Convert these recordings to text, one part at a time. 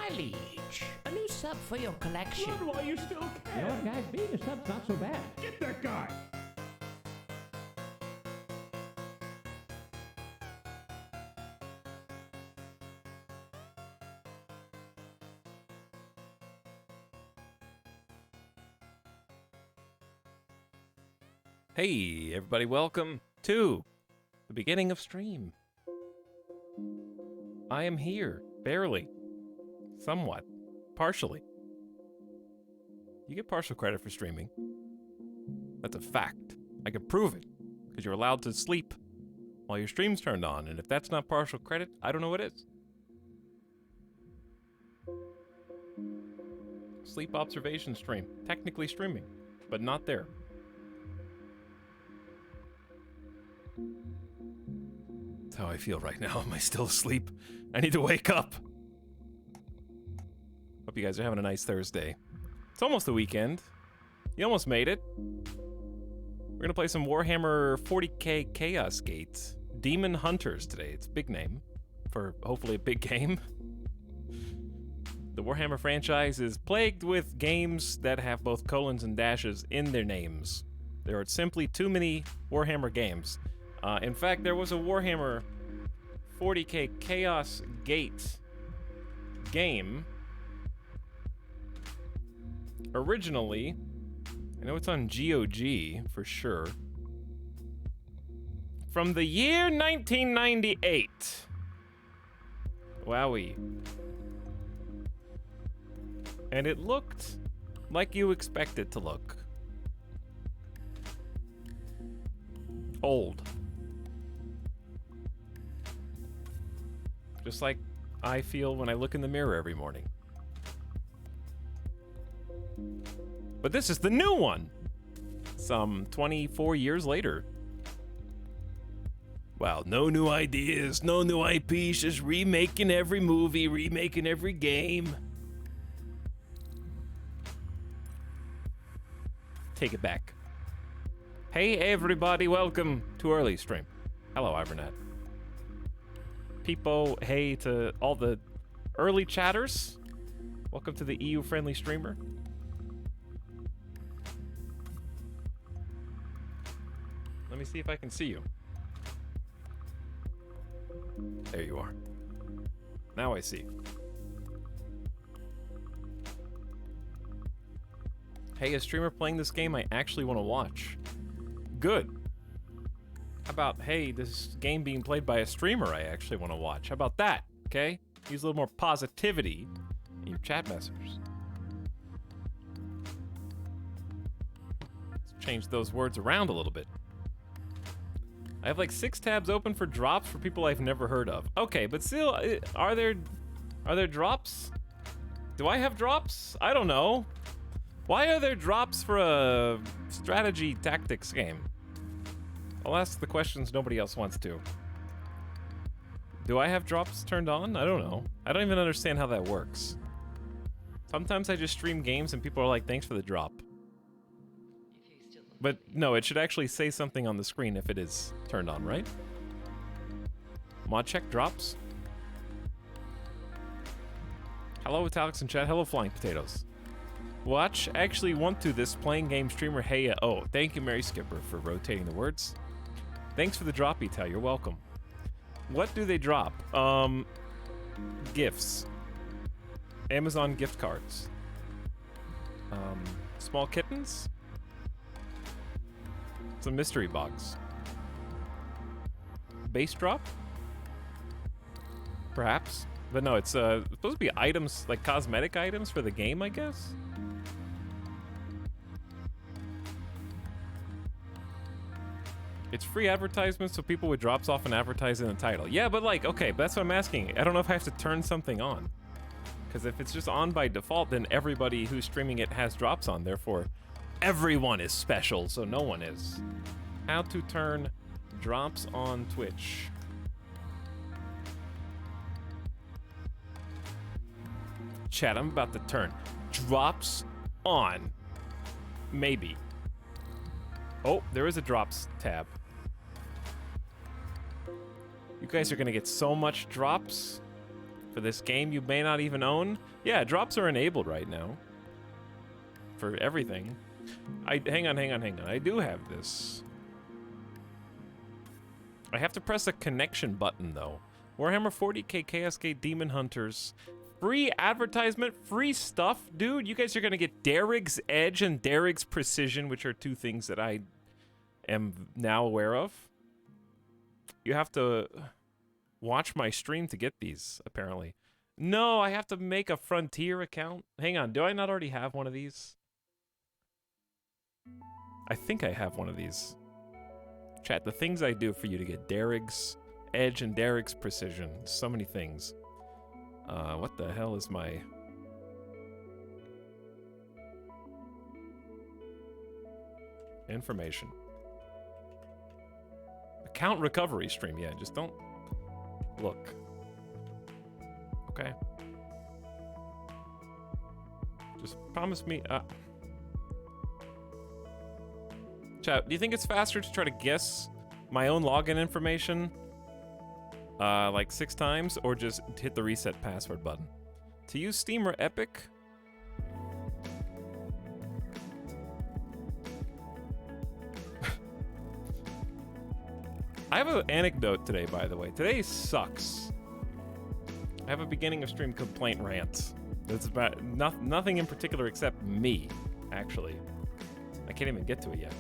my liege. A new sub for your collection. Good, while you still You know what, can. guys? Being a sub's not so bad. Get that guy. Hey, everybody, welcome to the beginning of stream. I am here, barely, somewhat, partially. You get partial credit for streaming. That's a fact. I can prove it, because you're allowed to sleep while your stream's turned on, and if that's not partial credit, I don't know what is. Sleep observation stream, technically streaming, but not there. That's how I feel right now. Am I still asleep? I need to wake up. Hope you guys are having a nice Thursday. It's almost the weekend. You almost made it. We're gonna play some Warhammer 40K Chaos Gate Daemonhunters today. It's a big name for hopefully a big game. The Warhammer franchise is plagued with games that have both colons and dashes in their names. There are simply too many Warhammer games. In fact, there was a Warhammer 40K Chaos Gate game. Originally, I know it's on GOG for sure, from the year 1998. Wowie. And it looked like you expect it to look. Old. Just like I feel when I look in the mirror every morning. But this is the new one. Some 24 years later. Wow, no new ideas, no new IPs, just remaking every movie, remaking every game. Take it back. Hey everybody, welcome to early stream. Hello, Ivernet. Peepo, hey to all the early chatters. Welcome to the EU-friendly streamer. Let me see if I can see you. There you are. Now I see. Hey, a streamer playing this game I actually want to watch. Good. How about, hey, this game being played by a streamer I actually want to watch. How about that, okay? Use a little more positivity in your chat messages. Let's change those words around a little bit. I have like 6 tabs open for drops for people I've never heard of. Okay, but still, are there drops? Do I have drops? I don't know. Why are there drops for a strategy tactics game? I'll ask the questions nobody else wants to. Do I have drops turned on? I don't know. I don't even understand how that works. Sometimes I just stream games and people are like, thanks for the drop. But no, it should actually say something on the screen if it is turned on, right? Mod check drops. Hello, Etalyx in chat. Hello, Flying Potatoes. Watch, actually want to this playing game streamer. Hey, oh, thank you, Mary Skipper, for rotating the words. Thanks for the drop, Etal. You're welcome. What do they drop? Gifts. Amazon gift cards. Small kittens. Some mystery box. Base drop? Perhaps. But no, it's supposed to be items, like cosmetic items for the game, I guess? It's free advertisements, so people with drops often advertise in the title. Yeah, but like, okay, but that's what I'm asking. I don't know if I have to turn something on. Because if it's just on by default, then everybody who's streaming it has drops on. Therefore, everyone is special, so no one is. How to turn drops on Twitch. Chat, I'm about to turn drops on. Maybe. Oh, there is a drops tab. You guys are gonna get so much drops for this game you may not even own. Yeah, drops are enabled right now for everything. Hang on. I do have this. I have to press a connection button though. Warhammer 40K KSK Daemonhunters. Free advertisement, free stuff. Dude, you guys are gonna get Derek's Edge and Derek's Precision, which are two things that I am now aware of. You have to watch my stream to get these, apparently. No, I have to make a Frontier account. Hang on, do I not already have one of these? I think I have one of these. Chat, the things I do for you to get Derek's Edge and Derek's Precision. So many things. What the hell is my... information? Account recovery stream, yeah, just don't look. Okay. Just promise me, Chat, do you think it's faster to try to guess my own login information like 6 times, or just hit the reset password button? To use Steam or Epic? I have an anecdote today, by the way. Today sucks. I have a beginning of stream complaint rant. It's about nothing in particular except me, actually. I can't even get to it yet.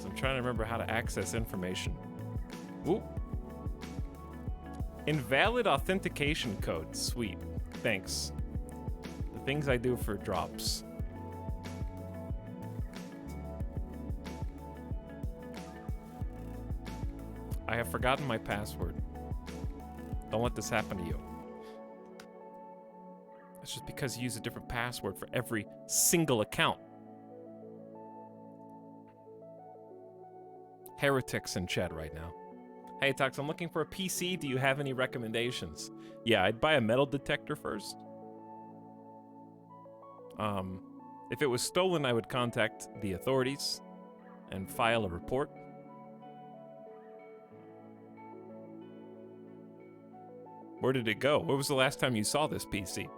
So I'm trying to remember how to access information. Ooh. Invalid authentication code. Sweet. Thanks. The things I do for drops. I have forgotten my password. Don't let this happen to you. It's just because you use a different password for every single account. Heretics in chat right now. Hey, Tox, I'm looking for a PC. Do you have any recommendations? Yeah, I'd buy a metal detector first. If it was stolen, I would contact the authorities and file a report. Where did it go? When was the last time you saw this PC?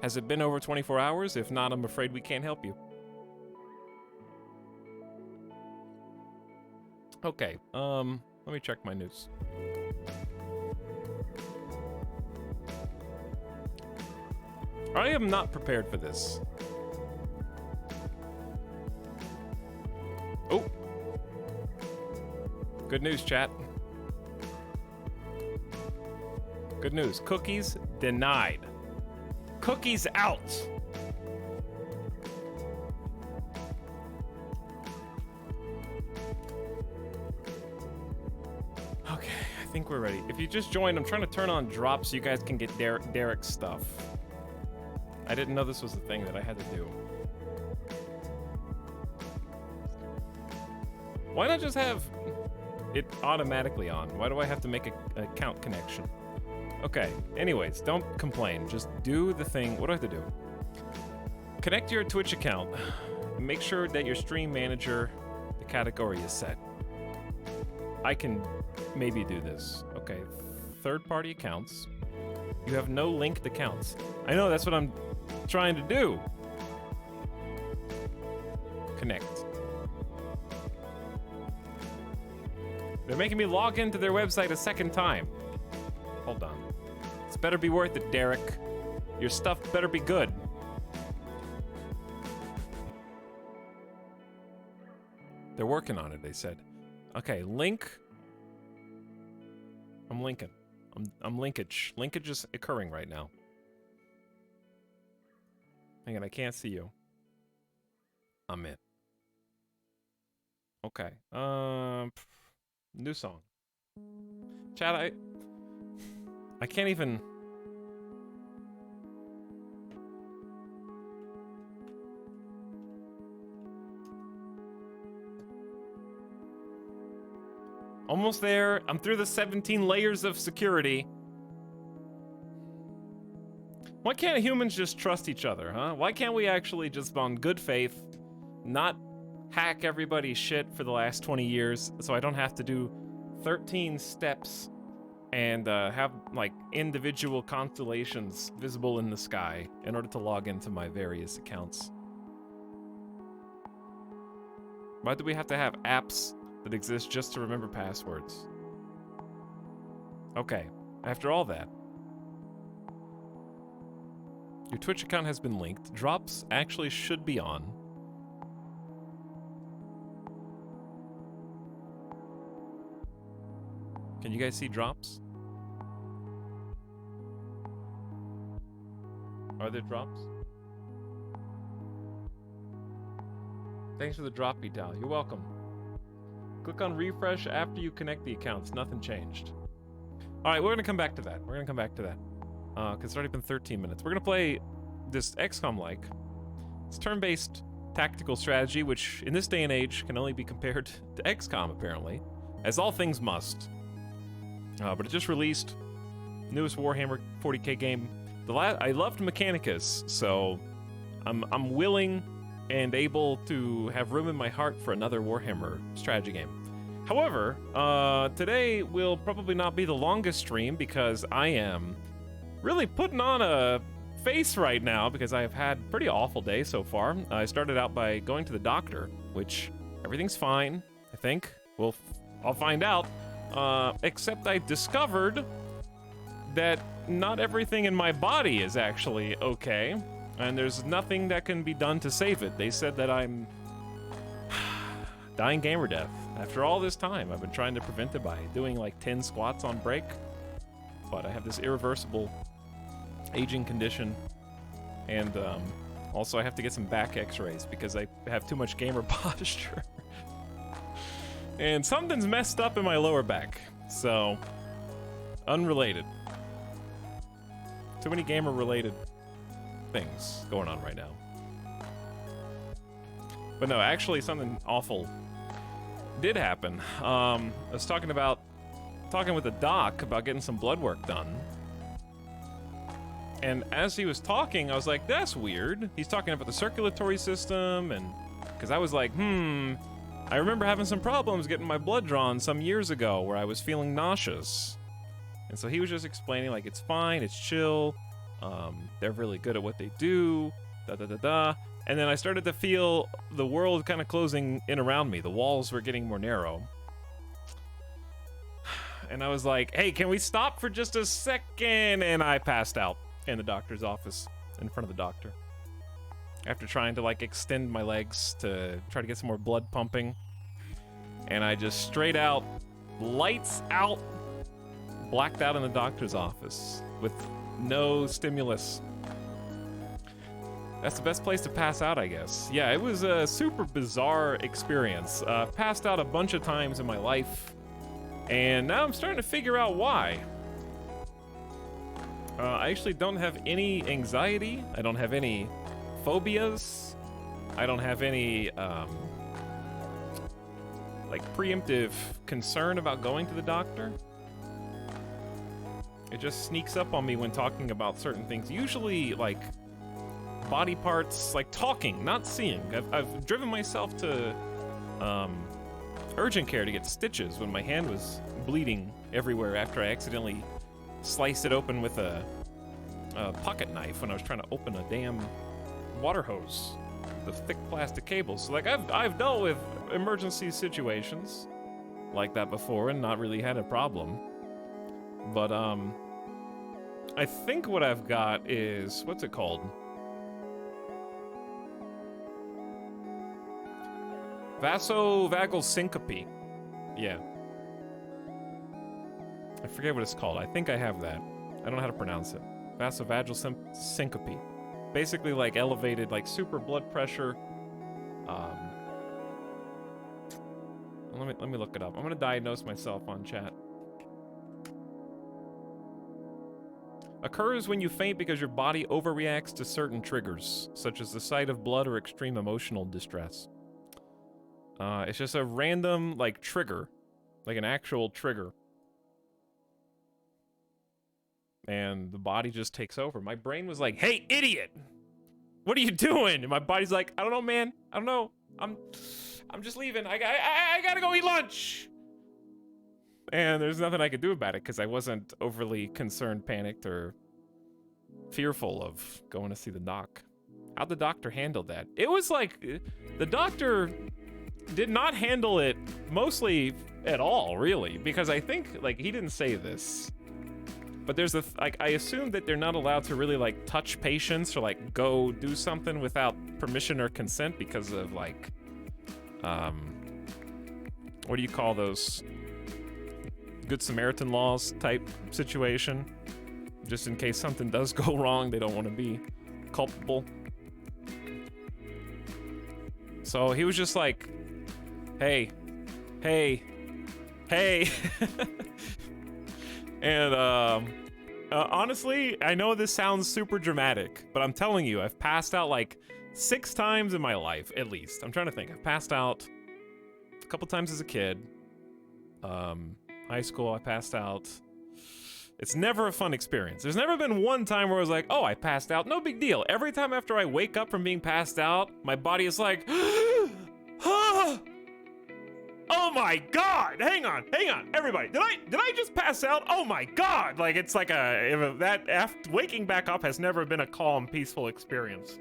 Has it been over 24 hours? If not, I'm afraid we can't help you. Okay, let me check my news. I am not prepared for this. Oh. Good news, chat. Good news. Cookies denied. Cookies out. Okay, I think we're ready. If you just joined, I'm trying to turn on drops so you guys can get Derek's stuff. I didn't know this was the thing that I had to do. Why not just have it automatically on? Why do I have to make an account connection? Okay, anyways, don't complain. Just do the thing. What do I have to do? Connect to your Twitch account. Make sure that your stream manager, the category is set. I can maybe do this. Okay, third-party accounts. You have no linked accounts. I know, that's what I'm trying to do. Connect. They're making me log into their website a second time. Hold on. It's better be worth it, Derek. Your stuff better be good. They're working on it, they said. Okay, link. I'm linking. I'm linkage. Linkage is occurring right now. Hang on, I can't see you. I'm in. Okay. New song. Chat, I can't even... Almost there. I'm through the 17 layers of security. Why can't humans just trust each other, huh? Why can't we actually just, on good faith, not hack everybody's shit for the last 20 years so I don't have to do 13 steps and have like individual constellations visible in the sky in order to log into my various accounts. Why do we have to have apps that exist just to remember passwords? Okay, after all that, your Twitch account has been linked. Drops actually should be on. Can you guys see drops? Are there drops? Thanks for the drop, Etal. You're welcome. Click on refresh after you connect the accounts. Nothing changed. All right, we're gonna come back to that. Because it's already been 13 minutes. We're gonna play this XCOM-like. It's turn-based tactical strategy, which in this day and age can only be compared to XCOM, apparently, as all things must. But it just released, newest Warhammer 40K game. I loved Mechanicus, so I'm willing and able to have room in my heart for another Warhammer strategy game. However, today will probably not be the longest stream because I am really putting on a face right now because I have had a pretty awful day so far. I started out by going to the doctor, which everything's fine, I think. I'll find out. Except I discovered that not everything in my body is actually okay, and there's nothing that can be done to save it. They said that I'm dying gamer death. After all this time, I've been trying to prevent it by doing like 10 squats on break, but I have this irreversible aging condition, and also I have to get some back x-rays because I have too much gamer posture. And something's messed up in my lower back, so unrelated. Too many gamer-related things going on right now. But no, actually something awful did happen. I was talking with the doc about getting some blood work done. And as he was talking, I was like, that's weird. He's talking about the circulatory system, and because I was like, I remember having some problems getting my blood drawn some years ago where I was feeling nauseous. And so he was just explaining, like, it's fine, it's chill, they're really good at what they do, da-da-da-da. And then I started to feel the world kind of closing in around me. The walls were getting more narrow. And I was like, hey, can we stop for just a second? And I passed out in the doctor's office in front of the doctor. After trying to, like, extend my legs to try to get some more blood pumping. And I just straight out, lights out, blacked out in the doctor's office with no stimulus. That's the best place to pass out, I guess. Yeah, it was a super bizarre experience. Passed out a bunch of times in my life, and now I'm starting to figure out why. I actually don't have any anxiety. I don't have any phobias. I don't have any, like, preemptive concern about going to the doctor. It just sneaks up on me when talking about certain things. Usually, like, body parts, like talking, not seeing. I've driven myself to urgent care to get stitches when my hand was bleeding everywhere after I accidentally sliced it open with a pocket knife when I was trying to open a damn water hose with thick plastic cables. So, like, I've dealt with emergency situations like that before and not really had a problem. But I think what I've got is, what's it called? Vasovagal syncope. Yeah. I forget what it's called. I think I have that. I don't know how to pronounce it. Vasovagal syncope. Basically, like, elevated, like, super blood pressure. Let me look it up. I'm gonna diagnose myself on chat. Occurs when you faint because your body overreacts to certain triggers, such as the sight of blood or extreme emotional distress. It's just a random, like, trigger. Like an actual trigger. And the body just takes over. My brain was like, hey, idiot! What are you doing? And my body's like, I don't know, man. I don't know. I'm just leaving. I gotta go eat lunch! And there's nothing I could do about it because I wasn't overly concerned, panicked, or fearful of going to see the doc. How'd the doctor handle that? It was like, the doctor did not handle it mostly at all, really, because I think, like, he didn't say this, but there's like, I assume that they're not allowed to really, like, touch patients or, like, go do something without permission or consent because of, like, what do you call those? Good Samaritan laws type situation. Just in case something does go wrong, they don't want to be culpable. So he was just like, hey. And honestly, I know this sounds super dramatic, but I'm telling you, I've passed out like 6 times in my life, at least. I'm trying to think. I've passed out a couple times as a kid. High school, I passed out. It's never a fun experience. There's never been one time where I was like, oh, I passed out. No big deal. Every time after I wake up from being passed out, my body is like, oh my God, hang on, everybody. Did I just pass out? Oh my God. Like, it's like waking back up has never been a calm, peaceful experience.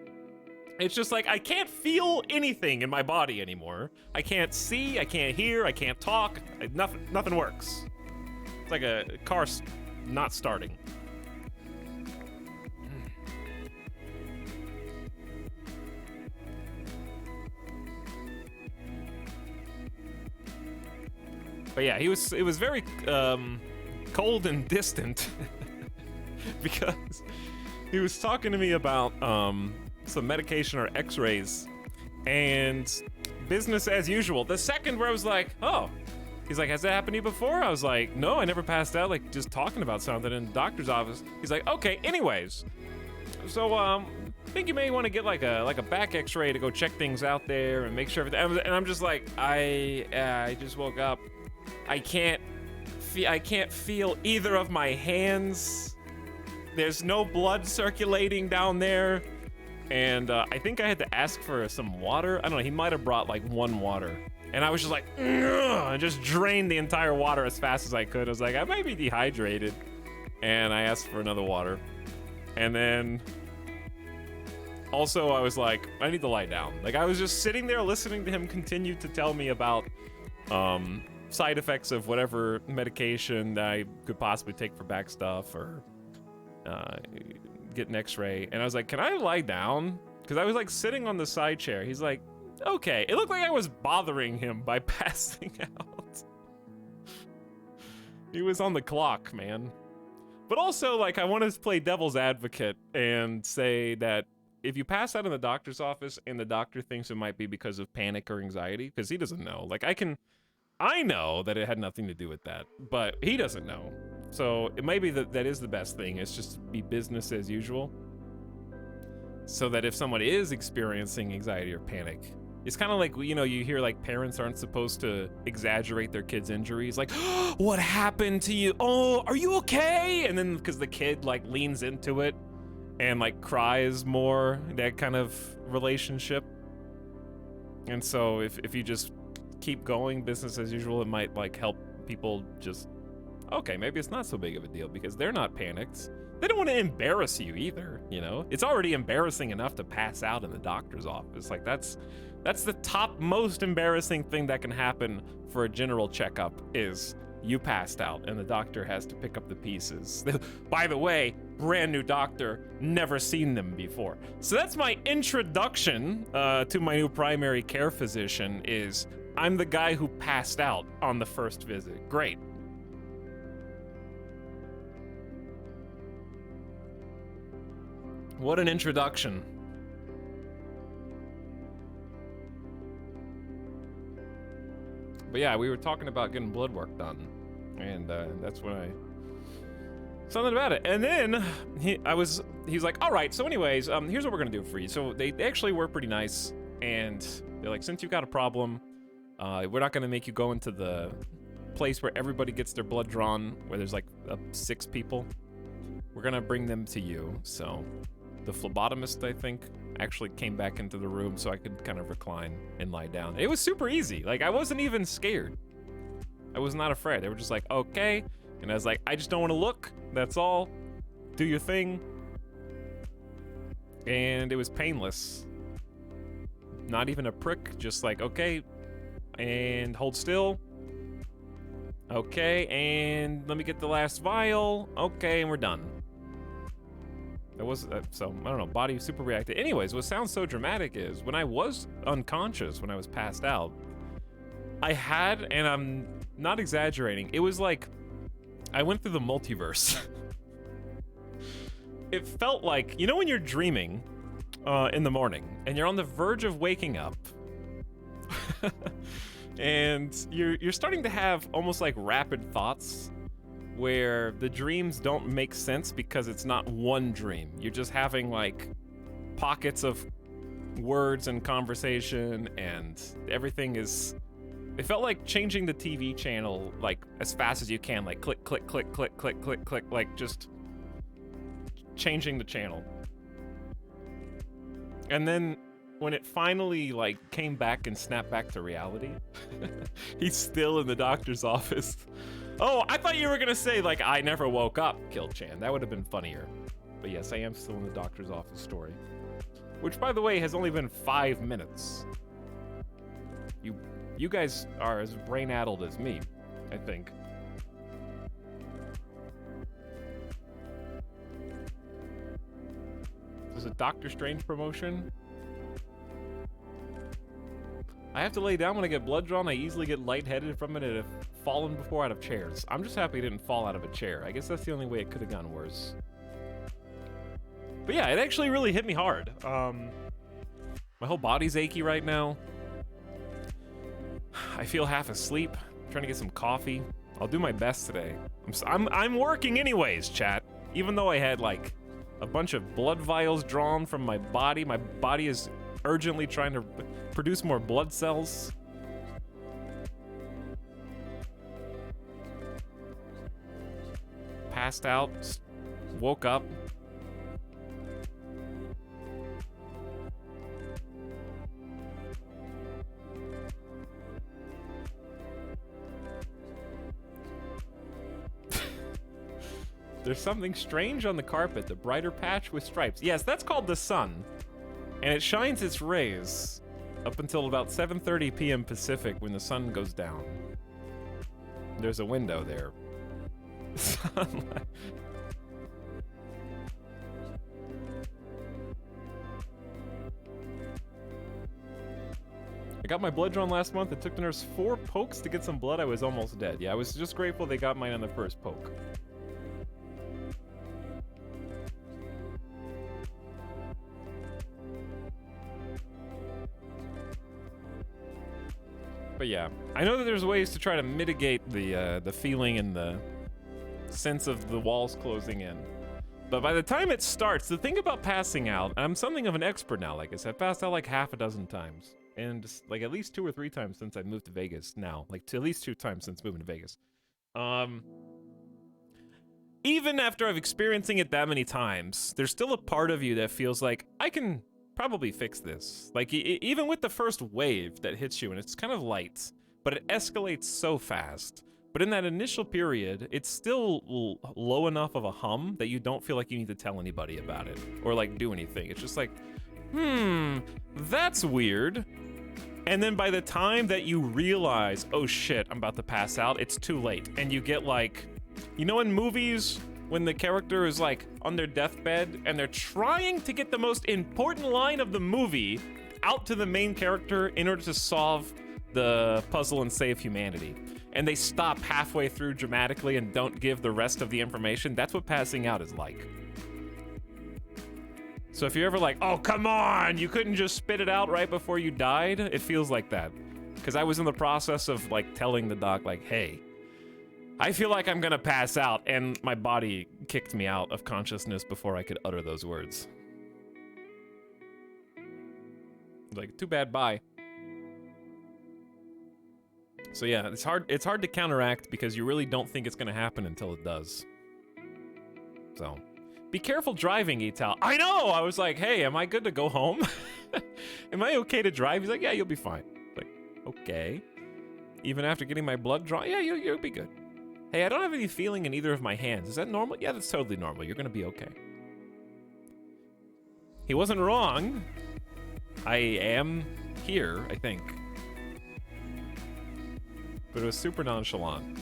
It's just like, I can't feel anything in my body anymore. I can't see, I can't hear, I can't talk. Nothing works. It's like a car not starting. But yeah, it was very cold and distant because he was talking to me about some medication or x-rays and business as usual. The second where I was like, oh, he's like, has that happened to you before? I was like, no, I never passed out, like just talking about something in the doctor's office. He's like, okay, anyways, so I think you may want to get like a back x-ray to go check things out there and make sure everything. And I'm just like, I just woke up. I can't feel either of my hands. There's no blood circulating down there. And I think I had to ask for some water. I don't know, he might have brought like 1 water. And I was just like, and just drained the entire water as fast as I could. I was like, I might be dehydrated. And I asked for another water. And then also I was like, I need to lie down. Like, I was just sitting there listening to him continue to tell me about side effects of whatever medication that I could possibly take for back stuff or get an x-ray. And I was like, can I lie down? Because I was like sitting on the side chair. He's like, okay. It looked like I was bothering him by passing out. He was on the clock, man. But also, like, I want to play devil's advocate and say that if you pass out in the doctor's office and the doctor thinks it might be because of panic or anxiety, because he doesn't know. Like, I know that it had nothing to do with that, but he doesn't know. So it may be that is the best thing. It's just be business as usual. So that if someone is experiencing anxiety or panic, it's kind of like, you know, you hear like parents aren't supposed to exaggerate their kids' injuries. Like, oh, what happened to you? Oh, are you okay? And then because the kid like leans into it and like cries more, that kind of relationship. And so if you just keep going business as usual, it might like help people just, okay, maybe it's not so big of a deal because they're not panicked. They don't want to embarrass you either, you know? It's already embarrassing enough to pass out in the doctor's office. Like, that's the top most embarrassing thing that can happen for a general checkup is you passed out and the doctor has to pick up the pieces. By the way, brand new doctor, never seen them before. So that's my introduction to my new primary care physician is I'm the guy who passed out on the first visit. Great. What an introduction. But yeah, we were talking about getting blood work done, and that's when I something about it. And then he's like, all right, so anyways, here's what we're gonna do for you. So they actually were pretty nice, and they're like, since you've got a problem, we're not gonna make you go into the place where everybody gets their blood drawn, where there's like 6 people. We're gonna bring them to you. So the phlebotomist, I think, actually came back into the room so I could kind of recline and lie down. It was super easy. Like, I wasn't even scared. I was not afraid. They were just like, okay. And I was like, I just don't want to look. That's all. Do your thing. And it was painless. Not even a prick. Just like, okay. And hold still. Okay. And let me get the last vial. Okay. And we're done. That was, so, I don't know. Body super reacted. Anyways, what sounds so dramatic is when I was unconscious, when I was passed out, I had, and I'm not exaggerating, it was like I went through the multiverse. It felt like, you know when you're dreaming in the morning and you're on the verge of waking up and you're starting to have almost like rapid thoughts where the dreams don't make sense because it's not one dream. You're just having like pockets of words and conversation, and everything is... It felt like changing the TV channel like as fast as you can, like click, click, click, click, click, click, click, like just changing the channel. And then when it finally like came back and snapped back to reality, he's still in the doctor's office. Oh, I thought you were gonna say like I never woke up, killed Chan. That would have been funnier. But yes, I am still in the doctor's office story. Which, by the way, has only been 5 minutes. You guys are as brain-addled as me, I think. Is this a Doctor Strange promotion? I have to lay down when I get blood drawn. I easily get lightheaded from it and have fallen before out of chairs. I'm just happy I didn't fall out of a chair. I guess that's the only way it could have gone worse. But yeah, it actually really hit me hard. My whole body's achy right now. I feel half asleep. I'm trying to get some coffee. I'll do my best today. I'm working anyways, chat. Even though I had like a bunch of blood vials drawn from my body is urgently trying to produce more blood cells. Passed out, woke up. There's something strange on the carpet, the brighter patch with stripes. Yes, that's called the sun. And it shines its rays up until about 7:30 p.m. Pacific when the sun goes down. There's a window there. Sunlight. I got my blood drawn last month. It took the nurse 4 pokes to get some blood. I was almost dead. Yeah, I was just grateful they got mine on the first poke. But yeah, I know that there's ways to try to mitigate the feeling and the sense of the walls closing in. But by the time it starts, the thing about passing out, I'm something of an expert now. Like I said, I've passed out like half a dozen times. And like at least 2 or 3 times since I moved to Vegas now. Like at least 2 times since moving to Vegas. Even after I've experiencing it that many times, there's still a part of you that feels like, I can probably fix this. Like even with the first wave that hits you and it's kind of light, but it escalates so fast. But in that initial period, it's still low enough of a hum that you don't feel like you need to tell anybody about it or like do anything. It's just like, that's weird. And then by the time that you realize, oh shit, I'm about to pass out, it's too late. And you get like, you know in movies when the character is like on their deathbed and they're trying to get the most important line of the movie out to the main character in order to solve the puzzle and save humanity. And they stop halfway through dramatically and don't give the rest of the information. That's what passing out is like. So if you're ever like, oh, come on, you couldn't just spit it out right before you died, it feels like that. Because I was in the process of like telling the doc like, hey, I feel like I'm gonna pass out, and my body kicked me out of consciousness before I could utter those words. Like, too bad, bye. So yeah, it's hard to counteract because you really don't think it's gonna happen until it does. So, be careful driving, Etal. I know! I was like, hey, am I good to go home? Am I okay to drive? He's like, yeah, you'll be fine. Like, okay. even after getting my blood drawn? Yeah, you'll be good. Hey, I don't have any feeling in either of my hands. Is that normal? Yeah, that's totally normal. You're gonna be okay. He wasn't wrong. I am here, I think. But it was super nonchalant.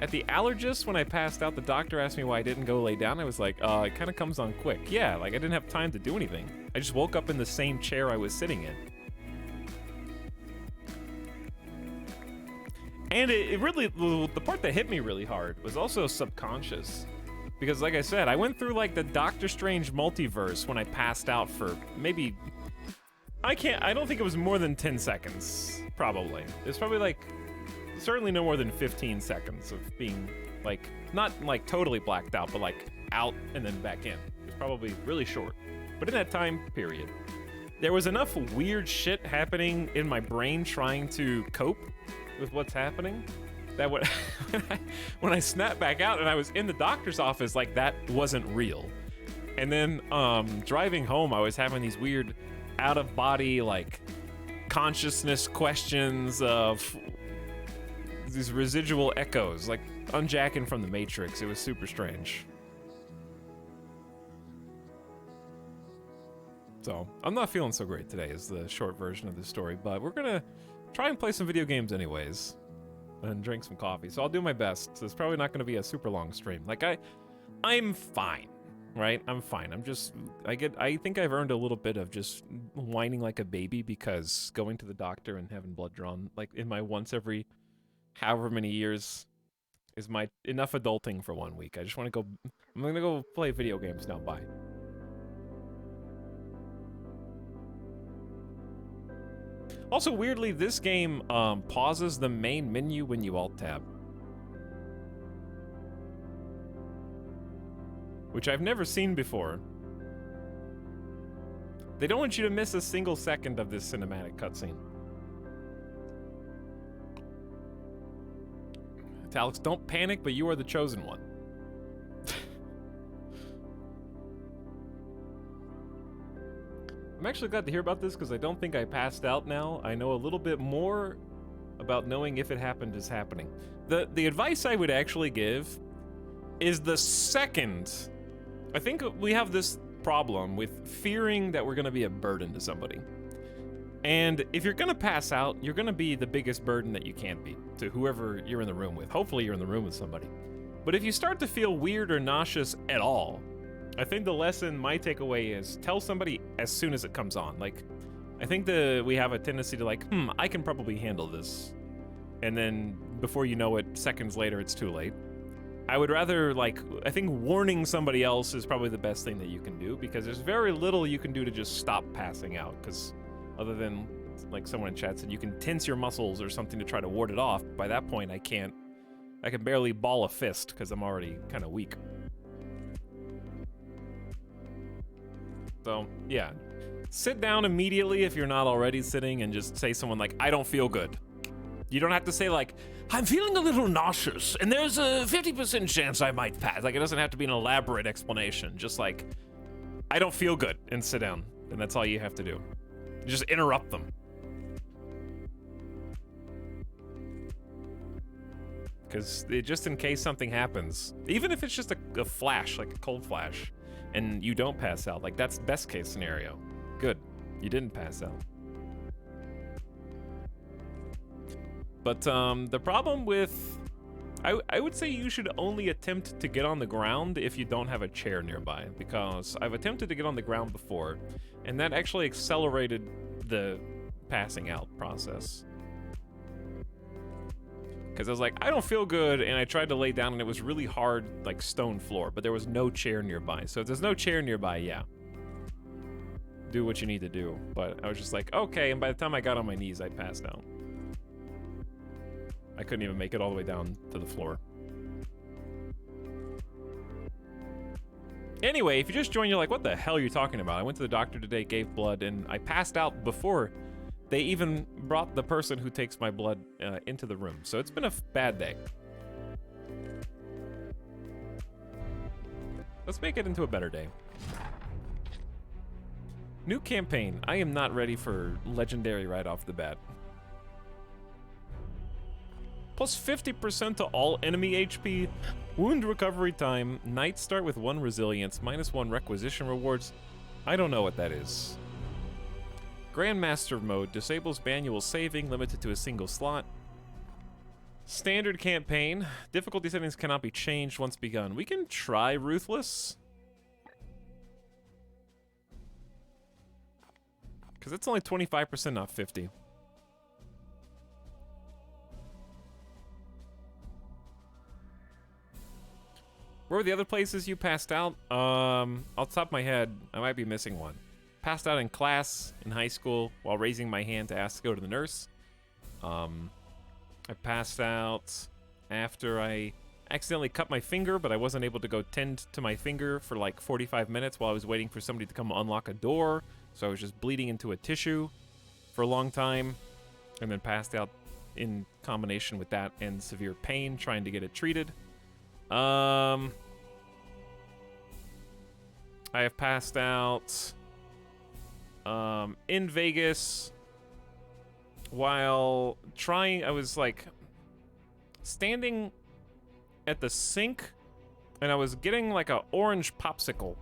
At the allergist, when I passed out, the doctor asked me why I didn't go lay down. I was like, it kind of comes on quick. Yeah, like I didn't have time to do anything. I just woke up in the same chair I was sitting in. And it really, the part that hit me really hard was also subconscious. Because like I said, I went through like the Doctor Strange multiverse when I passed out for maybe, I don't think it was more than 10 seconds, probably. It was probably like, certainly no more than 15 seconds of being like, not like totally blacked out, but like out and then back in. It was probably really short. But in that time period, there was enough weird shit happening in my brain trying to cope with what's happening that when I snapped back out and I was in the doctor's office, like that wasn't real. And then driving home, I was having these weird out of body like consciousness questions of these residual echoes, like unjacking from the Matrix. It was super strange. So I'm not feeling so great today is the short version of the story, but we're gonna try and play some video games anyways and drink some coffee. So I'll do my best. So it's probably not gonna be a super long stream. Like I'm fine, right? I'm fine. I think I've earned a little bit of just whining like a baby because going to the doctor and having blood drawn like in my once every however many years is my enough adulting for 1 week. I just want to go, I'm gonna go play video games now. Bye. Also, weirdly, this game pauses the main menu when you alt-tab. Which I've never seen before. They don't want you to miss a single second of this cinematic cutscene. Etalyx, don't panic, but you are the chosen one. I'm actually glad to hear about this because I don't think I passed out now. I know a little bit more about knowing if it happened is happening. The advice I would actually give is the second... I think we have this problem with fearing that we're going to be a burden to somebody. And if you're going to pass out, you're going to be the biggest burden that you can be to whoever you're in the room with. Hopefully you're in the room with somebody. But if you start to feel weird or nauseous at all, I think the lesson, my takeaway is tell somebody as soon as it comes on. Like, I think we have a tendency to like, I can probably handle this. And then before you know it, seconds later, it's too late. I would rather, like, I think warning somebody else is probably the best thing that you can do because there's very little you can do to just stop passing out. Because other than, like someone in chat said, you can tense your muscles or something to try to ward it off. By that point, I can barely ball a fist because I'm already kind of weak. So, yeah. Sit down immediately if you're not already sitting and just say someone like, I don't feel good. You don't have to say like, I'm feeling a little nauseous and there's a 50% chance I might pass. Like, it doesn't have to be an elaborate explanation. Just like, I don't feel good, and sit down. And that's all you have to do. Just interrupt them. Because just in case something happens, even if it's just a flash, like a cold flash, and you don't pass out, like that's best case scenario. Good, you didn't pass out. But the problem with, I would say you should only attempt to get on the ground if you don't have a chair nearby, because I've attempted to get on the ground before, and that actually accelerated the passing out process. Because I was like, I don't feel good, and I tried to lay down, and it was really hard, like stone floor, but there was no chair nearby. So if there's no chair nearby, yeah, do what you need to do. But I was just like, okay, and by the time I got on my knees, I passed out. I couldn't even make it all the way down to the floor. Anyway, if you just joined, you're like, what the hell are you talking about? I went to the doctor today, gave blood, and I passed out before they even brought the person who takes my blood into the room. So it's been a bad day. Let's make it into a better day. New campaign. I am not ready for legendary right off the bat. Plus 50% to all enemy HP, wound recovery time, night start with 1 resilience, -1 requisition rewards. I don't know what that is. Grandmaster mode disables manual saving, limited to a single slot. Standard campaign. Difficulty settings cannot be changed once begun. We can try Ruthless. Because it's only 25%, not 50. Where were the other places you passed out? Off the top of my head, I might be missing one. Passed out in class in high school while raising my hand to ask to go to the nurse. I passed out after I accidentally cut my finger, but I wasn't able to go tend to my finger for like 45 minutes while I was waiting for somebody to come unlock a door. So I was just bleeding into a tissue for a long time, and then passed out in combination with that and severe pain trying to get it treated. I have passed out in Vegas while trying. I was like standing at the sink and I was getting like a orange popsicle.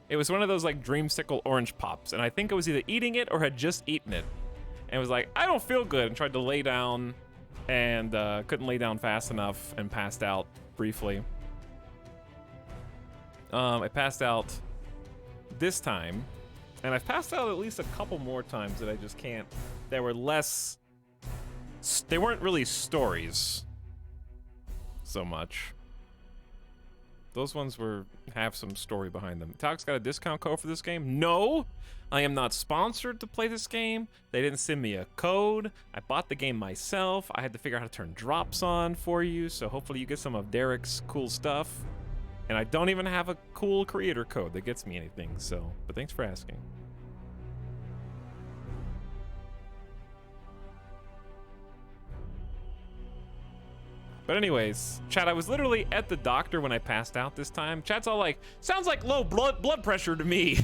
It was one of those like dreamsicle orange pops, and I think I was either eating it or had just eaten it, and was like, I don't feel good, and tried to lay down and couldn't lay down fast enough and passed out briefly. I passed out this time, and I've passed out at least a couple more times that I just can't. They were less. They weren't really stories so much. Those ones have some story behind them. Etalyx got a discount code for this game? No! I am not sponsored to play this game. They didn't send me a code. I bought the game myself. I had to figure out how to turn drops on for you, so hopefully you get some of Derek's cool stuff. And I don't even have a cool creator code that gets me anything, so, but thanks for asking. But anyways, chat, I was literally at the doctor when I passed out this time. Chat's all like, sounds like low blood pressure to me.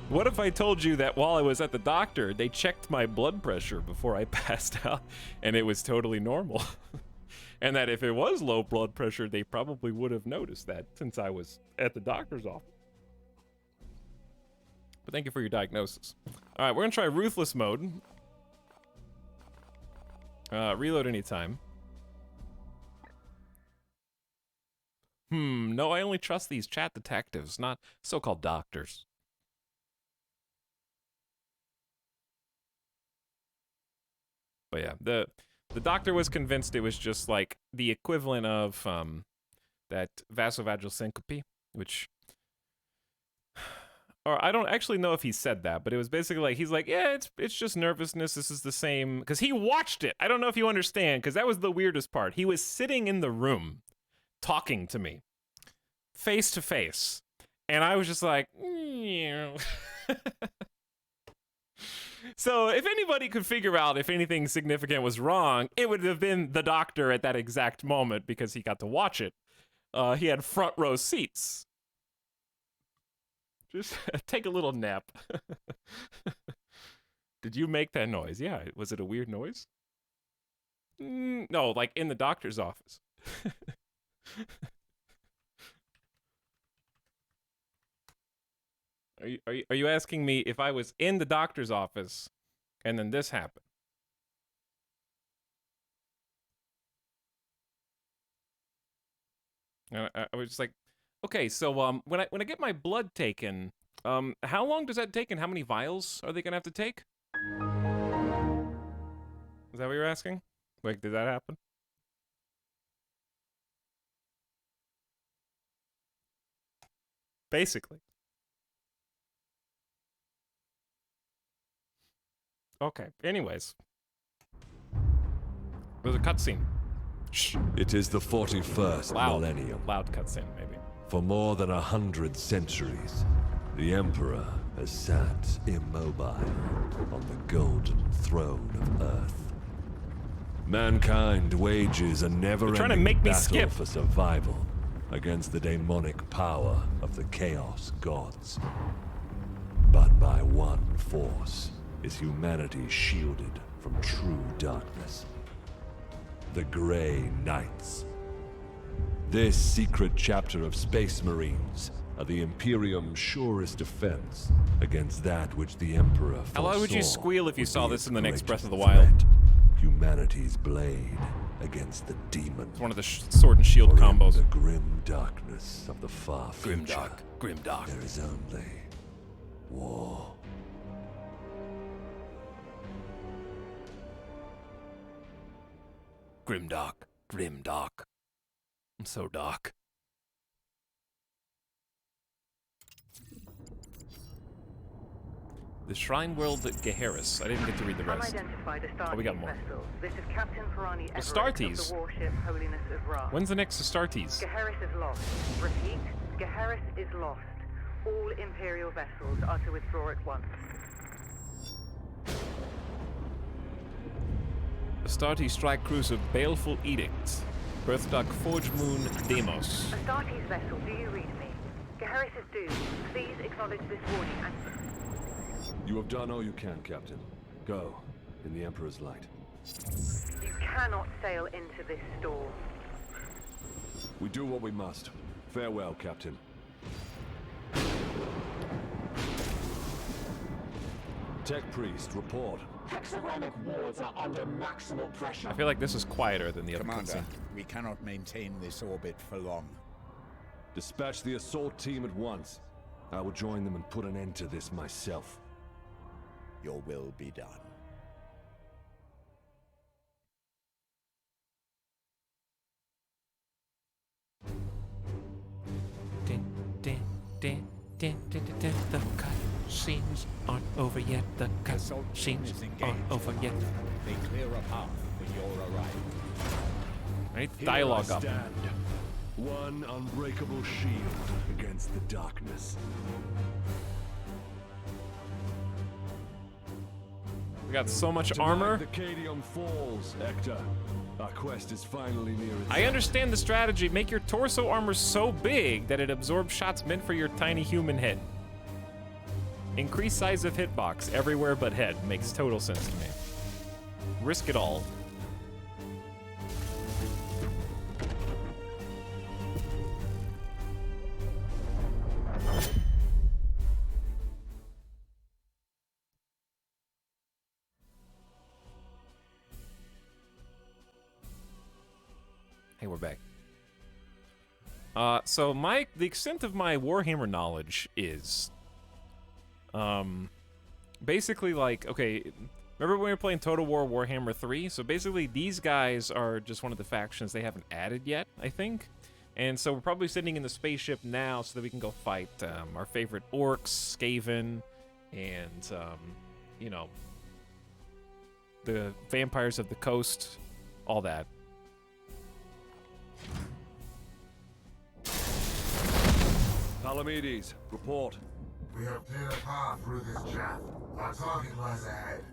What if I told you that while I was at the doctor, they checked my blood pressure before I passed out, and it was totally normal? And that if it was low blood pressure, they probably would have noticed that since I was at the doctor's office. But thank you for your diagnosis. All right, we're gonna try Ruthless mode. Reload anytime. No, I only trust these chat detectives, not so-called doctors. But yeah, the doctor was convinced it was just like the equivalent of that vasovagal syncope, which, or I don't actually know if he said that, but it was basically like, he's like, yeah, it's just nervousness. This is the same, because he watched it. I don't know if you understand, because that was the weirdest part. He was sitting in the room talking to me face to face, and I was just like, So if anybody could figure out if anything significant was wrong, it would have been the doctor at that exact moment, because he got to watch it. He had front row seats. Just take a little nap. Did you make that noise? Yeah, was it a weird noise? No, like in the doctor's office. Are you asking me if I was in the doctor's office and then this happened? And I was just like, okay, so when I get my blood taken, how long does that take, and how many vials are they gonna have to take? Is that what you're asking? Like, did that happen? Basically. Okay, anyways. There's a cutscene. Shh. It is the 41st millennium. Loud cutscene, maybe. For more than 100 centuries, the Emperor has sat immobile on the golden throne of Earth. Mankind wages a never-ending battle for survival against the demonic power of the Chaos Gods. But by one force is humanity shielded from true darkness. The Grey Knights. This secret chapter of Space Marines are the Imperium's surest defense against that which the Emperor foresaw. How loud would you squeal if you would saw be this its in the next Breath of the greatest Wild? threat. Humanity's blade against the demon. It's one of the sword and shield For in combos. the grim darkness of the far future, Grimdark. there is only war. Grimdark. I'm so dark. The Shrine World at Geharis. I didn't get to read the rest. Unidentified Astartes we got more. vessel. This is Captain Ferrani Everett Astartes? of the warship Holiness of Ra. When's the next Astartes? Geharis is lost. Repeat, Geharis is lost. All Imperial vessels are to withdraw at once. Astartes strike cruiser Baleful Edict. Birthdark Forge Moon Deimos. Astartes vessel, do you read me? Geharis is doomed. Please acknowledge this warning and... You have done all you can, Captain. Go, in the Emperor's light. You cannot sail into this storm. We do what we must. Farewell, Captain. Tech Priest, report. Hexagramic wards are under maximal pressure. I feel like this is quieter than the other Commander, cutscene. we cannot maintain this orbit for long. Dispatch the assault team at once. I will join them and put an end to this myself. Your will be done. The cutscenes aren't over yet. The Assault team cutscenes is engaged. aren't over yet. They clear a path for your arrival. I need Here dialogue I up. stand. One unbreakable shield against the darkness. We got so much Tonight armor. the Cadium falls, Hector. Our quest is finally near its I end. understand the strategy. Make your torso armor so big that it absorbs shots meant for your tiny human head. Increase size of hitbox everywhere but head. Makes total sense to me. Risk it all. Hey, we're back. So the extent of my Warhammer knowledge is, basically like, okay, remember when we were playing Total War Warhammer 3? So basically these guys are just one of the factions they haven't added yet, I think. And so we're probably sitting in the spaceship now so that we can go fight our favorite orcs, Skaven, and, you know, the vampires of the coast, all that. Palamedes, report. We have cleared a path through this chaff. Our target lies ahead.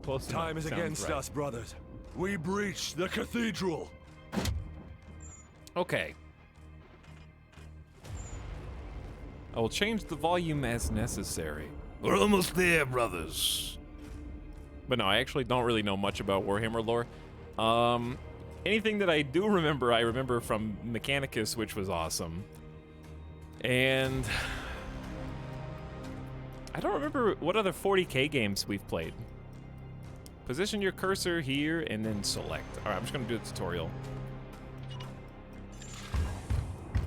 Close Time enough, is sounds against right. us, brothers. We breach the cathedral. Okay. I will change the volume as necessary. We're almost there, brothers. But no, I actually don't really know much about Warhammer lore. Anything that I do remember, I remember from Mechanicus, which was awesome. And I don't remember what other 40K games we've played. Position your cursor here and then select. All right, I'm just gonna do a tutorial.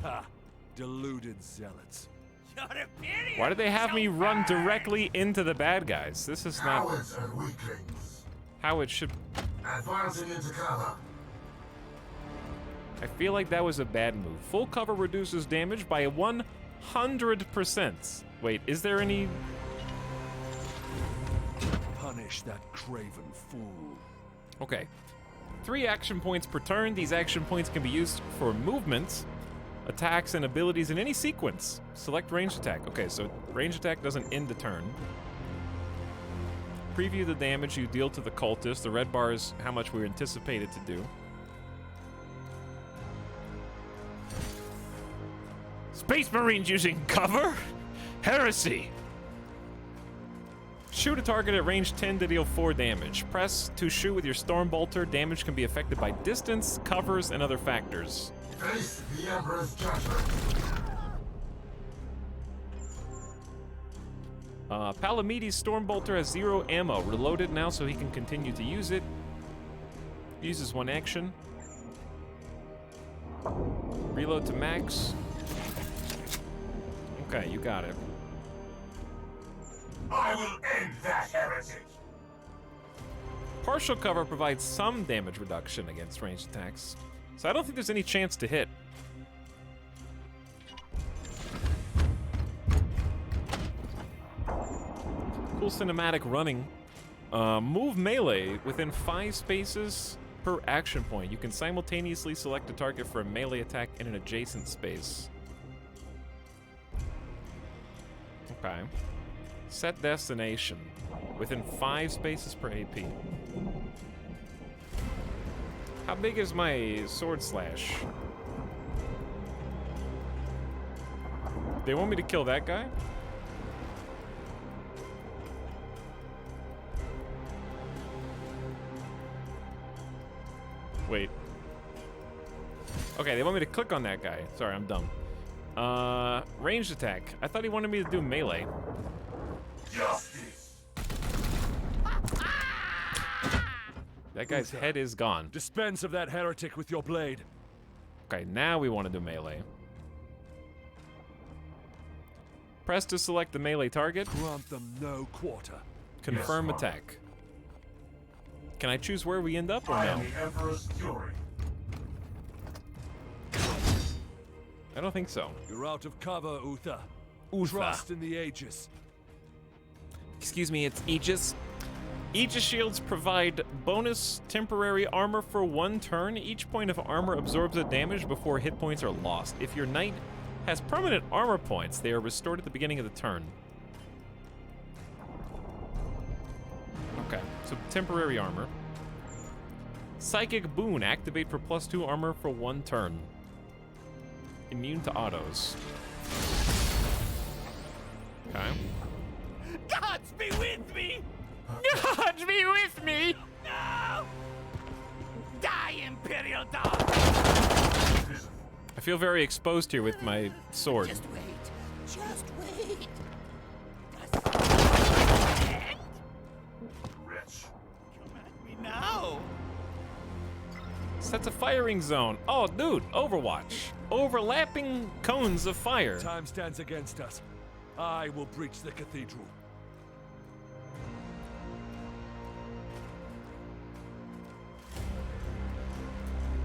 Ha! Deluded zealots. Why did they have me run directly into the bad guys? This is not Cowards and weaklings. how it should. Advancing into cover. I feel like that was a bad move. Full cover reduces damage by 100%. Wait, is there any... Punish that craven fool. Okay. 3 action points per turn. These action points can be used for movement, attacks, and abilities in any sequence. Select ranged attack. Okay, so ranged attack doesn't end the turn. Preview the damage you deal to the cultist. The red bar is how much we anticipated to do. Space Marines using cover? Heresy. Shoot a target at range 10 to deal 4 damage. Press to shoot with your Storm Bolter. Damage can be affected by distance, covers, and other factors. Face the Emperor's judgment. Palamedes' Storm Bolter has 0 ammo. Reload it now so he can continue to use it. Uses 1 action. Reload to max. Okay, you got it. I will end that heretic. Partial cover provides some damage reduction against ranged attacks, so I don't think there's any chance to hit. Cool cinematic running. Move melee within 5 spaces per action point. You can simultaneously select a target for a melee attack in an adjacent space. Okay. Set destination within 5 spaces per AP. How big is my sword slash? They want me to kill that guy? Wait. Okay, they want me to click on that guy. Sorry, I'm dumb. Ranged attack. I thought he wanted me to do melee. Justice. That guy's head is gone. Dispense of that heretic with your blade. Okay, now we want to do melee. Press to select the melee target. Grant them no quarter. Confirm Yes, attack. Can I choose where we end up or I no? am the Emperor's fury. I don't think so. You're out of cover, Uther. Uther. Trust in the Aegis. Excuse me, it's Aegis. Aegis shields provide bonus temporary armor for 1 turn. Each point of armor absorbs a damage before hit points are lost. If your knight has permanent armor points, they are restored at the beginning of the turn. Okay, so temporary armor. Psychic Boon, activate for +2 armor for 1 turn. Immune to autos. Okay. Gods be with me! Gods be with me! No! Die, Imperial Dog! I feel very exposed here with my sword. Just wait. Just wait. Wretch. Come at me now. Sets a firing zone. Oh, dude, Overwatch. Overlapping cones of fire. Time stands against us. I will breach the cathedral.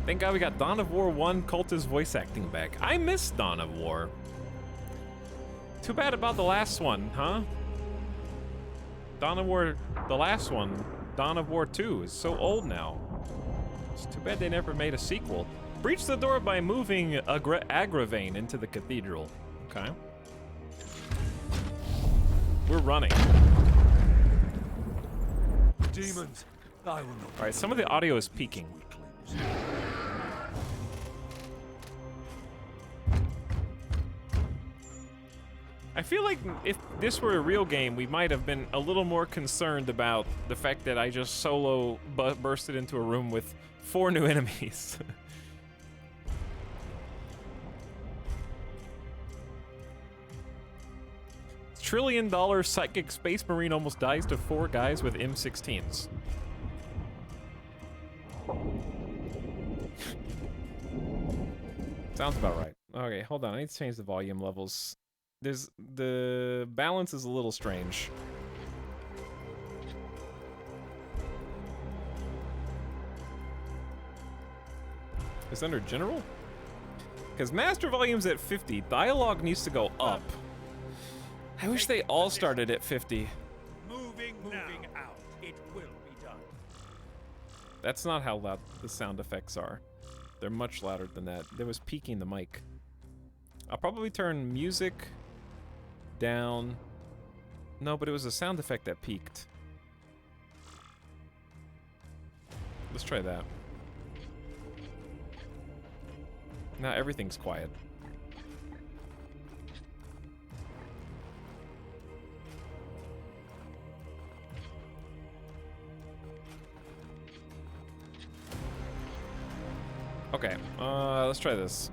Thank God we got Dawn of War 1 Cultist voice acting back. I miss Dawn of War. Too bad about the last one, huh? Dawn of War, the last one, Dawn of War 2, is so old now. It's too bad they never made a sequel. Breach the door by moving Agravane into the cathedral. Okay. We're running. Demons, I will not. All right, some of the audio is peaking. I feel like if this were a real game, we might have been a little more concerned about the fact that I just solo bursted into a room with 4 new enemies. $1 trillion psychic space marine almost dies to 4 guys with M16s. Sounds about right. Okay, hold on. I need to change the volume levels. The balance is a little strange. It's under general? Because master volume's at 50. Dialogue needs to go up. I wish they all started at 50. Moving out. It will be done. That's not how loud the sound effects are. They're much louder than that. There was peaking the mic. I'll probably turn music down. No, but it was a sound effect that peaked. Let's try that. Now everything's quiet. Okay, let's try this.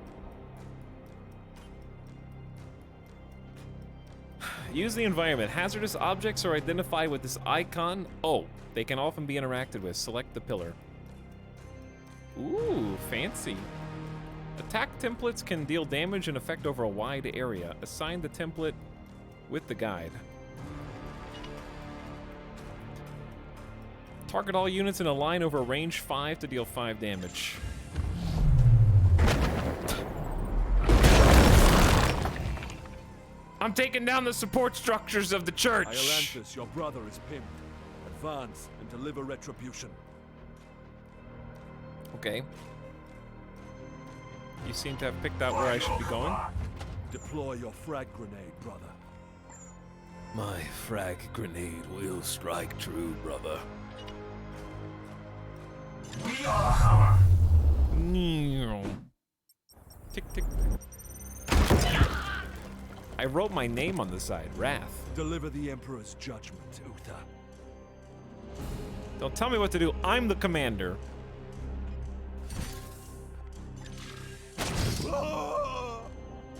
Use the environment. Hazardous objects are identified with this icon. Oh, they can often be interacted with. Select the pillar. Ooh, fancy. Attack templates can deal damage and effect over a wide area. Assign the template with the guide. Target all units in a line over range 5 to deal 5 damage. I'm taking down the support structures of the church. Iolanthus, your brother is pinned. Advance and deliver retribution. Okay. You seem to have picked out where I should be going. Deploy your frag grenade, brother. My frag grenade will strike true, brother. We are hammer. Tick, tick. I wrote my name on the side, Wrath. Deliver the Emperor's judgment, Uther. Don't tell me what to do. I'm the commander.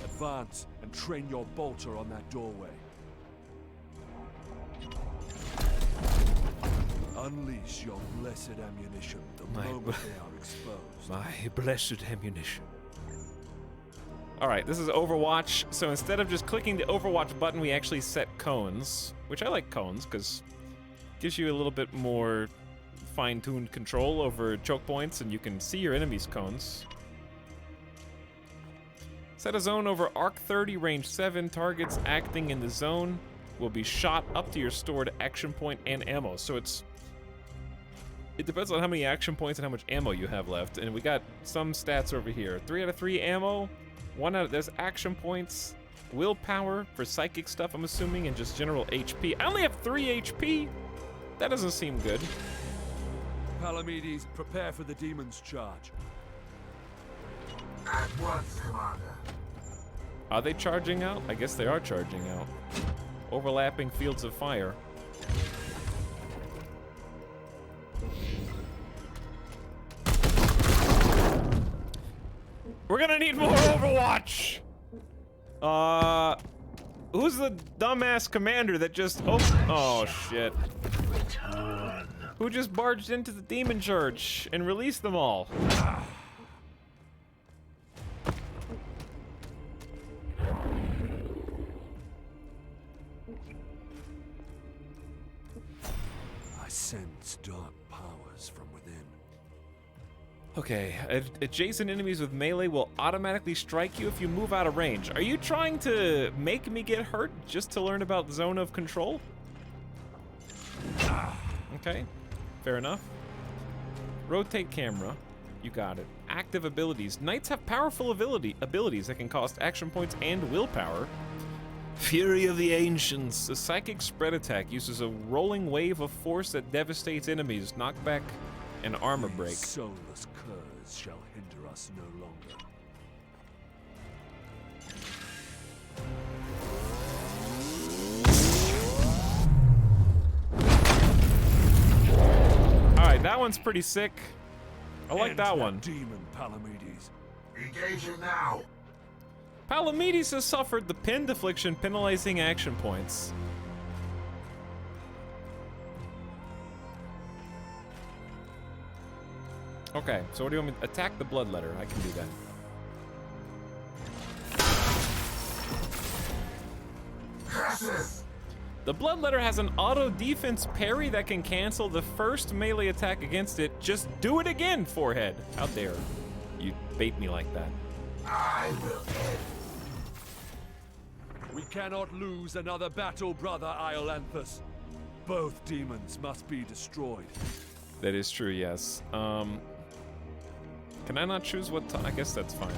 Advance and train your bolter on that doorway. Unleash your blessed ammunition the moment they are exposed. My blessed ammunition. All right, this is Overwatch. So instead of just clicking the Overwatch button, we actually set cones, which I like cones because it gives you a little bit more fine-tuned control over choke points, and you can see your enemy's cones. Set a zone over Arc 30, range 7. Targets acting in the zone will be shot up to your stored action point and ammo. So it depends on how many action points and how much ammo you have left. And we got some stats over here. 3 out of 3 ammo. 1 out of there's action points, willpower for psychic stuff, I'm assuming, and just general HP. I only have 3 HP. That doesn't seem good. Palamedes, prepare for the demon's charge. At once, Commander. Are they charging out? I guess they are charging out. Overlapping fields of fire. We're gonna need more Overwatch! Who's the dumbass commander that just oh shit. Who just barged into the demon church and released them all? I sense dark powers from within. Okay, adjacent enemies with melee will automatically strike you if you move out of range. Are you trying to make me get hurt just to learn about zone of control? Okay, fair enough. Rotate camera, you got it. Active abilities. Knights have powerful abilities that can cost action points and willpower. Fury of the Ancients. The psychic spread attack uses a rolling wave of force that devastates enemies, knockback, and armor break. These soulless curs shall hinder us no longer. Alright, that one's pretty sick. I like that one. Demon Palamedes. Engaging now. Palamedes has suffered the pinned affliction, penalizing action points. Okay, so what do you want me to attack the bloodletter? I can do that. Curses! The bloodletter has an auto defense parry that can cancel the first melee attack against it. Just do it again, forehead. How dare you bait me like that? I will end. We cannot lose another battle, brother Iolanthus. Both demons must be destroyed. That is true, yes. Can I not choose what I guess that's fine.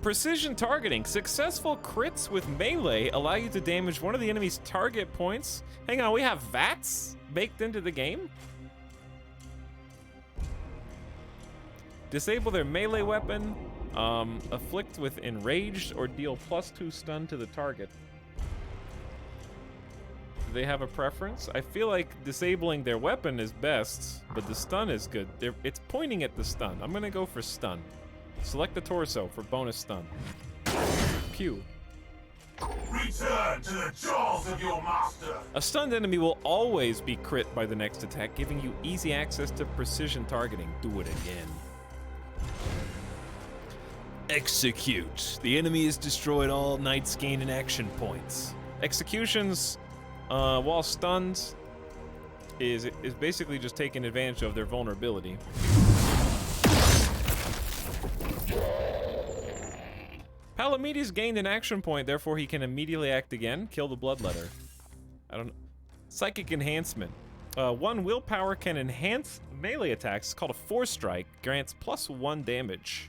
Precision targeting. Successful crits with melee allow you to damage one of the enemy's target points. Hang on, we have VATS baked into the game? Disable their melee weapon. Afflict with enraged or deal +2 stun to the target. Do they have a preference? I feel like disabling their weapon is best, but the stun is good. It's pointing at the stun. I'm gonna go for stun. Select the torso for bonus stun. Pew. Return to the jaws of your master! A stunned enemy will always be crit by the next attack, giving you easy access to precision targeting. Do it again. Execute. The enemy is destroyed. All knights gain an action points. Executions, while stunned, is basically just taking advantage of their vulnerability. Palamedes gained an action point, therefore he can immediately act again. Kill the Bloodletter. I don't know. Psychic enhancement. 1 willpower can enhance melee attacks. It's called a Force Strike. Grants +1 damage.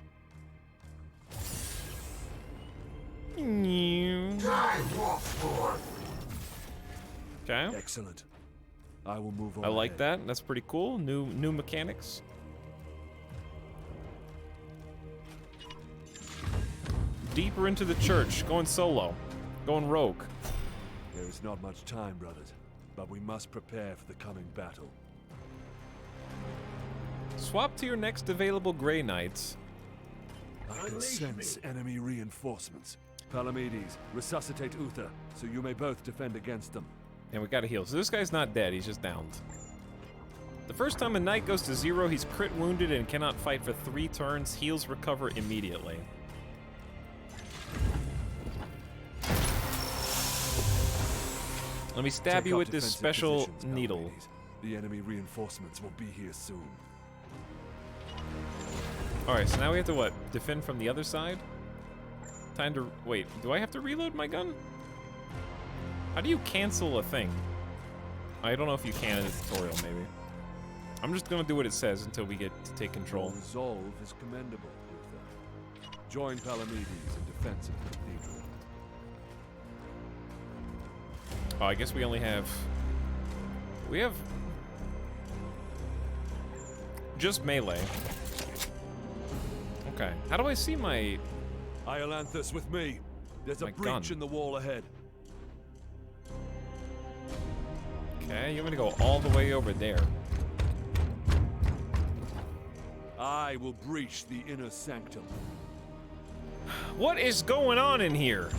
Okay. Excellent. I will move on. I like that. That's pretty cool. New mechanics. Deeper into the church, going solo, going rogue. There is not much time, brothers, but we must prepare for the coming battle. Swap to your next available Grey Knights. I can sense enemy reinforcements. Palamedes, resuscitate Uther, so you may both defend against them. And we gotta heal. So this guy's not dead, he's just downed. The first time a knight goes to 0, he's crit wounded and cannot fight for 3 turns. Heals recover immediately. Let me stab you with this special needle. Palamedes. The enemy reinforcements will be here soon. Alright, so now we have to what? Defend from the other side? Time to... Wait, do I have to reload my gun? How do you cancel a thing? I don't know if you can in the tutorial, maybe. I'm just gonna do what it says until we get to take control. Your resolve is commendable, Uther. Join Palamedes in defense of the cathedral. Oh, I guess we only have... We have... just melee. Okay. How do I see my... Iolanthus with me. There's a My breach gun. in the wall ahead. Okay, you want me to go all the way over there. I will breach the inner sanctum. What is going on in here?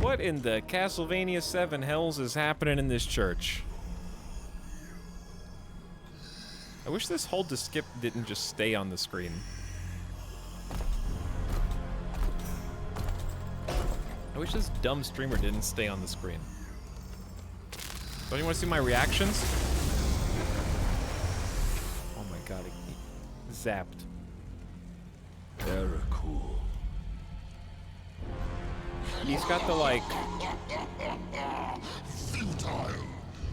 What in the Castlevania 7 hells is happening in this church? I wish this hold to skip didn't just stay on the screen. I wish this dumb streamer didn't stay on the screen. Don't you want to see my reactions? Oh my god, it zapped. Very cool. He's got the like... Futile.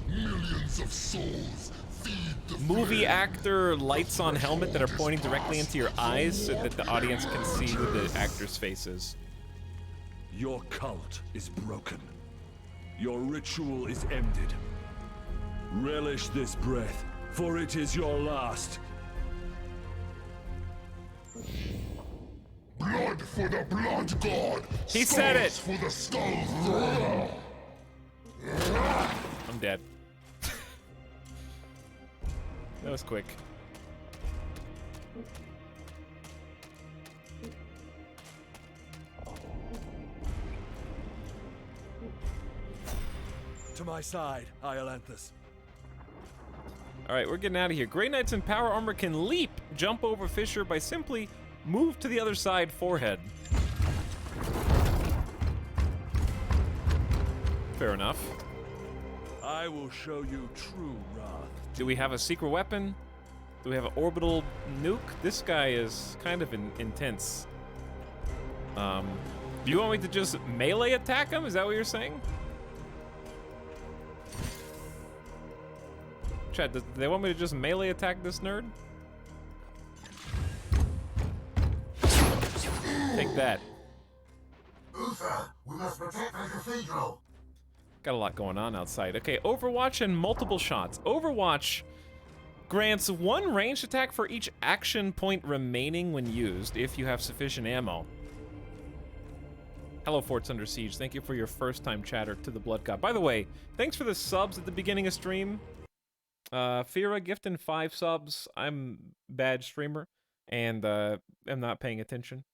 Millions of souls feed the movie actor lights on helmet that are pointing directly into your eyes so that the audience can see who the actor's face is. Your cult is broken. Your ritual is ended. Relish this breath, for it is your last. blood for the blood god. He said it. For the skull thrower. I'm dead. That was quick. To my side, Iolanthus. Alright, we're getting out of here. Grey Knights in power armor can leap, jump over fissure by simply move to the other side forehead. Fair enough. I will show you true wrath. Do we have a secret weapon? Do we have an orbital nuke? This guy is kind of intense. Do you want me to just melee attack him? Is that what you're saying? Chat, do they want me to just melee attack this nerd? Take that. Uther, we must protect the cathedral. Got a lot going on outside. Okay, Overwatch and multiple shots. Overwatch grants 1 ranged attack for each action point remaining when used, if you have sufficient ammo. Hello, Forts Under Siege. Thank you for your first-time chatter to the Blood God. By the way, thanks for the subs at the beginning of stream. Fira gifting 5 subs. I'm bad streamer, and I'm not paying attention.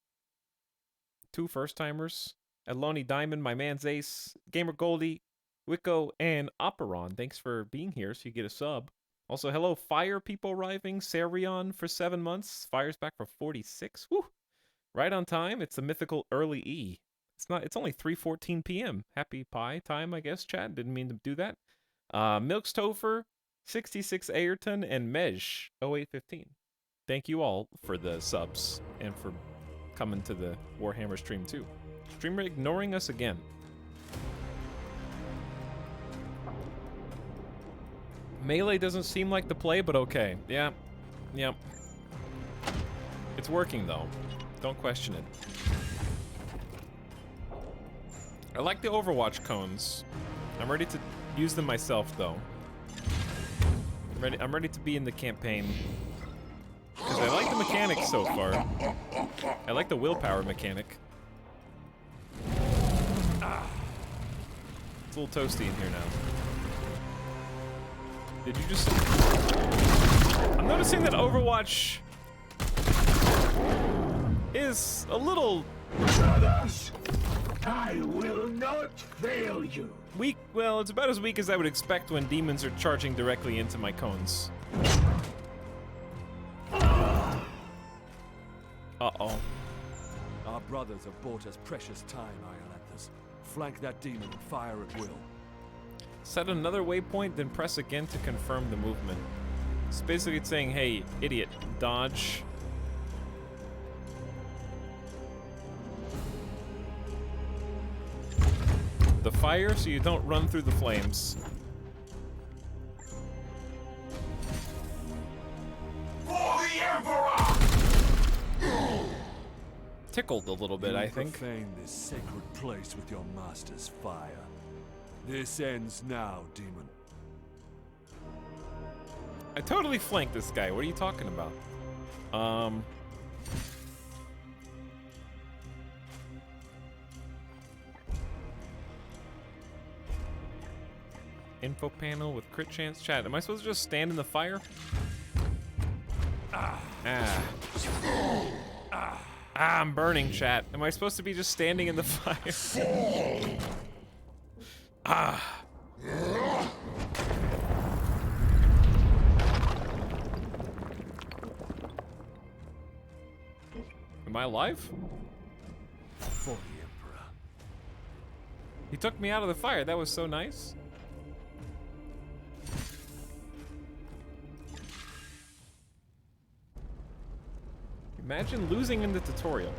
2 first-timers. Eloni Diamond, my man's Ace, Gamer Goldie, Wicco, and Operon. Thanks for being here, so you get a sub. Also, hello, Fire people arriving. Sarion for 7 months. Fire's back for 46. Woo! Right on time. It's a mythical early E. It's only 3:14 p.m. Happy pie time, I guess, chat. Didn't mean to do that. Milkstofer, 66 Ayrton, and Mej 0815. Thank you all for the subs and for coming to the Warhammer stream too. Streamer ignoring us again. Melee doesn't seem like the play, but okay. Yeah. Yep. It's working though. Don't question it. I like the Overwatch cones. I'm ready to use them myself, though. I'm ready to be in the campaign. Because I like the mechanics so far. I like the willpower mechanic. It's a little toasty in here now. Did you just... I'm noticing that Overwatch is a little... I will not fail you. Weak? Well, it's about as weak as I would expect when demons are charging directly into my cones. Uh-oh. Our brothers have bought us precious time, Iolanthus. Flank that demon and fire at will. Set another waypoint, then press again to confirm the movement. It's basically saying, hey, idiot, dodge. The fire so you don't run through the flames. For the Emperor! Tickled a little bit, I think. Profane this sacred place with your master's fire. This ends now, demon. I totally flanked this guy. What are you talking about? Info panel with crit chance. Chat, am I supposed to just stand in the fire? I'm burning, chat. Am I supposed to be just standing in the fire? Am I alive? For the Emperor. He took me out of the fire. That was so nice. Imagine losing in the tutorial.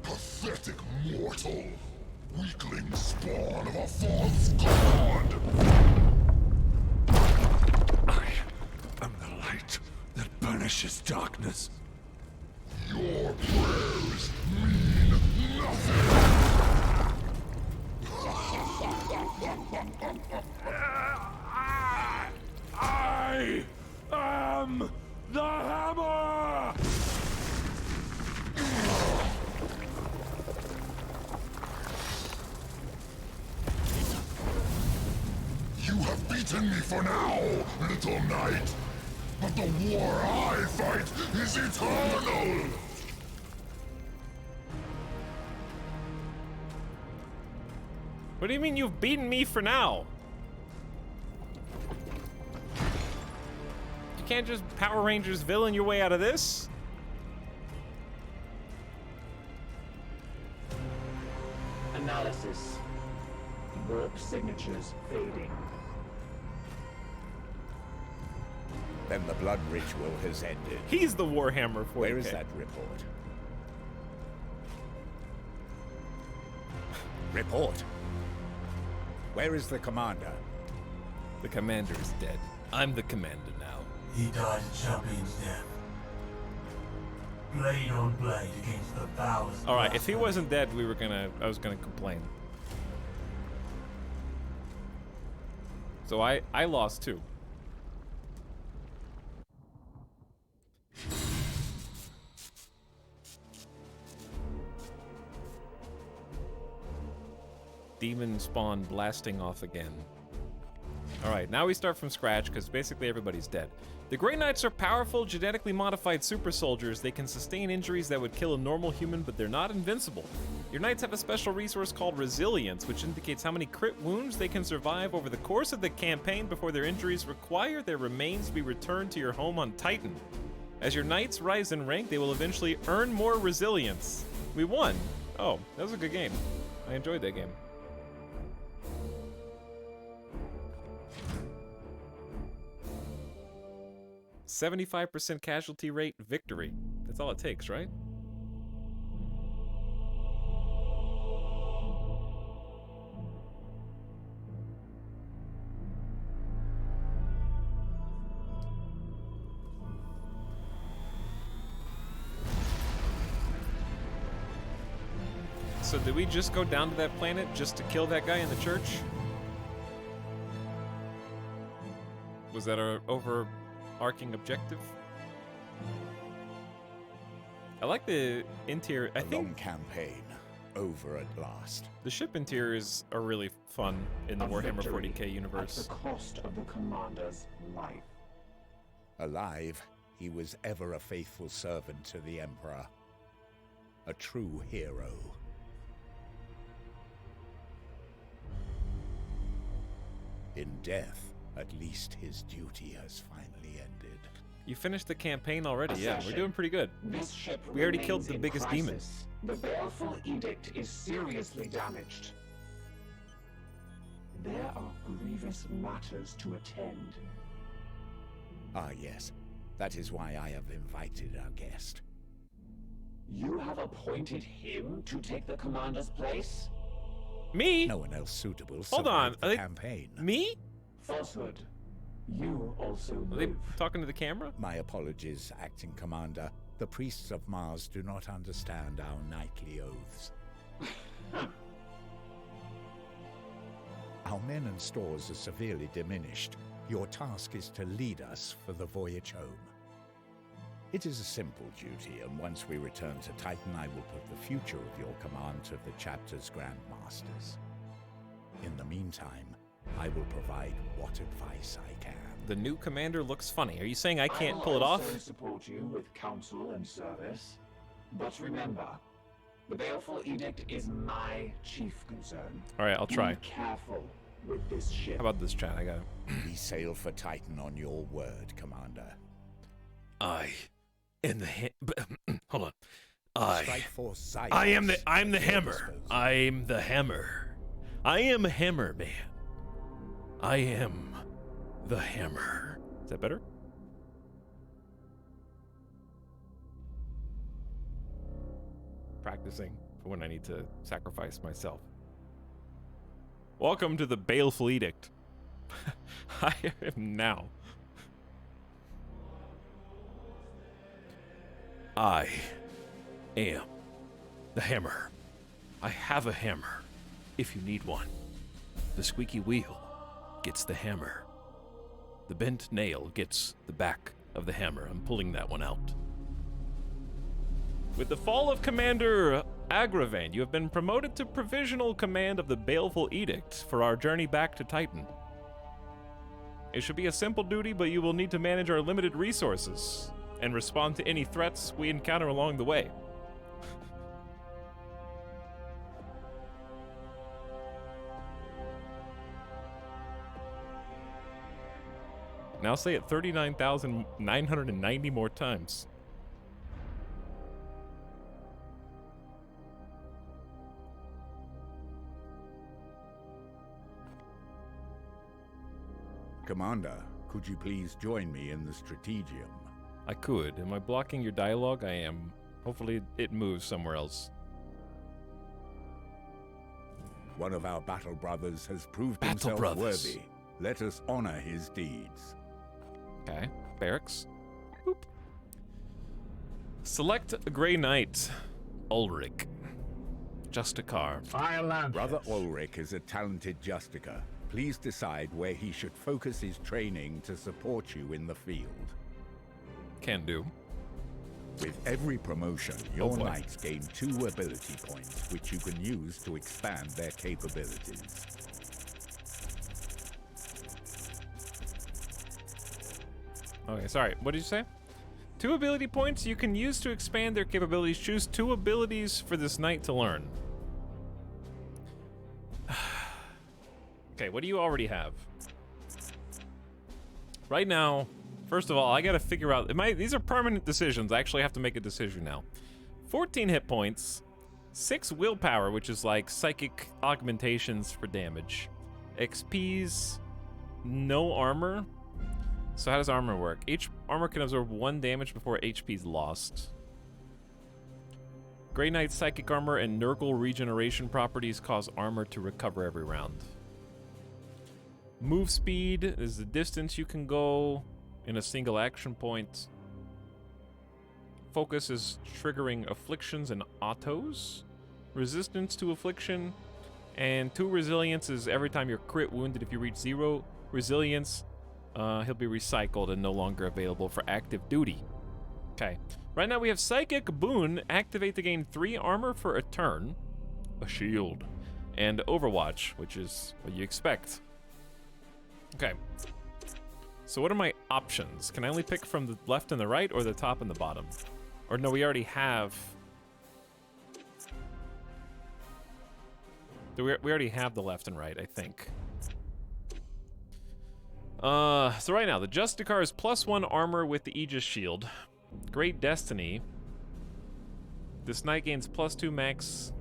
Pathetic mortal! Weakling spawn of a false god! I am the light that banishes darkness. Your prayers mean nothing! I am the hammer! You have beaten me for now, little knight! But the war I fight is eternal! What do you mean you've beaten me for now? You can't just Power Rangers villain your way out of this? Analysis. Warp signatures fading. Then the blood ritual has ended. He's the Warhammer 40K. Where is that report? Report. Where is the commander? The commander is dead. I'm the commander now. He died a champion's death. Blade on blade against the powers. All right, if he wasn't dead, I was gonna complain. So I lost too. demon spawn blasting off again. Alright, now we start from scratch because basically everybody's dead. The Grey Knights are powerful, genetically modified super soldiers. They can sustain injuries that would kill a normal human, but they're not invincible. Your knights have a special resource called Resilience, which indicates how many crit wounds they can survive over the course of the campaign before their injuries require their remains be returned to your home on Titan. As your knights rise in rank, they will eventually earn more resilience. We won. Oh, that was a good game. I enjoyed that game. "75% casualty rate, victory." That's all it takes, right? So did we just go down to that planet just to kill that guy in the church? Was that our overarching objective? I like the interior. I think long campaign over at last. The ship interiors are really fun in the Warhammer 40K universe. At the cost of the commander's life. Alive, he was ever a faithful servant to the Emperor. A true hero. In death, at least his duty has finally ended. You finished the campaign already, yeah. We're doing pretty good. This ship We already killed the biggest demon. The Baleful Edict is seriously damaged. There are grievous matters to attend. Ah, yes. That is why I have invited our guest. You have appointed him to take the commander's place? Me? No one else suitable Hold on. survived the campaign. Me? Falsehood. You also Are they move. talking to the camera? My apologies, Acting Commander. The priests of Mars do not understand our knightly oaths. Our men and stores are severely diminished. Your task is to lead us for the voyage home. It is a simple duty, and once we return to Titan, I will put the future of your command to the chapter's grandmasters. In the meantime, I will provide what advice I can. The new commander looks funny. Are you saying I can't pull it I will off? also support you with counsel and service. But remember, the Baleful Edict is my chief concern. All right, I'll try. Be careful with this ship. How about this, chat? I got it. We sail for Titan on your word, Commander. I am the hold on. Strike Force Zygons. I'm the hammer. I'm the hammer. I am a hammer man. I am the hammer. Is that better? Practicing for when I need to sacrifice myself. Welcome to the Baleful Edict. I am now. I am the hammer. I have a hammer, if you need one. The squeaky wheel gets the hammer. The bent nail gets the back of the hammer. I'm pulling that one out. With the fall of Commander Agravan, you have been promoted to provisional command of the Baleful Edict for our journey back to Titan. It should be a simple duty, but you will need to manage our limited resources and respond to any threats we encounter along the way. Now say it 39,990 more times. Commander, could you please join me in the Strategium? I could. Am I blocking your dialogue? I am. Hopefully it moves somewhere else. One of our battle brothers has proved himself worthy. Let us honor his deeds. Okay. Barracks. Boop. Select a Grey Knight. Ulrich. Justicar. Brother Ulrich is a talented Justicar. Please decide where he should focus his training to support you in the field. Can do. With every promotion, your boy. knights gain 2 ability points, which you can use to expand their capabilities. Okay, sorry. What did you say? 2 ability points you can use to expand their capabilities. Choose 2 abilities for this knight to learn. Okay, what do you already have? Right now, first of all, I gotta figure out... these are permanent decisions. I actually have to make a decision now. 14 hit points. 6 willpower, which is like psychic augmentations for damage. XP's... no armor. So how does armor work? Each armor can absorb 1 damage before HP's lost. Grey Knight's psychic armor and Nurgle regeneration properties cause armor to recover every round. Move speed is the distance you can go in a single action point. Focus is triggering afflictions and autos. Resistance to affliction. And 2 resilience is every time you're crit wounded. If you reach 0 resilience, he'll be recycled and no longer available for active duty. Okay. Right now we have Psychic Boon. Activate to gain 3 armor for a turn. A shield. And Overwatch, which is what you expect. Okay. So what are my options? Can I only pick from the left and the right, or the top and the bottom? Or no, we already have... We already have the left and right, I think. So right now, the Justicar is +1 armor with the Aegis shield. Great Destiny. This knight gains +2 max...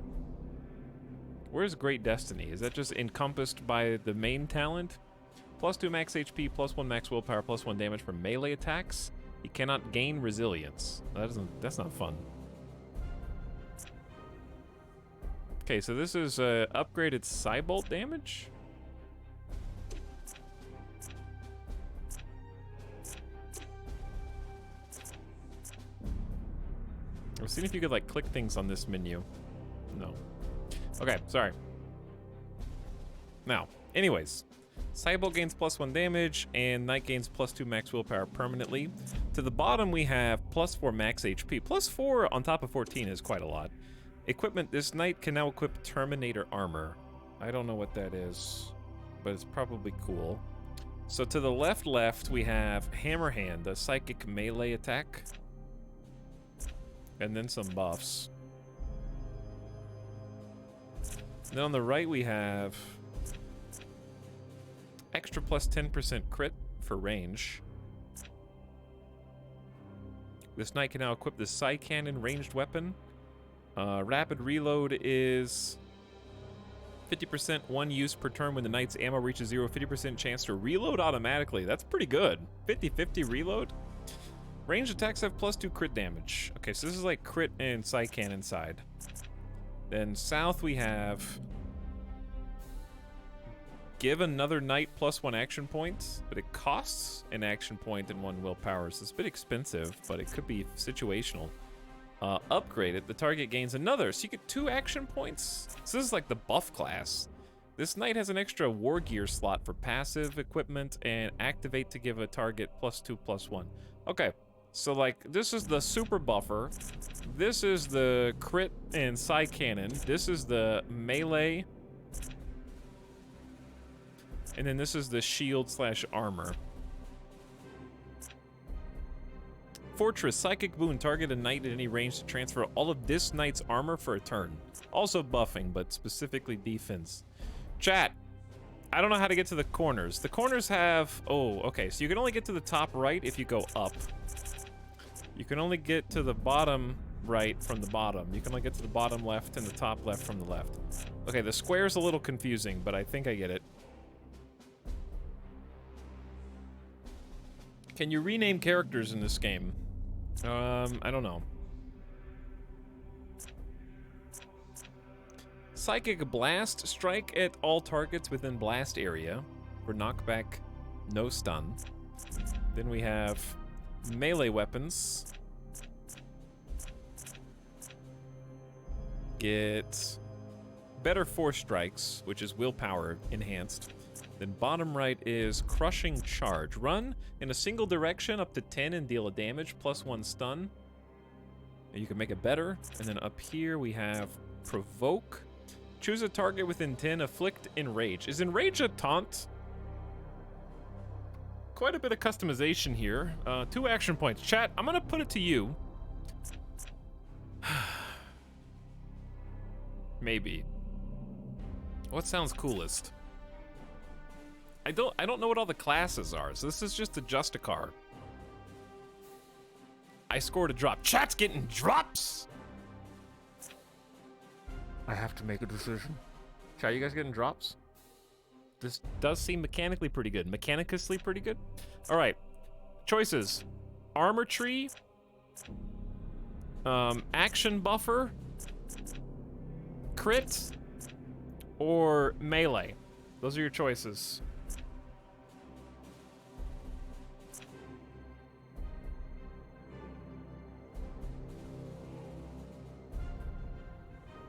Where's Great Destiny? Is that just encompassed by the main talent? +2 max HP, +1 max willpower, +1 damage from melee attacks. He cannot gain resilience. That's not fun. Okay, so this is upgraded Psybolt damage. I was seeing if you could like click things on this menu. No. Okay, sorry. Now, anyways. Psybolt gains +1 damage, and Knight gains +2 max willpower permanently. To the bottom, we have +4 max HP. +4 on top of 14 is quite a lot. Equipment, this Knight can now equip Terminator armor. I don't know what that is, but it's probably cool. So to the left, we have Hammer Hand, a psychic melee attack. And then some buffs. And then on the right, we have... extra +10% crit for range. This Knight can now equip the Psy Cannon ranged weapon. Rapid reload is 50% 1 use per turn when the Knight's ammo reaches 0. 50% chance to reload automatically. That's pretty good. 50-50 reload. Ranged attacks have +2 crit damage. Okay, so this is like crit and Psy Cannon side. Then south we have... give another Knight +1 action point, but it costs an action point and 1 willpower, so it's a bit expensive, but it could be situational. Upgrade it, the target gains another, so you get 2 action points. So this is like the buff class. This Knight has an extra war gear slot for passive equipment, and activate to give a target +2/+1. Okay, so like this is the super buffer. This is the crit and Psy Cannon. This is the melee. And then this is the shield/armor. Fortress, Psychic Boon. Target a Knight at any range to transfer all of this Knight's armor for a turn. Also buffing, but specifically defense. Chat, I don't know how to get to the corners. The corners have... oh, okay. So you can only get to the top right if you go up. You can only get to the bottom right from the bottom. You can only get to the bottom left and the top left from the left. Okay, the square's a little confusing, but I think I get it. Can you rename characters in this game? I don't know. Psychic Blast. Strike at all targets within blast area. For knockback, no stun. Then we have melee weapons. Get better force strikes, which is willpower enhanced. Then bottom right is Crushing Charge. Run in a single direction up to 10 and deal a damage, +1 stun. You can make it better. And then up here we have provoke. Choose a target within 10, afflict enrage. Is enrage a taunt? Quite a bit of customization here. 2 action points. Chat, I'm gonna put it to you. Maybe. What sounds coolest? I don't know what all the classes are, so this is just a Justicar. I scored a drop. Chat's getting drops! I have to make a decision. Chat, you guys getting drops? This does seem mechanically pretty good. Mechanically pretty good? Alright. Choices. Armor tree. Action buffer. Crit. Or melee. Those are your choices.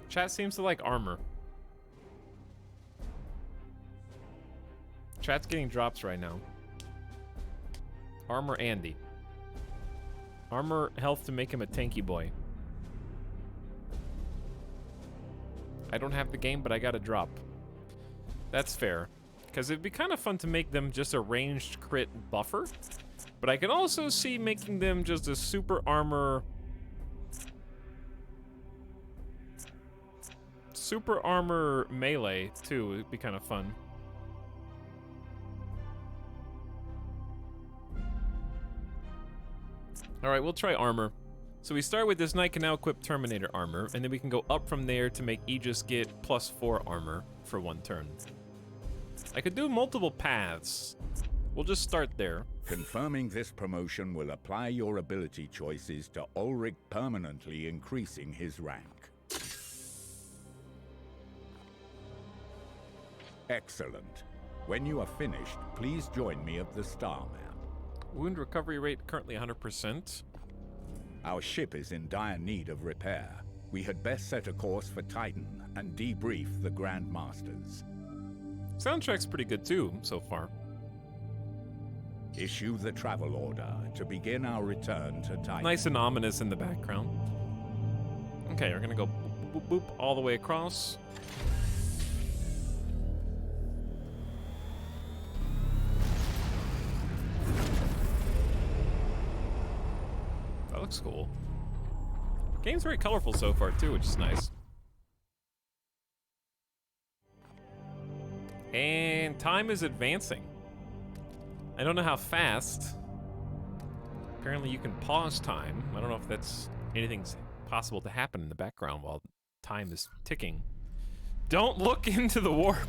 Chat seems to like armor. Chat's getting drops right now. Armor Andy. Armor health to make him a tanky boy. I don't have the game, but I got a drop. That's fair. Because it'd be kind of fun to make them just a ranged crit buffer. But I can also see making them just a super armor... Super armor melee, too. It'd be kind of fun. Alright, we'll try armor. So we start with this knight can now equip Terminator armor, and then we can go up from there to make Aegis get +4 armor for 1 turn. I could do multiple paths. We'll just start there. Confirming this promotion will apply your ability choices to Ulrich, permanently increasing his rank. Excellent. When you are finished, please join me at the star map. Wound recovery rate currently 100%. Our ship is in dire need of repair. We had best set a course for Titan and debrief the Grand Masters. Soundtrack's pretty good too, so far. Issue the travel order to begin our return to Titan. Nice and ominous in the background. Okay, we're gonna go boop, boop, boop, all the way across. That looks cool. Game's very colorful so far too, which is nice. And time is advancing. I don't know how fast. Apparently you can pause time. I don't know if that's anything's possible to happen in the background while time is ticking. Don't look into the warp.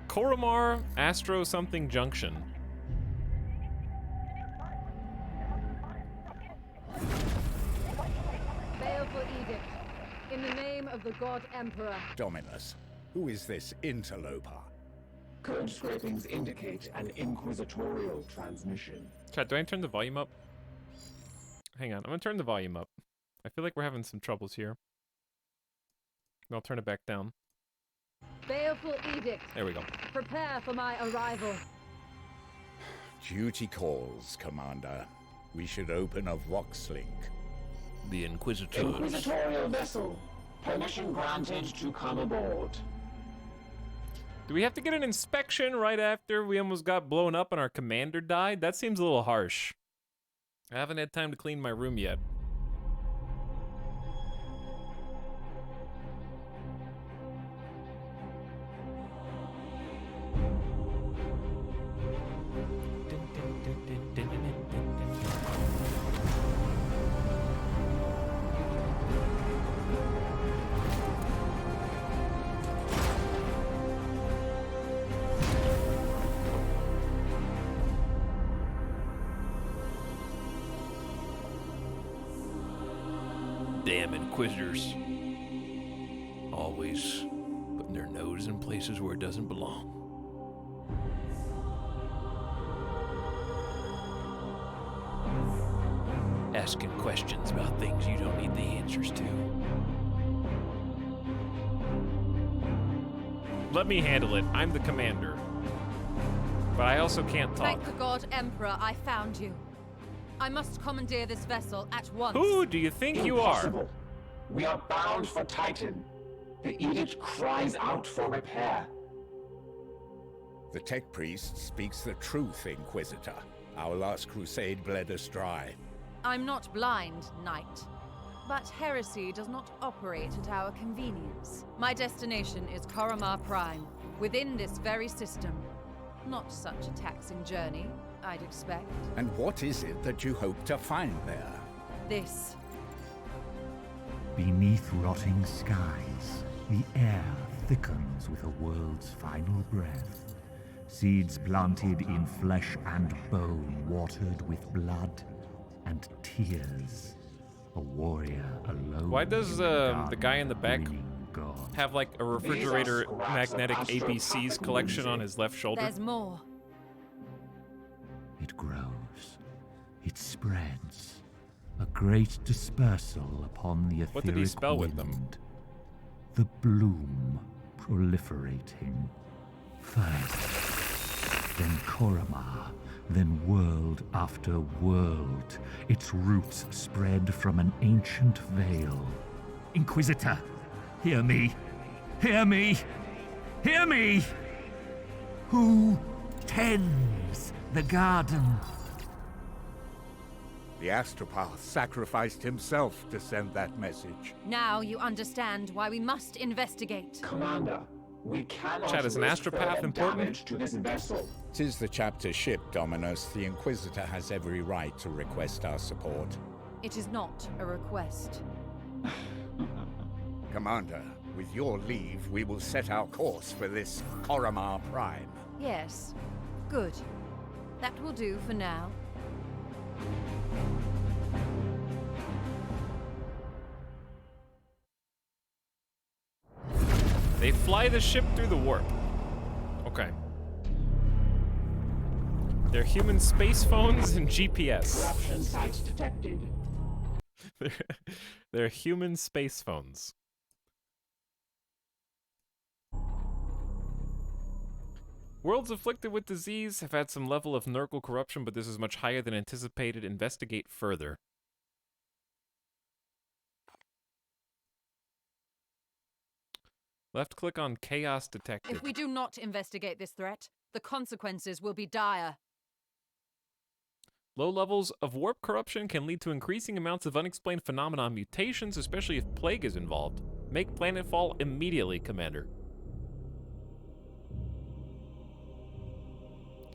Koromar Astro something Junction. Baleful edict. In the name of the God Emperor. Dominus, who is this interloper? Code scrapings indicate an inquisitorial transmission. Chat, do I turn the volume up? Hang on, I'm gonna turn the volume up. I feel like we're having some troubles here. I'll turn it back down. Baleful edict. There we go. Prepare for my arrival. Duty calls, Commander. We should open a Vox link. The Inquisitors. Inquisitorial vessel. Permission granted to come aboard. Do we have to get an inspection right after we almost got blown up and our commander died? That seems a little harsh. I haven't had time to clean my room yet. Damn Inquisitors. Always putting their nose in places where it doesn't belong. Asking questions about things you don't need the answers to. Let me handle it. I'm the commander. But I also can't talk. Thank the God Emperor I found you. I must commandeer this vessel at once. Who do you think you are? Impossible. We are bound for Titan. The edict cries out for repair. The tech priest speaks the truth, Inquisitor. Our last crusade bled us dry. I'm not blind, Knight. But heresy does not operate at our convenience. My destination is Koromar Prime, within this very system. Not such a taxing journey, I'd expect. And what is it that you hope to find there? This. Beneath rotting skies, the air thickens with a world's final breath. Seeds planted in flesh and bone, watered with blood and tears. A warrior alone. Why does the guy in the back have like a refrigerator magnetic ABCs collection on his left shoulder? There's more. It grows. It spreads. A great dispersal upon the etheric What did he spell with them? wind. The bloom proliferating. First, then Koromar, then world after world. Its roots spread from an ancient veil. Inquisitor, hear me! Hear me! Hear me! Who tends the garden? The astropath sacrificed himself to send that message. Now you understand why we must investigate. Commander, we cannot Chad, is an risk astropath further important? damage to this vessel. 'Tis the chapter ship, Dominus. The Inquisitor has every right to request our support. It is not a request. Commander, with your leave, we will set our course for this Koromar Prime. Yes. Good. That will do for now. They fly the ship through the warp. Okay. They're human space phones and GPS. Corruption sites detected. They're human space phones. Worlds afflicted with disease have had some level of Nurgle corruption, but this is much higher than anticipated. Investigate further. Left click on chaos detected. If we do not investigate this threat, the consequences will be dire. Low levels of warp corruption can lead to increasing amounts of unexplained phenomena, mutations, especially if plague is involved. Make planetfall immediately, Commander.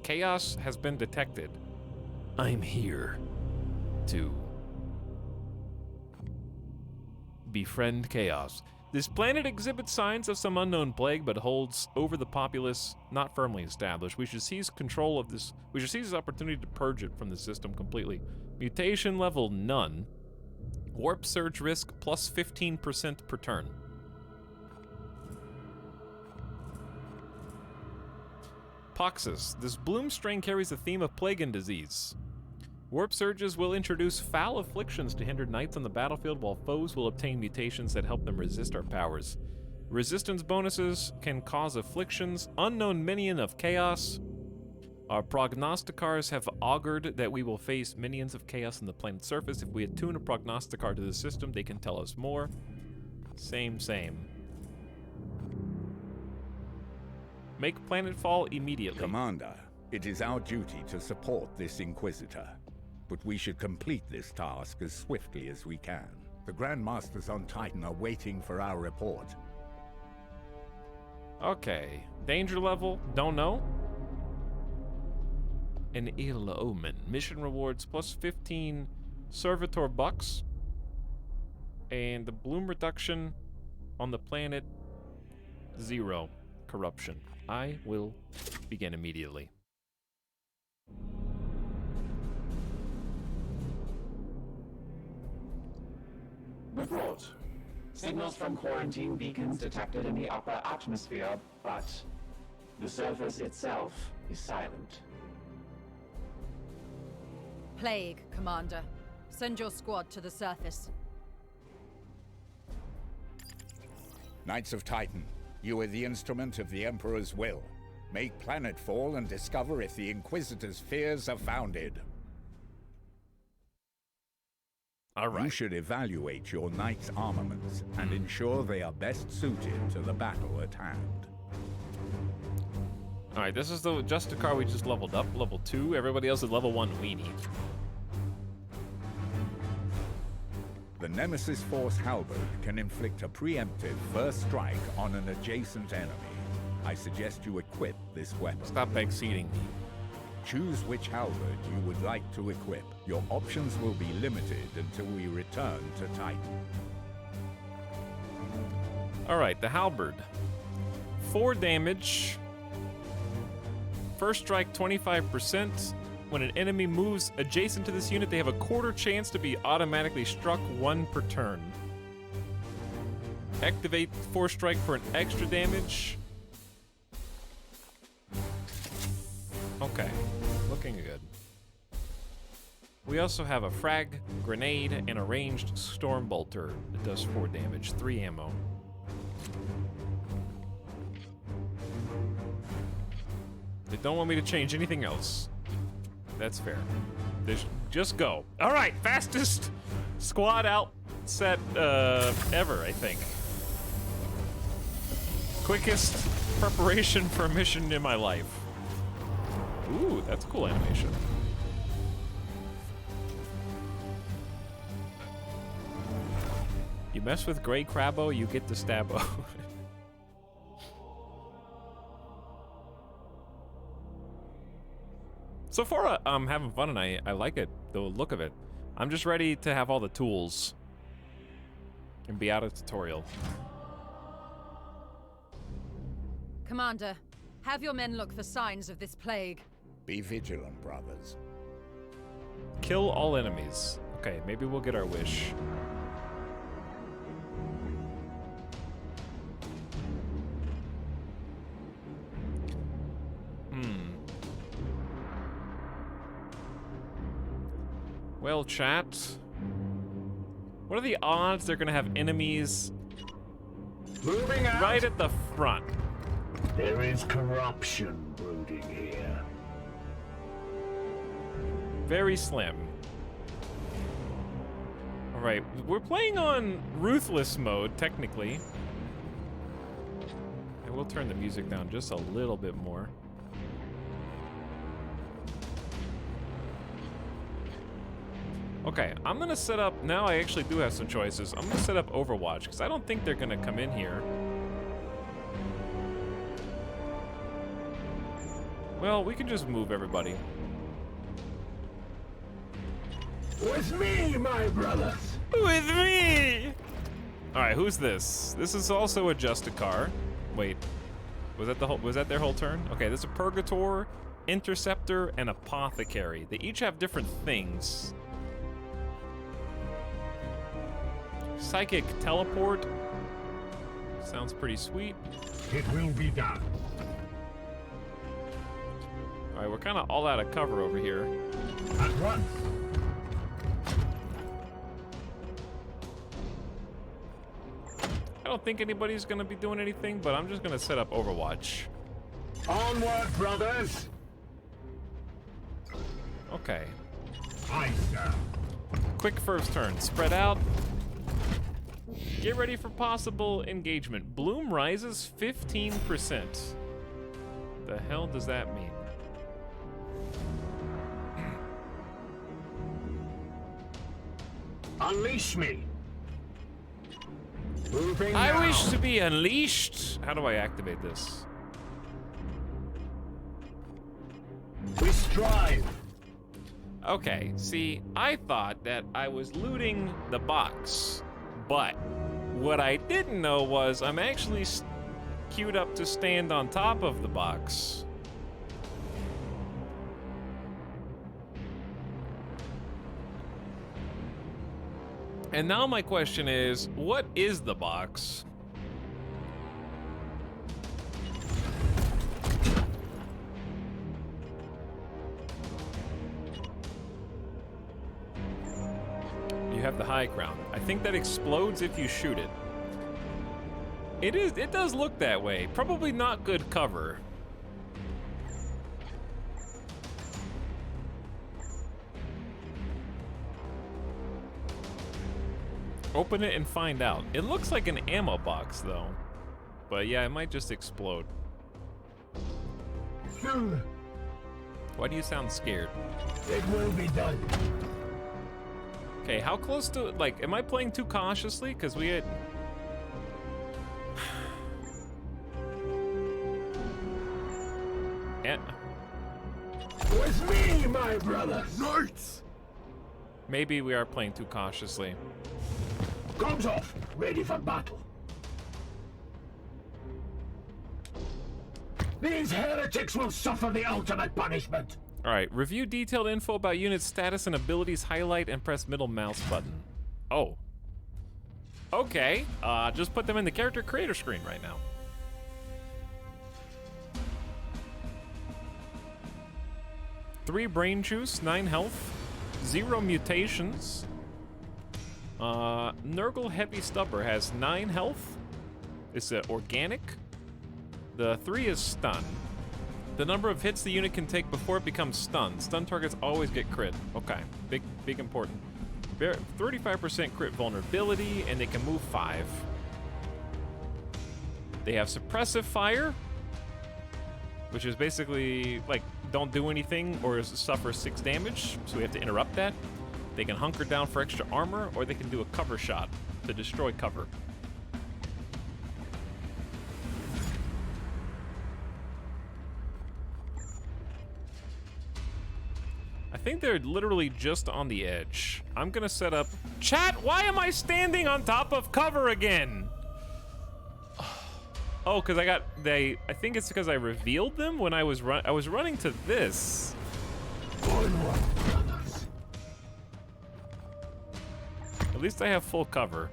Chaos has been detected. I'm here to befriend chaos. This planet exhibits signs of some unknown plague, but holds over the populace not firmly established. We should seize control of this. We should seize this opportunity to purge it from the system completely. Mutation level none. Warp surge risk plus 15% per turn. Poxus. This bloom strain carries a theme of plague and disease. Warp surges will introduce foul afflictions to hinder knights on the battlefield, while foes will obtain mutations that help them resist our powers. Resistance bonuses can cause afflictions. Unknown minion of chaos. Our prognosticars have augured that we will face minions of chaos on the planet's surface. If we attune a prognosticar to the system, they can tell us more. Same. Make planetfall immediately. Commander, it is our duty to support this Inquisitor. But we should complete this task as swiftly as we can. The Grand Masters on Titan are waiting for our report. Okay. Danger level, don't know. An ill omen. Mission rewards plus 15 servitor bucks. And the bloom reduction on the planet, 0 corruption. I will begin immediately. Report. Signals from quarantine beacons detected in the upper atmosphere, but the surface itself is silent. Plague, Commander. Send your squad to the surface. Knights of Titan, you are the instrument of the Emperor's will. Make planetfall and discover if the Inquisitor's fears are founded. All right. You should evaluate your knight's armaments and ensure they are best suited to the battle at hand. All right, this is the Justicar we just leveled up, level 2. Everybody else is level 1 we need. The Nemesis Force Halberd can inflict a preemptive first strike on an adjacent enemy. I suggest you equip this weapon. Stop exceeding me. Choose which halberd you would like to equip. Your options will be limited until we return to Titan. All right, the halberd. 4 damage. First strike 25%. When an enemy moves adjacent to this unit, they have a quarter chance to be automatically struck 1 per turn. Activate Force Strike for an extra damage. Okay, looking good. We also have a frag, grenade, and a ranged storm bolter that does 4 damage, 3 ammo. They don't want me to change anything else. That's fair. Just go. All right, fastest squad out set ever, I think. Quickest preparation for a mission in my life. Ooh, that's a cool animation. You mess with Grey Crabbo, you get the Stabbo. So far, I'm having fun and I like it, the look of it. I'm just ready to have all the tools and be out of tutorial. Commander, have your men look for signs of this plague. Be vigilant, brothers. Kill all enemies. Okay, maybe we'll get our wish. Well, chat, what are the odds they're gonna have enemies moving out right at the front? There is corruption brooding here. Very slim. All right, we're playing on Ruthless mode, technically. I will turn the music down just a little bit more. Okay, I'm gonna set up, now I actually do have some choices. I'm gonna set up Overwatch, because I don't think they're gonna come in here. Well, we can just move everybody. With me, my brothers! With me! Alright, who's this? This is also a Justicar. Wait, was that their whole turn? Okay, there's a Purgator, Interceptor, and Apothecary. They each have different things. Psychic Teleport. Sounds pretty sweet. It will be done. Alright, we're kind of all out of cover over here. At once. I don't think anybody's going to be doing anything, but I'm just going to set up Overwatch. Onward, brothers! Okay. Aye, sir. Quick first turn. Spread out. Get ready for possible engagement. Bloom rises 15%. The hell does that mean? Unleash me. Moving I now. wish to be unleashed. How do I activate this? We strive. Okay, see, I thought that I was looting the box, but what I didn't know was I'm actually queued up to stand on top of the box. And now my question is, what is the box? You have the high ground. I think that explodes if you shoot it. It does look that way. Probably not good cover. Open it and find out. It looks like an ammo box, though. But yeah, it might just explode. Why do you sound scared? It will be done. Okay, how close to, like, am I playing too cautiously? Because we had... With me, my brother. Knights! Maybe we are playing too cautiously. Guns off. Ready for battle. These heretics will suffer the ultimate punishment. Alright, review detailed info about unit status and abilities, highlight and press middle mouse button. Oh. Okay, just put them in the character creator screen right now. Three brain juice, 9 health, 0 mutations. Nurgle Heavy Stubber has 9 health. It's organic. The 3 is stun. The number of hits the unit can take before it becomes stunned. Stun targets always get crit. Okay, big important. 35% crit vulnerability, and they can move 5. They have suppressive fire, which is basically like don't do anything or suffer 6 damage, so we have to interrupt that. They can hunker down for extra armor, or they can do a cover shot to destroy cover. I think they're literally just on the edge. I'm gonna set up... Chat, why am I standing on top of cover again? Oh, because I think it's because I revealed them when I was running to this. At least I have full cover.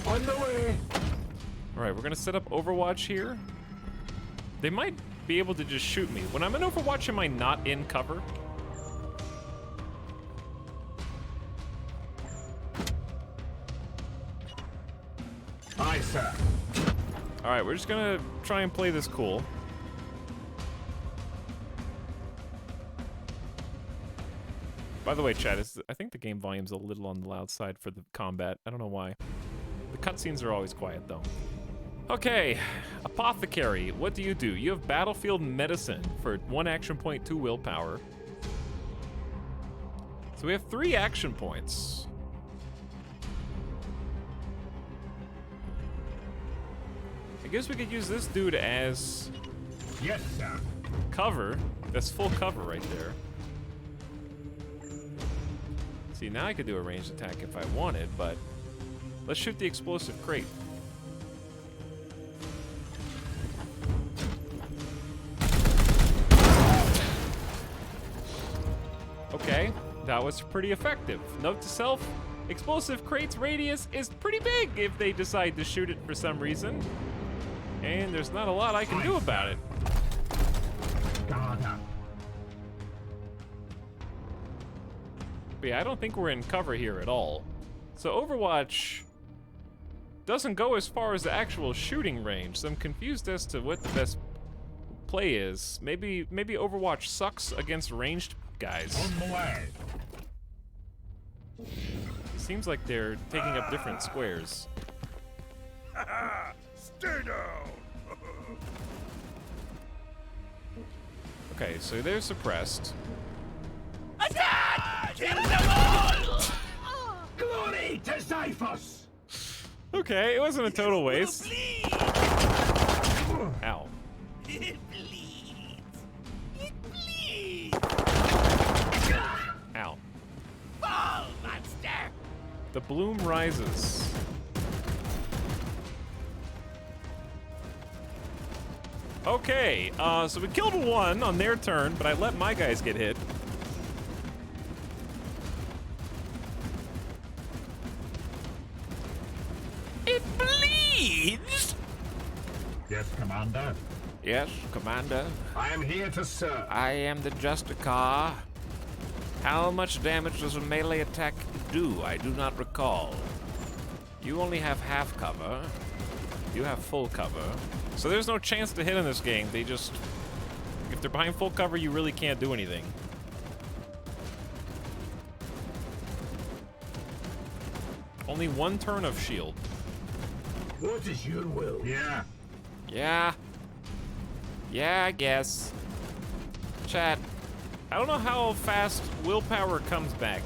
On the way. All right, we're gonna set up Overwatch here. They might be able to just shoot me. When I'm in Overwatch, am I not in cover? Aye, sir. All right, we're just gonna try and play this cool. By the way, chat, I think the game volume's a little on the loud side for the combat. I don't know why. The cutscenes are always quiet, though. Okay, Apothecary, what do? You have Battlefield Medicine for 1 action point, 2 willpower. So we have 3 action points. I guess we could use this dude as... Yes, sir. Cover. That's full cover right there. See, now I could do a ranged attack if I wanted, but... Let's shoot the explosive crate. Okay, that was pretty effective. Note to self, explosive crate's radius is pretty big if they decide to shoot it for some reason. And there's not a lot I can do about it. But yeah, I don't think we're in cover here at all. So Overwatch doesn't go as far as the actual shooting range, so I'm confused as to what the best play is. Maybe Overwatch sucks against ranged guys. On the way. It seems like they're taking up different squares. Stay down! Okay, so they're suppressed. Attack! Kill them all! Glory to Zyphus! Okay, it wasn't a total waste. Ow. It bleeds. It bleeds. Ow. Fall, monster! The bloom rises. Okay, so we killed 1 on their turn, but I let my guys get hit. It bleeds! Yes, Commander. Yes, Commander. I am here to serve. I am the Justicar. How much damage does a melee attack do? I do not recall. You only have half cover. You have full cover. So there's no chance to hit in this game. They just... If they're behind full cover, you really can't do anything. Only one turn of shield. What is your will? Yeah. Yeah. Yeah, I guess. Chat. I don't know how fast willpower comes back.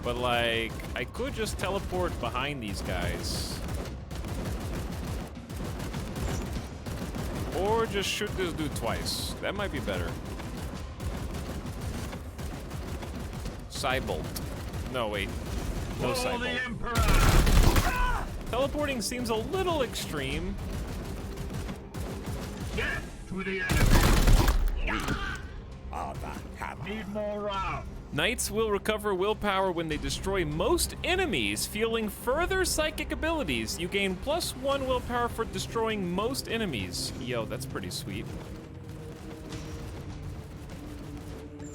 But, like, I could just teleport behind these guys. Or just shoot this dude twice. That might be better. Cybolt. No, wait. No Cybolt. Teleporting seems a little extreme. Get to the enemy. Need more rounds. Knights will recover willpower when they destroy most enemies, fueling further psychic abilities. You gain +1 willpower for destroying most enemies. Yo, that's pretty sweet.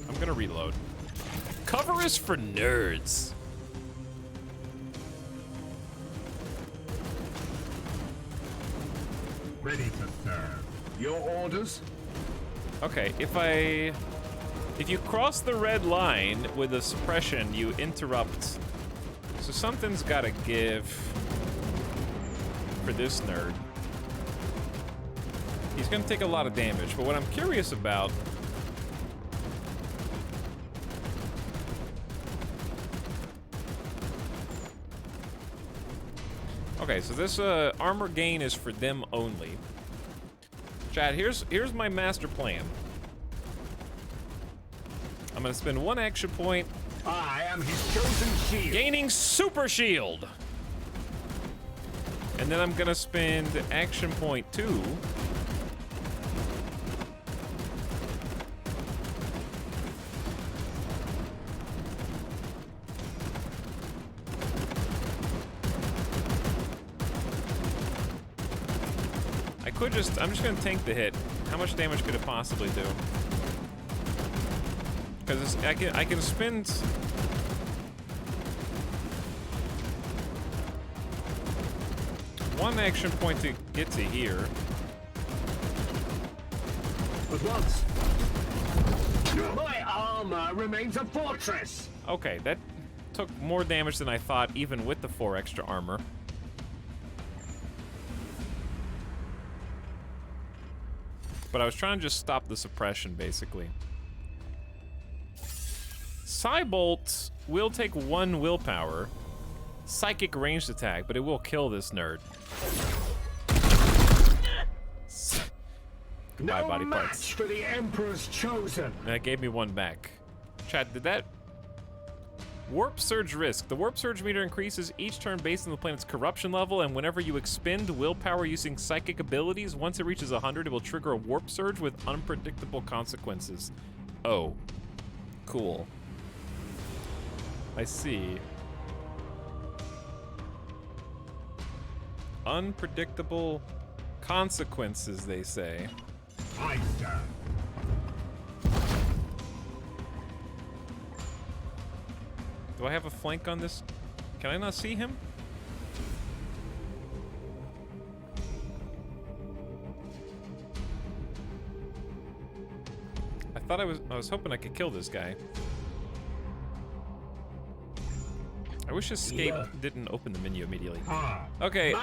I'm gonna reload. Cover is for nerds. Ready to serve. Your orders? Okay, if you cross the red line with a suppression, you interrupt. So something's gotta give for this nerd. He's gonna take a lot of damage, but what I'm curious about okay, so this armor gain is for them only. Chat, here's my master plan. I'm gonna spend 1 action point. I am his chosen shield. Gaining super shield. And then I'm gonna spend action point 2. I'm just gonna tank the hit. How much damage could it possibly do? Because I can spend 1 action point to get to here. But once, my armor remains a fortress. Okay, that took more damage than I thought, even with the 4 extra armor. But I was trying to just stop the suppression, basically. Cybolt will take 1 willpower. Psychic ranged attack, but it will kill this nerd. Goodbye, no body match parts. For the Emperor's chosen. And that gave me 1 back. Chat, did that... Warp Surge risk. The Warp Surge meter increases each turn based on the planet's corruption level, and whenever you expend willpower using psychic abilities, once it reaches 100, it will trigger a Warp Surge with unpredictable consequences. Oh. Cool. I see. Unpredictable consequences, they say. I stand. Do I have a flank on this? Can I not see him? I thought I was hoping I could kill this guy. I wish escape didn't open the menu immediately. Okay,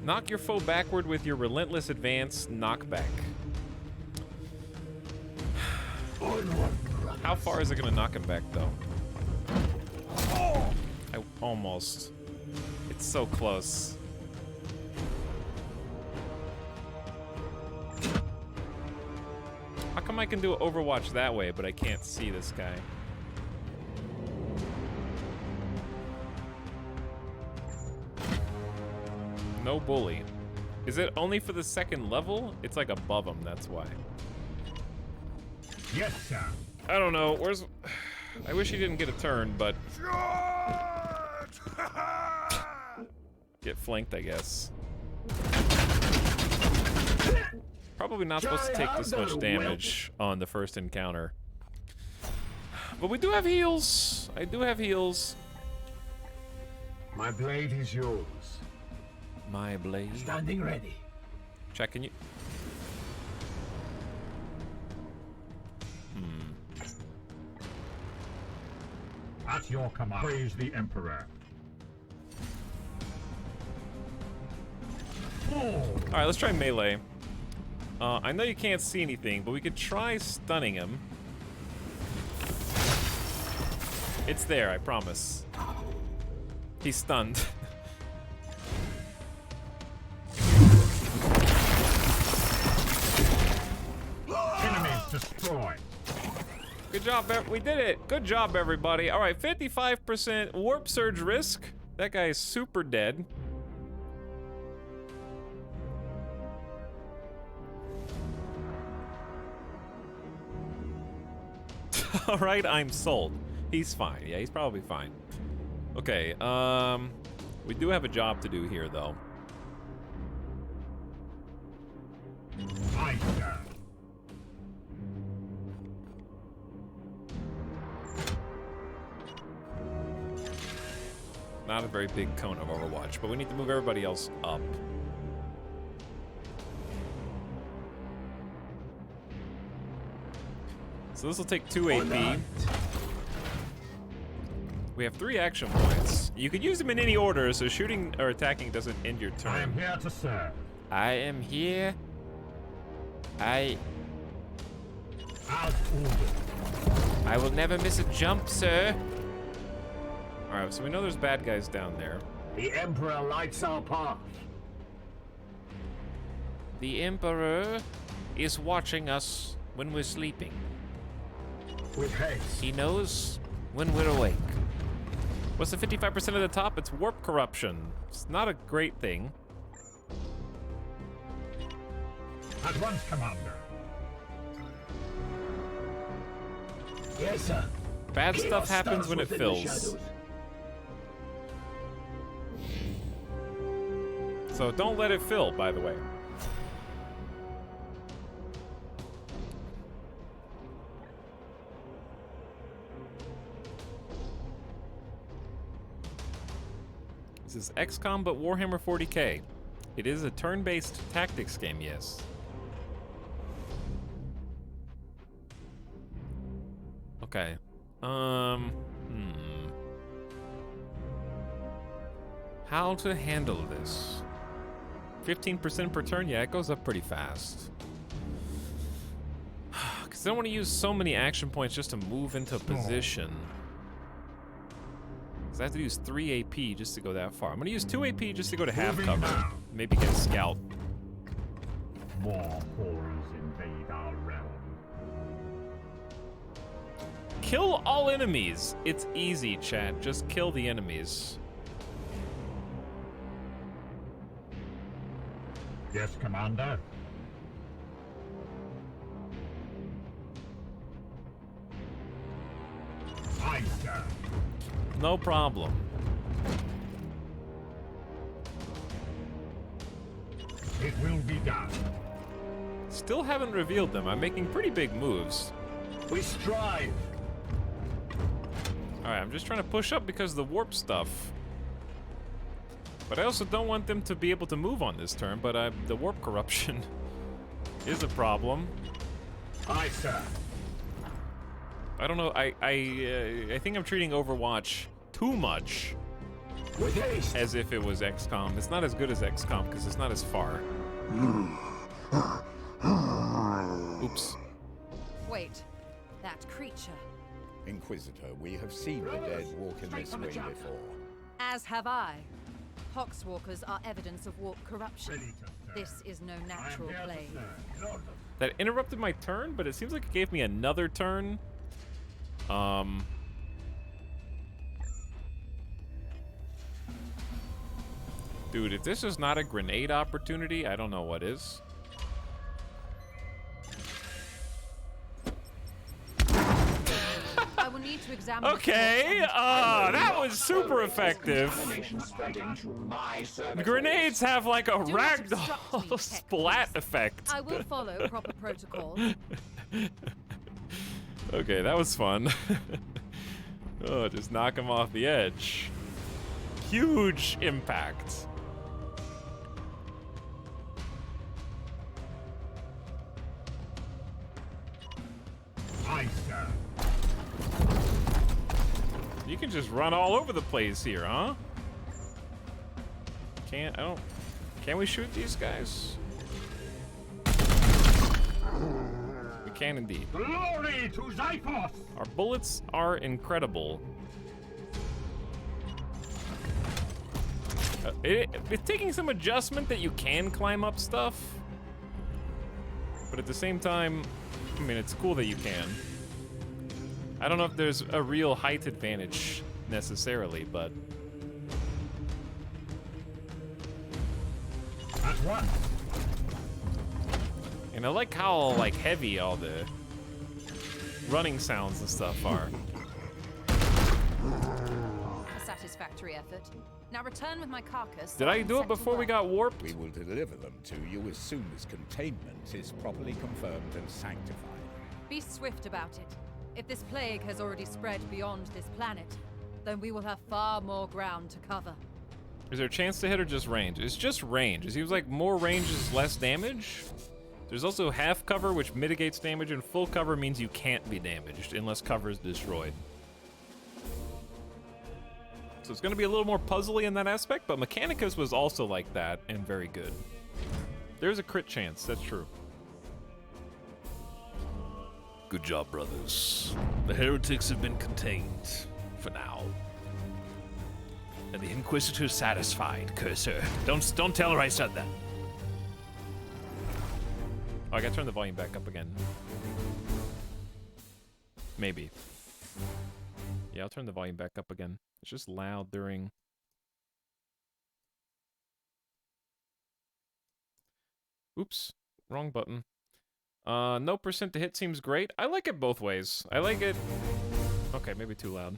knock your foe backward with your relentless advance knockback. How far is it gonna knock him back, though? I almost. It's so close. How come I can do Overwatch that way, but I can't see this guy? No bully. Is it only for the 2nd level? It's like above him, that's why. Yes, sir. I don't know. Where's... I wish he didn't get a turn, but... Get flanked, I guess. Probably not supposed to take this much damage on the first encounter. But we do have heals. I do have heals. My blade is yours. My blade. Standing ready. Checking you. At your command. Praise the Emperor. Alright, let's try melee. I know you can't see anything, but we could try stunning him. It's there, I promise. He's stunned. Enemies destroyed. Good job, we did it. Good job, everybody. All right, 55% warp surge risk. That guy is super dead. All right, I'm sold. He's fine. Yeah, he's probably fine. Okay, we do have a job to do here, though. Not a very big cone of Overwatch, but we need to move everybody else up. So this will take 2 AP. We have 3 action points. You could use them in any order, so shooting or attacking doesn't end your turn. I am here to serve. I am here. I will never miss a jump, sir. Alright, so we know there's bad guys down there. The Emperor lights our path. The Emperor is watching us when we're sleeping. With haste. He knows when we're awake. What's the 55% of the top? It's warp corruption. It's not a great thing. At once, Commander. Yes, sir. Bad stuff happens when it fills. So don't let it fill, by the way. This is XCOM, but Warhammer 40K. It is a turn-based tactics game, yes. Okay. How to handle this? 15% per turn? Yeah, it goes up pretty fast. Because I don't want to use so many action points just to move into a position. Because I have to use 3 AP just to go that far. I'm going to use 2 AP just to go to half cover. Maybe get a scout. More horrors invade our realm. Kill all enemies. It's easy, chat. Just kill the enemies. Yes, Commander. Aye, sir. No problem. It will be done. Still haven't revealed them. I'm making pretty big moves. We strive. Alright, I'm just trying to push up because of the warp stuff. But I also don't want them to be able to move on this turn, but the warp corruption is a problem. Aye, sir. I don't know, I think I'm treating Overwatch too much With haste. as if it was XCOM. It's not as good as XCOM because it's not as far. Oops. Wait, that creature. Inquisitor, we have seen the dead walk in this way before. As have I. Poxwalkers are evidence of warp corruption. This is no natural plague. That interrupted my turn, but it seems like it gave me another turn. Dude, if this is not a grenade opportunity, I don't know what is. I will need to examine. Okay, that was super effective. The grenades have like a ragdoll splat effect. I will follow proper protocol. Okay, that was fun. Oh, just knock him off the edge. Huge impact. Aye, sir. You can just run all over the place here, huh? Can we shoot these guys? We can indeed. Glory to Zyphos! Our bullets are incredible. It's taking some adjustment that you can climb up stuff. But at the same time, I mean, it's cool that you can. I don't know if there's a real height advantage necessarily, but... That's one. And I like how, like, heavy all the running sounds and stuff are. A satisfactory effort. Now return with my carcass. Did I do it before we got warped? We will deliver them to you as soon as containment is properly confirmed and sanctified. Be swift about it. If this plague has already spread beyond this planet, then we will have far more ground to cover. Is there a chance to hit or just range? It's just range. It seems like more range is less damage. There's also half cover, which mitigates damage, and full cover means you can't be damaged unless cover is destroyed. So it's going to be a little more puzzly in that aspect, but Mechanicus was also like that and very good. There's a crit chance, that's true. Good job, brothers. The heretics have been contained, for now. And the Inquisitor's satisfied, Cursor. Don't tell her I said that. Oh, I gotta turn the volume back up again. Maybe. Yeah, I'll turn the volume back up again. It's just loud during... Oops, wrong button. No percent to hit seems great. I like it both ways. I like it... Okay, maybe too loud.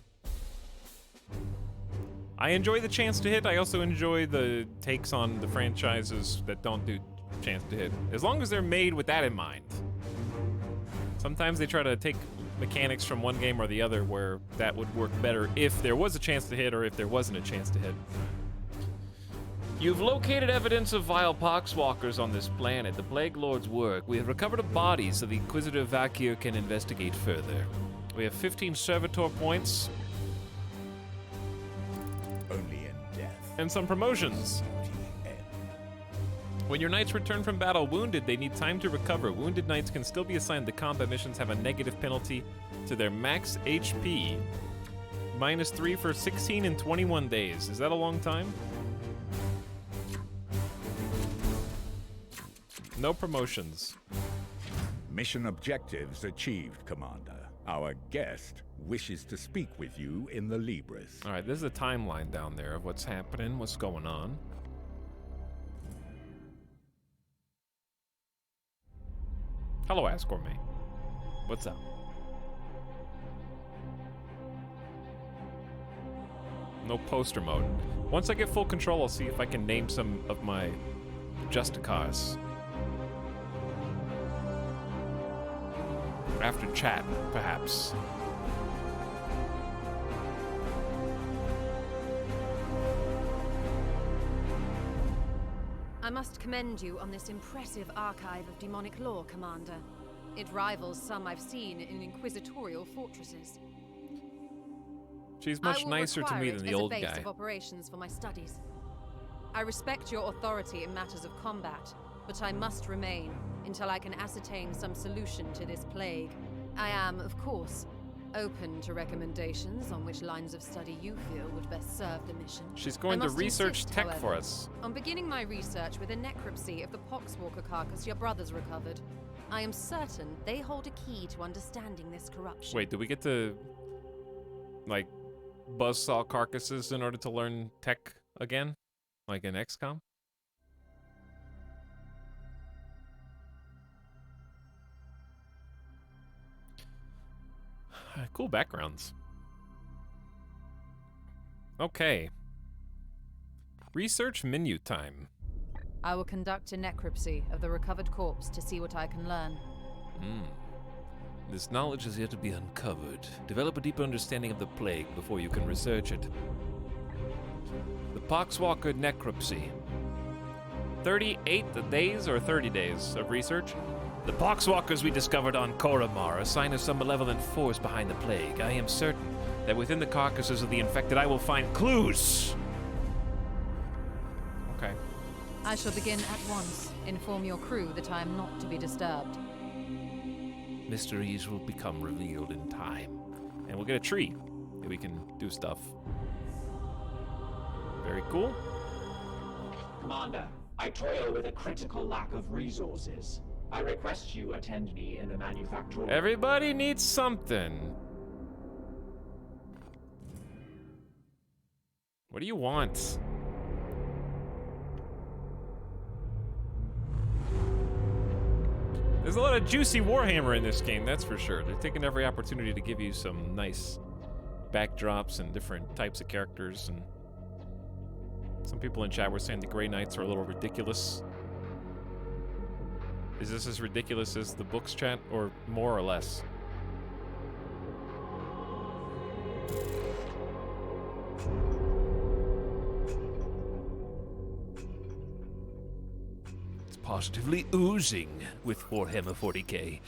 I enjoy the chance to hit. I also enjoy the takes on the franchises that don't do chance to hit. As long as they're made with that in mind. Sometimes they try to take mechanics from one game or the other where that would work better if there was a chance to hit or if there wasn't a chance to hit. You've located evidence of vile poxwalkers on this planet. The Plague Lord's work. We have recovered a body so the Inquisitor Vakir can investigate further. We have 15 servitor points. Only in death. And some promotions. When your knights return from battle wounded, they need time to recover. Wounded knights can still be assigned to combat missions, have a negative penalty to their max HP. -3 for 16 and 21 days. Is that a long time? No promotions. Mission objectives achieved, Commander. Our guest wishes to speak with you in the Libris. All right, there's a timeline down there of what's happening, what's going on. Hello, Ask Gourmet. What's up? No poster mode. Once I get full control, I'll see if I can name some of my Justicars. After chat, perhaps. I must commend you on this impressive archive of demonic lore, Commander. It rivals some I've seen in inquisitorial fortresses. She's much nicer to me than the old guy. I will require it as a base of operations for my studies. I respect your authority in matters of combat, but I must remain until I can ascertain some solution to this plague. I am, of course, open to recommendations on which lines of study you feel would best serve the mission. She's going to research tech for us. On beginning my research with a necropsy of the poxwalker carcass your brothers recovered, I am certain they hold a key to understanding this corruption. Wait, do we get to, like, buzzsaw carcasses in order to learn tech again? Like in XCOM? Cool backgrounds. Okay. Research menu time. I will conduct a necropsy of the recovered corpse to see what I can learn. This knowledge is yet to be uncovered. Develop a deeper understanding of the plague before you can research it. The Poxwalker necropsy. 38 days or 30 days of research? The poxwalkers we discovered on Koramar are a sign of some malevolent force behind the plague. I am certain that within the carcasses of the infected I will find clues. Okay. I shall begin at once. Inform your crew that I am not to be disturbed. Mysteries will become revealed in time. And we'll get a tree that we can do stuff. Very cool. Commander, I toil with a critical lack of resources. I request you attend me in the manufacturing. Everybody needs something. What do you want? There's a lot of juicy Warhammer in this game, that's for sure. They're taking every opportunity to give you some nice backdrops and different types of characters. And some people in chat were saying the Grey Knights are a little ridiculous. Is this as ridiculous as the books, chat, or more or less? It's positively oozing with Warhammer 40K.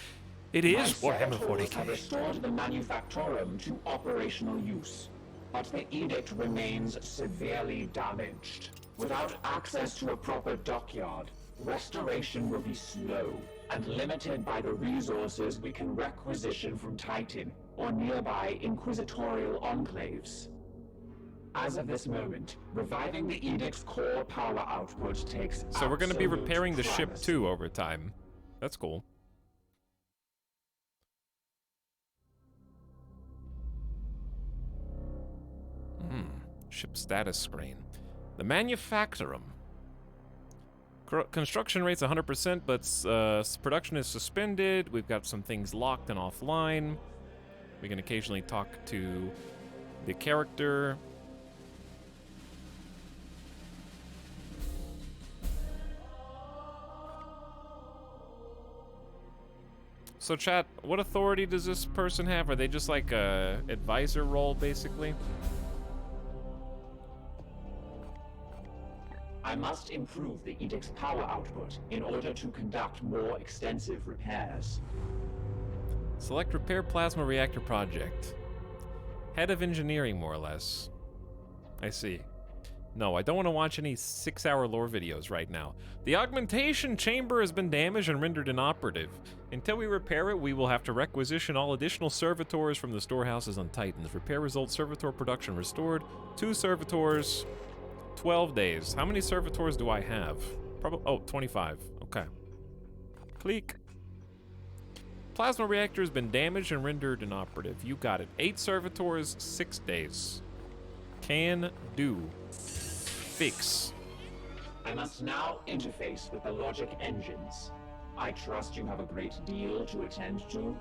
It is Warhammer 40K. Have restored the manufactorum to operational use, but the edict remains severely damaged. Without access to a proper dockyard, restoration will be slow and limited by the resources we can requisition from Titan or nearby inquisitorial enclaves. As of this moment, reviving the Edict's core power output takes So we're going to be repairing the ship promise. too over time. That's cool. Ship status screen. The Manufactorum. Construction rate's 100%, but production is suspended. We've got some things locked and offline. We can occasionally talk to the character. So chat, what authority does this person have? Are they just like a advisor role, basically? I must improve the Edict's power output in order to conduct more extensive repairs. Select Repair Plasma Reactor Project. Head of Engineering, more or less. I see. No, I don't want to watch any 6-hour lore videos right now. The augmentation chamber has been damaged and rendered inoperative. Until we repair it, we will have to requisition all additional servitors from the storehouses on Titans. Repair results, servitor production restored. 2 servitors, 12 days. How many servitors do I have? Probably, oh, 25. Okay. Click. Plasma reactor has been damaged and rendered inoperative. You got it. 8 servitors, 6 days. Can do. Fix. I must now interface with the logic engines. I trust you have a great deal to attend to.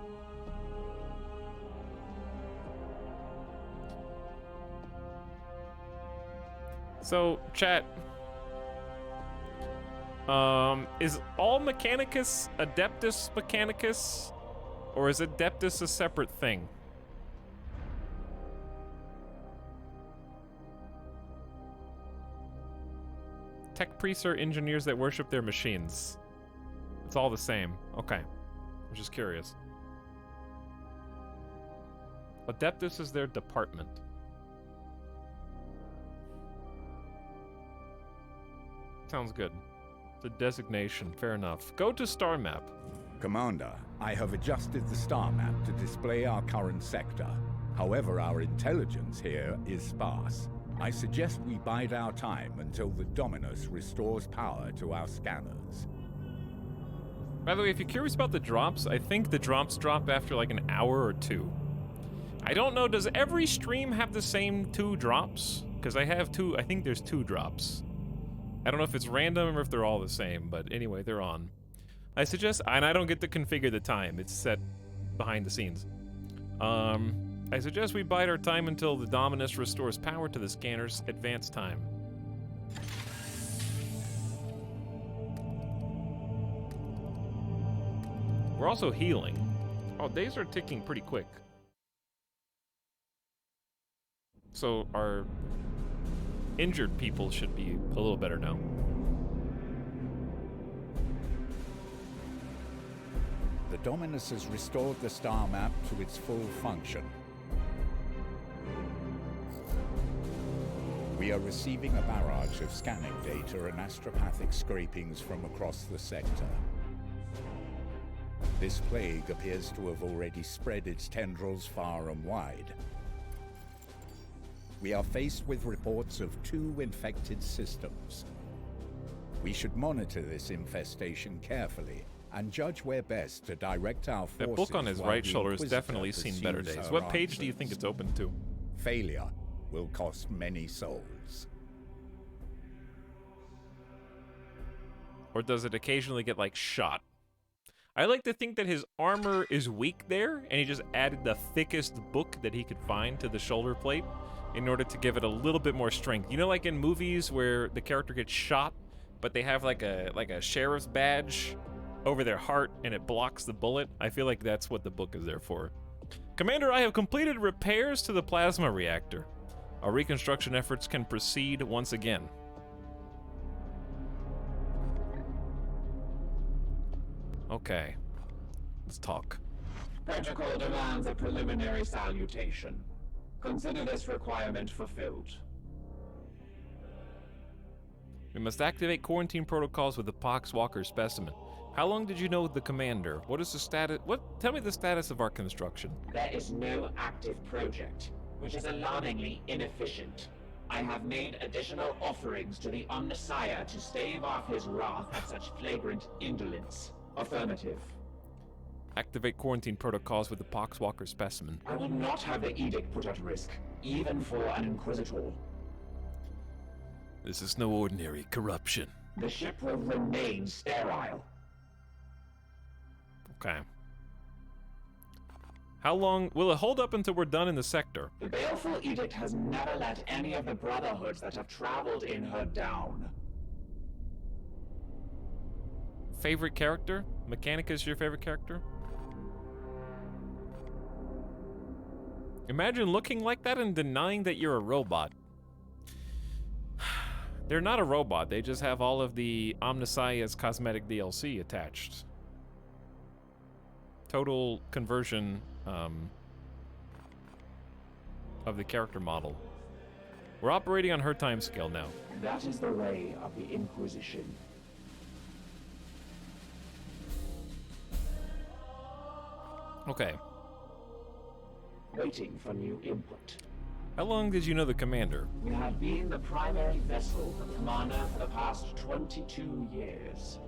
So, chat. Is all Mechanicus Adeptus Mechanicus? Or is Adeptus a separate thing? Tech priests are engineers that worship their machines. It's all the same. Okay. I'm just curious. Adeptus is their department. Sounds good. The designation, fair enough. Go to star map. Commander, I have adjusted the star map to display our current sector. However, our intelligence here is sparse. I suggest we bide our time until the Dominus restores power to our scanners. By the way, if you're curious about the drops, I think the drops drop after like an hour or 2. I don't know, does every stream have the same 2 drops? Because I have 2, I think there's 2 drops. I don't know if it's random or if they're all the same, but anyway, they're on. I suggest, and I don't get to configure the time, it's set behind the scenes. I suggest we bide our time until the Dominus restores power to the scanner's advance time. We're also healing. Oh, days are ticking pretty quick. So our injured people should be a little better now. The Dominus has restored the star map to its full function. We are receiving a barrage of scanning data and astropathic scrapings from across the sector. This plague appears to have already spread its tendrils far and wide. We are faced with reports of 2 infected systems. We should monitor this infestation carefully and judge where best to direct our forces. That book on his while right the shoulder has Inquisitor definitely seen better pursues days. her What page do you answers. think it's open to? Failure will cost many souls. Or does it occasionally get, like, shot? I like to think that his armor is weak there, and he just added the thickest book that he could find to the shoulder plate in order to give it a little bit more strength. You know, like in movies where the character gets shot, but they have like a sheriff's badge over their heart and it blocks the bullet? I feel like that's what the book is there for. Commander, I have completed repairs to the plasma reactor. Our reconstruction efforts can proceed once again. Okay, let's talk. Protocol demands a preliminary salutation. Consider this requirement fulfilled. We must activate quarantine protocols with the Poxwalker specimen. How long did you know the commander? What is the status? Tell me the status of our construction. There is no active project, which is alarmingly inefficient. I have made additional offerings to the Omnissiah to stave off his wrath at such flagrant indolence. Affirmative. Activate quarantine protocols with the Poxwalker specimen. I will not have the edict put at risk, even for an Inquisitor. This is no ordinary corruption. The ship will remain sterile. Okay. How long will it hold up until we're done in the sector? The baleful edict has never let any of the brotherhoods that have traveled in her down. Favorite character? Mechanica is your favorite character? Imagine looking like that and denying that you're a robot. They're not a robot, they just have all of the Omnissiah's cosmetic DLC attached. Total conversion of the character model. We're operating on her timescale now. That is the way of the Inquisition. Okay. Waiting for new input. How long did you know the commander? We have been the primary vessel for the commander for the past 22 years.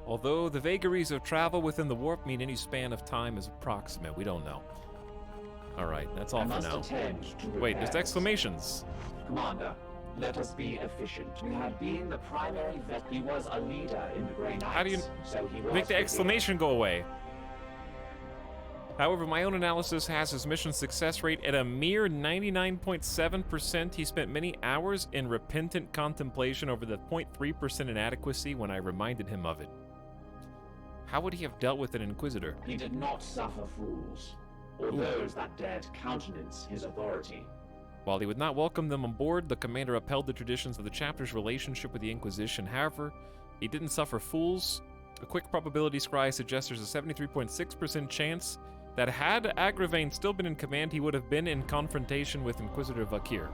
Although the vagaries of travel within the warp mean any span of time is approximate, we don't know. Alright, that's all for now. Wait, there's exclamations. Commander, let us be efficient. We have been the primary vessel. He was a leader in the Grey Knights. How do you so he was make the exclamation go away? However, my own analysis has his mission success rate at a mere 99.7%. He spent many hours in repentant contemplation over the 0.3% inadequacy when I reminded him of it. How would he have dealt with an Inquisitor? He did not suffer fools, or those that dared countenance his authority. While he would not welcome them on board, the commander upheld the traditions of the chapter's relationship with the Inquisition. However, he didn't suffer fools. A quick probability scry suggests there's a 73.6% chance that had Agravain still been in command, he would have been in confrontation with Inquisitor Vakir.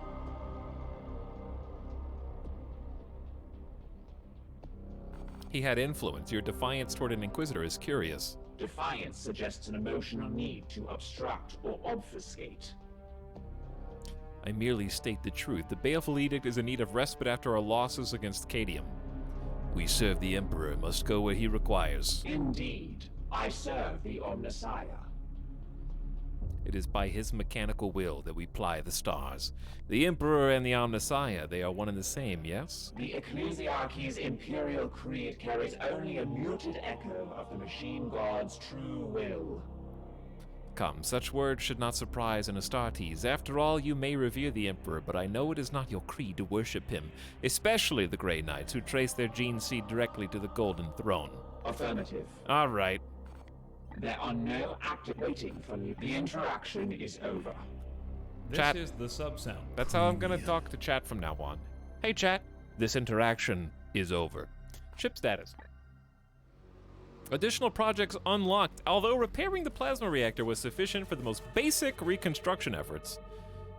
He had influence. Your defiance toward an Inquisitor is curious. Defiance suggests an emotional need to obstruct or obfuscate. I merely state the truth. The Baleful Edict is in need of respite after our losses against Cadium. We serve the Emperor and must go where he requires. Indeed, I serve the Omnissiah. It is by his mechanical will that we ply the stars. The Emperor and the Omnissiah, they are one and the same, yes? The Ecclesiarchy's imperial creed carries only a muted echo of the machine god's true will. Come, such words should not surprise an Astartes. After all, you may revere the Emperor, but I know it is not your creed to worship him, especially the Grey Knights, who trace their gene seed directly to the Golden Throne. Affirmative. All right. There are no active waiting for you. The interaction is over. Chat. This is the sub-sound. That's how I'm gonna talk to chat from now on. Hey chat, this interaction is over. Ship status. Additional projects unlocked. Although repairing the plasma reactor was sufficient for the most basic reconstruction efforts,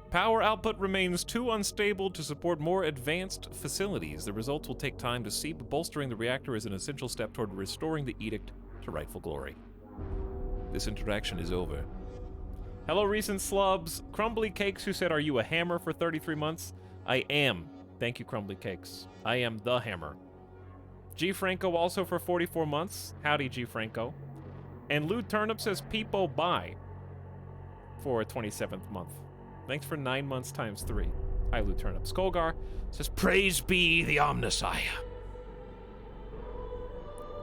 power output remains too unstable to support more advanced facilities. The results will take time to see, but bolstering the reactor is an essential step toward restoring the edict to rightful glory. This interaction is over. Hello, recent slubs. Crumbly Cakes, who said, "Are you a hammer for 33 months?" I am. Thank you, Crumbly Cakes. I am the hammer. G. Franco also for 44 months. Howdy, G. Franco. And Lou Turnip says, "Peepo bye," for a 27th month. Thanks for 9 months times 3. Hi, Lou Turnip. Skolgar says, "Praise be the Omnissiah,"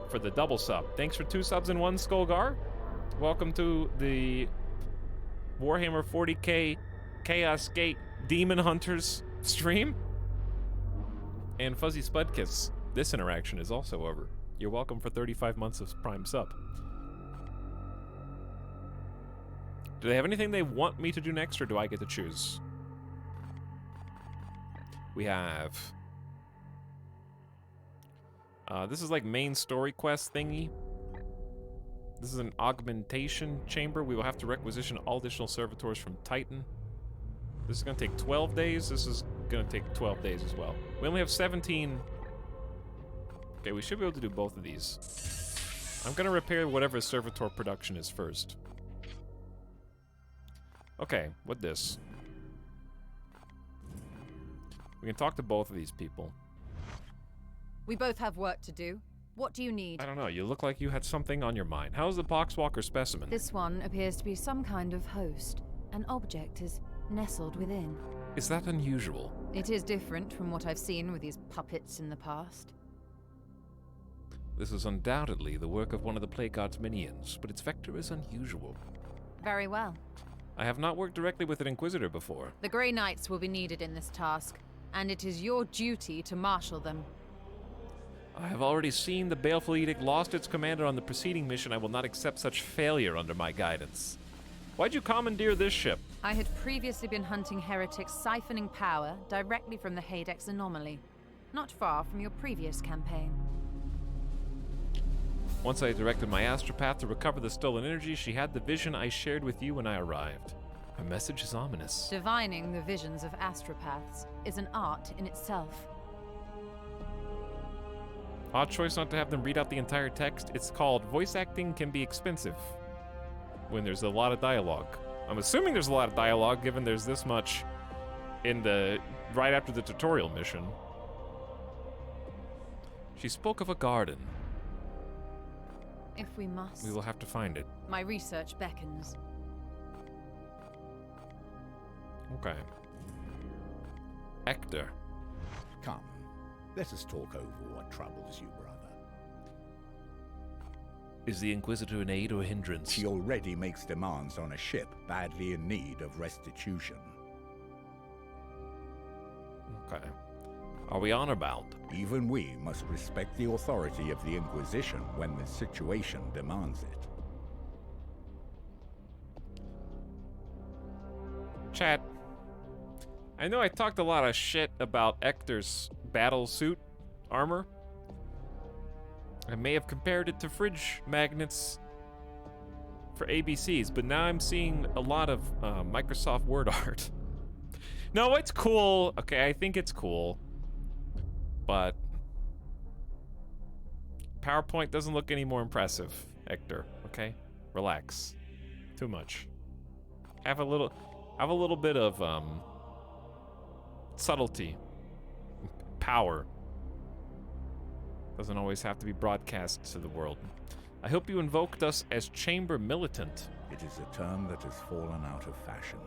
for the double sub. Thanks for 2 subs in 1, Skolgar. Welcome to the Warhammer 40K Chaos Gate Daemonhunters stream. And Fuzzy Spudkiss, this interaction is also over. You're welcome for 35 months of Prime sub. Do they have anything they want me to do next, or do I get to choose? We have... this is like main story quest thingy. This is an augmentation chamber. We will have to requisition all additional servitors from Titan. This is going to take 12 days. This is going to take 12 days as well. We only have 17... Okay, we should be able to do both of these. I'm going to repair whatever servitor production is first. Okay, what this? We can talk to both of these people. We both have work to do. What do you need? I don't know, you look like you had something on your mind. How's the Poxwalker specimen? This one appears to be some kind of host. An object is nestled within. Is that unusual? It is different from what I've seen with these puppets in the past. This is undoubtedly the work of one of the Plague God's minions, but its vector is unusual. Very well. I have not worked directly with an Inquisitor before. The Grey Knights will be needed in this task, and it is your duty to marshal them. I have already seen the Baleful Edict lost its commander on the preceding mission. I will not accept such failure under my guidance. Why'd you commandeer this ship? I had previously been hunting heretics siphoning power directly from the Hadex anomaly, not far from your previous campaign. Once I directed my astropath to recover the stolen energy, she had the vision I shared with you when I arrived. Her message is ominous. Divining the visions of astropaths is an art in itself. Odd choice not to have them read out the entire text. It's called voice acting can be expensive when there's a lot of dialogue. I'm assuming there's a lot of dialogue given there's this much in the right after the tutorial mission. She spoke of a garden. If we must. We will have to find it. My research beckons. Okay. Hector. Come, let us talk over what troubles you, brother. Is the Inquisitor an aid or a hindrance? She already makes demands on a ship badly in need of restitution. Okay. Are we honor-bound? Even we must respect the authority of the Inquisition when the situation demands it. Chat. I know I talked a lot of shit about Hector's battle suit armor. I may have compared it to fridge magnets for ABCs, but now I'm seeing a lot of Microsoft Word art. No, it's cool. Okay, I think it's cool. But PowerPoint doesn't look any more impressive, Hector. Okay? Relax. Too much. Have a little bit of subtlety. Power. Doesn't always have to be broadcast to the world. I hope you invoked us as Chamber Militant. It is a term that has fallen out of fashion.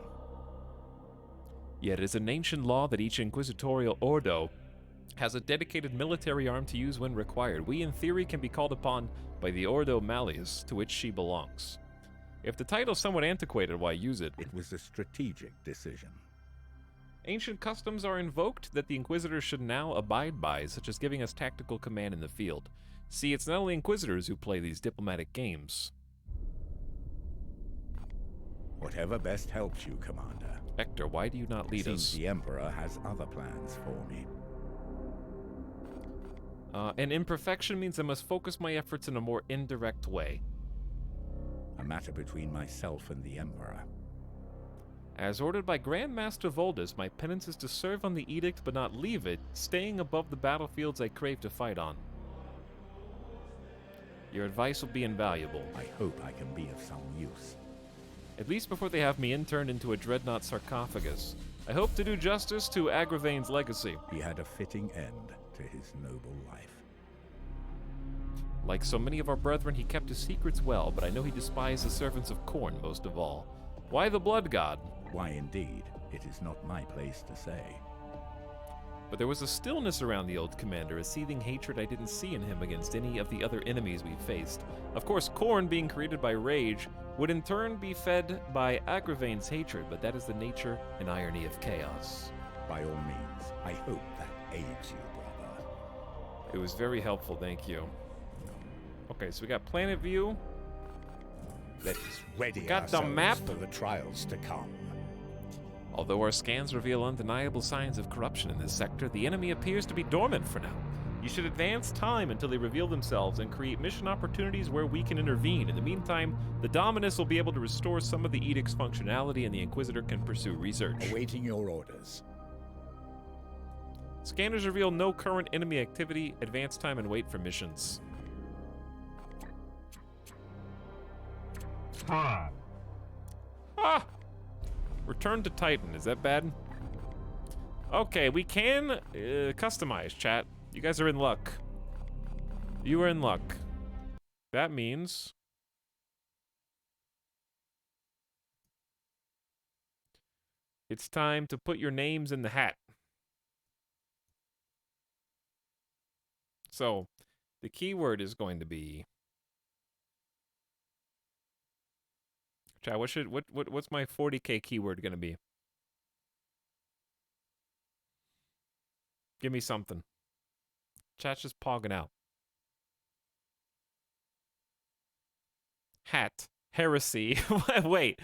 Yet it is an ancient law that each inquisitorial ordo has a dedicated military arm to use when required. We, in theory, can be called upon by the Ordo Malleus, to which she belongs. If the title's somewhat antiquated, why use it? It was a strategic decision. Ancient customs are invoked that the Inquisitors should now abide by, such as giving us tactical command in the field. See, it's not only Inquisitors who play these diplomatic games. Whatever best helps you, Commander. Hector, why do you not lead us? Seems the Emperor has other plans for me. An imperfection means I must focus my efforts in a more indirect way. A matter between myself and the Emperor. As ordered by Grand Master Voldus, my penance is to serve on the edict but not leave it, staying above the battlefields I crave to fight on. Your advice will be invaluable. I hope I can be of some use. At least before they have me interned into a dreadnought sarcophagus. I hope to do justice to Agravain's legacy. He had a fitting end to his noble life. Like so many of our brethren, he kept his secrets well, but I know he despised the servants of Khorne most of all. Why the Blood God? Why indeed, it is not my place to say. But there was a stillness around the old commander, a seething hatred I didn't see in him against any of the other enemies we faced. Of course, Khorne, being created by rage, would in turn be fed by Agravain's hatred, but that is the nature and irony of chaos. By all means, I hope that aids you, brother. It was very helpful, thank you. Okay, so we got planet view. Let us ready got the map for the trials to come. Although our scans reveal undeniable signs of corruption in this sector, the enemy appears to be dormant for now. You should advance time until they reveal themselves and create mission opportunities where we can intervene. In the meantime, the Dominus will be able to restore some of the Edict's functionality and the Inquisitor can pursue research. Awaiting your orders. Scanners reveal no current enemy activity. Advance time and wait for missions. Ah! Return to Titan. Is that bad? Okay, we can customize, chat. You guys are in luck. You are in luck. That means... it's time to put your names in the hat. So, the keyword is going to be... chat, what's my 40K keyword gonna be? Give me something. Chat's just pogging out. Hat. Heresy. Wait.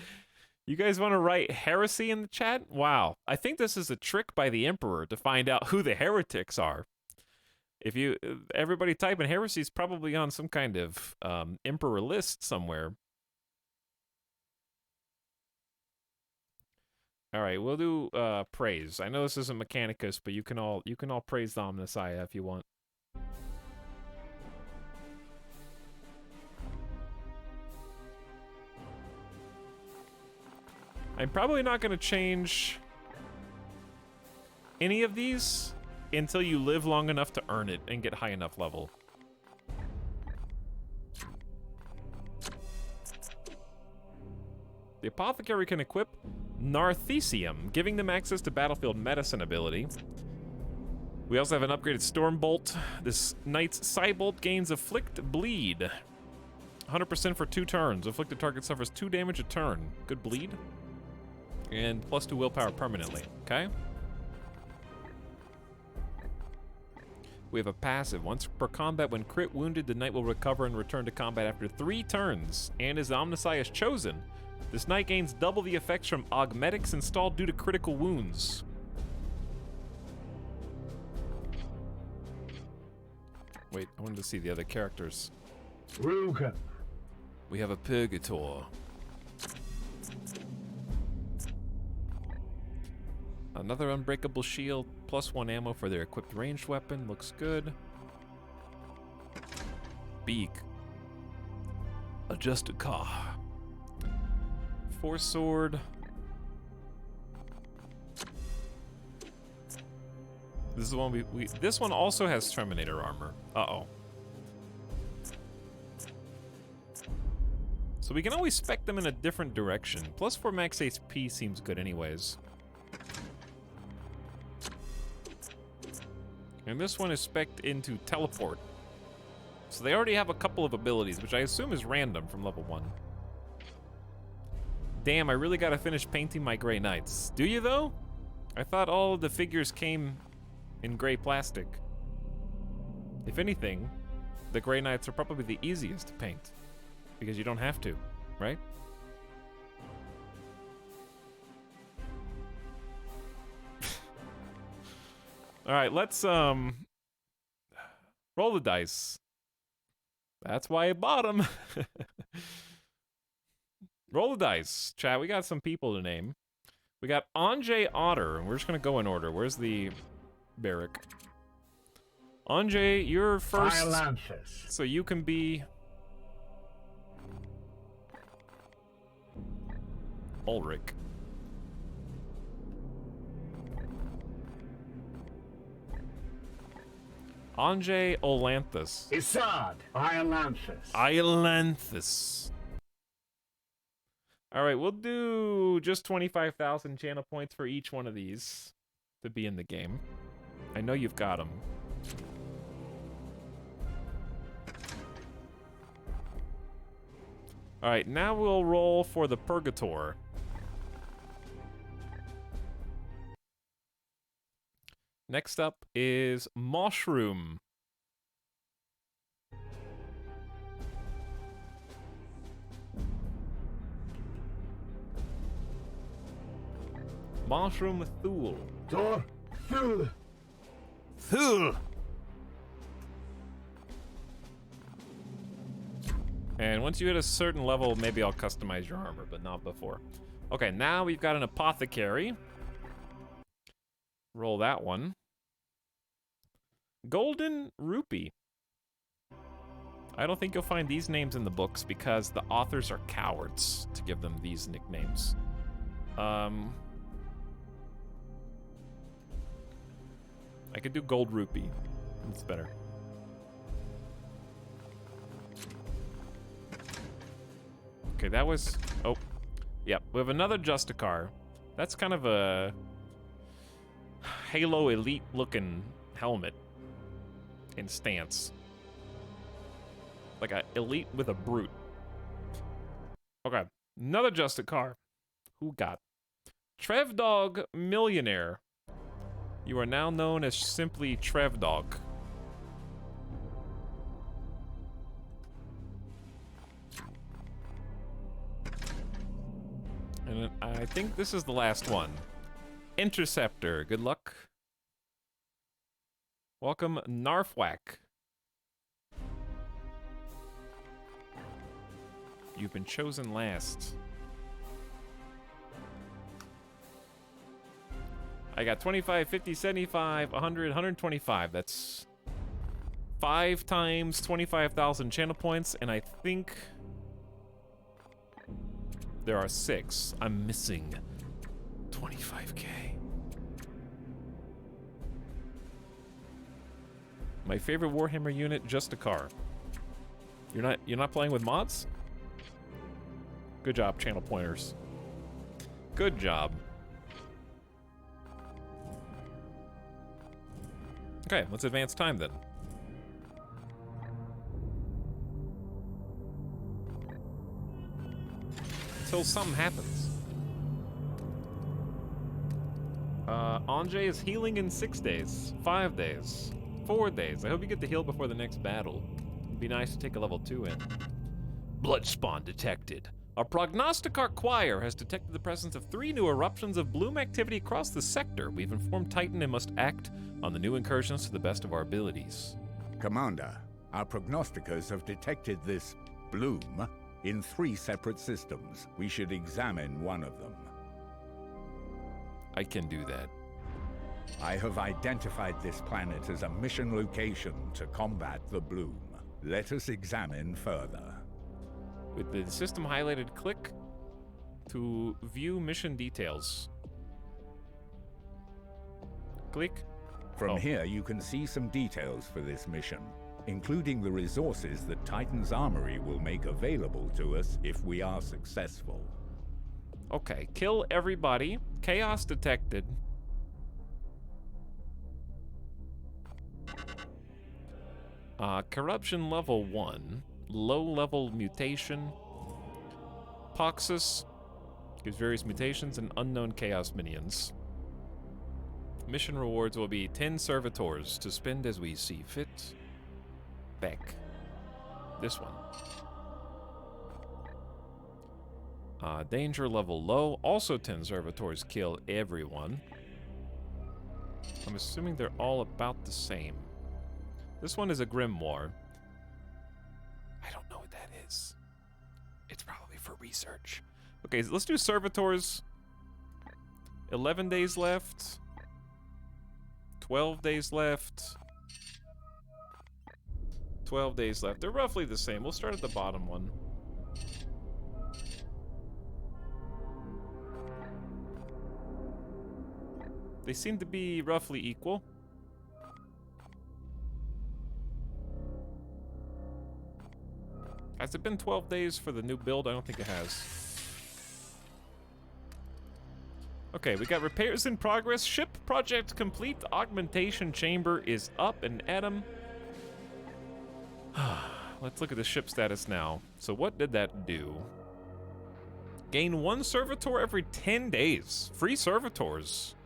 You guys want to write heresy in the chat? Wow. I think this is a trick by the Emperor to find out who the heretics are. If you... everybody typing heresy is probably on some kind of Emperor list somewhere. All right, we'll do praise. I know this isn't Mechanicus, but you can all praise the Omnissiah if you want. I'm probably not going to change any of these until you live long enough to earn it and get high enough level. The Apothecary can equip Narthesium, giving them access to battlefield medicine ability. We also have an upgraded Stormbolt. This Knight's Psybolt gains Afflict Bleed. 100% for 2 turns. Afflicted target suffers 2 damage a turn. Good bleed. And +2 willpower permanently. Okay? We have a passive. Once per combat, when crit wounded, the Knight will recover and return to combat after 3 turns. And as the Omnissiah is chosen, this Knight gains double the effects from augmetics installed due to critical wounds. Wait, I wanted to see the other characters. Ruka. We have a Purgator. Another unbreakable shield, +1 ammo for their equipped ranged weapon. Looks good. Beak. Adjusted car. 4 sword. This is the one we this one also has Terminator armor. Uh-oh. So we can always spec them in a different direction. +4 max HP seems good anyways. And this one is spec'd into teleport. So they already have a couple of abilities, which I assume is random from level 1. Damn, I really gotta finish painting my Grey Knights. Do you, though? I thought all of the figures came in gray plastic. If anything, the Grey Knights are probably the easiest to paint. Because you don't have to, right? Alright, let's Roll the dice. That's why I bought them. Roll the dice. Chat, we got some people to name. We got Anjay Otter, and we're just gonna go in order. Where's the barrack? Anjay, you're first. Etalyx. So you can be Ulrich. Anjay Olanthus. Isad. Etalyx. Iolanthus. Alright, we'll do just 25,000 channel points for each one of these to be in the game. I know you've got them. Alright, now we'll roll for the Purgator. Next up is Mushroom. Mushroom Thule. Tor. Thule. Thule. And once you hit a certain level, maybe I'll customize your armor, but not before. Okay, now we've got an Apothecary. Roll that one. Golden Rupee. I don't think you'll find these names in the books because the authors are cowards to give them these nicknames. I could do Gold Rupee. It's better. Okay, that was... Oh. Yep, we have another Justicar. That's kind of a Halo Elite looking helmet and stance. Like a Elite with a Brute. Okay, another Justicar. Who got? Trevdog Millionaire. You are now known as simply Trevdog. And I think this is the last one. Interceptor, good luck. Welcome, Narfwhack. You've been chosen last. I got 25, 50, 75, 100, 125. That's 5 times 25,000 channel points, and I think there are 6. I'm missing 25k. My favorite Warhammer unit, Justicar. You're not playing with mods? Good job, channel pointers. Good job. Okay, let's advance time then. Until something happens. Anjay is healing in 6 days, 5 days, 4 days. I hope you get to heal before the next battle. It'd be nice to take a level 2 in. Blood spawn detected. Our prognosticar choir has detected the presence of 3 new eruptions of bloom activity across the sector. We've informed Titan and must act on the new incursions to the best of our abilities. Commander, our prognosticators have detected this bloom in 3 separate systems. We should examine one of them. I can do that. I have identified this planet as a mission location to combat the bloom. Let us examine further. With the system highlighted, click to view mission details. Click. From here, you can see some details for this mission, including the resources that Titan's Armory will make available to us if we are successful. Okay, kill everybody. Chaos detected. Corruption level 1. Low-level mutation. Poxus gives various mutations and unknown chaos minions. Mission rewards will be 10 servitors to spend as we see fit. Back. This one. Danger level low. Also 10 servitors kill everyone. I'm assuming they're all about the same. This one is a grimoire. I don't know what that is. It's probably for research. Okay, so let's do servitors. 11 days left. 12 days left. 12 days left. They're roughly the same. We'll start at the bottom one. They seem to be roughly equal. Has it been 12 days for the new build? I don't think it has. Okay, we got repairs in progress. Ship project complete. Augmentation chamber is up and at 'em. Let's look at the ship status now. So what did that do? Gain 1 servitor every 10 days. Free servitors.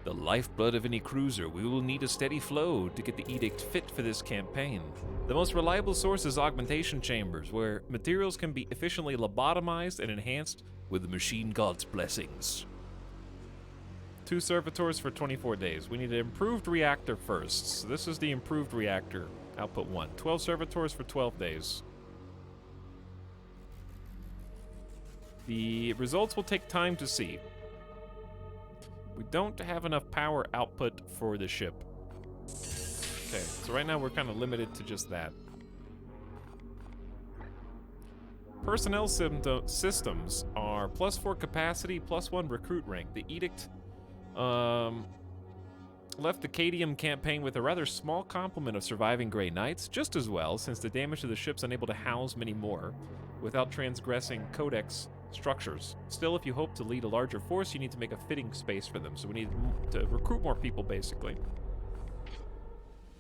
The lifeblood of any cruiser. We will need a steady flow to get the edict fit for this campaign. The most reliable source is augmentation chambers, where materials can be efficiently lobotomized and enhanced with the machine god's blessings. 2 servitors for 24 days. We need an improved reactor first. So this is the improved reactor. Output 1. 12 servitors for 12 days. The results will take time to see. We don't have enough power output for the ship. Okay, so right now we're kind of limited to just that. Personnel systems are +4 capacity, +1 recruit rank. The edict left the Cadium campaign with a rather small complement of surviving Grey Knights, just as well, since the damage to the ship's unable to house many more, without transgressing Codex structures. Still, if you hope to lead a larger force, you need to make a fitting space for them, so we need to recruit more people, basically.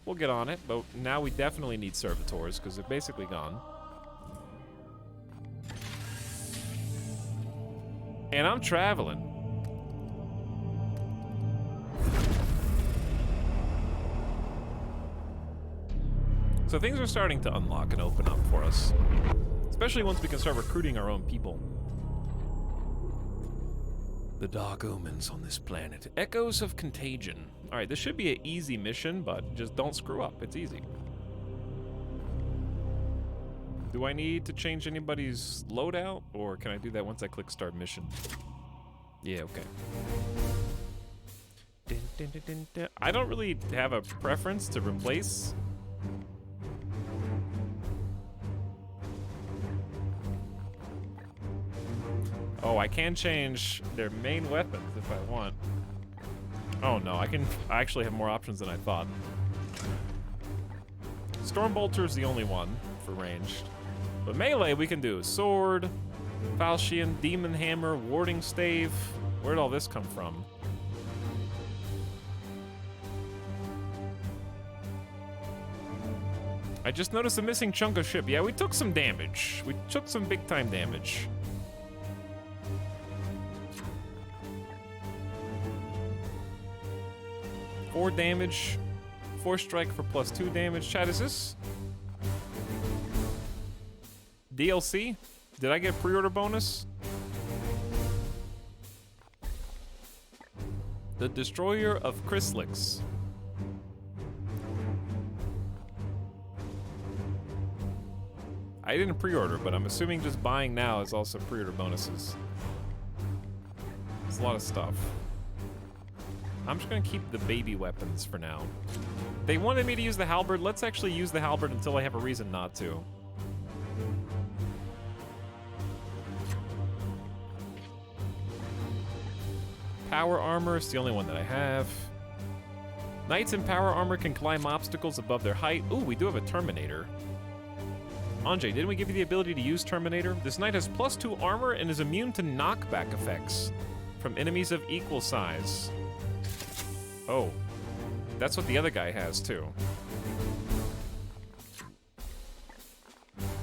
We'll get on it, but now we definitely need servitors, because they're basically gone. And I'm traveling. So things are starting to unlock and open up for us. Especially once we can start recruiting our own people. The dark omens on this planet. Echoes of contagion. Alright, this should be an easy mission, but just don't screw up. It's easy. Do I need to change anybody's loadout? Or can I do that once I click start mission? Yeah, okay. I don't really have a preference to replace. Oh, I can change their main weapons if I want. Oh no, I actually have more options than I thought. Stormbolter's the only one for ranged. But melee we can do sword, falchion, demon hammer, warding stave. Where'd all this come from? I just noticed a missing chunk of ship. Yeah, we took some damage. We took some big time damage. Four damage, 4 strike for +2 damage. Chat, is this DLC? Did I get pre-order bonus? The Destroyer of Etalyx. I didn't pre-order, but I'm assuming just buying now is also pre-order bonuses. It's a lot of stuff. I'm just gonna keep the baby weapons for now. They wanted me to use the halberd. Let's actually use the halberd until I have a reason not to. Power armor is the only one that I have. Knights in power armor can climb obstacles above their height. Ooh, we do have a Terminator. Anjay, didn't we give you the ability to use Terminator? This knight has +2 armor and is immune to knockback effects from enemies of equal size. Oh, that's what the other guy has too.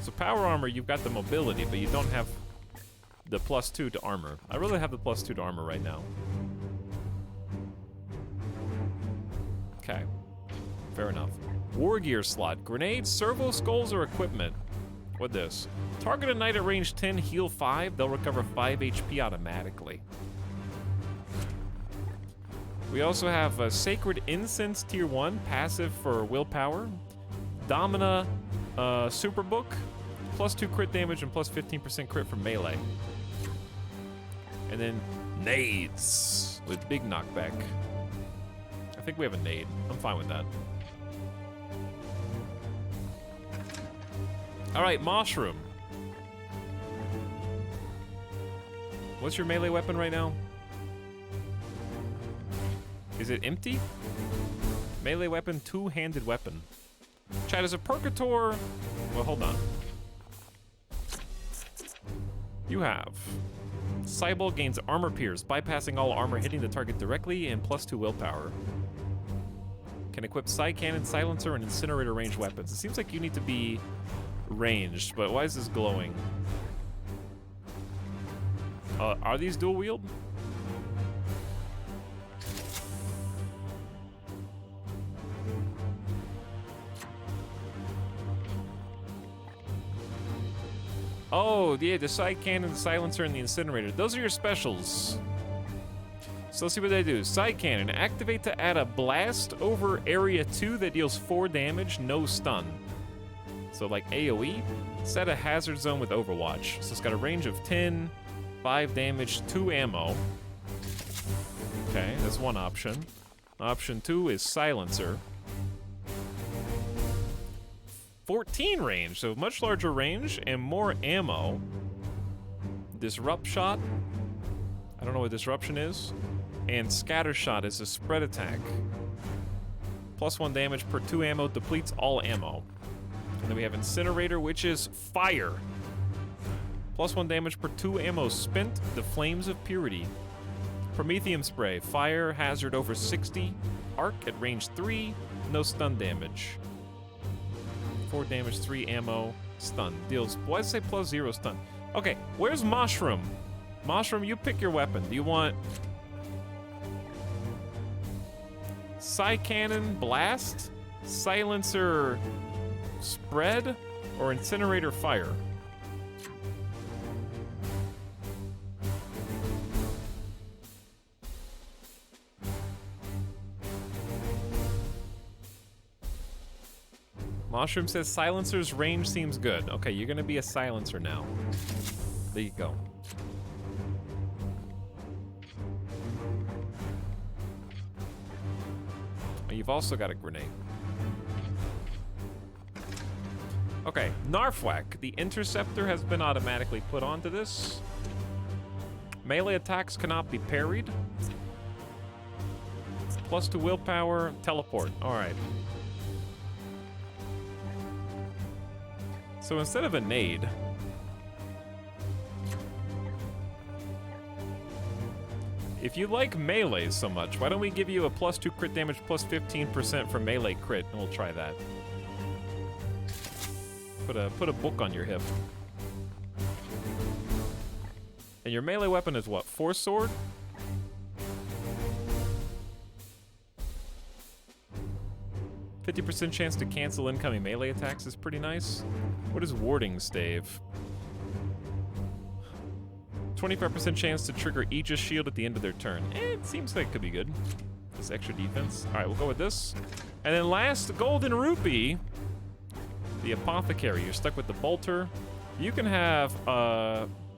So power armor, you've got the mobility, but you don't have the +2 to armor. I really have the +2 to armor right now. Okay, fair enough. War gear slot, grenades, servo skulls, or equipment. What this? Target a knight at range 10, heal 5. They'll recover 5 HP automatically. We also have Sacred Incense Tier 1, passive for willpower. Domina Superbook, +2 crit damage and plus 15% crit for melee. And then nades with big knockback. I think we have a nade. I'm fine with that. All right, Mushroom. What's your melee weapon right now? Is it empty? Melee weapon, two-handed weapon. Chat, is a Percator... Well, hold on. You have... Cyball gains armor pierce, bypassing all armor, hitting the target directly, and +2 willpower. Can equip Psy Cannon, Silencer, and Incinerator range weapons. It seems like you need to be ranged, but why is this glowing? Are these dual wield? Oh, yeah, the Psy Cannon, the Silencer, and the Incinerator. Those are your specials. So let's see what they do. Psy Cannon, activate to add a blast over area 2 that deals 4 damage, no stun. So like AoE, set a hazard zone with Overwatch. So it's got a range of 10, 5 damage, 2 ammo. Okay, that's one option. Option 2 is Silencer. 14 range, so much larger range and more ammo. Disrupt Shot. I don't know what Disruption is. And Scatter Shot is a spread attack. +1 damage per 2 ammo, depletes all ammo. And then we have Incinerator, which is fire. +1 damage per 2 ammo spent, the Flames of Purity. Prometheum Spray, fire hazard over 60. Arc at range 3, no stun damage. 4 damage, 3 ammo, stun. Deals, why does it say +0 stun? Okay, where's Mushroom? Mushroom, you pick your weapon. Do you want Psy Cannon, Blast, Silencer, Spread, or Incinerator, Fire? Mushroom says Silencer's range seems good. Okay, you're gonna be a Silencer now. There you go. You've also got a grenade. Okay, Narfwhack. The Interceptor has been automatically put onto this. Melee attacks cannot be parried. +2 willpower, teleport. All right. So instead of a nade, if you like melee so much, why don't we give you a +2 crit damage plus 15% for melee crit, and we'll try that. Put a book on your hip. And your melee weapon is what? Force Sword? %50 chance to cancel incoming melee attacks is pretty nice. What is Warding Stave? 25% chance to trigger Aegis Shield at the end of their turn. It seems like it could be good. This extra defense. All right, we'll go with this. And then last, Golden Rupee. The Apothecary. You're stuck with the Bolter. You can have,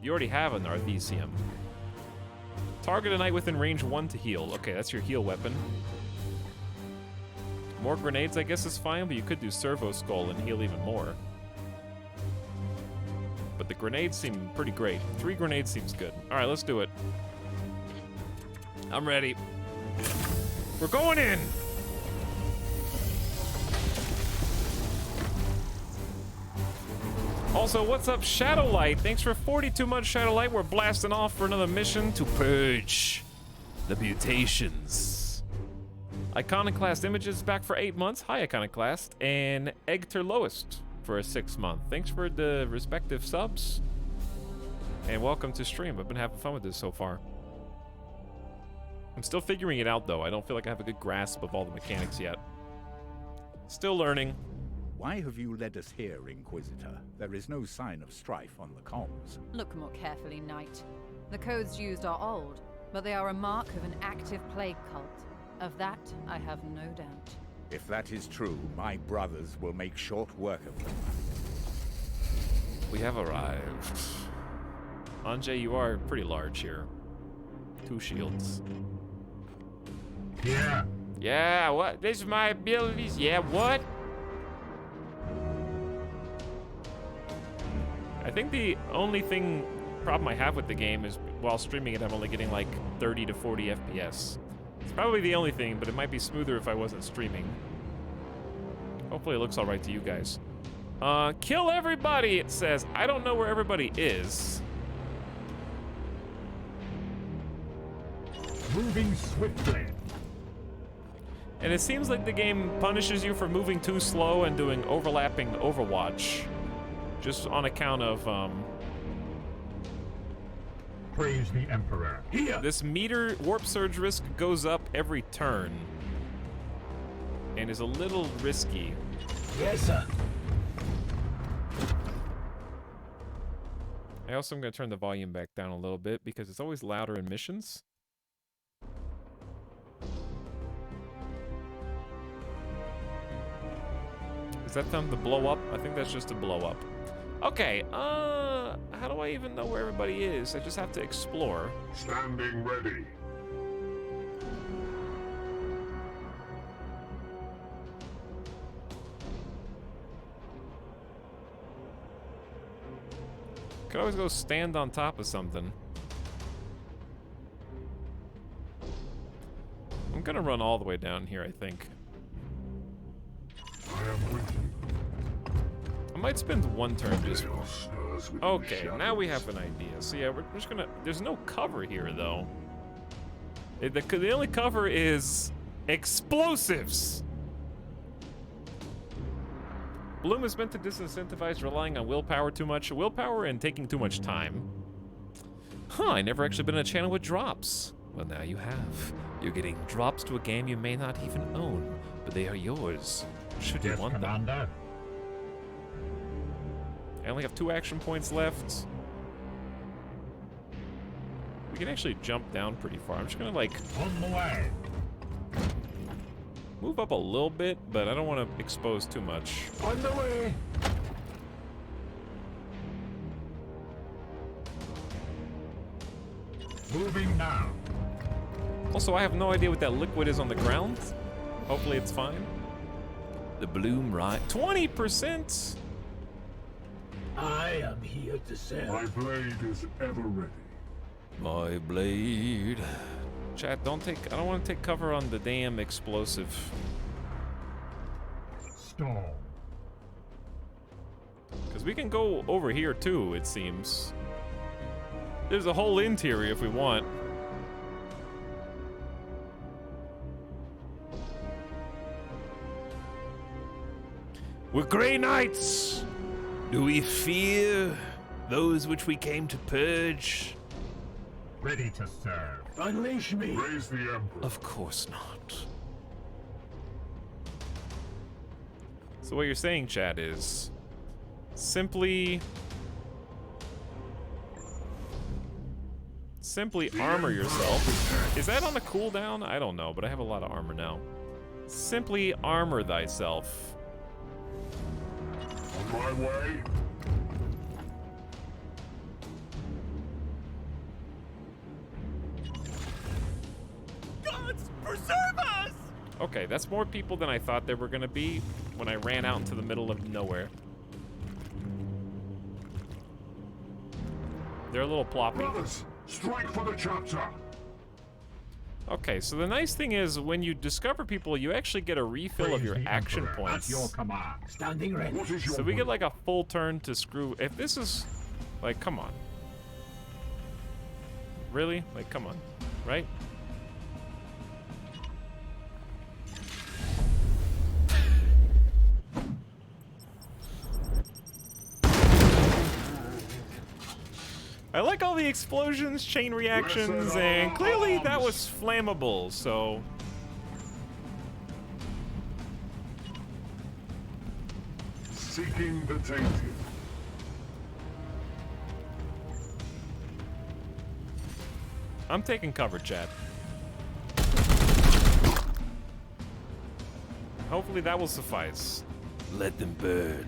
you already have an Arthesium. Target a knight within range 1 to heal. Okay, that's your heal weapon. More grenades, I guess, is fine, but you could do Servo Skull and heal even more. But the grenades seem pretty great. 3 grenades seems good. All right, let's do it. I'm ready. We're going in! Also, what's up, Shadowlight? Thanks for 42 months, Shadowlight. We're blasting off for another mission to purge the mutations. Iconoclast Images back for 8 months. Hi, Iconoclast. And Egter Lowest for a 6 month. Thanks for the respective subs. And welcome to stream. I've been having fun with this so far. I'm still figuring it out, though. I don't feel like I have a good grasp of all the mechanics yet. Still learning. Why have you led us here, Inquisitor? There is no sign of strife on the comms. Look more carefully, Knight. The codes used are old, but they are a mark of an active plague cult. Of that, I have no doubt. If that is true, my brothers will make short work of them. We have arrived. Anjay, you are pretty large here. 2 shields. Yeah. Yeah, what? This is my abilities. Yeah, what? I think the only problem I have with the game is while streaming it, I'm only getting like 30 to 40 FPS. It's probably the only thing, but it might be smoother if I wasn't streaming. Hopefully it looks alright to you guys. Kill everybody, it says. I don't know where everybody is. Moving swiftly. And it seems like the game punishes you for moving too slow and doing overlapping Overwatch. Just on account of, Praise the Emperor. Here! this meter warp surge risk goes up every turn. And is a little risky. Yes, sir. I also am going to turn the volume back down a little bit because it's always louder in missions. Is that time to blow up? I think that's just to blow up. Okay, how do I even know where everybody is? I just have to explore. Standing ready. Could always go stand on top of something. I'm gonna run all the way down here, I think. I am with you. I might spend one turn just... Okay, now we have an idea. So yeah, we're just gonna... There's no cover here, though. The only cover is... explosives! Bloom is meant to disincentivize relying on willpower too much. Willpower and taking too much time. Huh, I never actually been in a channel with drops. Well, now you have. You're getting drops to a game you may not even own, but they are yours, should you want them. I only have 2 action points left. We can actually jump down pretty far. I'm just gonna, like... On the way. Move up a little bit, but I don't want to expose too much. On the way. Moving now. Also, I have no idea what that liquid is on the ground. Hopefully it's fine. The bloom, right? 20%? I am here to serve. My blade is ever ready. My blade. Chat, I don't want to take cover on the damn explosive. Stall. Because we can go over here too, it seems. There's a whole interior if we want. We're Grey Knights! Do we fear those which we came to purge? Ready to serve. Unleash me. Praise the Emperor. Of course not. So what you're saying, chat, is simply armor yourself. Is that on a cooldown? I don't know, but I have a lot of armor now. Simply armor thyself. On my way. Preserve us! Okay, that's more people than I thought there were gonna be when I ran out into the middle of nowhere. They're a little ploppy. Brothers, strike for the chapter. Okay, so the nice thing is when you discover people, you actually get a refill of your action At points. your command. Standing ready. What is your So we get will? like a full turn to screw. If this is, like, come on. Really? Like, come on. Right? I like all the explosions, chain reactions, and clearly that was flammable, so... Seeking the tainted. I'm taking cover, chat. hopefully that will suffice. Let them burn.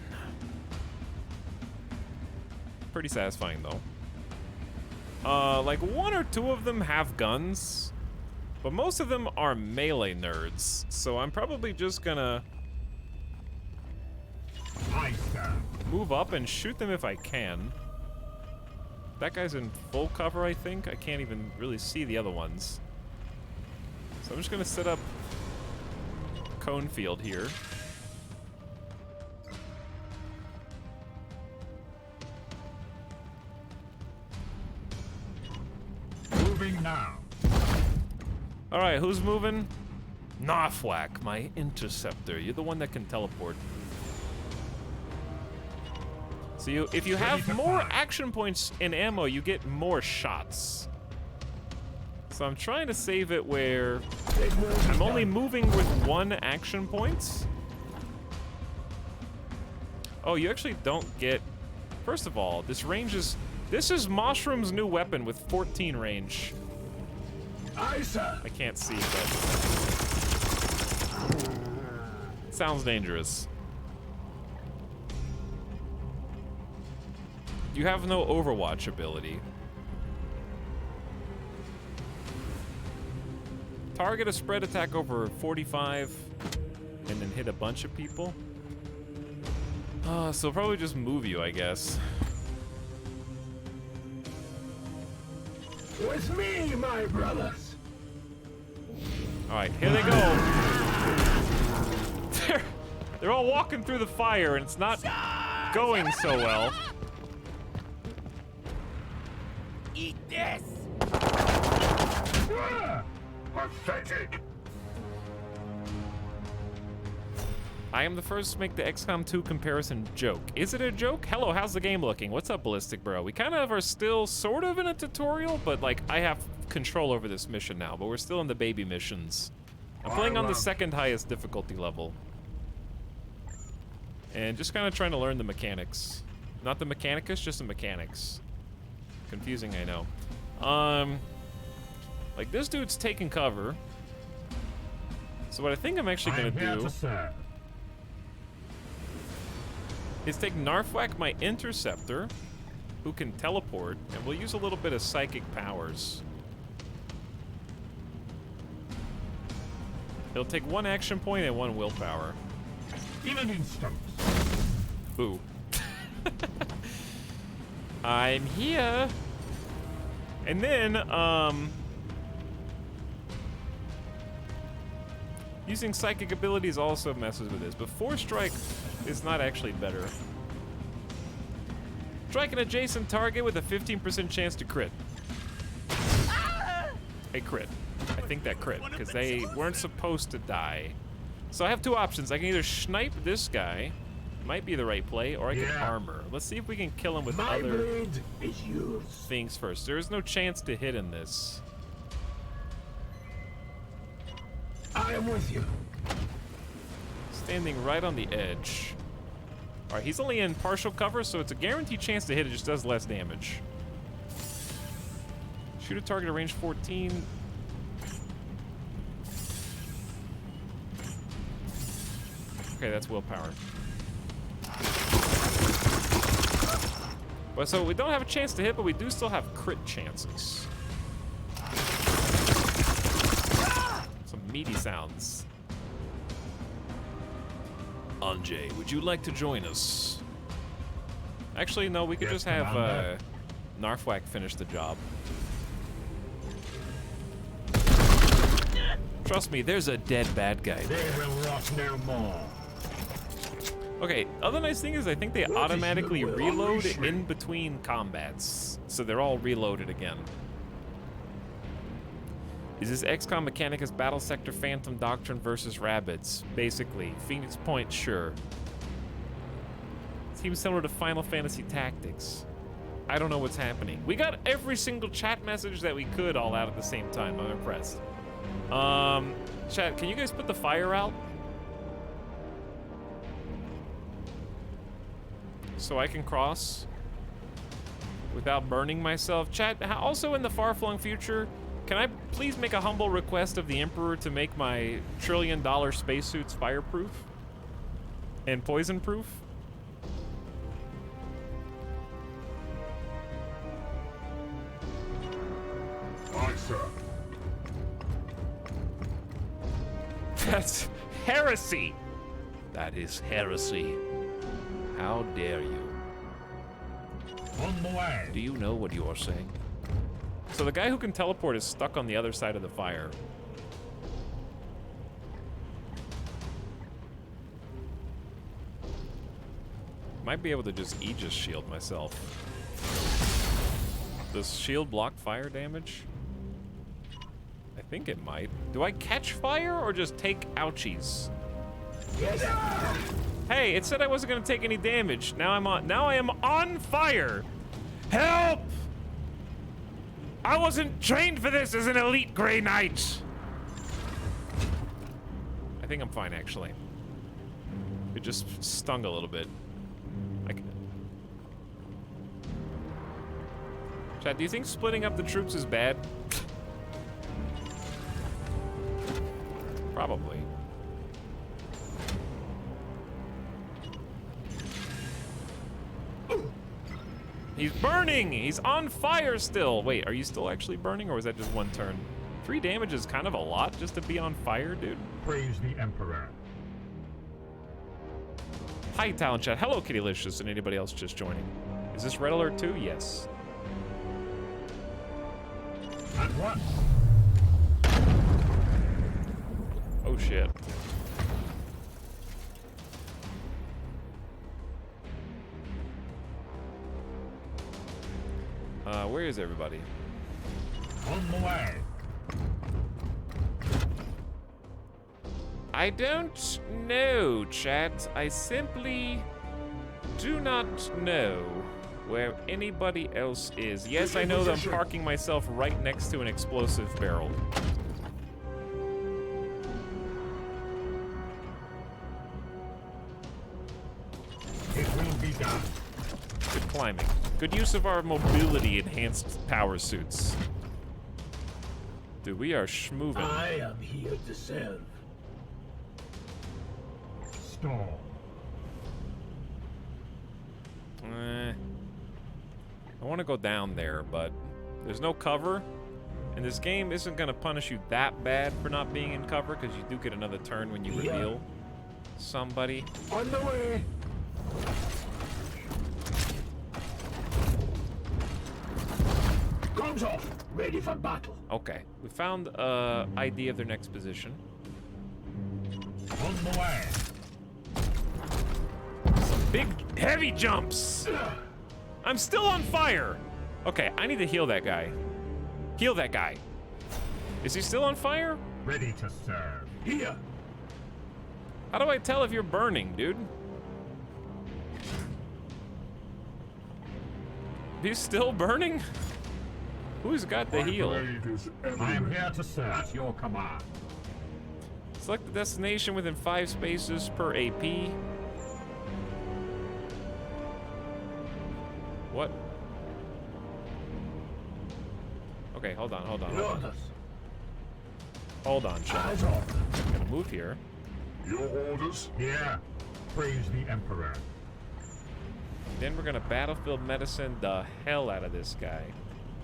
Pretty satisfying, though. Like, one or two of them have guns, but most of them are melee nerds, so I'm probably just gonna move up and shoot them if I can. That guy's in full cover, I think. I can't even really see the other ones. So I'm just gonna set up cone field here. Moving now. All right, who's moving? Narfwak, my interceptor. You're the one that can teleport. So if you have more action points and ammo, you get more shots. So I'm trying to save it where I'm only moving with 1 action point. Oh, you actually don't get... First of all, this is Mushroom's new weapon with 14 range. Aye, sir. I can't see, but... Sounds dangerous. You have no Overwatch ability. Target a spread attack over 45 and then hit a bunch of people. So probably just move you, I guess. With me, my brothers. All right, here they go. They're all walking through the fire and it's not going so well. Eat this! Pathetic! I am the first to make the XCOM 2 comparison joke. Is it a joke? Hello, how's the game looking? What's up, Ballistic Bro? We kind of are still sort of in a tutorial, but like I have control over this mission now, but we're still in the baby missions. I'm playing on the 2nd highest difficulty level. And just kind of trying to learn the mechanics. Not the Mechanicus, just the mechanics. Confusing, I know. Like this dude's taking cover. So what I think I'm actually gonna do is take Narfwak, my interceptor, who can teleport, and we'll use a little bit of psychic powers. He'll take 1 action point and 1 willpower. In an instant. Boo. I'm here. And then, using psychic abilities also messes with this, but Force Strike is not actually better. Strike an adjacent target with a 15% chance to crit. A crit. I think that crit, because they weren't supposed to die. So I have 2 options. I can either snipe this guy, might be the right play, or I can armor. Let's see if we can kill him with other things first. There is no chance to hit in this. I am with you. Standing right on the edge. All right, he's only in partial cover, so it's a guaranteed chance to hit. It just does less damage. Shoot a target at range 14. Okay, that's willpower. Well, so we don't have a chance to hit, but we do still have crit chances. Some meaty sounds. Anjay, would you like to join us? Actually, no, we could just have Narfwak finish the job. Trust me, there's a dead bad guy there. They will rot no more. Okay, other nice thing is I think they automatically reload in between combats. So they're all reloaded again. Is this XCOM Mechanicus Battle Sector Phantom Doctrine versus Rabbids? Basically. Phoenix Point, sure. Seems similar to Final Fantasy Tactics. I don't know what's happening. We got every single chat message that we could all out at the same time. I'm impressed. Chat, can you guys put the fire out? So I can cross without burning myself. Chat, also in the far-flung future, Can I please make a humble request of the Emperor to make my trillion-dollar spacesuits fireproof? And poison-proof? Aye, sir. That's heresy! That is heresy. How dare you? On the way. Do you know what you are saying? So the guy who can teleport is stuck on the other side of the fire. Might be able to just Aegis shield myself. Does shield block fire damage? I think it might. Do I catch fire or just take ouchies? Yes. Hey, it said I wasn't gonna take any damage. Now I am on fire. Help! I wasn't trained for this as an elite Grey Knight. I think I'm fine actually. It just stung a little bit. Chad, do you think splitting up the troops is bad? Probably. He's burning! He's on fire still! Wait, are you still actually burning, or was that just one turn? 3 damage is kind of a lot just to be on fire, dude. Praise the Emperor. Hi, Talent Chat. Hello, Kittylicious, and anybody else just joining. Is this Red Alert 2? Yes. At once. Oh, shit. Where is everybody? On the way. I don't know, chat. I simply do not know where anybody else is. Yes, I know that I'm parking myself right next to an explosive barrel. It will be done. Good climbing. Good use of our mobility enhanced power suits. Dude, we are schmoovin'. I am here to serve. Stall. I want to go down there, but there's no cover. And this game isn't going to punish you that bad for not being in cover, because you do get another turn when you reveal somebody. On the way. Guns off. Ready for battle. Okay. We found ID of their next position. On the way. Some big, heavy jumps. I'm still on fire. Okay, I need to heal that guy. Heal that guy. Is he still on fire? Ready to serve. Here. How do I tell if you're burning, dude? He's still burning? Who's got the heal? I am here to serve. At your command. Select the destination within 5 spaces per AP. What? Okay, hold on. Hold on, Sean. I'm gonna move here. Your orders? Yeah. Praise the Emperor. Then we're gonna battlefield medicine the hell out of this guy.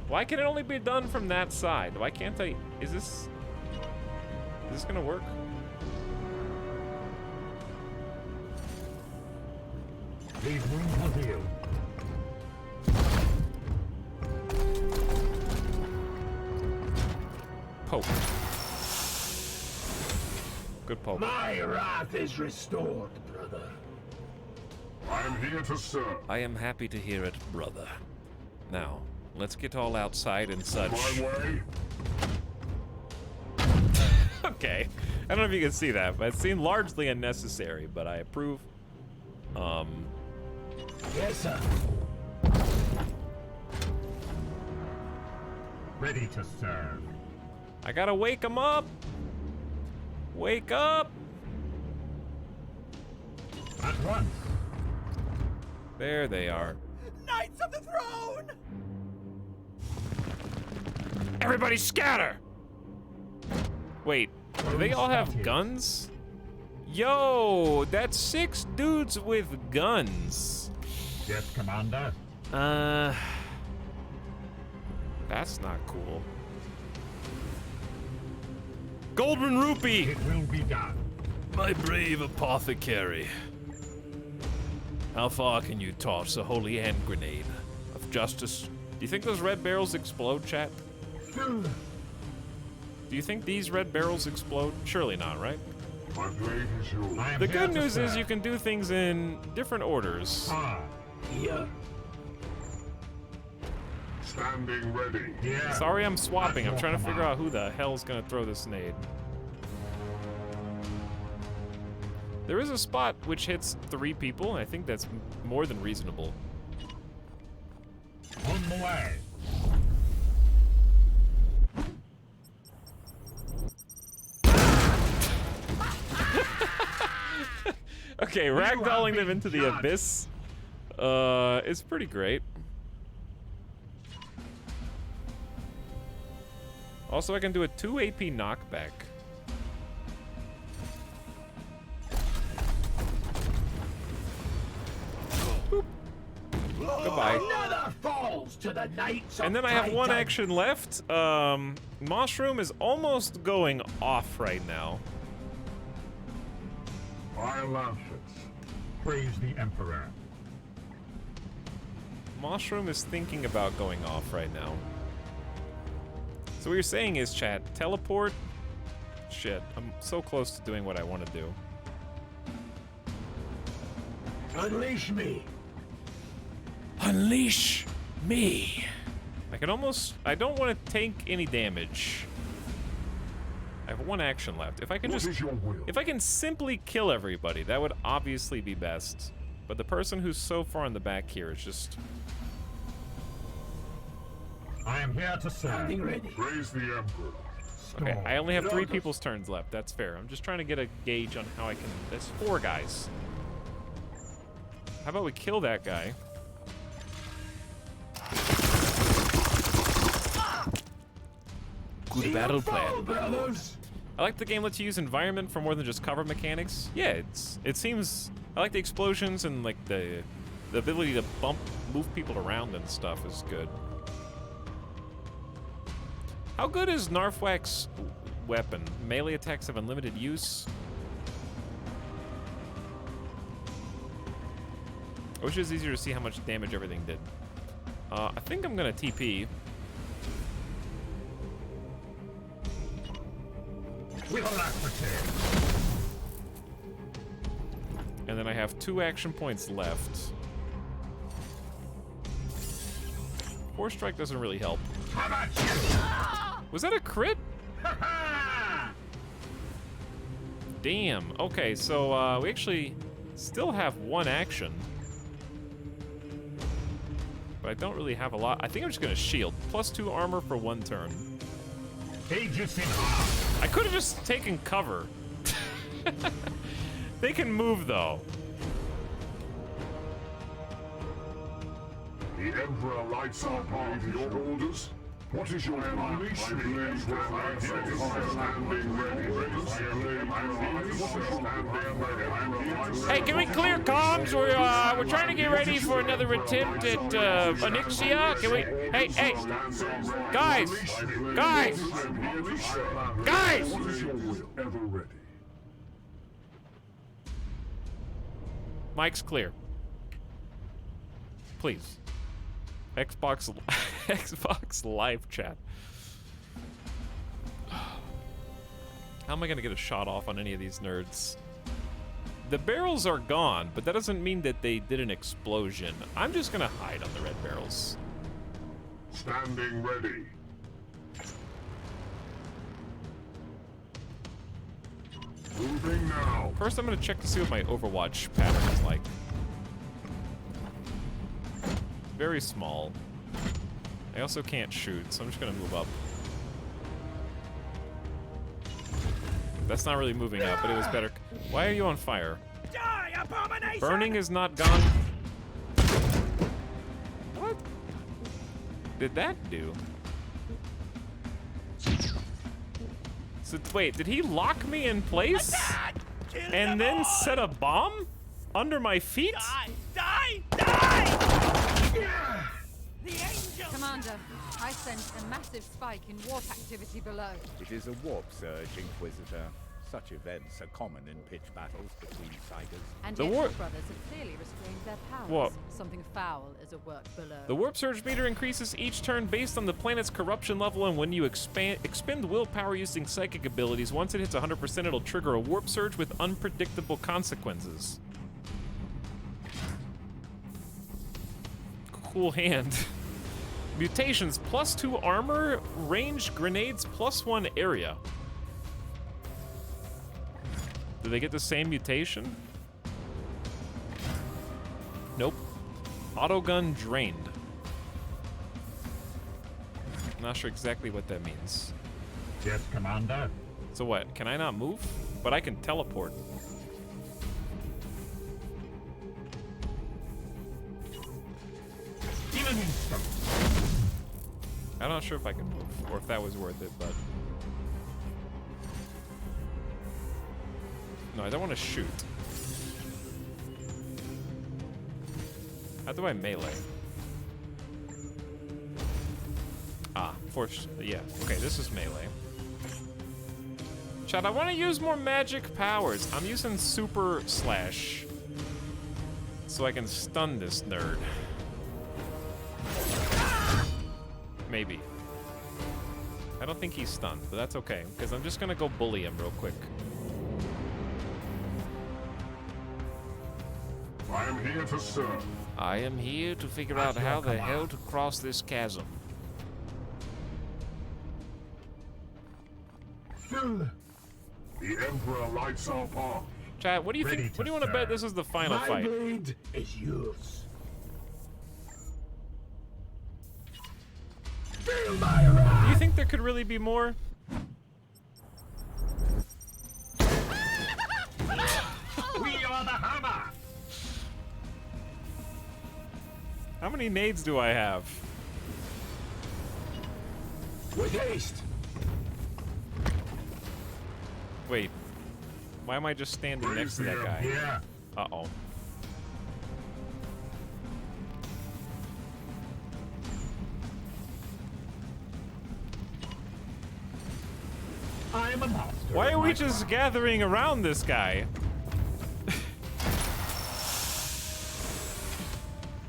Why can it only be done from that side? Why can't I? Is this gonna work? These wounds will heal. Poke. Good poke. My wrath is restored, brother. I am here to serve. I am happy to hear it, brother. Now, let's get all outside and such. My way. Okay. I don't know if you can see that, but it seemed largely unnecessary, but I approve. Yes, sir. Ready to serve. I gotta wake him up. Wake up. At once. There they are. Knights of the Throne! Everybody scatter! Wait, do they all have guns? Yo, that's 6 dudes with guns. Yes, Commander. That's not cool. Golden rupee! It will be done. My brave apothecary. How far can you toss a holy hand grenade of justice? Do you think those red barrels explode, chat? Do you think these red barrels explode? Surely not, right? My blade is yours. The good news is you can do things in different orders. Here. Standing ready. Yeah. Sorry I'm swapping. I'm trying to figure out who the hell's gonna throw this nade. There is a spot which hits 3 people, and I think that's more than reasonable. On the way. Okay, ragdolling them into the abyss is pretty great. Also, I can do a 2 AP knockback. Boop. Goodbye. Another falls to the knights of And then I have 1 Titan. action left. Mushroom is almost going off right now. Our lancers. Praise the Emperor. Mushroom is thinking about going off right now. So what you're saying is, chat, teleport? Shit, I'm so close to doing what I want to do. Unleash me. Unleash me. I can almost, I don't want to take any damage. I have 1 action left. If I can just, if I can simply kill everybody, that would obviously be best. But the person who's so far in the back here is just... I am here to serve. Praise the Emperor. Okay, I only have 3 people's turns left. That's fair. I'm just trying to get a gauge on how I can... That's 4 guys. How about we kill that guy? Good battle plan. I like the game lets you use environment for more than just cover mechanics. Yeah, it seems... I like the explosions and like the ability to move people around and stuff is good. How good is Narfwak's weapon? Melee attacks have unlimited use. I wish it was easier to see how much damage everything did. I think I'm gonna TP. And then I have 2 action points left. 4 strike doesn't really help. How about you? Was that a crit? Damn. Okay, so we actually still have 1 action. But I don't really have a lot. I think I'm just gonna shield. +2 armor for 1 turn. Aegis in half. I could have just taken cover. They can move though. The Emperor lights our path. Your orders? What is your plan? Standing ready. Hey, can we clear comms? We're trying to get ready for another attempt at Onyxia. Can we? Hey, guys, guys. Ever ready. Mike's clear. Please. Xbox live chat. How am I gonna get a shot off on any of these nerds? The barrels are gone, but that doesn't mean that they did an explosion. I'm just gonna hide on the red barrels. Standing ready. Moving now. First, I'm gonna check to see what my Overwatch pattern is like. Very small. I also can't shoot, so I'm just gonna move up. That's not really moving up, but it was better. Why are you on fire? Die, abomination! Burning is not gone. What did that do? So wait, did he lock me in place? And then set a bomb under my feet? Die! The angel! Commander, I sense a massive spike in warp activity below. It is a warp surge, Inquisitor. Such events are common in pitch battles between Tigers. And The yet warp- your brothers have clearly restrained their powers. What? Something foul is at work below. The warp surge meter increases each turn based on the planet's corruption level, and when you expend willpower using psychic abilities, once it hits 100%, it'll trigger a warp surge with unpredictable consequences. Cool hand. Mutations, +2 armor, ranged grenades, +1 area. Do they get the same mutation? Nope. Autogun drained. Not sure exactly what that means. Yes, Commander. So what, can I not move? But I can teleport. I'm not sure if I can move, or if that was worth it, but... No, I don't want to shoot. How do I melee? Ah, force, yeah. Okay, this is melee. Chad, I want to use more magic powers. I'm using super slash. So I can stun this nerd. Maybe. I don't think he's stunned, but that's okay, because I'm just gonna go bully him real quick. I am here to serve. I am here to figure out how the hell to cross this chasm. The Emperor lights our path. Chat, what do you think? What do you want to bet this is the final My fight? blade is yours. Feel my wrath. Do you think there could really be more? We are the hammer. How many nades do I have? With haste. Wait. Why am I just standing next to that guy? Yeah. Uh-oh. I am a master. Why are we just gathering around this guy?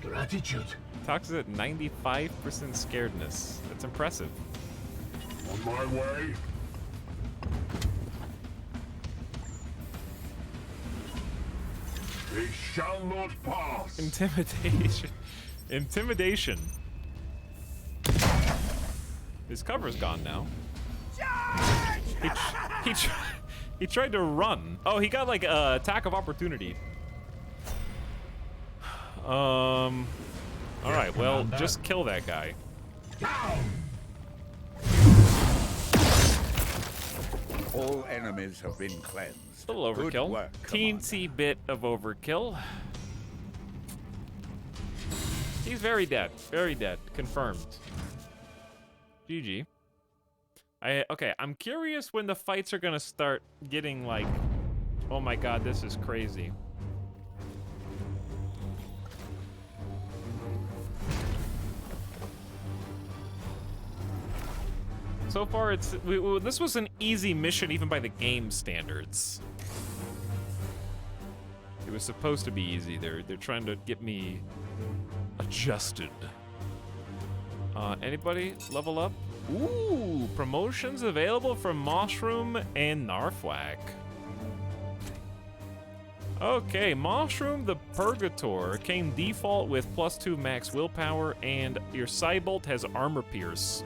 Gratitude. Talks at 95% scaredness. That's impressive. On my way. They shall not pass. Intimidation. Intimidation. His cover's gone now. He tried to run. Oh, he got like a attack of opportunity. All right, well, just kill that guy. All enemies have been cleansed. A little Good overkill. work, Teensy bit of overkill. He's very dead. Very dead. Confirmed. GG. Okay, I'm curious when the fights are gonna start getting like, oh my god, this is crazy. So far, it's this was an easy mission even by the game standards. It was supposed to be easy. They're trying to get me adjusted. Anybody level up? Ooh, promotions available from Mushroom and Narfwak. Okay, Mushroom the Purgator came default with +2 max willpower, and your Cybolt has armor pierce.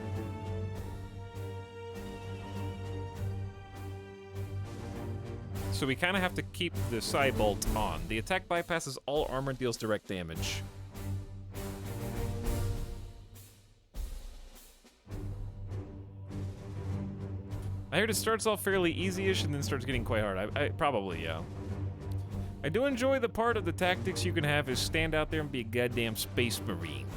So we kind of have to keep the Cybolt on. The attack bypasses all armor and deals direct damage. I heard it starts off fairly easy-ish and then starts getting quite hard. I probably, yeah. I do enjoy the part of the tactics you can have is stand out there and be a goddamn space marine.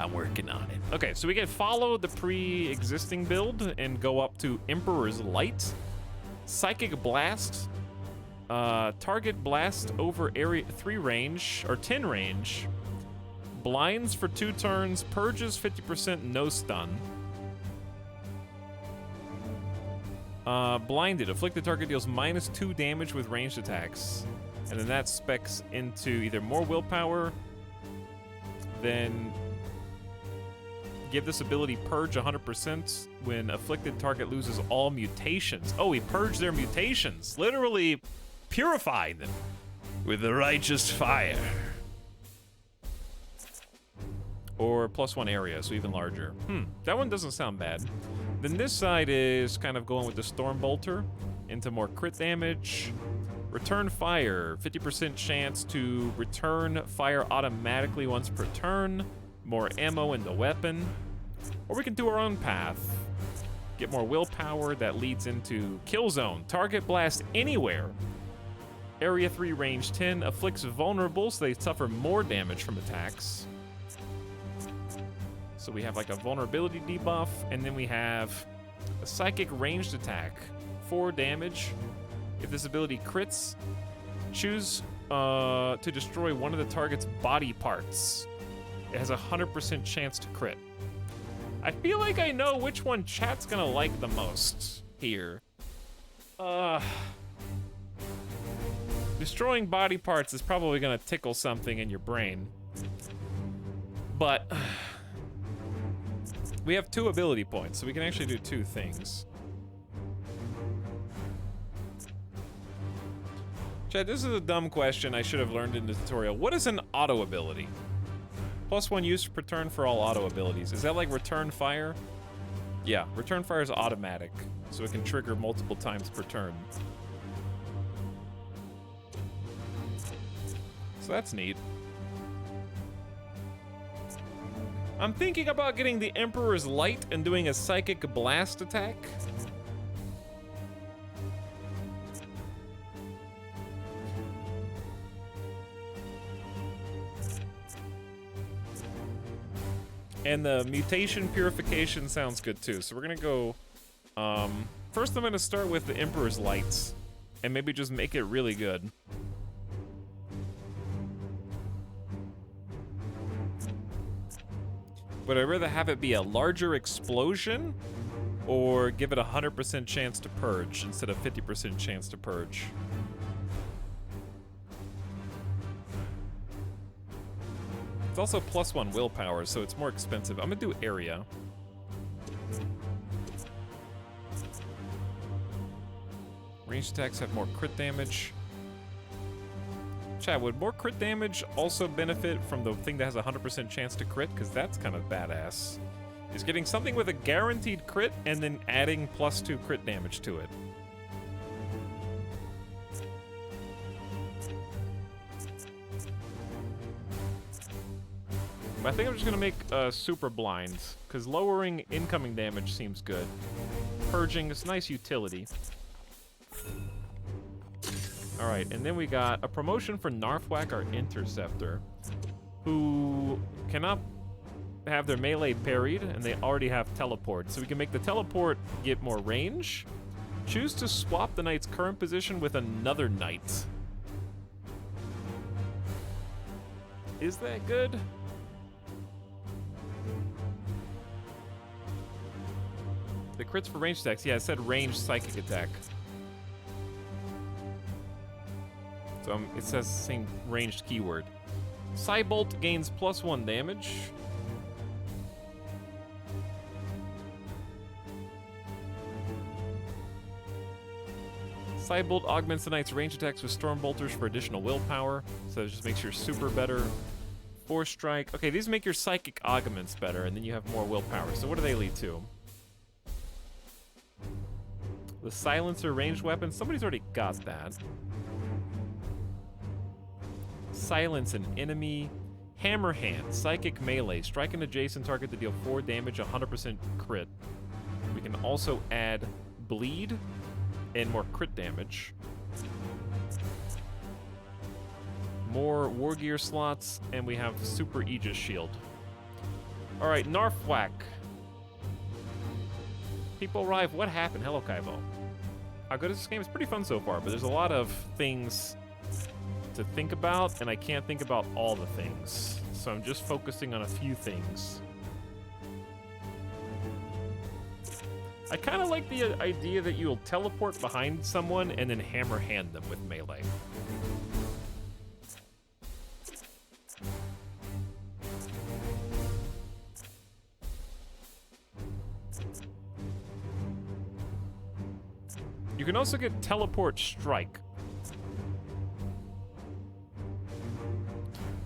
I'm working on it. Okay, so we can follow the pre-existing build and go up to Emperor's Light, Psychic Blast, target blast over area 3 range, or 10 range, blinds for 2 turns, purges 50%, no stun. Blinded, afflicted target deals -2 damage with ranged attacks. And then that specs into either more willpower, then give this ability purge 100% when afflicted target loses all mutations. Oh, he purged their mutations. Literally purified them with the righteous fire. Or +1 area, so even larger. That one doesn't sound bad. Then this side is kind of going with the Storm Bolter into more crit damage. Return fire, 50% chance to return fire automatically once per turn. More ammo in the weapon. Or we can do our own path. Get more willpower that leads into Kill Zone. Target blast anywhere. Area 3 range 10 afflicts vulnerable, so they suffer more damage from attacks. So we have like a vulnerability debuff, and then we have a psychic ranged attack, 4 damage. If this ability crits, choose to destroy one of the target's body parts. It has a 100% chance to crit. I feel like I know which one chat's gonna like the most here. Destroying body parts is probably gonna tickle something in your brain. But we have 2 ability points, so we can actually do 2 things. Chat, this is a dumb question I should have learned in the tutorial. What is an auto ability? +1 use per turn for all auto abilities. Is that like return fire? Yeah, return fire is automatic, so it can trigger multiple times per turn. So that's neat. I'm thinking about getting the Emperor's Light and doing a Psychic Blast attack. And the mutation purification sounds good too. So we're gonna go, first I'm gonna start with the Emperor's Lights and maybe just make it really good. Would I rather have it be a larger explosion or give it a 100% chance to purge instead of 50% chance to purge? It's also +1 willpower, so it's more expensive. I'm gonna do area. Ranged attacks have more crit damage. Chat, would more crit damage also benefit from the thing that has a 100% chance to crit? Because that's kind of badass. Is getting something with a guaranteed crit and then adding +2 crit damage to it. I think I'm just gonna make super blind, because lowering incoming damage seems good. Purging is nice utility. Alright, and then we got a promotion for Narfwak, our Interceptor, who cannot have their melee parried, and they already have teleport. So we can make the teleport get more range. Choose to swap the knight's current position with another knight. Is that good? The crits for ranged attacks. Yeah, it said ranged psychic attack. So it says the same ranged keyword. Psybolt gains +1 damage. Psybolt augments the knight's range attacks with storm bolters for additional willpower. So it just makes your super better. Force strike. Okay, these make your psychic augments better, and then you have more willpower. So what do they lead to? The silencer ranged weapon. Somebody's already got that. Silence an enemy. Hammer hand. Psychic melee. Strike an adjacent target to deal 4 damage, 100% crit. We can also add bleed and more crit damage. More war gear slots, and we have super Aegis shield. Alright, Narfwhack. People arrive. What happened? Hello, Kaibo. How good is this game? It's pretty fun so far, but there's a lot of things to think about, and I can't think about all the things. So I'm just focusing on a few things. I kind of like the idea that you'll teleport behind someone and then hammer hand them with melee. You can also get teleport strike.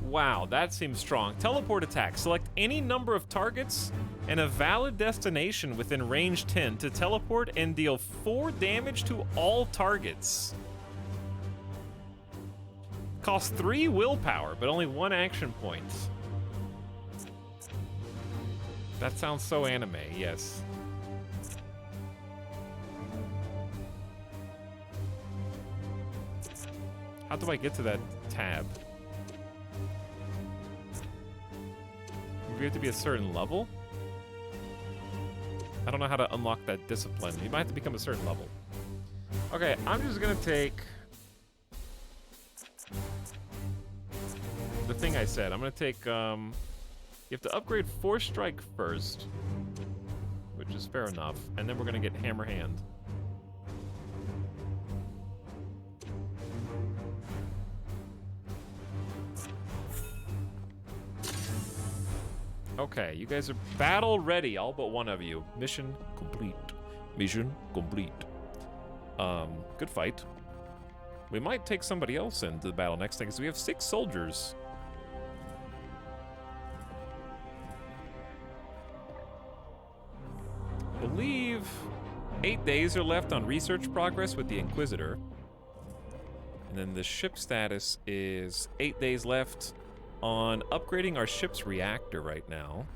Wow, that seems strong. Teleport attack. Select any number of targets and a valid destination within range 10 to teleport and deal 4 damage to all targets. Costs 3 willpower, but only 1 action point. That sounds so anime, yes. How do I get to that tab? We have to be a certain level? I don't know how to unlock that discipline. You might have to become a certain level. Okay, I'm just gonna take the thing I said. I'm gonna take, you have to upgrade Force Strike first, which is fair enough, and then we're gonna get Hammer Hand. Okay, you guys are battle ready, all but one of you. Mission complete. Mission complete. Good fight. We might take somebody else into the battle next thing, because we have 6 soldiers. I believe 8 days are left on research progress with the Inquisitor. And then the ship status is 8 days left on upgrading our ship's reactor right now.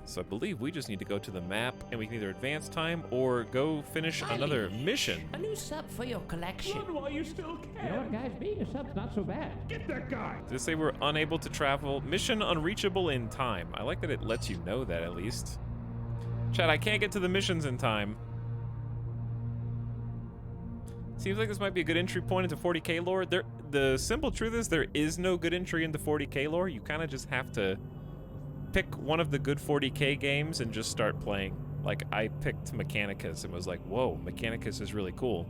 So I believe we just need to go to the map and we can either advance time or go finish another mission. A new sub for your collection. Run while you still can. You know what, guys? Being a sub's not so bad. Get that guy. Did it say we're unable to travel? Mission unreachable in time. I like that it lets you know that at least. Chat, I can't get to the missions in time. Seems like this might be a good entry point into 40K lore. The simple truth is there is no good entry into 40K lore. You kind of just have to pick one of the good 40K games and just start playing. Like, I picked Mechanicus and was like, whoa, Mechanicus is really cool.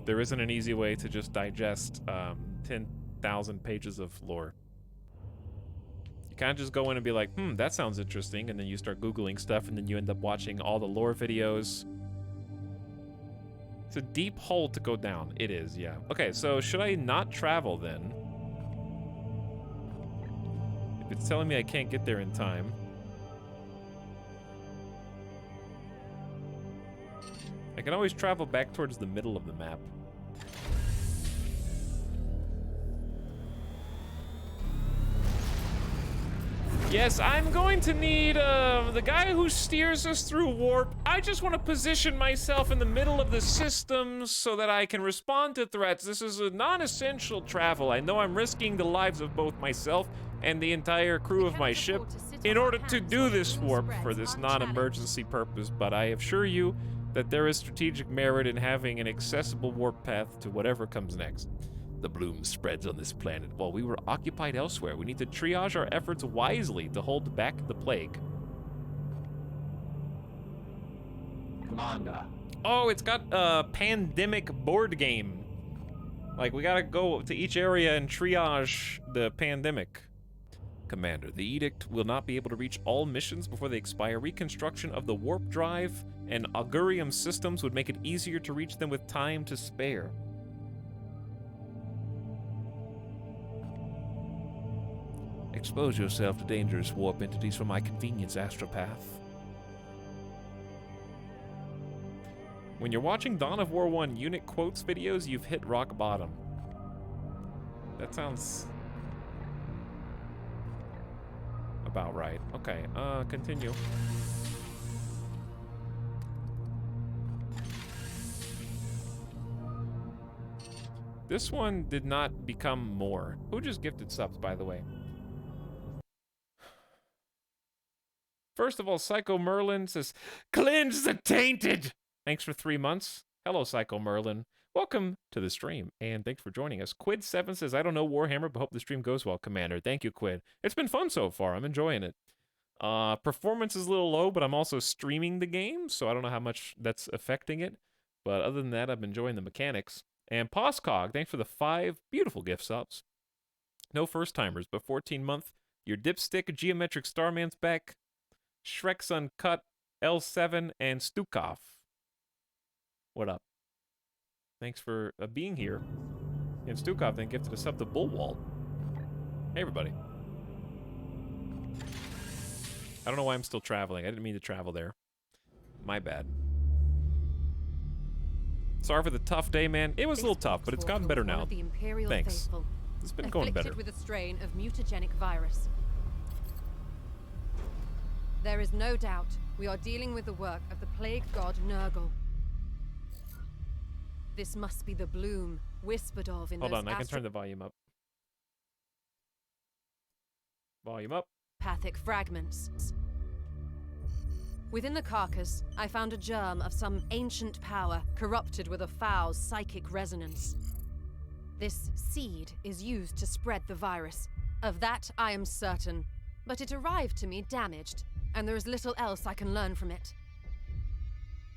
There isn't an easy way to just digest 10,000 pages of lore. You kind of just go in and be like, that sounds interesting, and then you start Googling stuff, and then you end up watching all the lore videos. It's a deep hole to go down. It is, yeah. Okay, so should I not travel then? If it's telling me I can't get there in time. I can always travel back towards the middle of the map. Yes, I'm going to need the guy who steers us through warp. I just want to position myself in the middle of the system so that I can respond to threats. This is a non-essential travel. I know I'm risking the lives of both myself and the entire crew of my ship in order to do this warp for this non-emergency purpose, but I assure you that there is strategic merit in having an accessible warp path to whatever comes next. The bloom spreads on this planet while we were occupied elsewhere. We need to triage our efforts wisely to hold back the plague. Commander. Oh, it's got a pandemic board game. Like, we gotta go to each area and triage the pandemic. Commander, the Edict will not be able to reach all missions before they expire. Reconstruction of the warp drive and augurium systems would make it easier to reach them with time to spare. Expose yourself to dangerous warp entities for my convenience, astropath. When you're watching Dawn of War 1 unit quotes videos, you've hit rock bottom. That sounds about right. Okay, continue. This one did not become more. Who just gifted subs, by the way? First of all, Psycho Merlin says, "Cleanse the tainted." Thanks for 3 months. Hello, Psycho Merlin. Welcome to the stream, and thanks for joining us. Quid7 says, "I don't know Warhammer, but hope the stream goes well, Commander." Thank you, Quid. It's been fun so far. I'm enjoying it. Performance is a little low, but I'm also streaming the game, so I don't know how much that's affecting it. But other than that, I'm enjoying the mechanics. And Poscog, thanks for the 5 beautiful gift subs. No first-timers, but 14-month. Your Dipstick, Geometric Starman's back. Shrek's Uncut, L7, and Stukov. What up? Thanks for being here. And Stukov then gifted a sub to Bullwald. Hey, everybody. I don't know why I'm still traveling. I didn't mean to travel there. My bad. Sorry for the tough day, man. It was a little tough, but it's gotten better now. Thanks. It's been going better. Afflicted with a strain of mutagenic virus. There is no doubt we are dealing with the work of the plague god Nurgle. This must be the bloom whispered of in Hold those on, I can turn the volume up. Volume up. Pathic fragments. Within the carcass, I found a germ of some ancient power corrupted with a foul psychic resonance. This seed is used to spread the virus. Of that, I am certain. But it arrived to me damaged, and there is little else I can learn from it.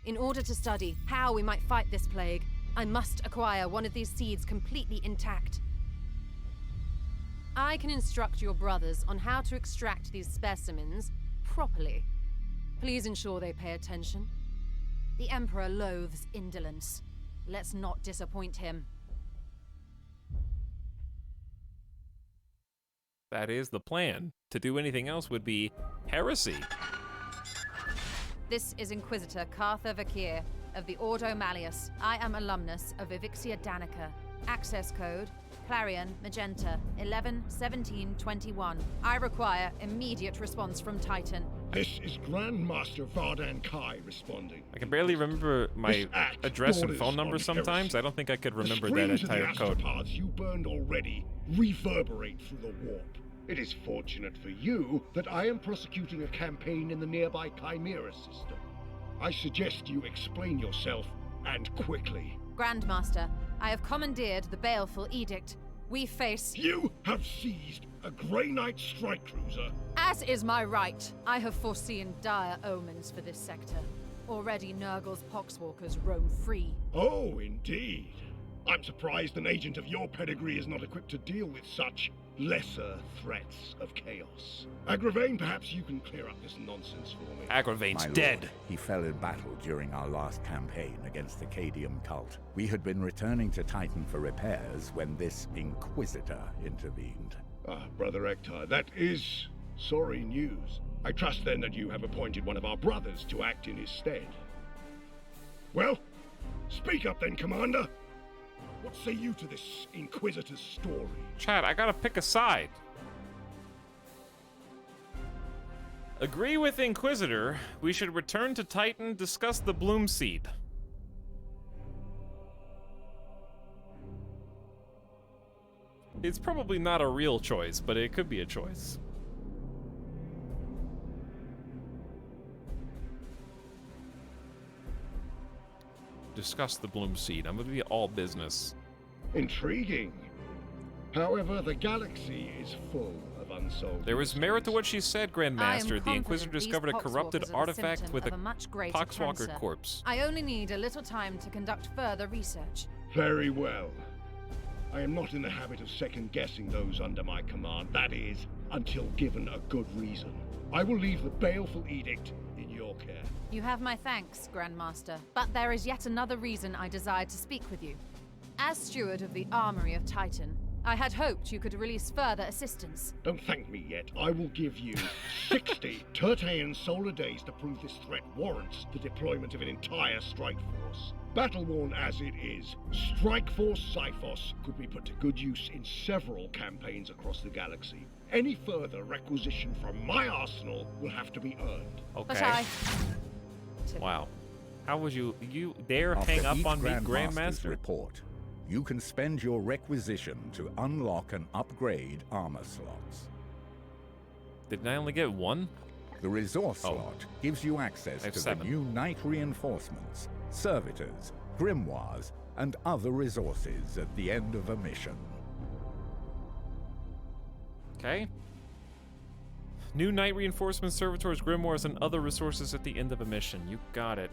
In order to study how we might fight this plague, I must acquire one of these seeds completely intact. I can instruct your brothers on how to extract these specimens properly. Please ensure they pay attention. The Emperor loathes indolence. Let's not disappoint him. That is the plan. To do anything else would be heresy. This is Inquisitor Cartha Vakir of the Ordo Malleus. I am alumnus of Evixia Danica. Access code Clarion Magenta 111721. I require immediate response from Titan. This is Grandmaster Vardan Kai responding. I can barely remember my address and phone number sometimes. I don't think I could remember that entire code. The astropaths you burned already reverberate through the warp. It is fortunate for you that I am prosecuting a campaign in the nearby Chimera system. I suggest you explain yourself, and quickly. Grandmaster, I have commandeered the baleful edict. We face... You have seized a Grey Knight strike cruiser. As is my right, I have foreseen dire omens for this sector. Already Nurgle's poxwalkers roam free. Oh, indeed. I'm surprised an agent of your pedigree is not equipped to deal with such lesser threats of chaos. Agravain, perhaps you can clear up this nonsense for me. Agravain's My dead. Lord, he fell in battle during our last campaign against the Cadium cult. We had been returning to Titan for repairs when this Inquisitor intervened. Ah, Brother Ektar, that is sorry news. I trust then that you have appointed one of our brothers to act in his stead. Well, speak up then, Commander. What say you to this Inquisitor's story? Chad, I gotta pick a side. Agree with Inquisitor. We should return to Titan, discuss the Bloom Seed. It's probably not a real choice, but it could be a choice. Discuss the Bloom Seed. I'm gonna be all business. Intriguing. However, the galaxy is full of unsolved... There was merit to what she said, Grandmaster. The Inquisitor these discovered a corrupted poxwalkers are the artifact symptom with of a much greater poxwalker cancer. corpse. I only need a little time to conduct further research. Very well. I am not in the habit of second-guessing those under my command. That is, until given a good reason. I will leave the baleful edict in your care. You have my thanks, Grandmaster. But there is yet another reason I desired to speak with you. As steward of the Armory of Titan, I had hoped you could release further assistance. Don't thank me yet. I will give you 60 Tertean solar days to prove this threat warrants the deployment of an entire strike force. Battle-worn as it is, Strike Force Cyphos could be put to good use in several campaigns across the galaxy. Any further requisition from my arsenal will have to be earned. Okay. Wow. How would you dare hang up on me, Grandmaster? Report, you can spend your requisition to unlock and upgrade armor slots. Didn't I only get one? The resource slot gives you access to the 7. new Knight reinforcements, servitors, grimoires, and other resources at the end of a mission. Okay. New Knight reinforcements, servitors, grimoires, and other resources at the end of a mission. You got it.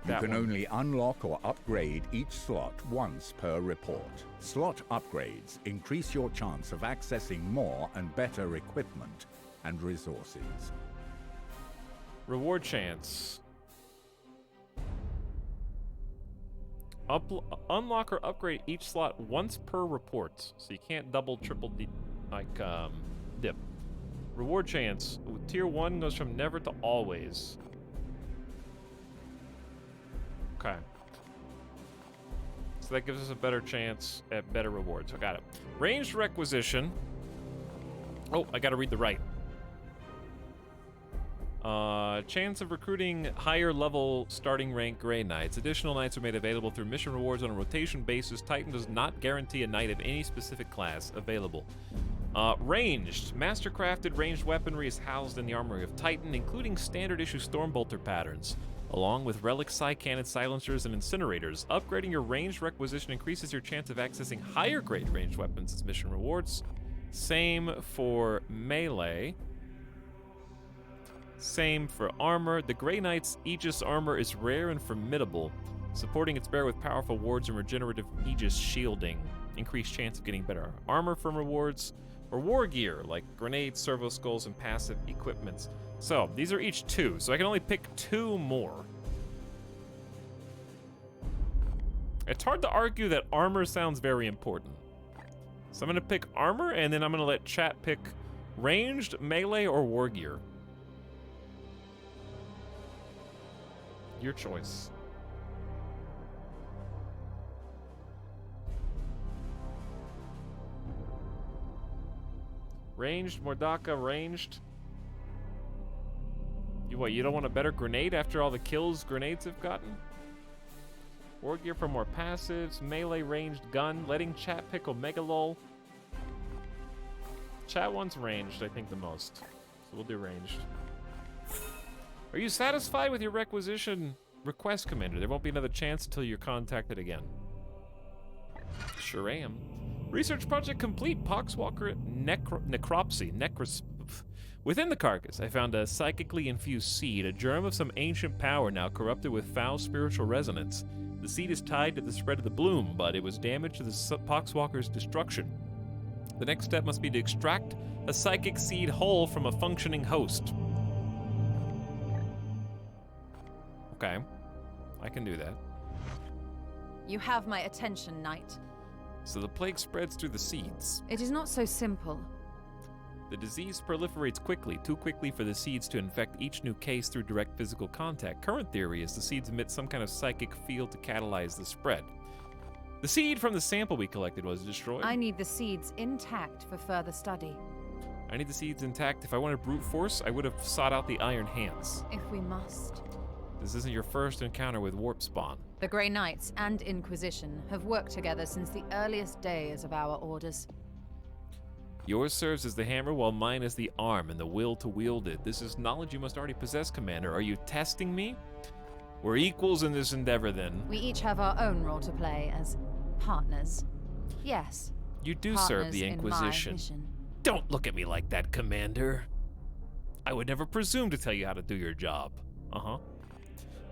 You can only unlock or upgrade each slot once per report. Slot upgrades increase your chance of accessing more and better equipment and resources. Reward chance. Unlock or upgrade each slot once per report. So you can't double, triple, dip. Reward chance. Tier 1 goes from never to always. Okay. So that gives us a better chance at better rewards. I got it. Ranged requisition. Oh, I gotta read the right. Chance of recruiting higher level starting rank Grey Knights. Additional Knights are made available through mission rewards on a rotation basis. Titan does not guarantee a Knight of any specific class available. Ranged. Mastercrafted ranged weaponry is housed in the armory of Titan, including standard issue Stormbolter patterns, along with relic cannon silencers and incinerators. Upgrading your ranged requisition increases your chance of accessing higher grade ranged weapons as mission rewards. Same for melee. Same for armor. The Grey Knight's Aegis armor is rare and formidable, supporting its bearer with powerful wards and regenerative Aegis shielding. Increased chance of getting better armor from rewards. Or war gear, like grenades, servo skulls, and passive equipments. So, these are each 2, so I can only pick 2 more. It's hard to argue that armor sounds very important. So I'm gonna pick armor, and then I'm gonna let chat pick ranged, melee, or war gear. Your choice. Ranged, Mordaka, ranged. You don't want a better grenade after all the kills grenades have gotten? War gear for more passives, melee ranged gun, letting chat pick Omega Lol. Chat wants ranged, I think, the most. So we'll do ranged. Are you satisfied with your requisition request, Commander? There won't be another chance until you're contacted again. Sure am. Research project complete. Poxwalker necropsy. Within the carcass, I found a psychically infused seed, a germ of some ancient power now corrupted with foul spiritual resonance. The seed is tied to the spread of the bloom, but it was damaged to the Poxwalker's destruction. The next step must be to extract a psychic seed whole from a functioning host. Okay, I can do that. You have my attention, Knight. So the plague spreads through the seeds. It is not so simple. The disease proliferates quickly, too quickly for the seeds to infect each new case through direct physical contact. Current theory is the seeds emit some kind of psychic field to catalyze the spread. The seed from the sample we collected was destroyed. I need the seeds intact for further study. I need the seeds intact. If I wanted brute force, I would have sought out the Iron Hands. If we must. This isn't your first encounter with Warp Spawn. The Grey Knights and Inquisition have worked together since the earliest days of our orders. Yours serves as the hammer, while mine is the arm and the will to wield it. This is knowledge you must already possess, Commander. Are you testing me? We're equals in this endeavor, then. We each have our own role to play as partners. Yes. You do partners serve the Inquisition. In my mission. Don't look at me like that, Commander. I would never presume to tell you how to do your job. Uh-huh.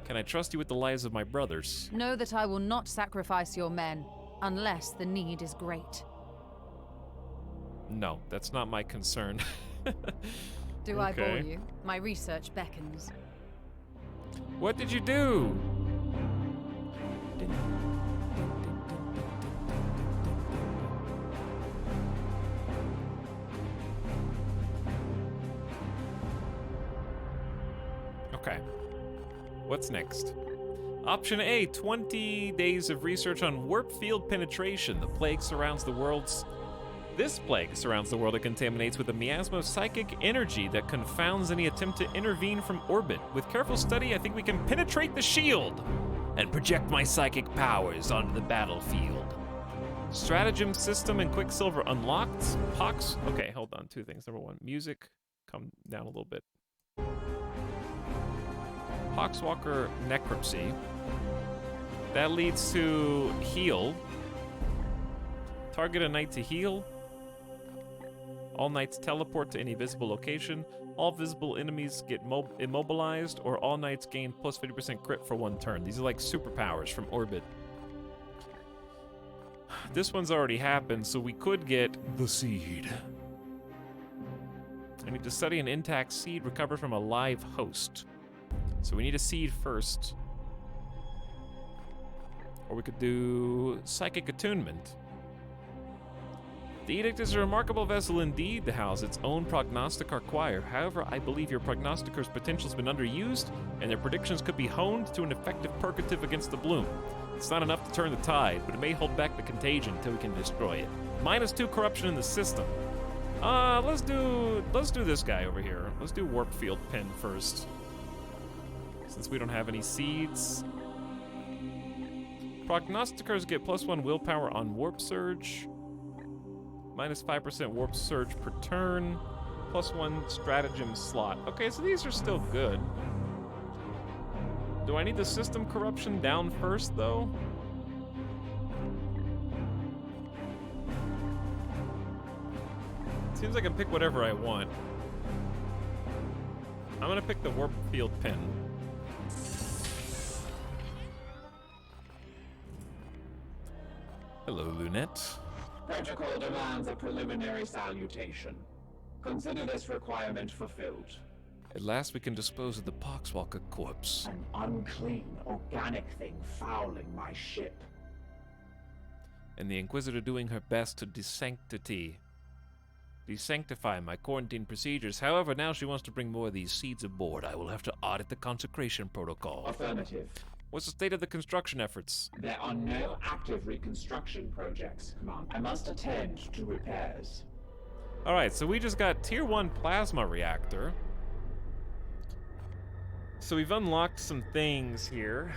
Can I trust you with the lives of my brothers? Know that I will not sacrifice your men, unless the need is great. No, that's not my concern. Do I bore you? My research beckons. What did you do? Okay. What's next? Option A, 20 days of research on warp field penetration. The plague surrounds the world's... This plague surrounds the world and contaminates with a miasma of psychic energy that confounds any attempt to intervene from orbit. With careful study, I think we can penetrate the shield and project my psychic powers onto the battlefield. Stratagem system and Quicksilver unlocked. Pox. Okay, hold on. 2 things. Number 1, music. Come down a little bit. Poxwalker necropsy. That leads to heal. Target a knight to heal. All knights teleport to any visible location. All visible enemies get immobilized, or all knights gain plus 50% crit for 1 turn. These are like superpowers from Orbit. This one's already happened, so we could get the seed. I need to study an intact seed recovered from a live host. So we need a seed first. Or we could do Psychic Attunement. The Edict is a remarkable vessel indeed to house its own Prognosticar choir. However, I believe your Prognosticar's potential has been underused, and their predictions could be honed to an effective purgative against the bloom. It's not enough to turn the tide, but it may hold back the contagion until we can destroy it. -2 corruption in the system. Let's do this guy over here. Let's do Warpfield Pin first, since we don't have any seeds. Prognosticars get +1 willpower on Warp Surge. -5% Warp Surge per turn. +1 stratagem slot. Okay, so these are still good. Do I need the system corruption down first, though? Seems like I can pick whatever I want. I'm gonna pick the Warp Field Pin. Hello, Lunette. Protocol demands a preliminary salutation. Consider this requirement fulfilled. At last we can dispose of the Poxwalker corpse. An unclean, organic thing fouling my ship. And the Inquisitor doing her best to desanctify my quarantine procedures. However, now she wants to bring more of these seeds aboard. I will have to audit the consecration protocol. Affirmative. What's the state of the construction efforts? There are no active reconstruction projects, Command. I must attend to repairs. Alright, so we just got Tier 1 Plasma Reactor. So we've unlocked some things here.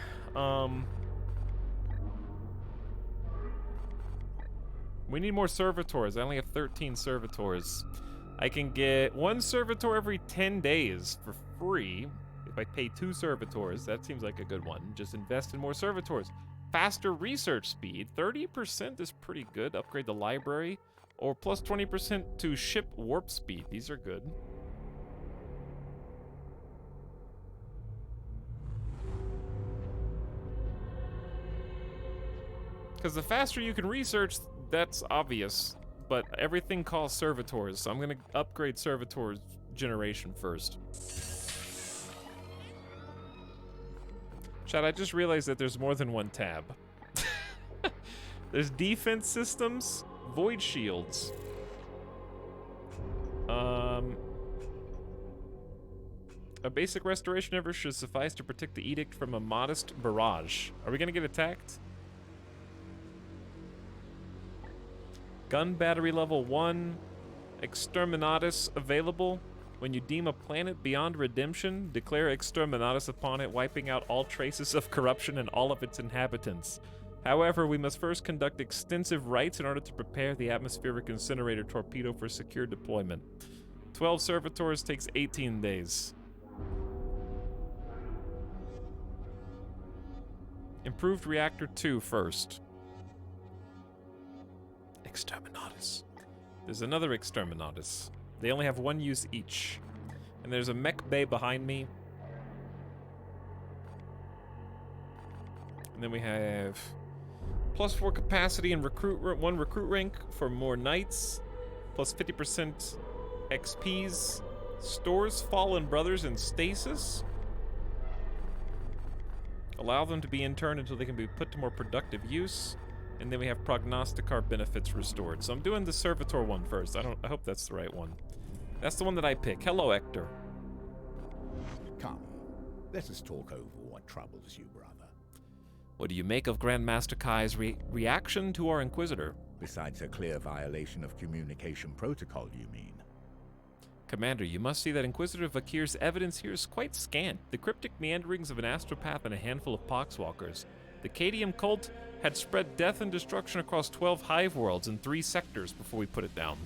We need more servitors. I only have 13 servitors. I can get 1 servitor every 10 days for free. If I pay 2 servitors, that seems like a good one. Just invest in more servitors. Faster research speed, 30% is pretty good. Upgrade the library. Or plus 20% to ship warp speed. These are good. Because the faster you can research, that's obvious. But everything calls servitors, so I'm going to upgrade servitors generation first. Chad, I just realized that there's more than one tab. There's defense systems, void shields. A basic restoration effort should suffice to protect the edict from a modest barrage. Are we gonna get attacked? Gun battery level 1. Exterminatus available. When you deem a planet beyond redemption, declare Exterminatus upon it, wiping out all traces of corruption and all of its inhabitants. However, we must first conduct extensive rites in order to prepare the atmospheric incinerator torpedo for secure deployment. 12 servitors takes 18 days. Improved Reactor 2 first. Exterminatus. There's another Exterminatus. They only have 1 use each. And there's a mech bay behind me. And then we have +4 capacity and 1 recruit rank for more knights. Plus 50% XPs. Stores Fallen Brothers in stasis. Allow them to be interned until they can be put to more productive use. And then we have Prognosticar benefits restored. So I'm doing the Servitor one first. I hope that's the right one. That's the one that I pick. Hello, Hector. Come, let us talk over what troubles you, brother. What do you make of Grandmaster Kai's reaction to our Inquisitor? Besides a clear violation of communication protocol, you mean? Commander, you must see that Inquisitor Vakir's evidence here is quite scant. The cryptic meanderings of an astropath and a handful of poxwalkers. The Cadium cult had spread death and destruction across 12 hive worlds in 3 sectors before we put it down.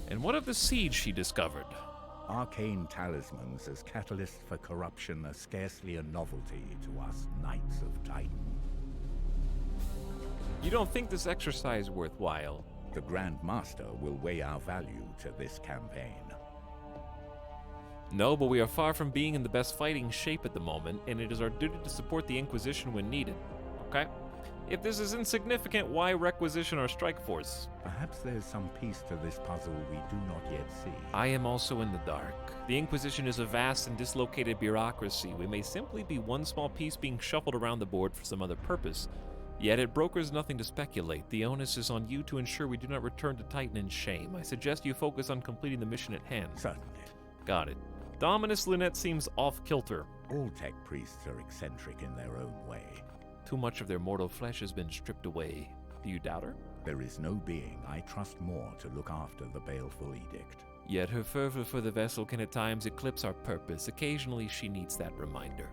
And what of the siege she discovered? Arcane talismans as catalysts for corruption are scarcely a novelty to us Knights of Titan. You don't think this exercise worthwhile? The Grand Master will weigh our value to this campaign. No, but we are far from being in the best fighting shape at the moment, and it is our duty to support the Inquisition when needed. Okay? If this is insignificant, why requisition our strike force? Perhaps there's some piece to this puzzle we do not yet see. I am also in the dark. The Inquisition is a vast and dislocated bureaucracy. We may simply be one small piece being shuffled around the board for some other purpose. Yet it brokers nothing to speculate. The onus is on you to ensure we do not return to Titan in shame. I suggest you focus on completing the mission at hand. Certainly. Got it. Dominus Lunette seems off-kilter. All tech priests are eccentric in their own way. Too much of their mortal flesh has been stripped away. Do you doubt her? There is no being I trust more to look after the baleful edict. Yet her fervor for the vessel can at times eclipse our purpose. Occasionally she needs that reminder.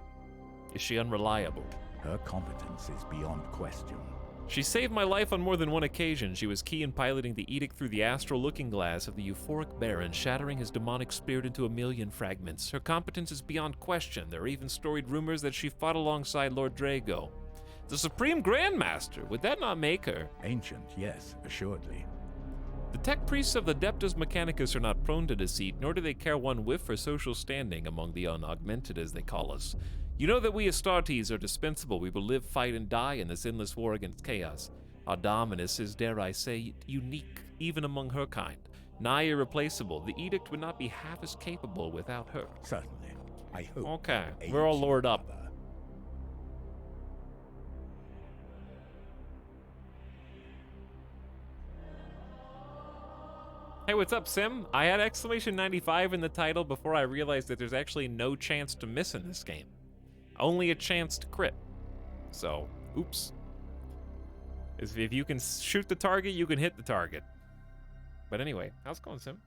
Is she unreliable? Her competence is beyond question. She saved my life on more than one occasion. She was key in piloting the edict through the astral looking glass of the euphoric Baron, shattering his demonic spirit into a million fragments. Her competence is beyond question. There are even storied rumors that she fought alongside Lord Drago. The Supreme Grandmaster, would that not make her? Ancient, yes, assuredly. The tech priests of the Adeptus Mechanicus are not prone to deceit, nor do they care one whiff for social standing among the unaugmented, as they call us. You know that we Astartes are dispensable. We will live, fight, and die in this endless war against chaos. Our Dominus is, dare I say, unique, even among her kind. Nigh irreplaceable. The edict would not be half as capable without her. Certainly. I hope. Okay, we're all lured up. Hey, what's up, Sim? I had exclamation 95 in the title before I realized that there's actually no chance to miss in this game. Only a chance to crit. So, oops. If you can shoot the target, you can hit the target. But anyway, how's it going, Sim?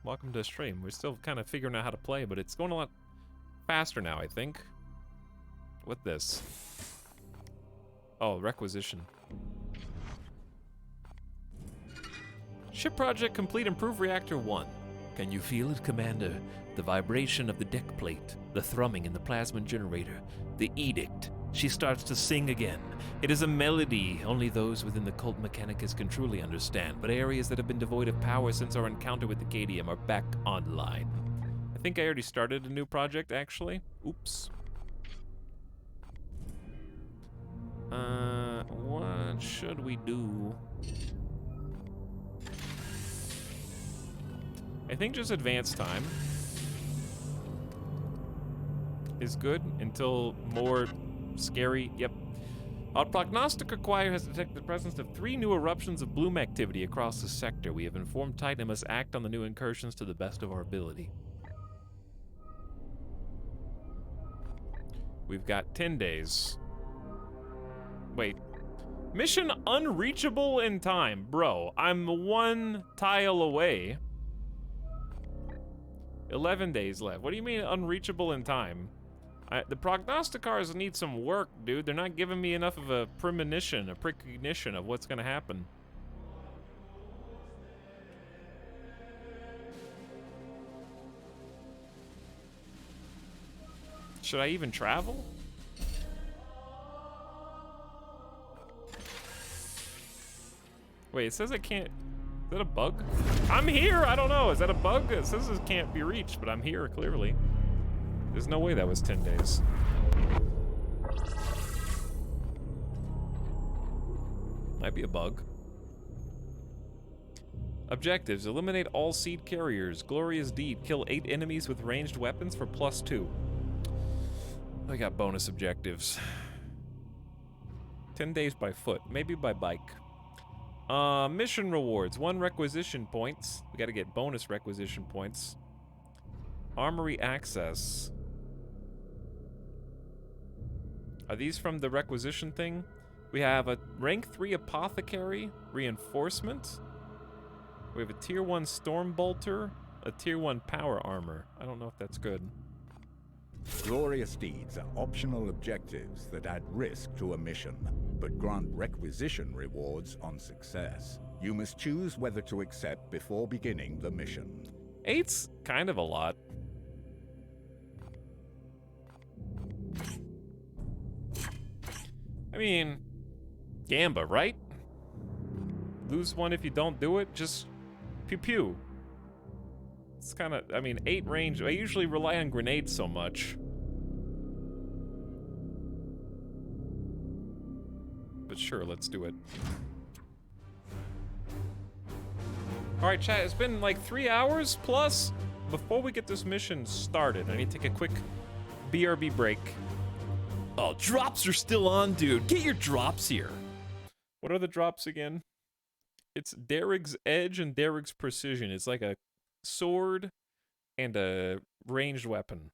Welcome to the stream. We're still kind of figuring out how to play, but it's going a lot faster now, I think. What this? Oh, requisition. Ship project complete. Improve reactor 1. Can you feel it, Commander? The vibration of the deck plate, the thrumming in the plasma generator, the edict. She starts to sing again. It is a melody only those within the cult Mechanicus can truly understand, but areas that have been devoid of power since our encounter with the Cadium are back online. I think I already started a new project, actually. Oops. What should we do? I think just advance time is good until more scary. Yep. Our prognostic acquire has detected the presence of 3 new eruptions of bloom activity across the sector. We have informed Titan must act on the new incursions to the best of our ability. We've got 10 days. Wait. Mission unreachable in time. Bro, I'm 1 tile away. 11 days left. What do you mean unreachable in time? The prognosticars need some work, dude. They're not giving me enough of a premonition, a precognition of what's gonna happen. Should I even travel? Wait, it says I can't. Is that a bug? I'm here! I don't know. Is that a bug? It says it can't be reached, but I'm here, clearly. There's no way that was 10 days. Might be a bug. Objectives. Eliminate all seed carriers. Glorious deed. Kill 8 enemies with ranged weapons for +2. I got bonus objectives. 10 days by foot. Maybe by bike. Mission rewards. 1 requisition points. We gotta get bonus requisition points. Armory access. Are these from the requisition thing? We have a rank 3 apothecary reinforcement. We have a tier 1 storm bolter, a tier 1 power armor. I don't know if that's good. Glorious deeds are optional objectives that add risk to a mission, but grant requisition rewards on success. You must choose whether to accept before beginning the mission. 8's kind of a lot. I mean, Gamba, right? Lose one if you don't do it, just pew pew. It's kind of, I mean, 8 range. I usually rely on grenades so much. But sure, let's do it. Alright, chat, it's been like 3 hours plus. Before we get this mission started, I need to take a quick BRB break. Oh, drops are still on, dude. Get your drops here. What are the drops again? It's Derrick's Edge and Derrick's Precision. It's like a sword and a ranged weapon.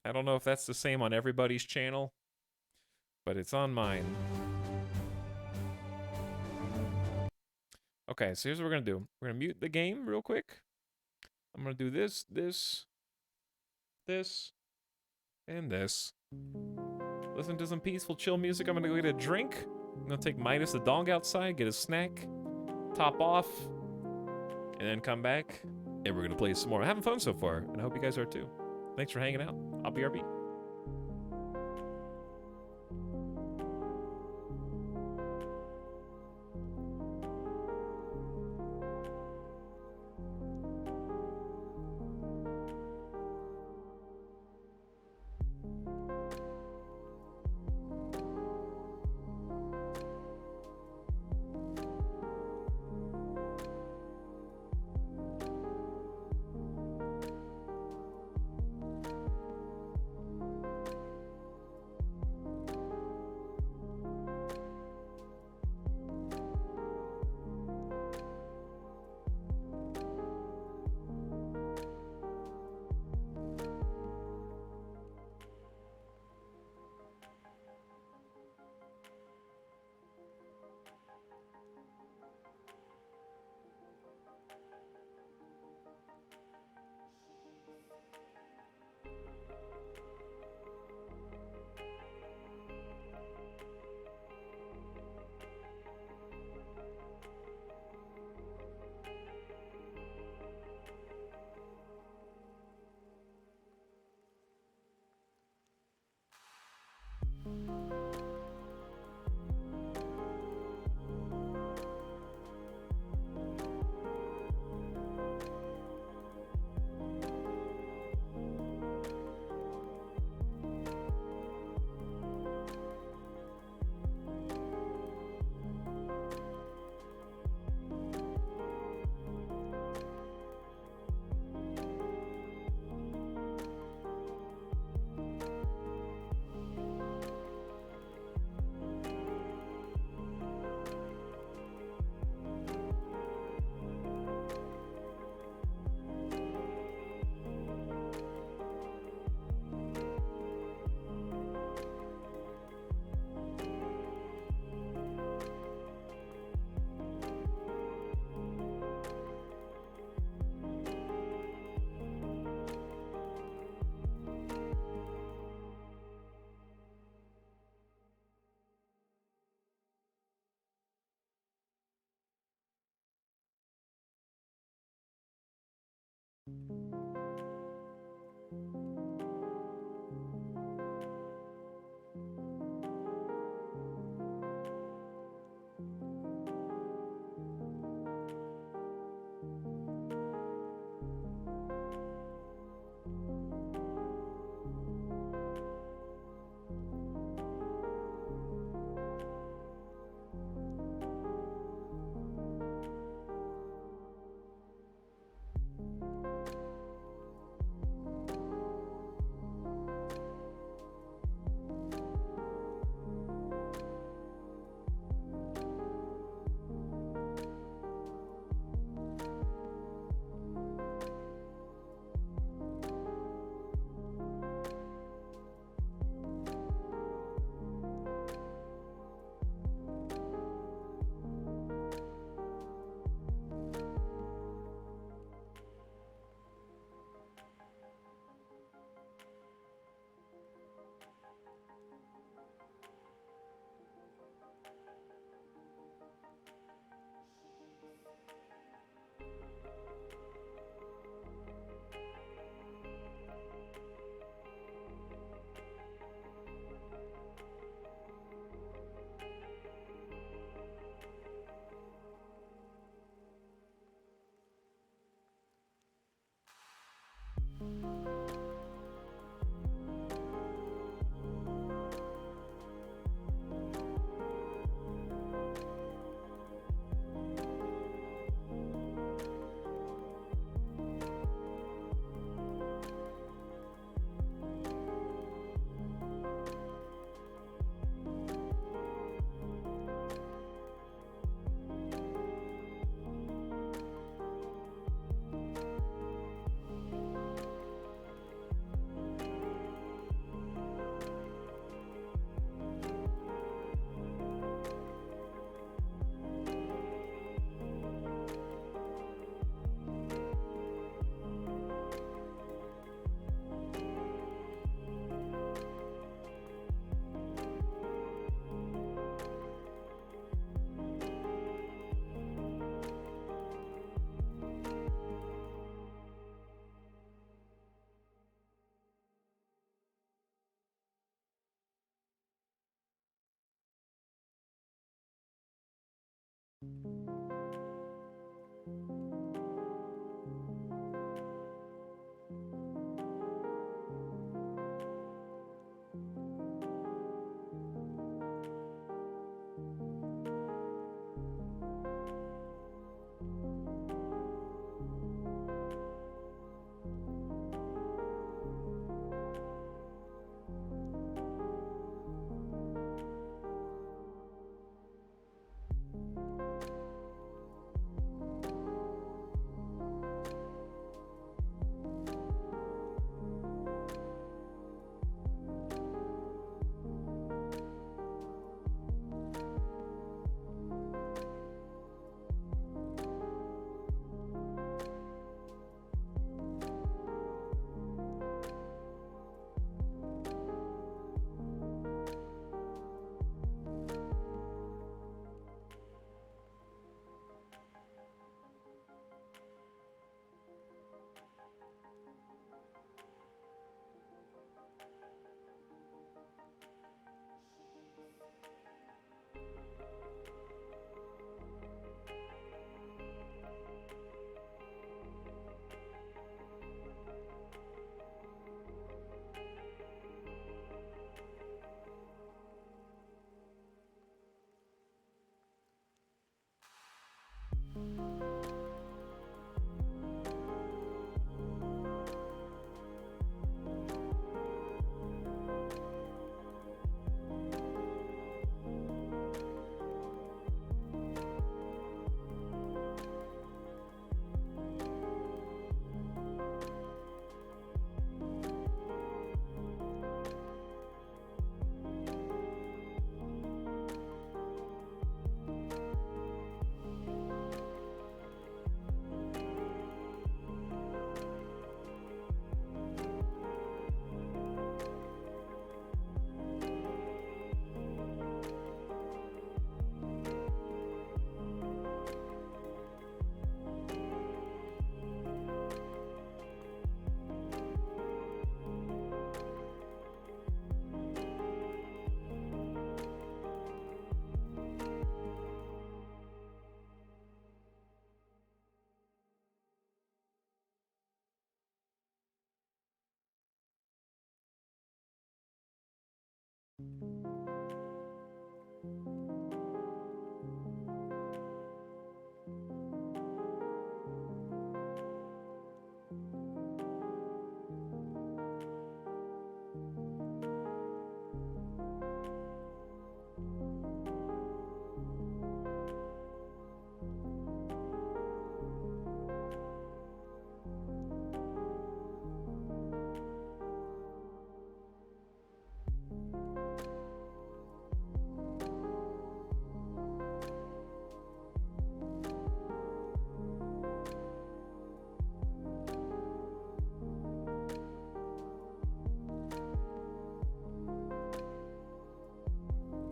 I don't know if that's the same on everybody's channel, but it's on mine. Okay, so here's what we're gonna do. We're gonna mute the game real quick. I'm gonna do this, this, this, and this. Listen to some peaceful, chill music. I'm gonna go get a drink. I'm gonna take Midas the dog outside, get a snack, top off, and then come back, and we're gonna play some more. I'm having fun so far, and I hope you guys are too. Thanks for hanging out. I'll be RB.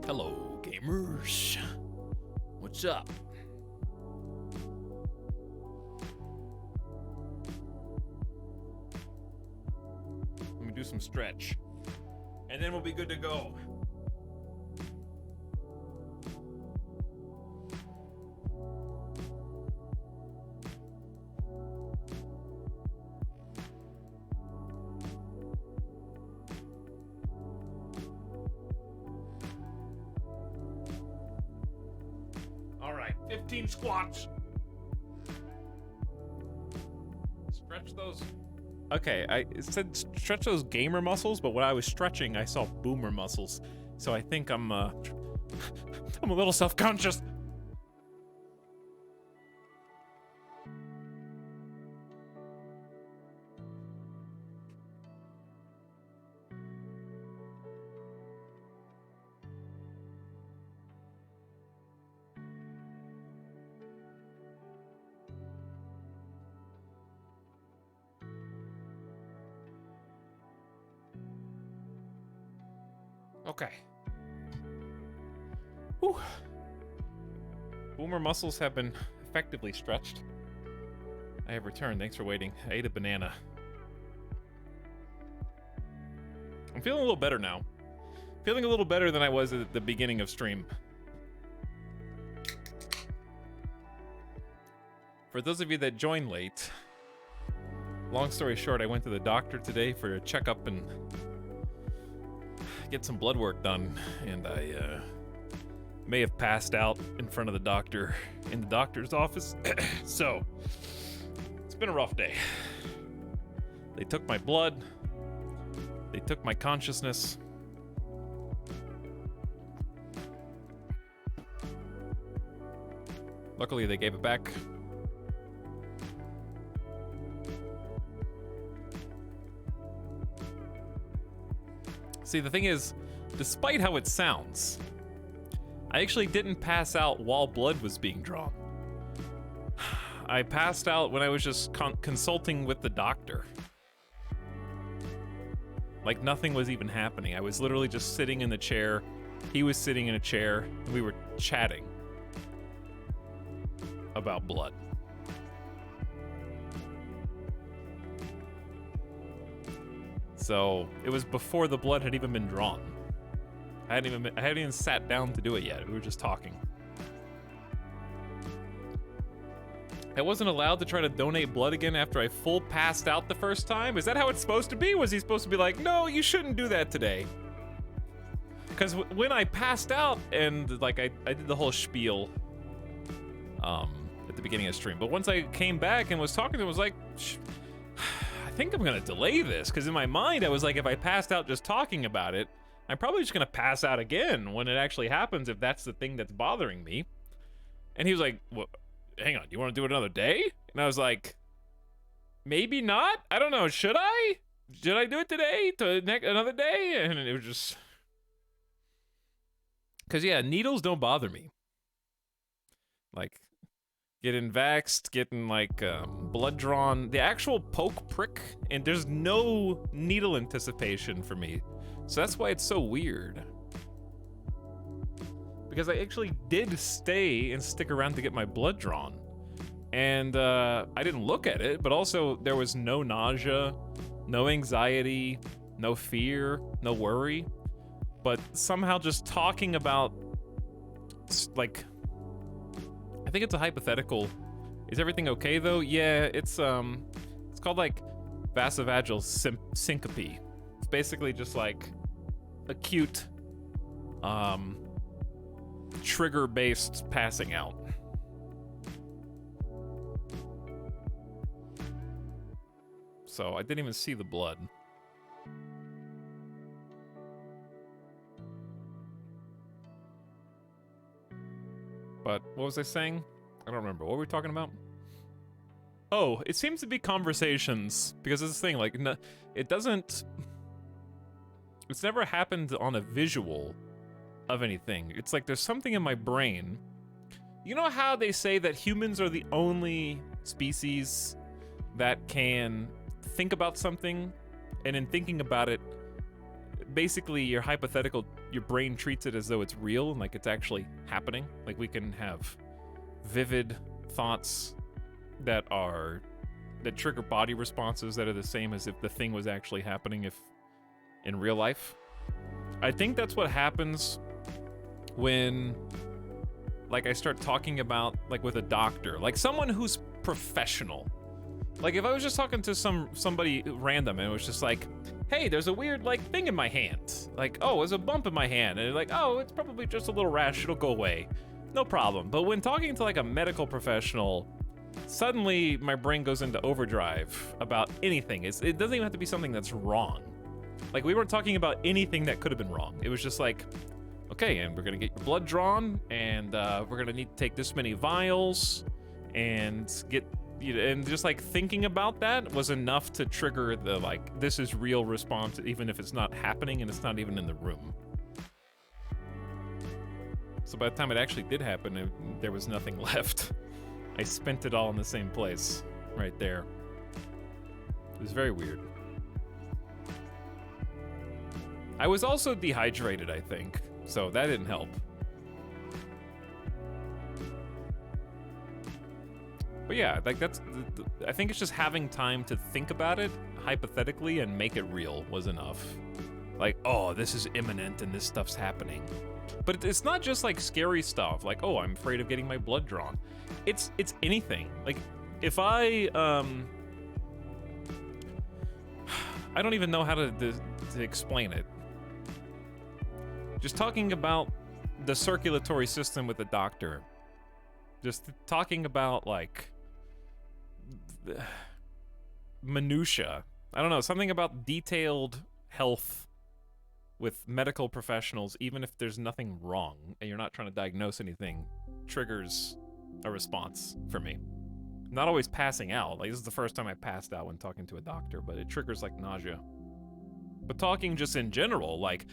Hello, gamers. What's up? Let me do some stretch. And then we'll be good to go. All right, 15 squats. Stretch those. Okay, I said stretch those gamer muscles, but when I was stretching, I saw boomer muscles. So I think I'm a little self-conscious. Okay. Whew. Boomer muscles have been effectively stretched. I have returned. Thanks for waiting. I ate a banana. I'm feeling a little better now. Feeling a little better than I was at the beginning of stream. For those of you that joined late, long story short, I went to the doctor today for a checkup and get some blood work done, and I may have passed out in front of the doctor in the doctor's office. So, it's been a rough day. They took my blood, they took my consciousness. Luckily, they gave it back. See, the thing is, despite how it sounds, I actually didn't pass out while blood was being drawn. I passed out when I was just consulting with the doctor. Like nothing was even happening. I was literally just sitting in the chair. He was sitting in a chair, and we were chatting about blood. So it was before the blood had even been drawn. I hadn't even sat down to do it yet. We were just talking. I wasn't allowed to try to donate blood again after I full passed out the first time? Is that how it's supposed to be? Was he supposed to be like, no, you shouldn't do that today? Because when I passed out and like I did the whole spiel at the beginning of the stream, but once I came back and was talking to him, I was like, I think I'm gonna delay this, because in my mind I was like, if I passed out just talking about it, I'm probably just gonna pass out again when it actually happens, if that's the thing that's bothering me. And he was like, well, hang on, you want to do it another day? And I was like, maybe not. I don't know. Should I do it today to another day? And it was just because yeah, needles don't bother me. Like getting vaxxed, getting like blood drawn, the actual poke prick, and there's no needle anticipation for me. So that's why it's so weird. Because I actually did stay and stick around to get my blood drawn. And I didn't look at it, but also there was no nausea, no anxiety, no fear, no worry. But somehow just talking about, like, I think it's a hypothetical. Is everything okay though? Yeah, it's called like vasovagal syncope. It's basically just like acute, trigger-based passing out. So I didn't even see the blood. But what was I saying? I don't remember. What were we talking about? Oh, it seems to be conversations, because it's this thing, like, it doesn't... It's never happened on a visual of anything. It's like there's something in my brain. You know how they say that humans are the only species that can think about something, and in thinking about it, basically your brain treats it as though it's real and like it's actually happening. Like we can have vivid thoughts that trigger body responses that are the same as if the thing was actually happening if in real life. I think that's what happens when like I start talking about like with a doctor, like someone who's professional. Like if I was just talking to somebody random and it was just like, hey, there's a weird like thing in my hand. Like, oh, there's a bump in my hand. And they're like, oh, it's probably just a little rash, it'll go away. No problem. But when talking to like a medical professional, suddenly my brain goes into overdrive about anything. It doesn't even have to be something that's wrong. Like we weren't talking about anything that could have been wrong. It was just like, okay, and we're gonna get your blood drawn, and we're gonna need to take this many vials, and and just like thinking about that was enough to trigger the like, this is real response, even if it's not happening and it's not even in the room. So by the time it actually did happen, there was nothing left. I spent it all in the same place, right there. It was very weird. I was also dehydrated, I think, so that didn't help. But yeah, like that's, I think it's just having time to think about it hypothetically and make it real was enough. Like, oh, this is imminent and this stuff's happening. But it's not just like scary stuff, like, oh, I'm afraid of getting my blood drawn. It's anything. Like, if I don't even know how to explain it. Just talking about the circulatory system with the doctor. Just talking about, like, minutia. I don't know, something about detailed health with medical professionals, even if there's nothing wrong and you're not trying to diagnose anything, triggers a response for me. Not always passing out. Like, this is the first time I passed out when talking to a doctor, but it triggers, like, nausea. But talking just in general, like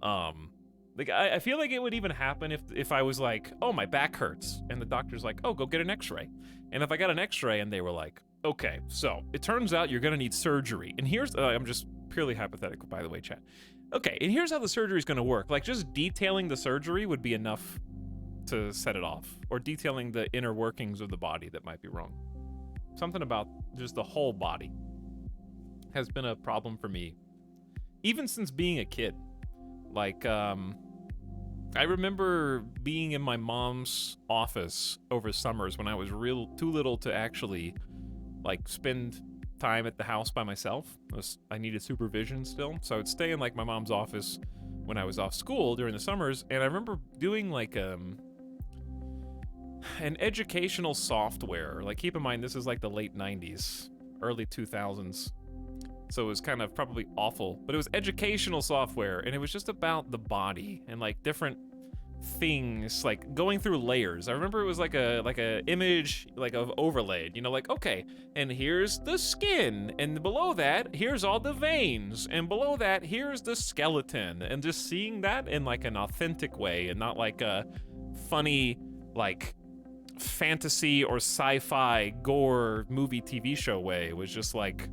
I feel like it would even happen if I was like, oh, my back hurts, and the doctor's like, oh, go get an x-ray. And if I got an x-ray and they were like, okay, so it turns out you're gonna need surgery, and here's, I'm just purely hypothetical, by the way, chat. Okay, and here's how the surgery's gonna work. Like, just detailing the surgery would be enough to set it off, or detailing the inner workings of the body that might be wrong. Something about just the whole body has been a problem for me, even since being a kid. Like, I remember being in my mom's office over summers when I was too little to actually, like, spend time at the house by myself. I needed supervision still, so I would stay in, like, my mom's office when I was off school during the summers, and I remember doing, like, an educational software. Like, keep in mind, this is, like, the late 90s, early 2000s. So it was kind of probably awful, but it was educational software, and it was just about the body and, like, different things, like going through layers. I remember it was like a image, like, of overlaid, you know, like, okay, and here's the skin, and below that here's all the veins, and below that here's the skeleton, and just seeing that in, like, an authentic way and not like a funny, like, fantasy or sci-fi gore movie TV show way. It was just like,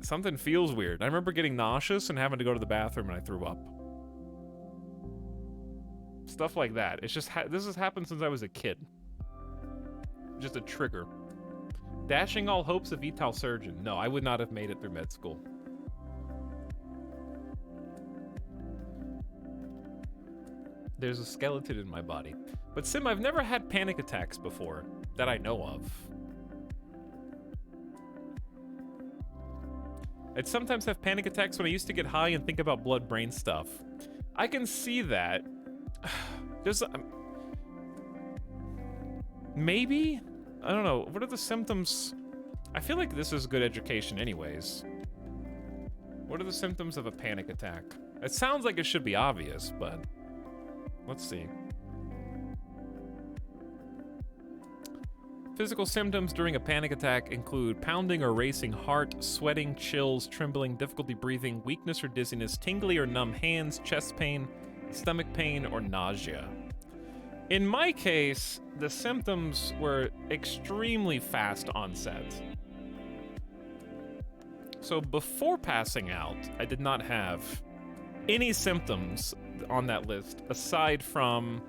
something feels weird. I remember getting nauseous and having to go to the bathroom, and I threw up. Stuff like that. It's just, this has happened since I was a kid. Just a trigger. Dashing all hopes of etal surgeon. No, I would not have made it through med school. There's a skeleton in my body. But Sim, I've never had panic attacks before, that I know of. I'd sometimes have panic attacks when I used to get high and think about blood-brain stuff. I can see that. Just maybe? I don't know. What are the symptoms? I feel like this is good education anyways. What are the symptoms of a panic attack? It sounds like it should be obvious, but let's see. Physical symptoms during a panic attack include pounding or racing heart, sweating, chills, trembling, difficulty breathing, weakness or dizziness, tingly or numb hands, chest pain, stomach pain, or nausea. In my case, the symptoms were extremely fast onset. So before passing out, I did not have any symptoms on that list aside from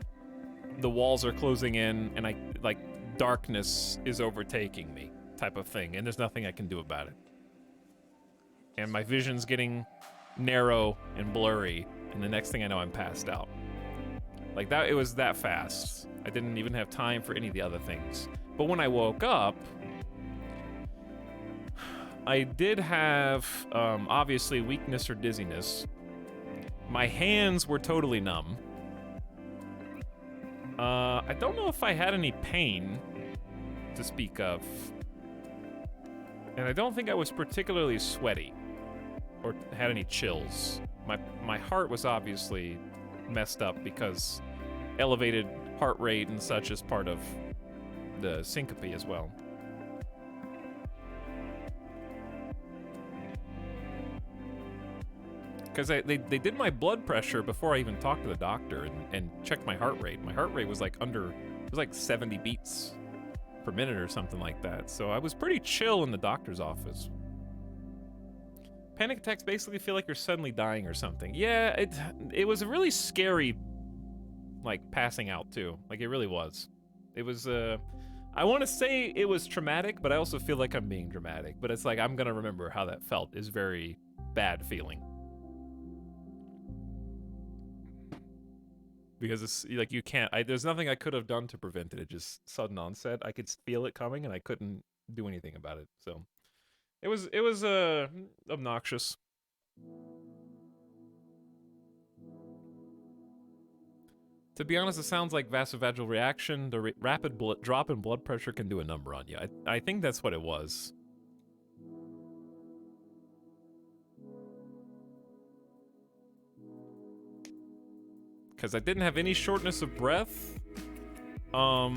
the walls are closing in and I, like, darkness is overtaking me type of thing, and there's nothing I can do about it. And my vision's getting narrow and blurry, and the next thing I know, I'm passed out. Like that, it was that fast. I didn't even have time for any of the other things. But when I woke up, I did have, obviously, weakness or dizziness. My hands were totally numb. I don't know if I had any pain to speak of. And I don't think I was particularly sweaty or had any chills. My heart was obviously messed up because elevated heart rate and such is part of the syncope as well. Because they did my blood pressure before I even talked to the doctor and checked my heart rate. My heart rate was like it was like 70 beats per minute or something like that. So I was pretty chill in the doctor's office. Panic attacks basically feel like you're suddenly dying or something. Yeah, it was a really scary, like, passing out too. Like, it really was. It was, I want to say it was traumatic, but I also feel like I'm being dramatic. But it's like, I'm gonna remember how that felt. Is very bad feeling. Because it's like you can't. There's nothing I could have done to prevent it. It just sudden onset. I could feel it coming, and I couldn't do anything about it. So it was obnoxious. To be honest, it sounds like vasovagal reaction. The rapid drop in blood pressure can do a number on you. I think that's what it was. Because I didn't have any shortness of breath. I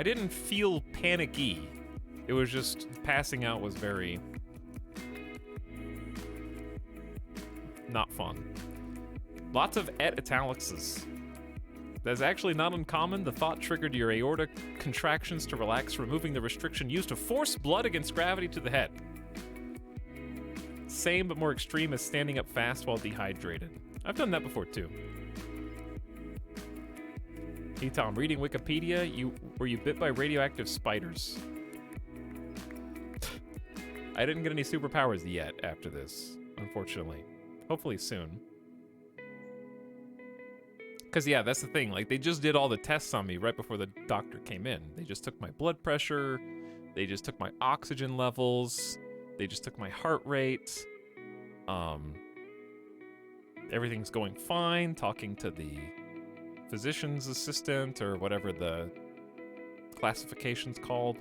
didn't feel panicky. It was just passing out was very not fun. Lots of Etalyxes. That's actually not uncommon. The thought triggered your aortic contractions to relax, removing the restriction used to force blood against gravity to the head. Same but more extreme as standing up fast while dehydrated. I've done that before too. Hey Tom, reading Wikipedia, were you bit by radioactive spiders? I didn't get any superpowers yet after this, unfortunately. Hopefully soon. Because, yeah, that's the thing. Like, they just did all the tests on me right before the doctor came in. They just took my blood pressure. They just took my oxygen levels. They just took my heart rate. Everything's going fine. Talking to the physician's assistant or whatever the classification's called.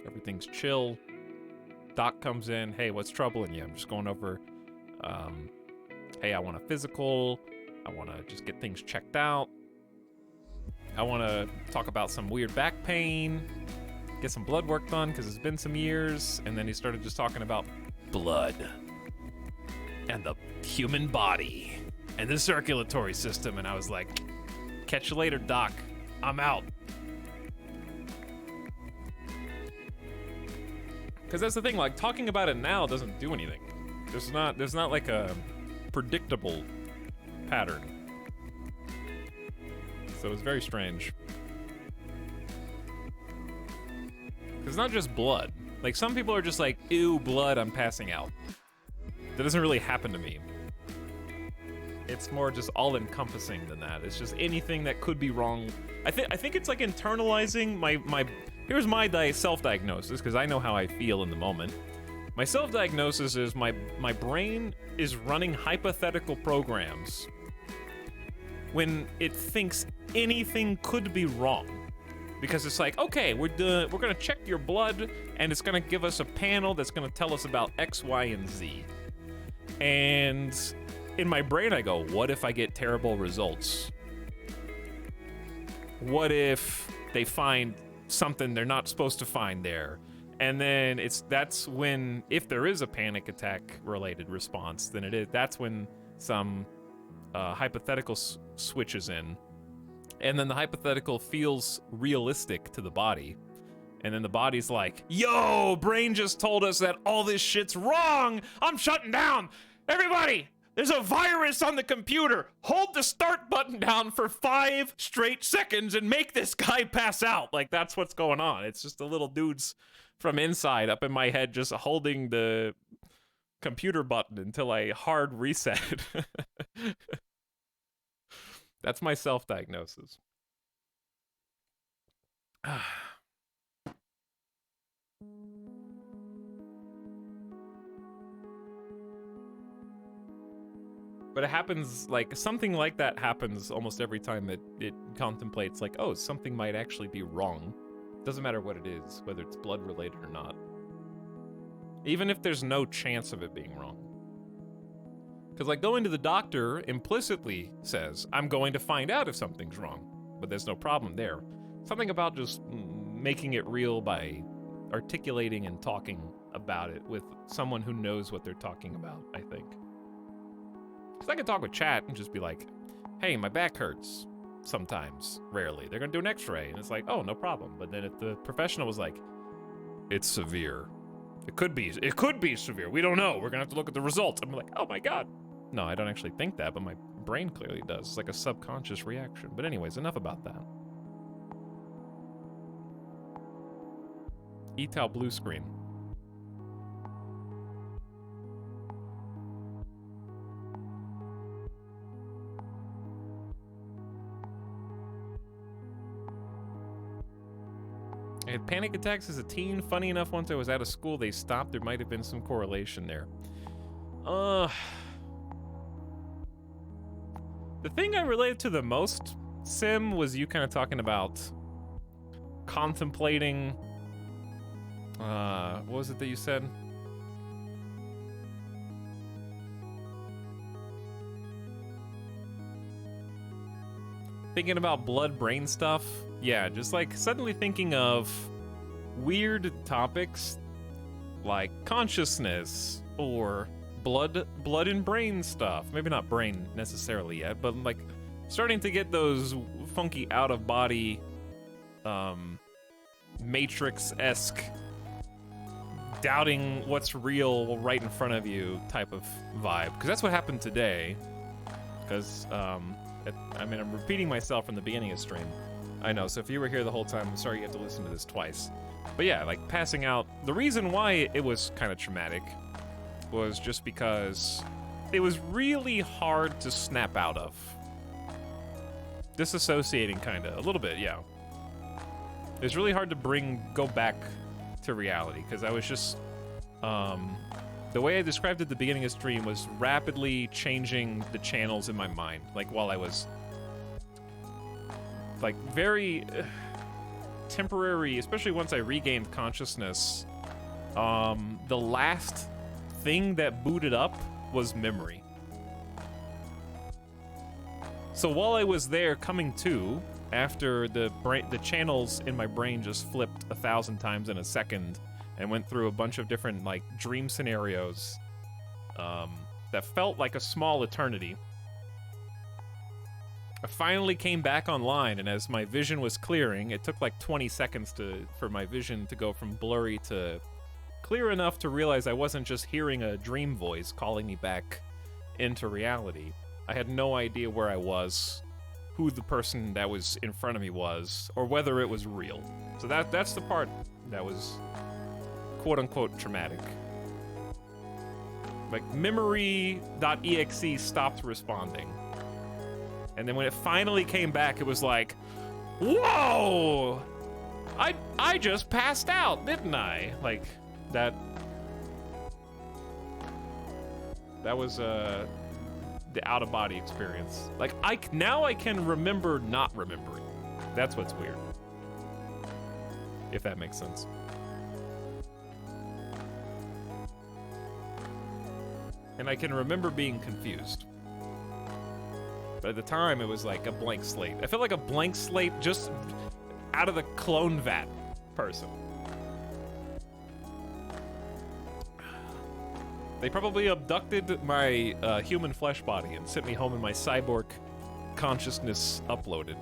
Everything's chill. Doc comes in. Hey, what's troubling you? I'm just going over, hey, I want a physical. I want to just get things checked out. I want to talk about some weird back pain, get some blood work done because it's been some years. And then he started just talking about blood and the human body and the circulatory system. And I was like, catch you later, doc. I'm out. Because that's the thing, like, talking about it now doesn't do anything. There's not like a predictable pattern. So it's very strange. Because it's not just blood. Like, some people are just like, ew, blood, I'm passing out. That doesn't really happen to me. It's more just all-encompassing than that. It's just anything that could be wrong. I think it's like internalizing my here's my self-diagnosis, because I know how I feel in the moment. My self-diagnosis is my brain is running hypothetical programs when it thinks anything could be wrong. Because it's like, okay, we're gonna check your blood, and it's gonna give us a panel that's gonna tell us about X, Y, and Z. And in my brain I go, what if I get terrible results? What if they find something they're not supposed to find there? And then that's when, if there is a panic attack related response, then that's when some hypothetical switches in. And then the hypothetical feels realistic to the body. And then the body's like, yo, brain just told us that all this shit's wrong. I'm shutting down. Everybody, there's a virus on the computer. Hold the start button down for 5 straight seconds and make this guy pass out. Like, that's what's going on. It's just the little dudes from inside up in my head just holding the computer button until I hard reset. That's my self-diagnosis. But it happens, like, something like that happens almost every time it contemplates, like, oh, something might actually be wrong. Doesn't matter what it is, whether it's blood-related or not. Even if there's no chance of it being wrong. Because, like, going to the doctor implicitly says, I'm going to find out if something's wrong. But there's no problem there. Something about just making it real by articulating and talking about it with someone who knows what they're talking about, I think. Because I can talk with chat and just be like, hey, my back hurts. Sometimes, rarely. They're going to do an x-ray, and it's like, oh, no problem. But then if the professional was like, it's severe. It could be severe. We don't know. We're going to have to look at the results. I'm like, oh my God. No, I don't actually think that, but my brain clearly does. It's like a subconscious reaction. But anyways, enough about that. Etal blue screen. had panic attacks as a teen. Funny enough, once I was out of school, they stopped. There might have been some correlation there. The thing I related to the most, Sim, was you kind of talking about contemplating... what was it that you said? Thinking about blood-brain stuff. Yeah, just like suddenly thinking of weird topics like consciousness or blood and brain stuff. Maybe not brain necessarily yet, but like starting to get those funky out-of-body Matrix-esque doubting what's real right in front of you type of vibe. Because that's what happened today. Because, I mean, I'm repeating myself from the beginning of stream. I know, so if you were here the whole time, I'm sorry you had to listen to this twice. But yeah, like, passing out... The reason why it was kind of traumatic was just because it was really hard to snap out of. Disassociating, kind of. A little bit, yeah. It was really hard to go back to reality, because I was just... the way I described it at the beginning of stream was rapidly changing the channels in my mind. Like, while I was... like, very... temporary, especially once I regained consciousness, the last thing that booted up was memory. So while I was there coming to, after the channels in my brain just flipped 1,000 times in a second and went through a bunch of different, like, dream scenarios that felt like a small eternity, I finally came back online, and as my vision was clearing, it took like 20 seconds for my vision to go from blurry to clear enough to realize I wasn't just hearing a dream voice calling me back into reality. I had no idea where I was, who the person that was in front of me was, or whether it was real. So that's the part that was quote-unquote traumatic. Like, memory.exe stopped responding. And then when it finally came back, it was like, whoa! I just passed out, didn't I? Like, that was the out-of-body experience. Like, now I can remember not remembering. That's what's weird. If that makes sense. And I can remember being confused. But at the time, it was like a blank slate. I felt like a blank slate just out of the clone vat person. They probably abducted my human flesh body and sent me home in my cyborg consciousness uploaded.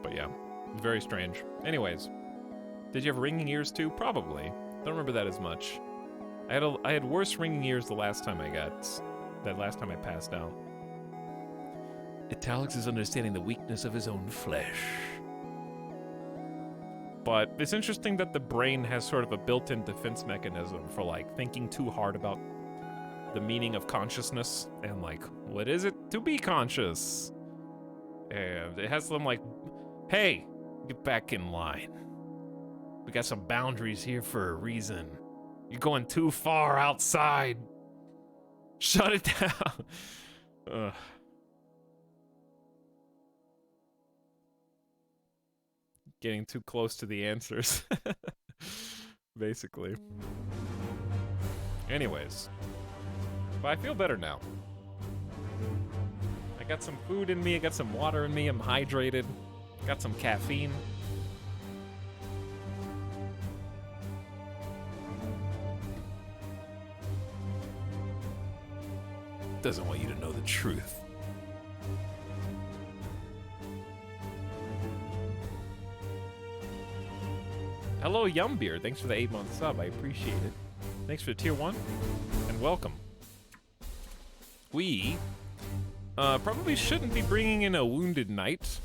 But yeah, very strange. Anyways, did you have ringing ears too? Probably. Don't remember that as much. I had worse ringing ears the last time I passed out. Etalyx is understanding the weakness of his own flesh. But it's interesting that the brain has sort of a built-in defense mechanism for, like, thinking too hard about the meaning of consciousness and, like, what is it to be conscious? And it has some, like, hey, get back in line. We got some boundaries here for a reason. You're going too far outside. Shut it down. Ugh. Getting too close to the answers. Basically. Anyways. But I feel better now. I got some food in me, I got some water in me, I'm hydrated. Got some caffeine. Doesn't want you to know the truth. Hello, Yumbeer. Thanks for the 8-month sub. I appreciate it. Thanks for the tier 1, and welcome. We probably shouldn't be bringing in a wounded knight.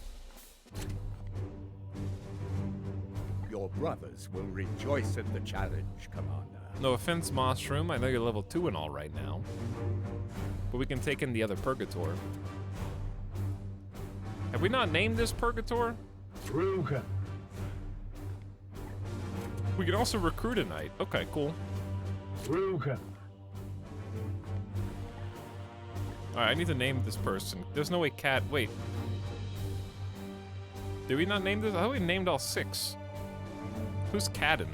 Your brothers will rejoice at the challenge, Commander. No offense, Mossroom. I know you're level 2 and all right now. But we can take in the other Purgator. Have we not named this Purgator? Ruka. We can also recruit a knight. Okay, cool. Ruka. Alright, I need to name this person. There's no way Cat. Wait. Did we not name this? I thought we named all 6. Who's Cadden?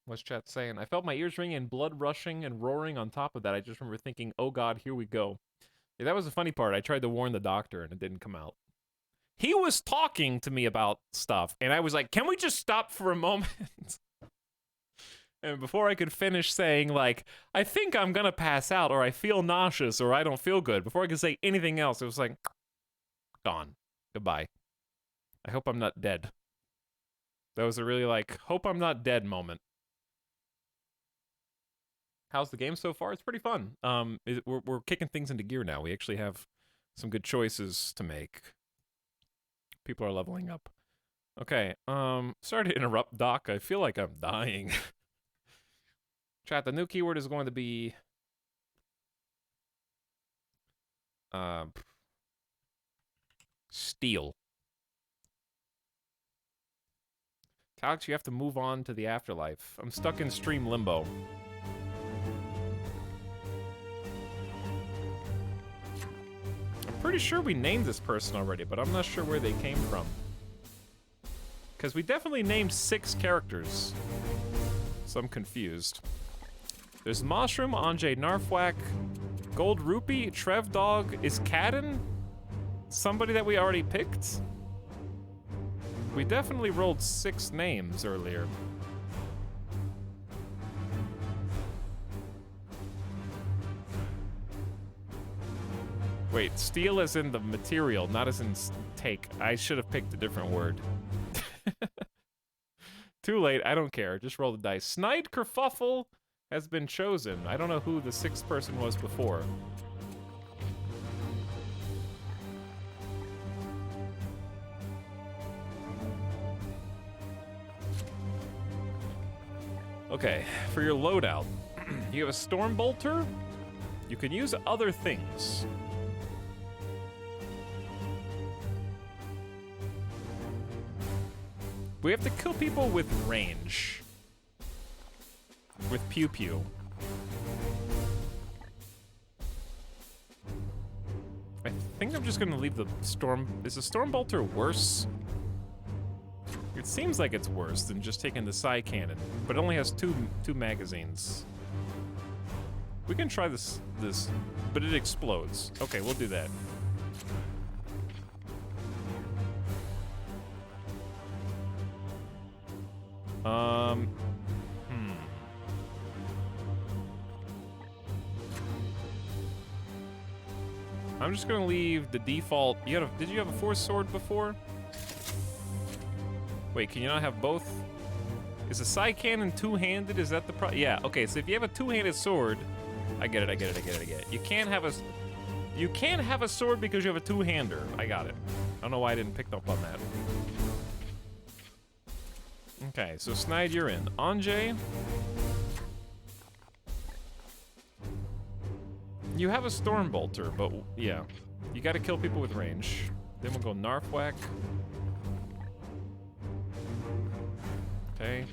What's chat saying? I felt my ears ringing and blood rushing and roaring on top of that. I just remember thinking, oh god, here we go. Yeah, that was the funny part. I tried to warn the doctor and it didn't come out. He was talking to me about stuff, and I was like, can we just stop for a moment? And before I could finish saying, like, I think I'm gonna pass out, or I feel nauseous, or I don't feel good, before I could say anything else, it was like, gone. Goodbye. I hope I'm not dead. That was a really, like, hope I'm not dead moment. How's the game so far? It's pretty fun. We're kicking things into gear now. We actually have some good choices to make. People are leveling up. Okay, sorry to interrupt, Doc. I feel like I'm dying. Chat, the new keyword is going to be... steal. Etalyx, you have to move on to the afterlife. I'm stuck in stream limbo. Pretty sure we named this person already, but I'm not sure where they came from. Because we definitely named 6 characters. So I'm confused. There's Mushroom, Anjay Narfwak, Gold Rupee, Trev Dog. Is Cadden somebody that we already picked? We definitely rolled 6 names earlier. Wait, steal as in the material, not as in take. I should have picked a different word. Too late, I don't care. Just roll the dice. Snide Kerfuffle has been chosen. I don't know who the 6th person was before. Okay, for your loadout, you have a Storm Bolter. You can use other things. We have to kill people with range. With pew pew. I think I'm just gonna leave the storm. Is the storm bolter worse? It seems like it's worse than just taking the side cannon, but it only has two magazines. We can try this, but it explodes. Okay, we'll do that. I'm just gonna leave the default. Did you have a force sword before? Wait, can you not have both? Is a side cannon two-handed? Is that the yeah, okay, so if you have a two-handed sword, I get it. You can't have a sword because you have a two-hander. I got it. I don't know why I didn't pick up on that. Okay, so Snide, you're in. Anjay. You have a Storm Bolter, but yeah. You gotta kill people with range. Then we'll go Narfwak. Okay.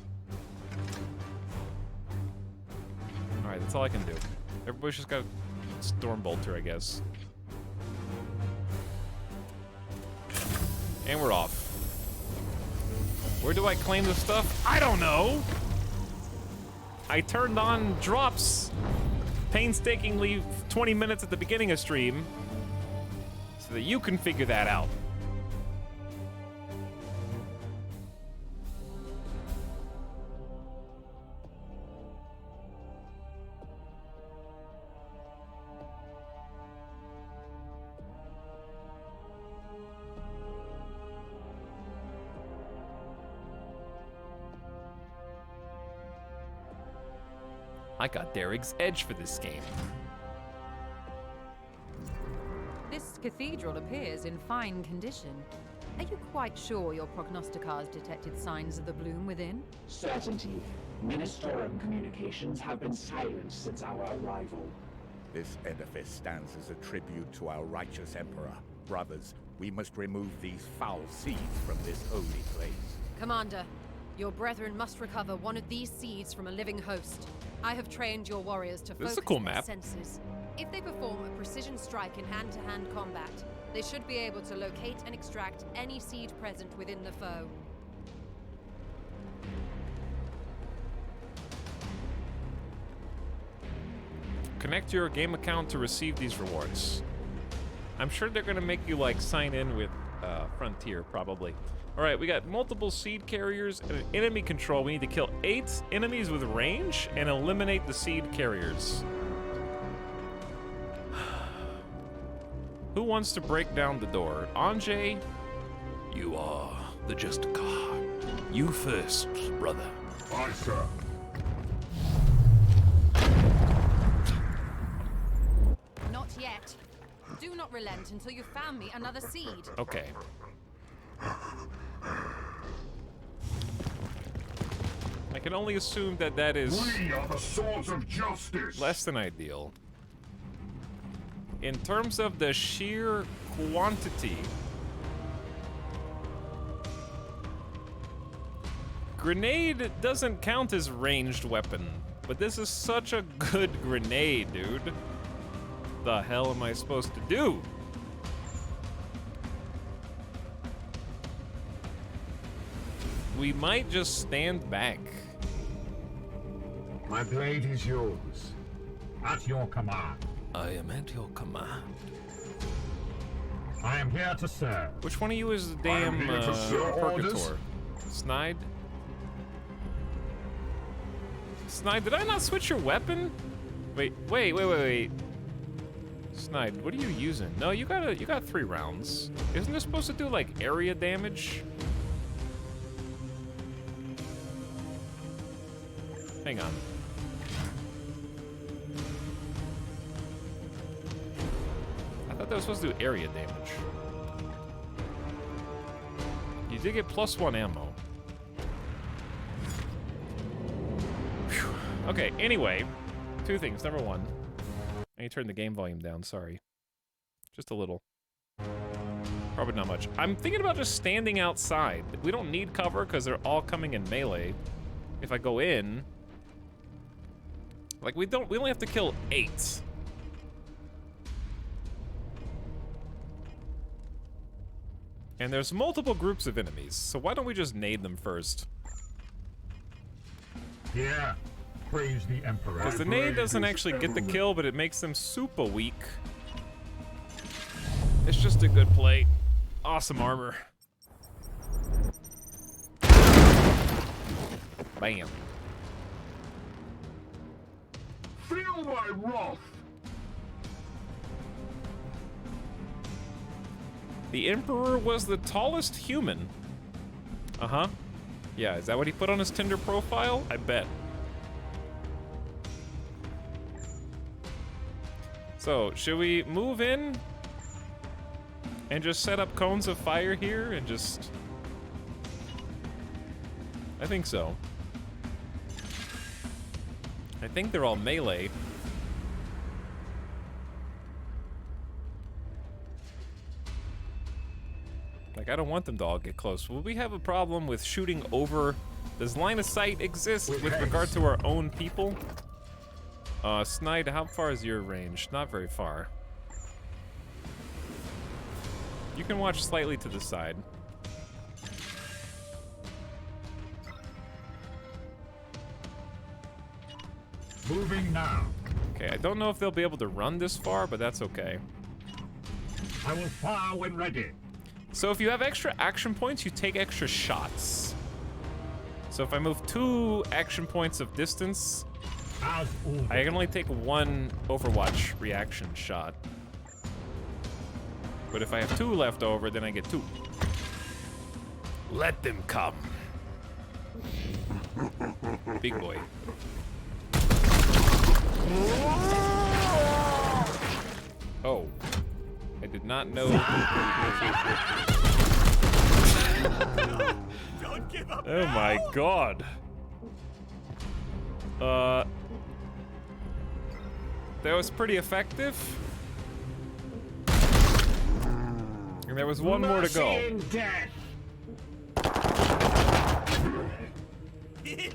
Alright, that's all I can do. Everybody's just got a Storm Bolter, I guess. And we're off. Where do I claim this stuff? I don't know! I turned on drops painstakingly 20 minutes at the beginning of stream so that you can figure that out. I got Derek's Edge for this game. This cathedral appears in fine condition. Are you quite sure your prognosticators detected signs of the bloom within? Certainty. Ministorum communications have been silenced since our arrival. This edifice stands as a tribute to our righteous Emperor. Brothers, we must remove these foul seeds from this holy place. Commander, your brethren must recover one of these seeds from a living host. I have trained your warriors to focus their senses. If they perform a precision strike in hand-to-hand combat, they should be able to locate and extract any seed present within the foe. Connect your game account to receive these rewards. I'm sure they're gonna make you like sign in with Frontier, probably. All right, we got multiple seed carriers and an enemy control. We need to kill 8 enemies with range and eliminate the seed carriers. Who wants to break down the door? Anjay? You are the Justicar. You first, brother. Aye, sir. Not yet. Do not relent until you found me another seed. Okay. I can only assume that that is We are the swords of justice. less than ideal. In terms of the sheer quantity, grenade doesn't count as ranged weapon, but this is such a good grenade, dude. The hell am I supposed to do? We might just stand back. My blade is yours. At your command. I am at your command. I am here to serve. Which one of you is the damn Purgator? Snide? Snide, did I not switch your weapon? Wait. Snide, what are you using? No, you got 3 rounds. Isn't this supposed to do like area damage? Hang on. I thought that was supposed to do area damage. You did get +1 ammo. Whew. Okay, anyway. 2 things. Number 1. I need to turn the game volume down, sorry. Just a little. Probably not much. I'm thinking about just standing outside. We don't need cover because they're all coming in melee. If I go in... Like, we only have to kill 8. And there's multiple groups of enemies, so why don't we just nade them first? Here, praise the Emperor. Because the nade doesn't actually get the kill, but it makes them super weak. It's just a good play. Awesome armor. Bam. Feel my wrath. The Emperor was the tallest human. Uh-huh. Yeah, is that what he put on his Tinder profile? I bet. So, should we move in and just set up cones of fire here and just... I think so. I think they're all melee. Like, I don't want them to all get close. Will we have a problem with shooting over? Does line of sight exist with regard to our own people? Snide, how far is your range? Not very far. You can watch slightly to the side. Moving now. Okay, I don't know if they'll be able to run this far, but that's okay. I will fire when ready. So if you have extra action points, you take extra shots. So if I move 2 action points of distance, I can only take 1 Overwatch reaction shot. But if I have 2 left over, then I get 2. Let them come. Big boy. Oh. I did not know. Don't give up Oh my god. That was pretty effective. And there was one more to go.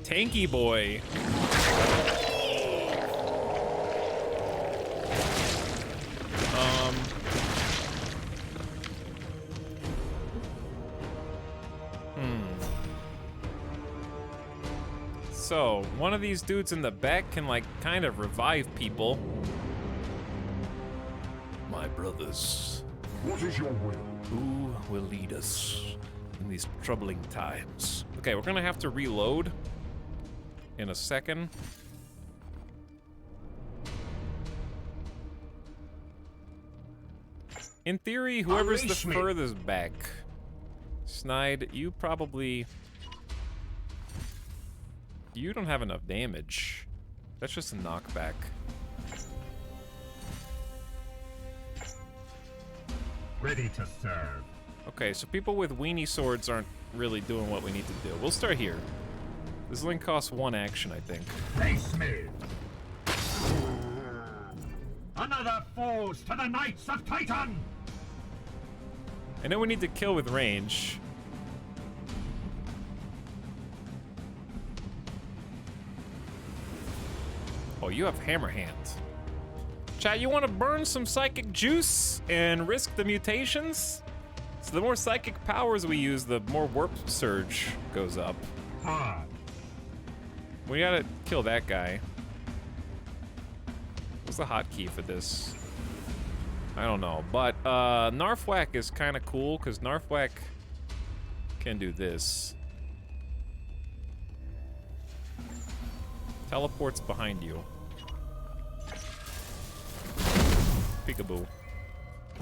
Tanky boy. So, one of these dudes in the back can, like, kind of revive people. My brothers. What is your will? Who will lead us in these troubling times? Okay, we're gonna have to reload in a second. In theory, whoever's the furthest back. Snide, you probably... You don't have enough damage. That's just a knockback. Ready to serve. Okay, so people with weenie swords aren't really doing what we need to do. We'll start here. This link costs 1 action, I think. Face me. Another falls to the Knights of Titan. I know we need to kill with range. Oh, you have hammer hand. Chat, you want to burn some psychic juice and risk the mutations? So the more psychic powers we use, the more warp surge goes up. We gotta kill that guy. What's the hotkey for this? I don't know, but Narfwhack is kind of cool because Narfwhack can do this. Teleports behind you. Peekaboo.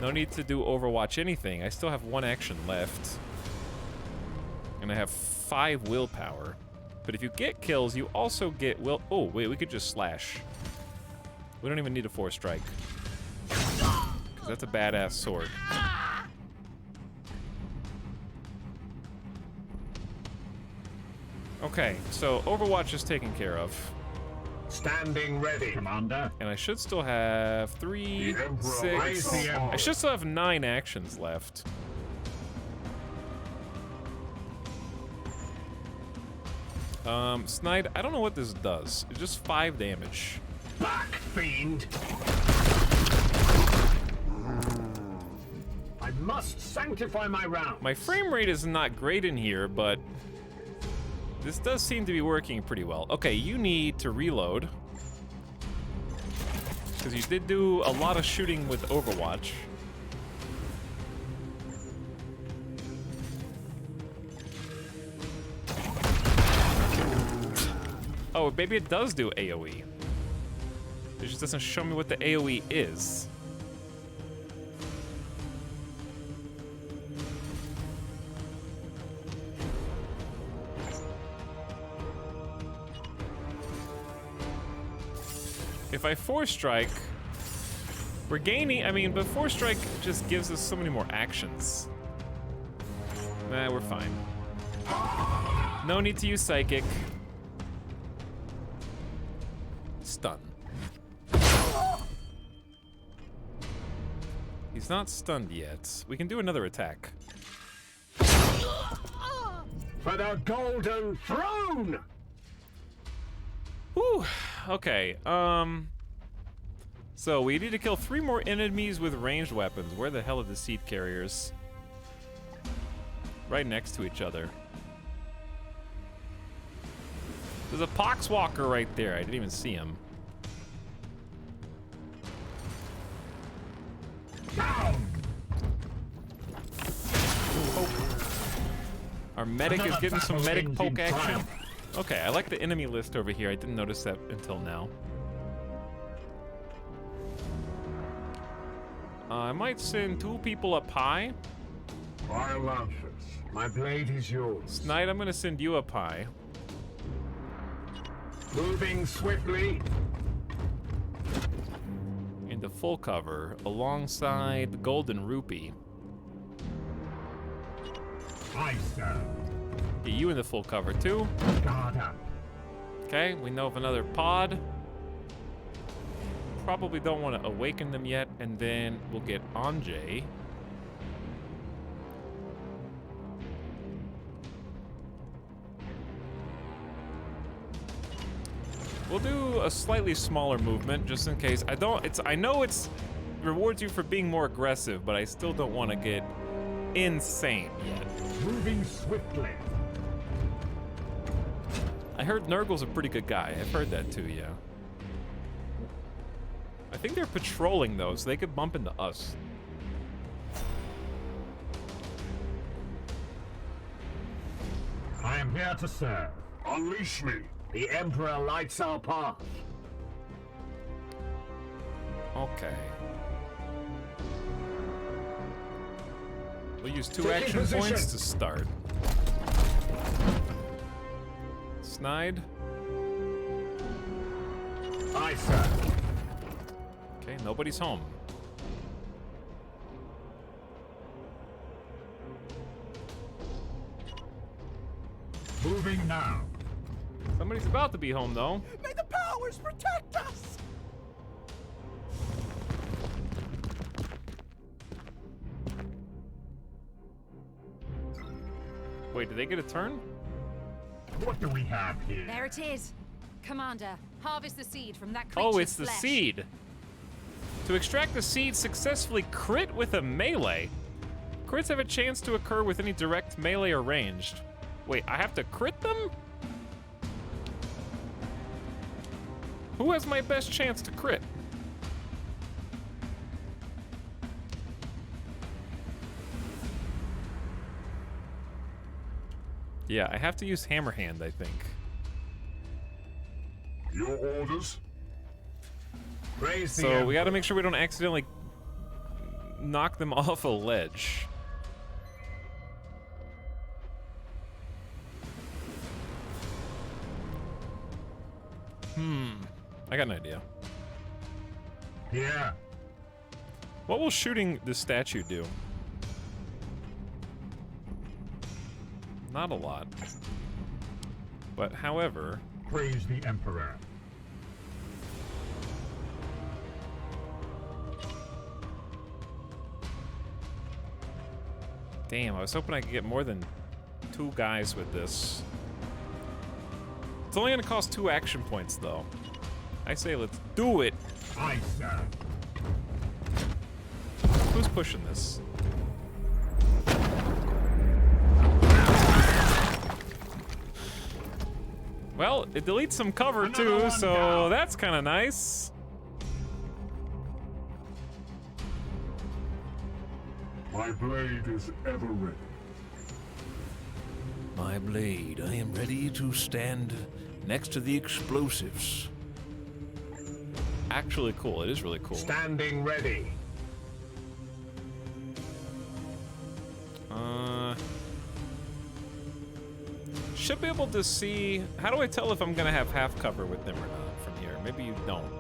No need to do Overwatch anything. I still have 1 action left. And I have 5 willpower. But if you get kills, you also get will. Oh, wait, we could just slash. We don't even need a 4 strike. Because that's a badass sword. Okay, so Overwatch is taken care of. Standing ready, Commander. And I should still have 3, 6. I should still have 9 actions left. Snide, I don't know what this does. It's just 5 damage. Back, fiend! I must sanctify my round. My frame rate is not great in here, but this does seem to be working pretty well. Okay, you need to reload. Because you did do a lot of shooting with Overwatch. Oh, maybe it does do AoE. It just doesn't show me what the AoE is. If I 4 strike, we're gaining, I mean, but 4 strike just gives us so many more actions. Nah, we're fine. No need to use psychic. Stun. He's not stunned yet. We can do another attack. For the Golden Throne! Whew. Okay, so we need to kill 3 more enemies with ranged weapons. Where the hell are the seed carriers? Right next to each other. There's a Poxwalker right there. I didn't even see him. Our medic is getting some medic poke action. Okay, I like the enemy list over here. I didn't notice that until now. I might send 2 people up high. Fire launchers. My blade is yours. Snide, I'm gonna send you up high. Moving swiftly. Into full cover, alongside the Golden Rupee. Aye, sir. Get you into full cover too. Guard up. Okay, we know of another pod. Probably don't want to awaken them yet, and then we'll get Anjay. We'll do a slightly smaller movement just in case. I know it's rewards you for being more aggressive, but I still don't want to get insane yet. Moving swiftly. I heard Nurgle's a pretty good guy. I've heard that too, yeah. I think they're patrolling though, so they could bump into us. I am here to serve. Unleash me. The Emperor lights our path. Okay. We'll use 2 Taking action position. points to start. Snide. Aye, sir. Okay, nobody's home. Moving now. Somebody's about to be home though. May the powers protect us! Wait, did they get a turn? What do we have here? There it is. Commander, harvest the seed from that creature's Oh, it's the flesh. seed. To extract the seed, successfully crit with a melee. Crits have a chance to occur with any direct melee or ranged. Wait, I have to crit them? Who has my best chance to crit? Yeah, I have to use Hammer Hand, I think. Your orders? Praise the So we gotta make sure we don't accidentally knock them off a ledge. I got an idea. Yeah. What will shooting the statue do? Not a lot. But however... Praise the Emperor. Damn, I was hoping I could get more than 2 guys with this. It's only gonna cost 2 action points though. I say let's do it. Aye, sir. Who's pushing this? Well, it deletes some cover too, so that's kind of nice. My blade is ever ready. My blade, I am ready to stand next to the explosives. Actually cool, it is really cool. Standing ready. Should be able to see... How do I tell if I'm gonna have half cover with them or not from here? Maybe you don't.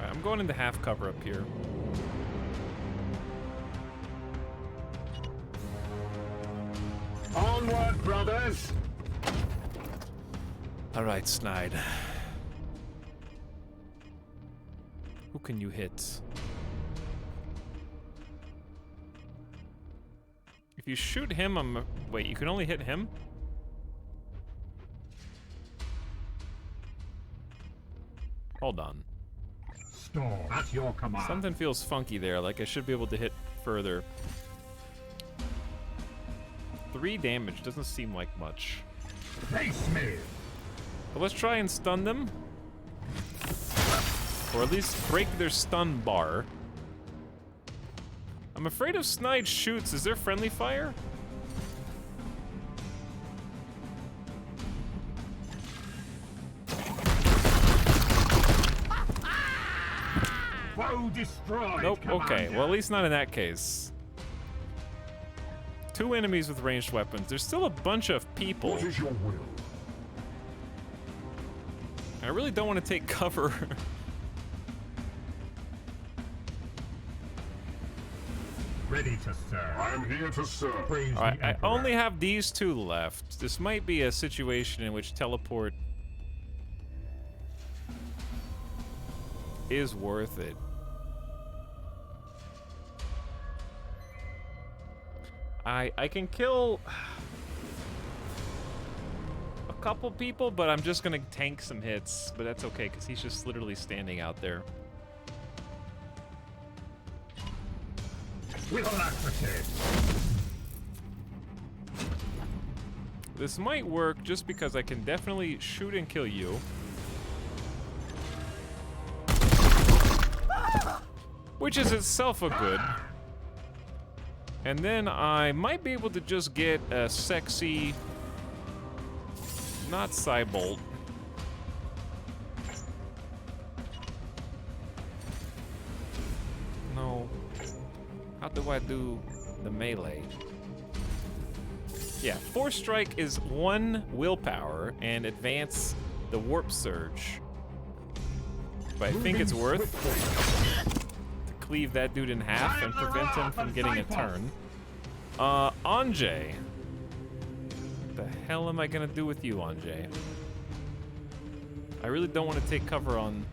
Alright, I'm going into half cover up here. Onward, brothers! Alright, Snide. Who can you hit? If you shoot him, I'm... Wait, you can only hit him? Hold on. Storm, at your command. Something feels funky there, like I should be able to hit further. 3 damage doesn't seem like much. Face me! But let's try and stun them. Or at least break their stun bar. I'm afraid if Snide shoots, is there friendly fire? Foe destroyed! Nope, okay. Commander. Well, at least not in that case. 2 enemies with ranged weapons. There's still a bunch of people. What is your will? I really don't want to take cover. ready to serve. I am here to serve. Praise Alright, the I Emperor. only have these two left. This might be a situation in which teleport is worth it. I can kill a couple people, but I'm just gonna tank some hits. But that's okay, because he's just literally standing out there. With alacrity. This might work just because I can definitely shoot and kill you. Which is itself a good. And then I might be able to just get a sexy, not Cybolt. No. How do I do the melee? Yeah, Force Strike is 1 willpower and advance the Warp Surge. But I think it's worth to cleave that dude in half and prevent him from getting a turn. Anjay. What the hell am I gonna do with you, Anjay? I really don't want to take cover on...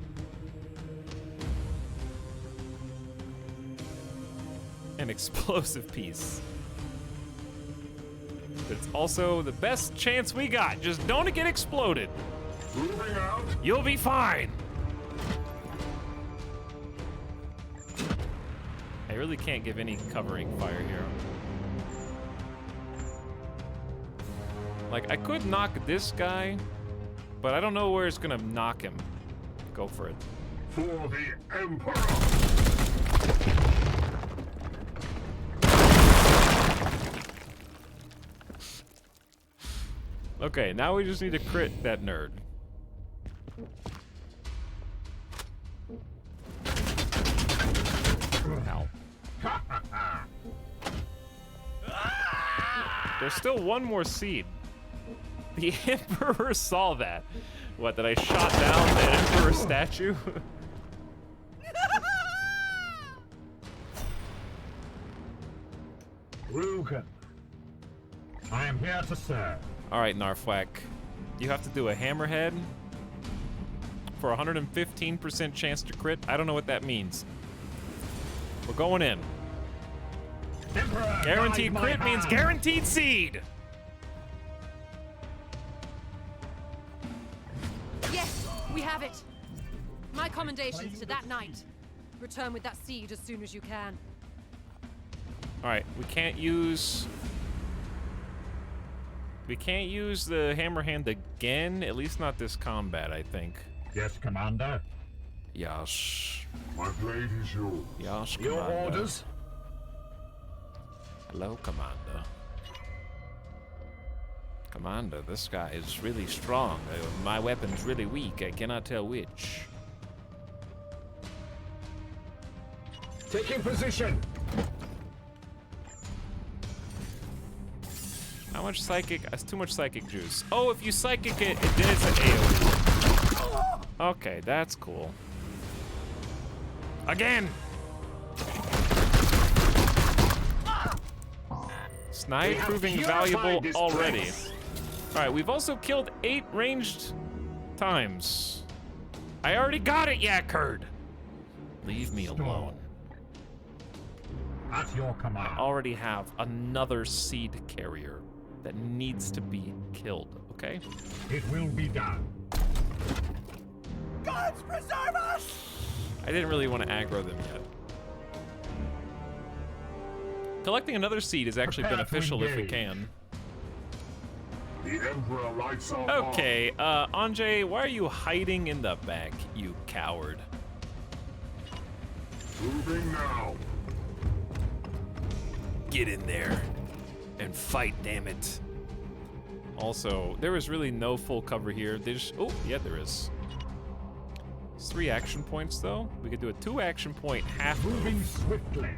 an explosive piece. But it's also the best chance we got. Just don't get exploded. Moving out. You'll be fine. I really can't give any covering fire here. Like, I could knock this guy, but I don't know where it's gonna knock him. Go for it. For the Emperor. Okay, now we just need to crit that nerd. Ow. There's still one more seed. The Emperor saw that. What, that I shot down the Emperor statue? Rugen. I am here to serve. Alright, Narfwak. You have to do a hammerhead for 115% chance to crit. I don't know what that means. We're going in. Emperor, Guaranteed crit means guaranteed seed! Yes, we have it. My commendations to that knight. Return with that seed as soon as you can. Alright, we can't use the hammer hand again, at least not this combat, I think. Yes, Commander. Yes. My blade is yours. Yes, Your Commander. orders? Hello, Commander. Commander, this guy is really strong. My weapon's really weak. I cannot tell which. Taking position. How much psychic? That's too much psychic juice. Oh, if you psychic it, then it's an AoE. Okay, that's cool. Again! Snipe proving valuable already. Alright, we've also killed 8 ranged times. I already got it, Yakerd! Leave me alone. At your command. I already have another seed carrier that needs to be killed, okay? It will be done. Gods preserve us! I didn't really want to aggro them yet. Collecting another seed is actually Prepare to beneficial if we engage. can. The Emperor lights our Okay, Anjay, why are you hiding in the back, you coward? Moving now. Get in there and fight, damn it. Also, there is really no full cover here. There's, oh, yeah, there is. It's 3 action points, though. We could do a 2 action point half Moving swiftly.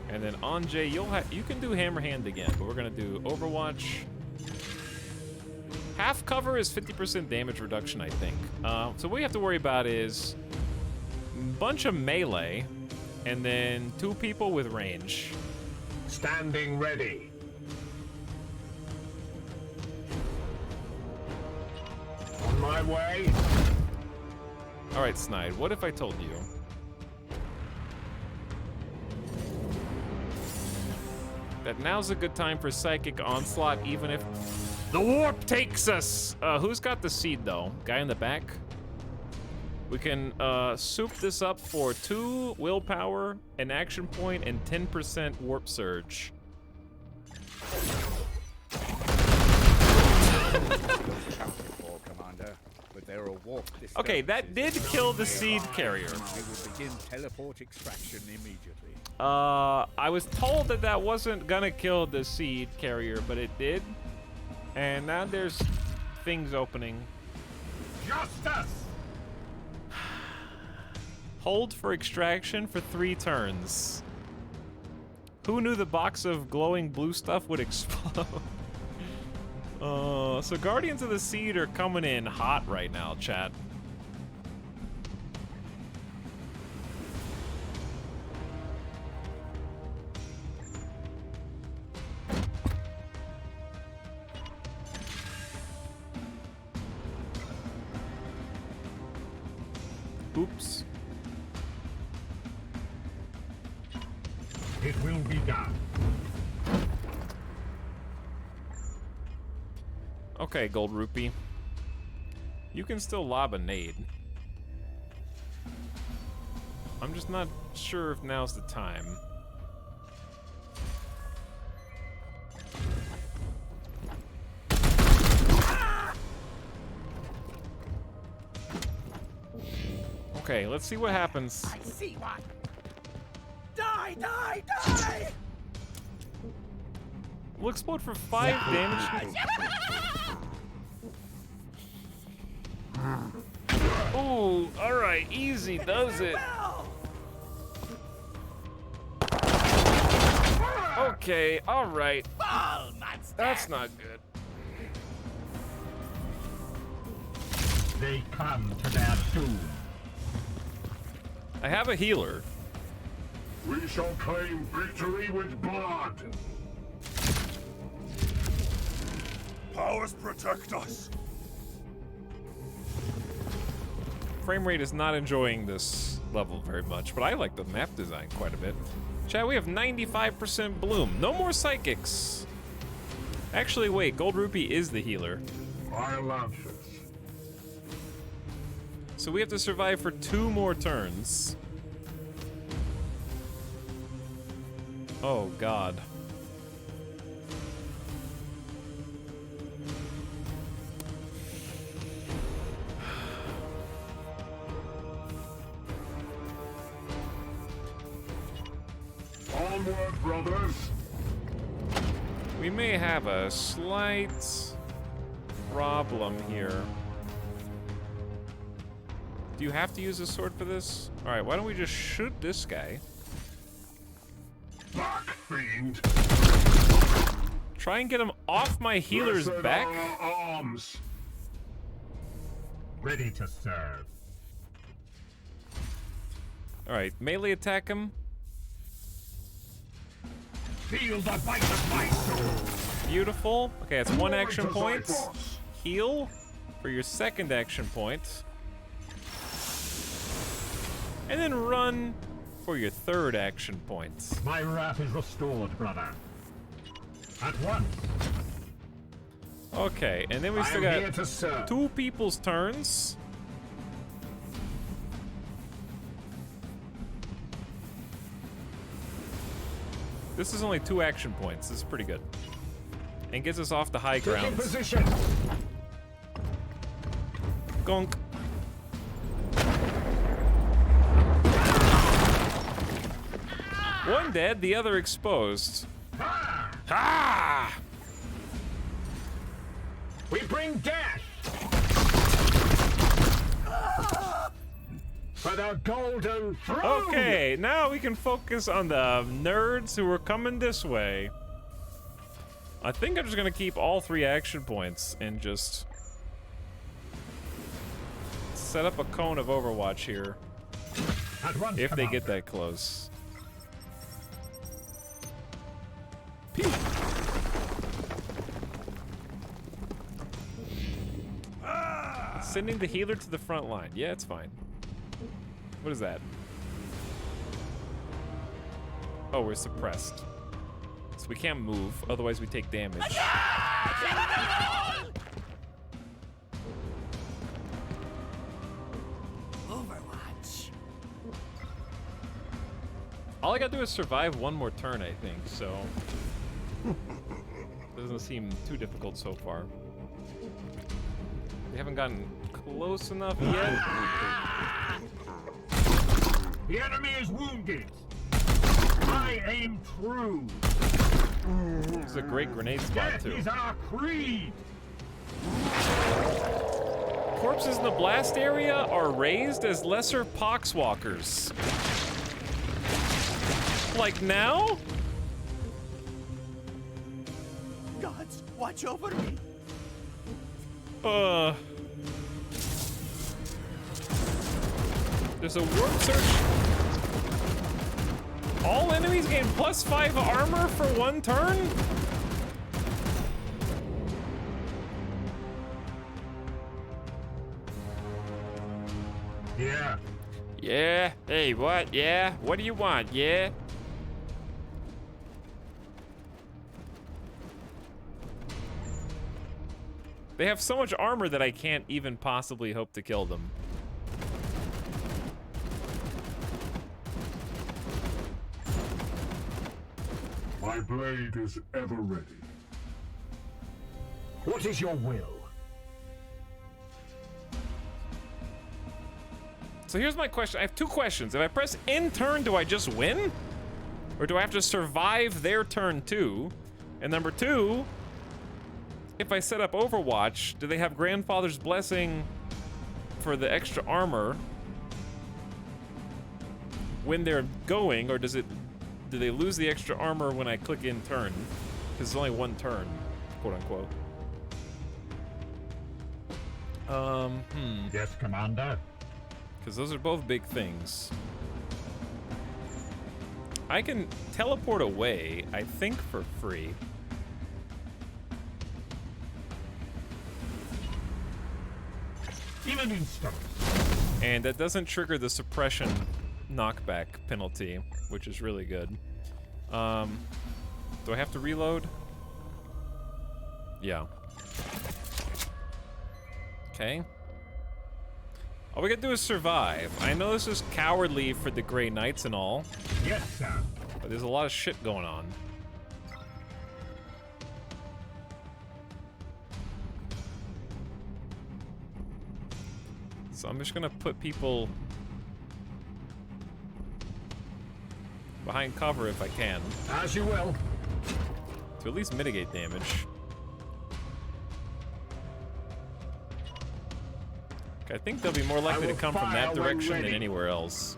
And then Anjay, you can do Hammer Hand again, but we're gonna do Overwatch. Half cover is 50% damage reduction, I think. So what we have to worry about is a bunch of melee And then 2 people with range. Standing ready. On my way. All right, Snide, what if I told you that now's a good time for Psychic Onslaught, even if the warp takes us? Who's got the seed, though? Guy in the back? We can soup this up for 2 willpower, an action point, and 10% warp surge. Okay, that did kill the seed carrier. We will begin teleport extraction immediately. I was told that that wasn't gonna kill the seed carrier, but it did. And now there's things opening. Justice! Hold for extraction for 3 turns. Who knew the box of glowing blue stuff would explode? So Guardians of the Seed are coming in hot right now, chat. Oops. It will be done. Okay, Gold Rupee. You can still lob a nade. I'm just not sure if now's the time. Okay, let's see what happens. I see one. Die, die, die! We'll explode for 5 damage. Ooh, alright, easy does it. Okay, alright. That's not good. They come to their doom. I have a healer. We shall claim victory with blood. Powers protect us. Frame rate is not enjoying this level very much, but I like the map design quite a bit. Chat, we have 95% bloom. No more psychics. Actually, wait, Gold Rupee is the healer. I love this. So we have to survive for 2 more turns. Oh, God. Onward, brothers. We may have a slight problem here. Do you have to use a sword for this? All right, why don't we just shoot this guy? Back, fiend. Try and get him off my healer's Blessed back? are our arms. Ready to serve. All right, melee attack him. Feel the bite of my soul. Beautiful. Okay, that's 1 action Glory to point. Zyphos. Heal for your 2nd action point. And then run for your 3rd action point. My wrath is restored, brother. At once. Okay, and then we still I am here got to serve. 2 people's turns. This is only 2 action points. This is pretty good. And gets us off the high ground. Position. Gonk. One dead, the other exposed. Ah! We bring death. For the golden throne. Okay, now we can focus on the nerds who are coming this way. I think I'm just gonna keep all 3 action points and just set up a cone of Overwatch here. At once, If they Commander. get that close. Sending the healer to the front line. Yeah, it's fine. What is that? Oh, we're suppressed. So we can't move, otherwise we take damage. Overwatch. All I gotta do is survive one more turn, I think, so... Doesn't seem too difficult so far. We haven't gotten close enough yet. The enemy is wounded. I aim true. It's a great grenade spot, too. Death is our creed. Corpses in the blast area are raised as lesser poxwalkers. Like now? Gods, watch over me. There's a warp search. All enemies gain +5 armor for 1 turn? Yeah. Yeah? Hey, what? Yeah? What do you want? Yeah? They have so much armor that I can't even possibly hope to kill them. My blade is ever ready. What is your will? So here's my question. I have 2 questions. If I press end turn, do I just win? Or do I have to survive their turn too? And number 2, if I set up Overwatch, do they have Grandfather's Blessing for the extra armor when they're going, or do they lose the extra armor when I click in turn? Because it's only 1 turn, quote unquote. Yes, Commander. Because those are both big things. I can teleport away, I think, for free. In an instant. And that doesn't trigger the suppression knockback penalty, which is really good. Do I have to reload? Yeah. Okay. All we gotta do is survive. I know this is cowardly for the Grey Knights and all. Yes, sir. But there's a lot of shit going on. So I'm just gonna put people behind cover if I can. As you will. To at least mitigate damage. I think they'll be more likely to come from that direction than anywhere else.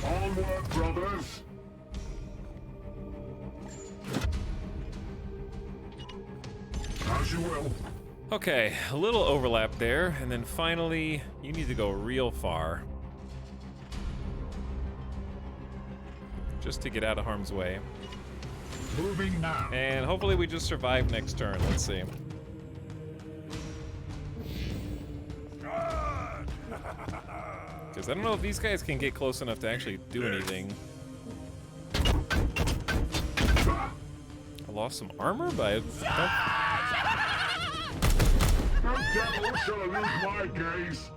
Onward, brothers. As you will. Okay, a little overlap there, and then finally, you need to go real far. Just to get out of harm's way. Moving now. And hopefully we just survive next turn. Let's see. Because I don't know if these guys can get close enough to actually do anything. I lost some armor, but I don't... No devil shall elude my gaze.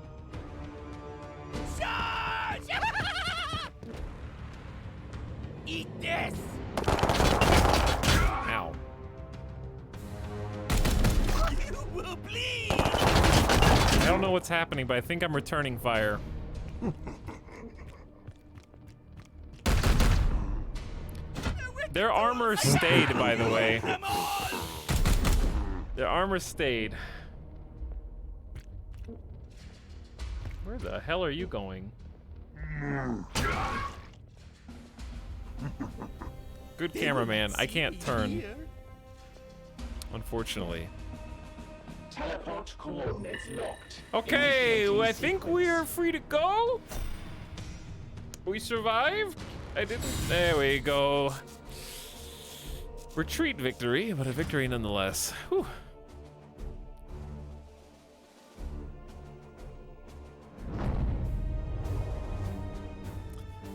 Charge! Eat this! Ow. You will bleed! I don't know what's happening, but I think I'm returning fire. Their armor stayed, by the way. Their armor stayed. Where the hell are you going? Good cameraman. I can't turn. Unfortunately. Teleport coordinates locked. Okay, well, I think we're free to go. We survived. I didn't. There we go. Retreat victory, but a victory nonetheless. Whew.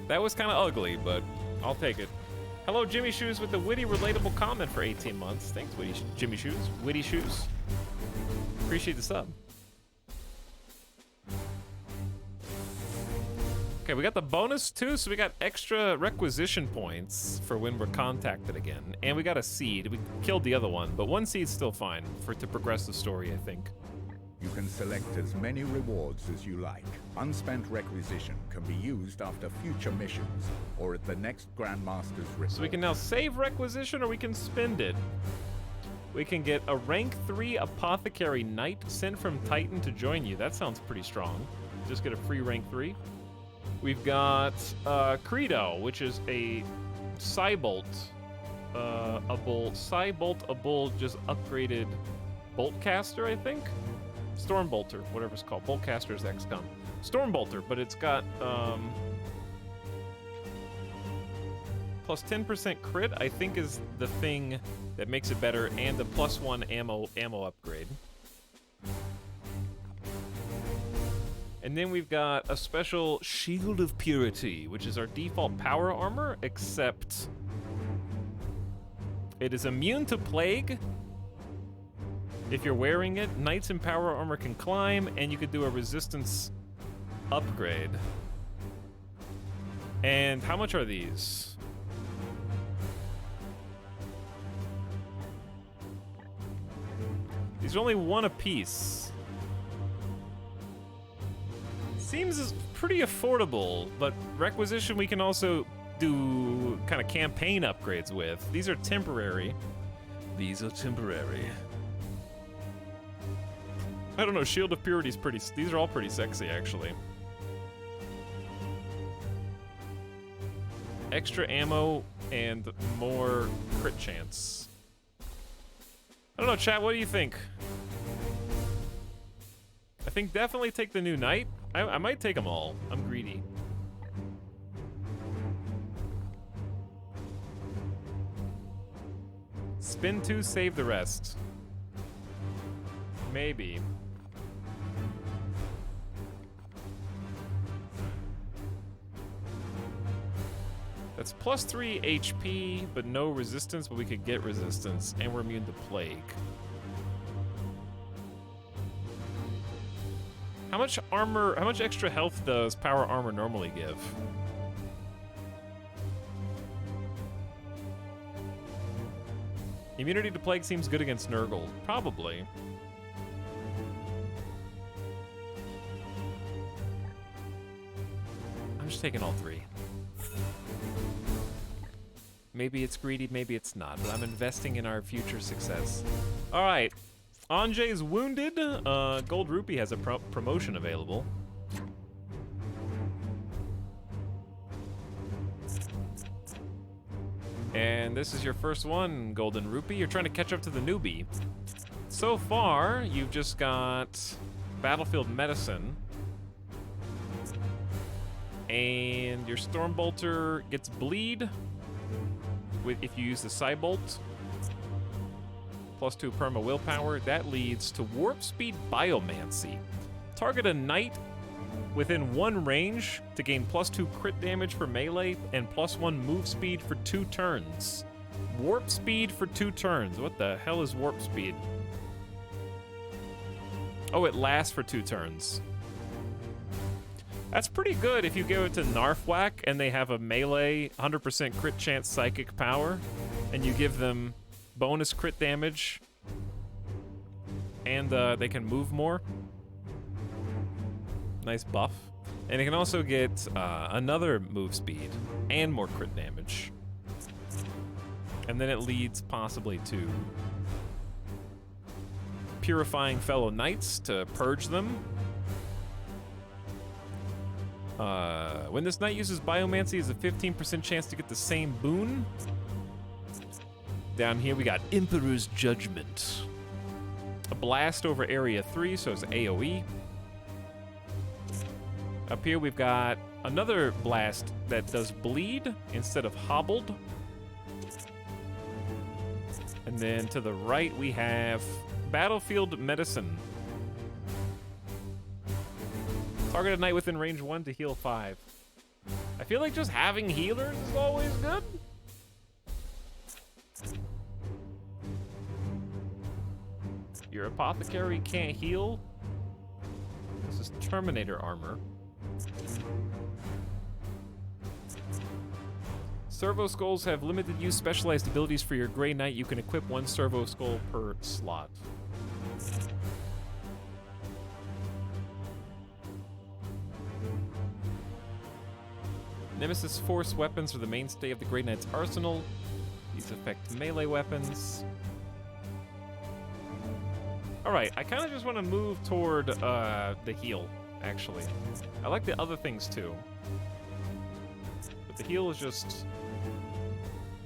That was kind of ugly, but I'll take it. Hello, Jimmy Shoes with the witty, relatable comment for 18 months. Thanks, Jimmy Shoes. Witty Shoes. Appreciate the sub. Okay, we got the bonus too, so we got extra requisition points for when we're contacted again. And we got a seed. We killed the other one, but one seed's still fine to progress the story, I think. You can select as many rewards as you like. Unspent requisition can be used after future missions or at the next Grandmaster's report. So we can now save requisition or we can spend it. We can get a rank 3 Apothecary Knight sent from Titan to join you. That sounds pretty strong. Just get a free rank 3. We've got Credo, which is a Cybolt. A bull just upgraded Boltcaster, I think? Stormbolter, whatever it's called. Boltcaster's XCOM. Stormbolter, but it's got plus 10% crit, I think is the thing that makes it better, and the +1 ammo upgrade. And then we've got a special Shield of Purity, which is our default power armor, except it is immune to plague. If you're wearing it, knights in power armor can climb, and you could do a resistance upgrade. And how much are these? These are only one apiece. Seems pretty affordable, but requisition we can also do kind of campaign upgrades with. These are temporary. These are temporary. I don't know, Shield of Purity's pretty... These are all pretty sexy, actually. Extra ammo and more crit chance. I don't know, chat, what do you think? I think definitely take the new knight. I might take them all. I'm greedy. Spin 2, save the rest. Maybe. That's +3 HP, but no resistance, but we could get resistance, and we're immune to plague. How much armor, how much extra health does power armor normally give? Immunity to plague seems good against Nurgle. Probably. I'm just taking all three. Maybe it's greedy, maybe it's not, but I'm investing in our future success. All right. Anjay's wounded. Gold Rupee has a promotion available. And this is your first one, Golden Rupee. You're trying to catch up to the newbie. So far, you've just got Battlefield Medicine. And your Stormbolter gets bleed if you use the Cybolt. +2 perma willpower. That leads to Warp Speed Biomancy. Target a knight within 1 range to gain +2 crit damage for melee and +1 move speed for 2 turns. Warp Speed for 2 turns. What the hell is Warp Speed? Oh, it lasts for 2 turns. That's pretty good if you give it to Narfwhack and they have a melee 100% crit chance psychic power, and you give them bonus crit damage, and they can move more. Nice buff. And it can also get another move speed and more crit damage. And then it leads possibly to purifying fellow knights to purge them. When this knight uses Biomancy, is a 15% chance to get the same boon. Down here we got Emperor's Judgment. A blast over area 3, so it's AoE. Up here we've got another blast that does bleed instead of hobbled. And then to the right, we have Battlefield Medicine. Target a knight within range 1 to heal 5. I feel like just having healers is always good. Your apothecary can't heal. This is Terminator armor. Servo skulls have limited use specialized abilities for your Grey Knight. You can equip 1 servo skull per slot. Nemesis Force weapons are the mainstay of the Grey Knight's arsenal. These affect melee weapons. Alright, I kind of just want to move toward the heal, actually. I like the other things too. But the heal is just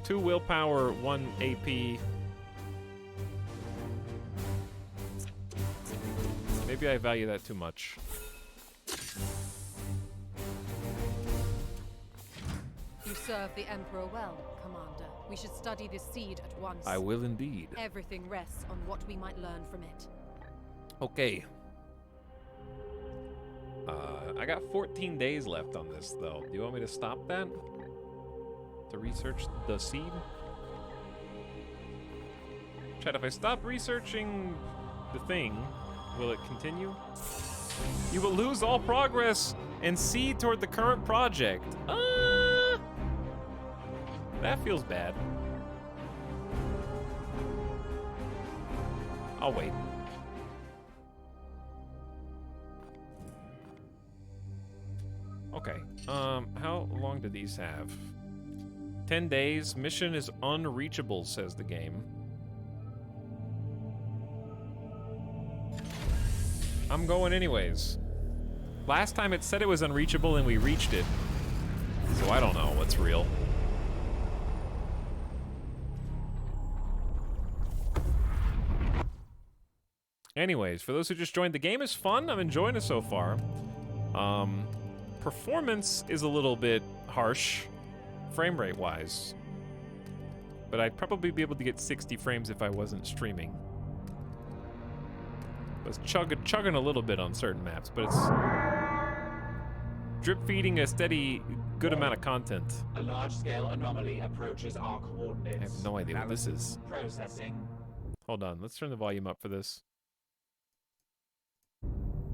2 willpower, 1 AP. Maybe I value that too much. You serve the Emperor well, Commander. We should study this seed at once. I will indeed. Everything rests on what we might learn from it. Okay. I got 14 days left on this, though. Do you want me to stop that? To research the seed? Chad, if I stop researching the thing, will it continue? You will lose all progress and seed toward the current project. That feels bad. I'll wait. Okay, how long do these have? 10 days. Mission is unreachable, says the game. I'm going anyways. Last time it said it was unreachable and we reached it. So I don't know what's real. Anyways, for those who just joined, the game is fun. I'm enjoying it so far. Performance is a little bit harsh, frame rate wise. But I'd probably be able to get 60 frames if I wasn't streaming. I was chugging a little bit on certain maps, but it's drip feeding a steady, good amount of content. A large-scale anomaly approaches our coordinates. I have no idea what this is. Processing. Hold on, let's turn the volume up for this.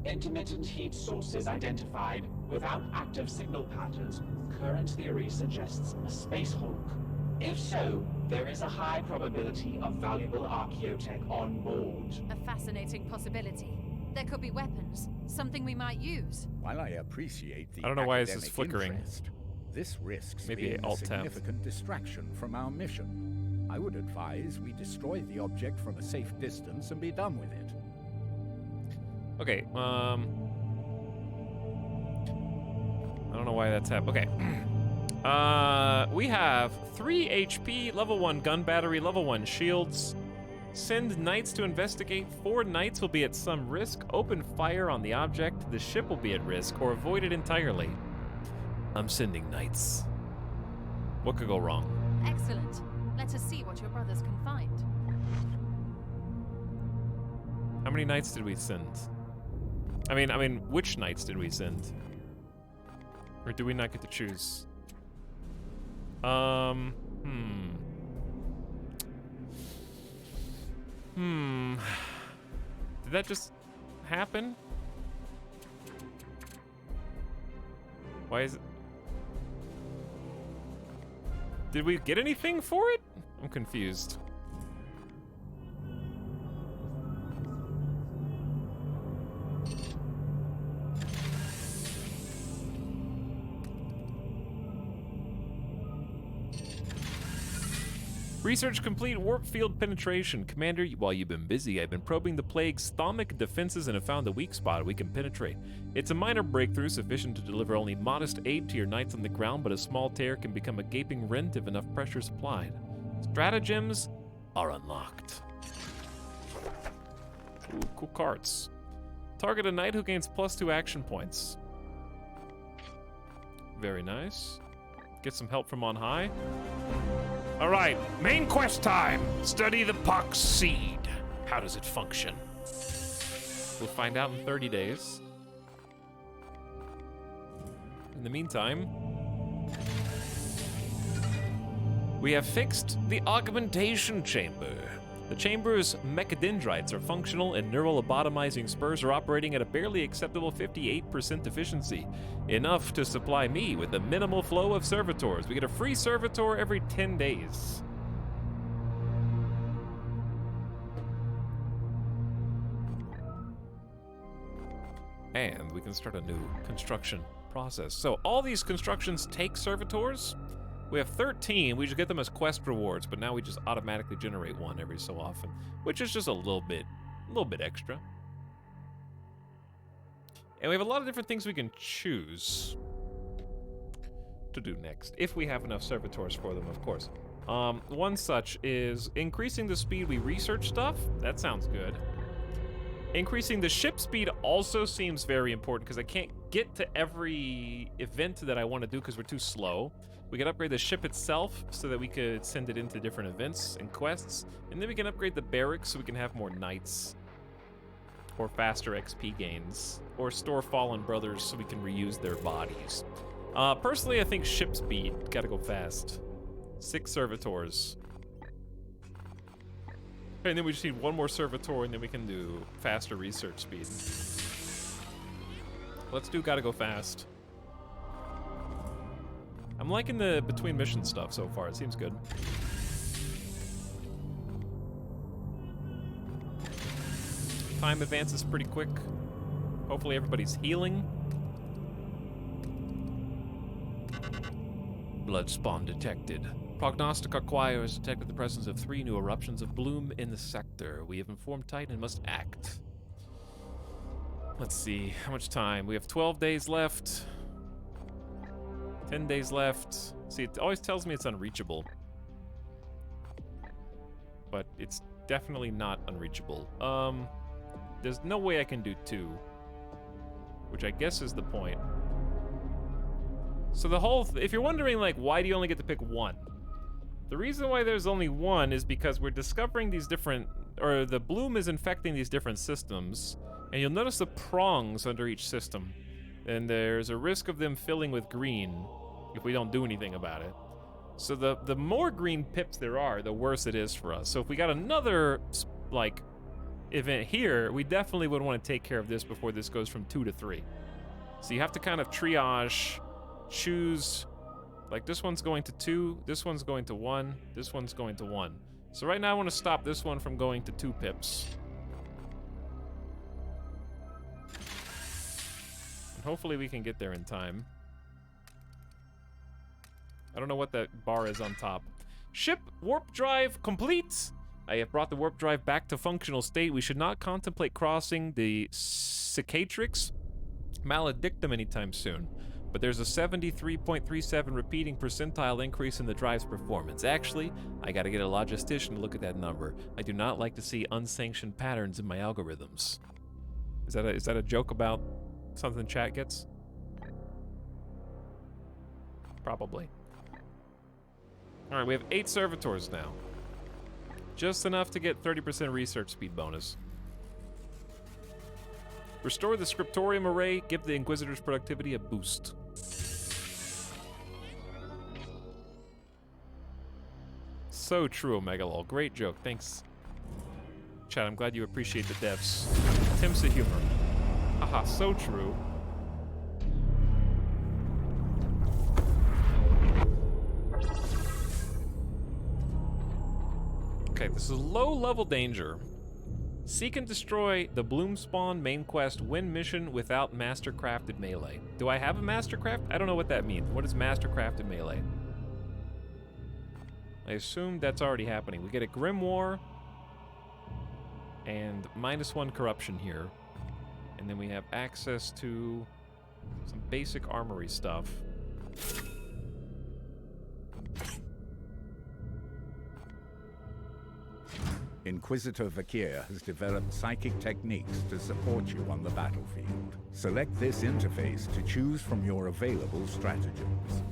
Intermittent heat sources identified without active signal patterns. Current theory suggests a space hulk. If so, there is a high probability of valuable archaeotech on board. A fascinating possibility. There could be weapons, something we might use. While I appreciate the I don't know why this is academic flickering. interest, this risks Maybe being a Alt-Tab. significant distraction from our mission. I would advise we destroy the object from a safe distance and be done with it. Okay, I don't know why that's happening. Okay. We have 3 HP, level 1 gun battery, level 1 shields. Send knights to investigate. 4 knights will be at some risk. Open fire on the object. The ship will be at risk, or avoid it entirely. I'm sending knights. What could go wrong? Excellent. Let us see what your brothers can find. How many knights did we send? I mean, which knights did we send? Or do we not get to choose? Did that just happen? Why is it? Did we get anything for it? I'm confused. Research complete. Warp field penetration. Commander, while you've been busy, I've been probing the plague's stomach defenses and have found a weak spot we can penetrate. It's a minor breakthrough, sufficient to deliver only modest aid to your knights on the ground, but a small tear can become a gaping rent if enough pressure is applied. Stratagems are unlocked. Ooh, cool cards. Target a knight who gains +2 action points. Very nice. Get some help from on high. All right, main quest time. Study the pox seed. How does it function? We'll find out in 30 days. In the meantime, we have fixed the augmentation chamber. The chamber's mechadendrites are functional and neural lobotomizing spurs are operating at a barely acceptable 58% efficiency, enough to supply me with a minimal flow of servitors. We get a free servitor every 10 days. And we can start a new construction process. So all these constructions take servitors. We have 13, we just get them as quest rewards, but now we just automatically generate one every so often, which is just a little bit extra. And we have a lot of different things we can choose to do next, if we have enough servitors for them, of course. One such is increasing the speed we research stuff. That sounds good. Increasing the ship speed also seems very important because I can't get to every event that I want to do because we're too slow. We can upgrade the ship itself so that we could send it into different events and quests. And then we can upgrade the barracks so we can have more knights. Or faster XP gains. Or store fallen brothers so we can reuse their bodies. Personally, I think ship speed. Gotta go fast. 6 servitors. And then we just need one more servitor and then we can do faster research speed. Let's do gotta go fast. I'm liking the between mission stuff so far. It seems good. Time advances pretty quick. Hopefully everybody's healing. Blood spawn detected. Prognostic Acquire has detected the presence of 3 new eruptions of bloom in the sector. We have informed Titan and must act. Let's see, how much time? We have 12 days left. 10 days left. See, it always tells me it's unreachable. But it's definitely not unreachable. There's no way I can do 2. Which I guess is the point. So the whole, if you're wondering, like, why do you only get to pick 1? The reason why there's only 1 is because we're discovering these different, or the bloom is infecting these different systems. And you'll notice the prongs under each system. And there's a risk of them filling with green if we don't do anything about it. So the more green pips there are, the worse it is for us. So if we got another, like, event here, we definitely would want to take care of this before this goes from 2 to 3. So you have to kind of triage, choose, like this one's going to 2, this one's going to 1, this one's going to 1. So right now I want to stop this one from going to 2 pips. And hopefully we can get there in time. I don't know what that bar is on top. Ship warp drive complete! I have brought the warp drive back to functional state. We should not contemplate crossing the Cicatrix Maledictum anytime soon. But there's a 73.37 repeating percentile increase in the drive's performance. Actually, I gotta get a logistician to look at that number. I do not like to see unsanctioned patterns in my algorithms. Is that a joke about something chat gets? Probably. Alright, we have 8 servitors now. Just enough to get 30% research speed bonus. Restore the scriptorium array, give the Inquisitor's productivity a boost. So true, Omegalol. Great joke, thanks. Chat, I'm glad you appreciate the devs. Tim's a humor. Haha, so true. Okay, this is low-level danger. Seek and destroy the Bloomspawn main quest win mission without mastercrafted melee. Do I have a mastercraft? I don't know what that means. What is mastercrafted melee? I assume that's already happening. We get a Grimoire and -1 corruption here. And then we have access to some basic armory stuff. Inquisitor Vakir has developed psychic techniques to support you on the battlefield. Select this interface to choose from your available stratagems.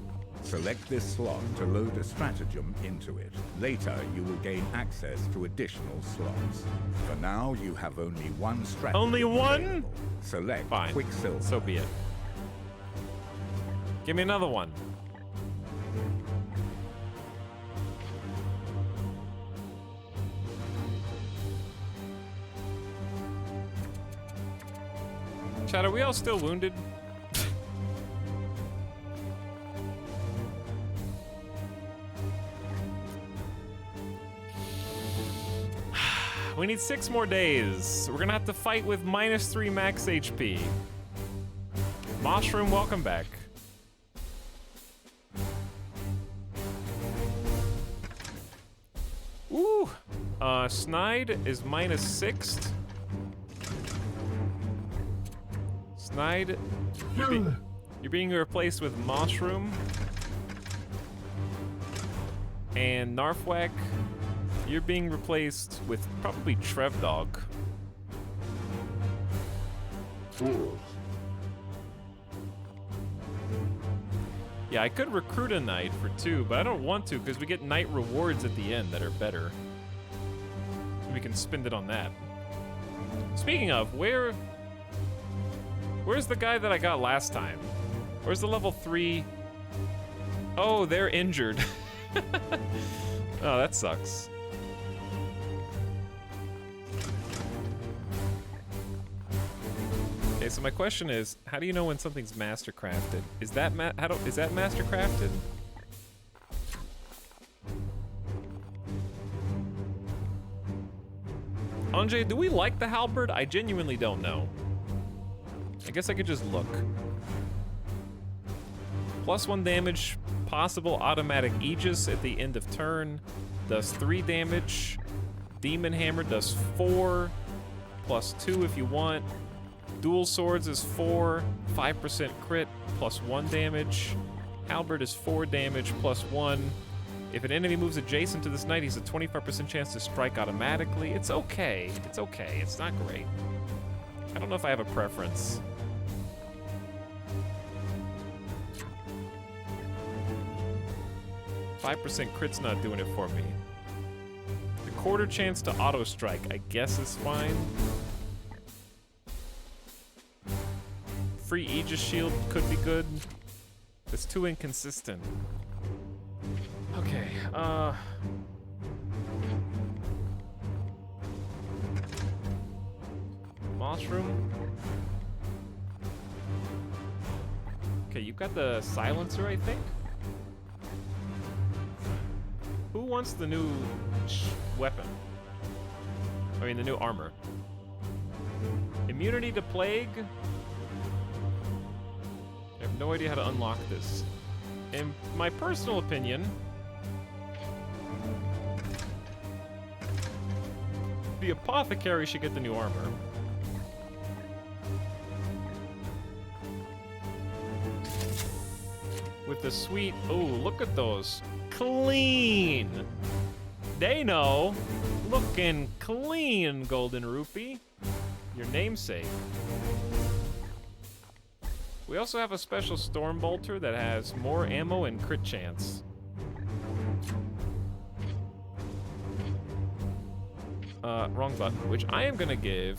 Select this slot to load a stratagem into it. Later, you will gain access to additional slots. For now, you have only one stratagem. Only one? Available. Select Fine. Quicksilver. So be it. Give me another one. Chad, are we all still wounded? We need 6 more days. We're gonna have to fight with -3 max HP. Mushroom, welcome back. Ooh. Snide is -6. Snide, you're being replaced with Mushroom. And Narfwak, you're being replaced with probably Trevdog. Yeah, I could recruit a knight for 2, but I don't want to because we get knight rewards at the end that are better. We can spend it on that. Speaking of, where's the guy that I got last time? Where's the level 3? Oh, they're injured. Oh, that sucks. Okay, so my question is, how do you know when something's mastercrafted? Is that is that mastercrafted? Anjay, do we like the halberd? I genuinely don't know. I guess I could just look. +1 damage, possible automatic Aegis at the end of turn, does 3 damage. Demon Hammer does 4, +2 if you want. Dual Swords is 4, 5% crit, +1 damage. Halberd is 4 damage, +1. If an enemy moves adjacent to this knight, he's a 25% chance to strike automatically. It's okay. It's okay. It's not great. I don't know if I have a preference. %5 crit's not doing it for me. The quarter chance to auto strike, I guess, is fine. Free Aegis shield could be good. It's too inconsistent. Okay, Mushroom. Okay, you've got the silencer, I think. Who wants the new weapon? I mean, the new armor. Immunity to plague? I have no idea how to unlock this. In my personal opinion, the apothecary should get the new armor. With the sweet, oh, look at those. Clean! Dano, looking clean, Golden Rupee. Your namesake. We also have a special Storm Bolter that has more ammo and crit chance. Wrong button, which I am gonna give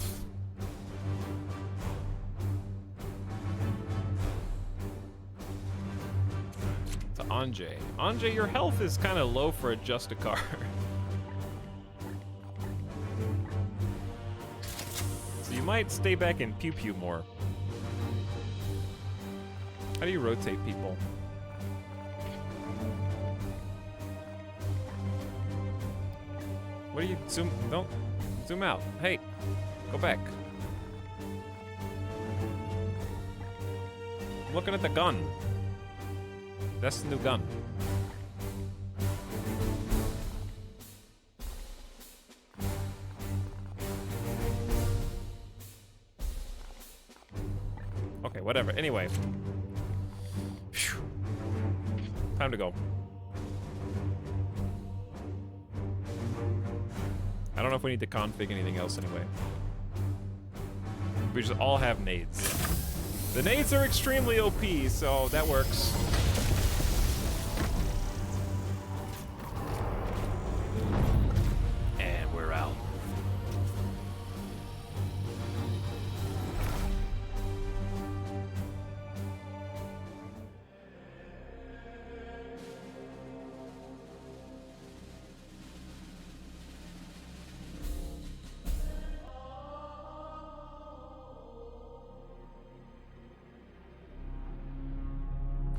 to Anjay. Anjay, your health is kind of low for a Justicar. So you might stay back and pew-pew more. How do you rotate people? What do you zoom? Don't zoom out. Hey, go back. I'm looking at the gun. That's the new gun. Okay, whatever. Anyway. Phew. Time to go. I don't know if we need to config anything else anyway. We just all have nades. The nades are extremely OP, so that works.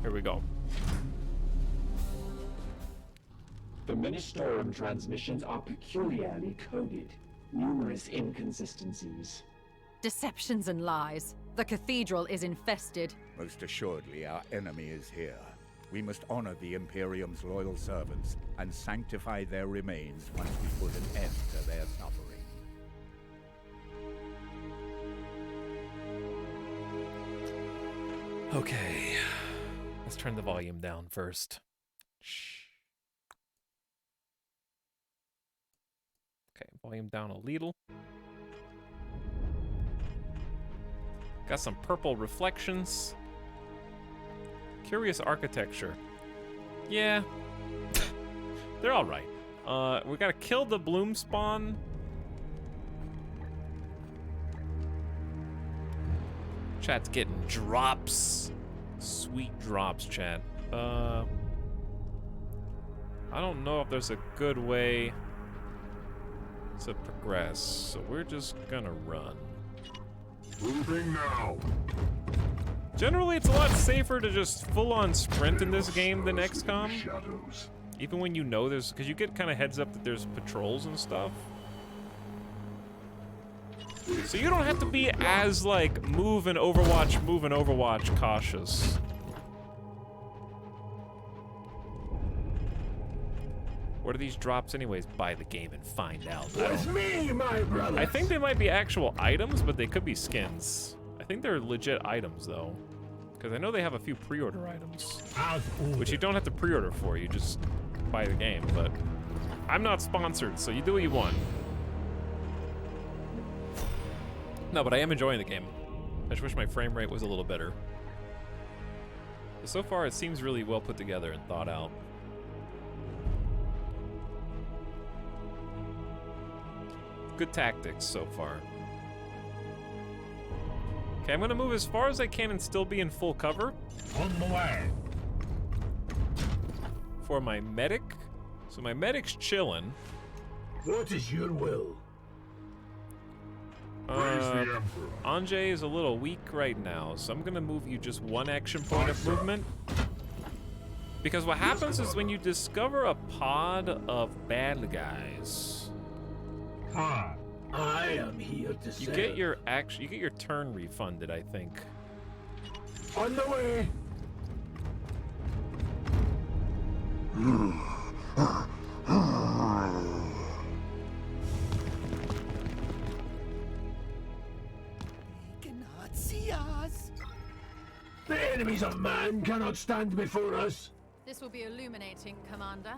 Here we go. The Ministorum transmissions are peculiarly coded. Numerous inconsistencies. Deceptions and lies. The cathedral is infested. Most assuredly, our enemy is here. We must honor the Imperium's loyal servants and sanctify their remains once we put an end to their suffering. Okay. Let's turn the volume down first. Shh. Okay, volume down a little. Got some purple reflections. Curious architecture. Yeah. They're alright. We gotta kill the bloom spawn. Chat's getting drops. Sweet drops, chat. I don't know if there's a good way to progress, so we're just gonna run. Moving now. Generally, it's a lot safer to just full-on sprint in this game than XCOM. Even when you know there's, because you get kind of heads up that there's patrols and stuff. So you don't have to be as, like, move and Overwatch cautious. What are these drops anyways? Buy the game and find out. It's me, my brother. I think they might be actual items, but they could be skins. I think they're legit items, though. Because I know they have a few pre-order items. Which you don't have to pre-order for, you just buy the game, but... I'm not sponsored, so you do what you want. No, but I am enjoying the game. I just wish my frame rate was a little better. But so far, it seems really well put together and thought out. Good tactics so far. Okay, I'm gonna move as far as I can and still be in full cover. On the way. For my medic. So my medic's chilling. What is your will? Anjay is a little weak right now, so I'm gonna move you just one action point of movement. Because what happens is when you discover a pod of bad guys, I am here to you get your turn refunded, I think. On the way. Cannot see us. The enemies of man cannot stand before us. This will be illuminating, Commander.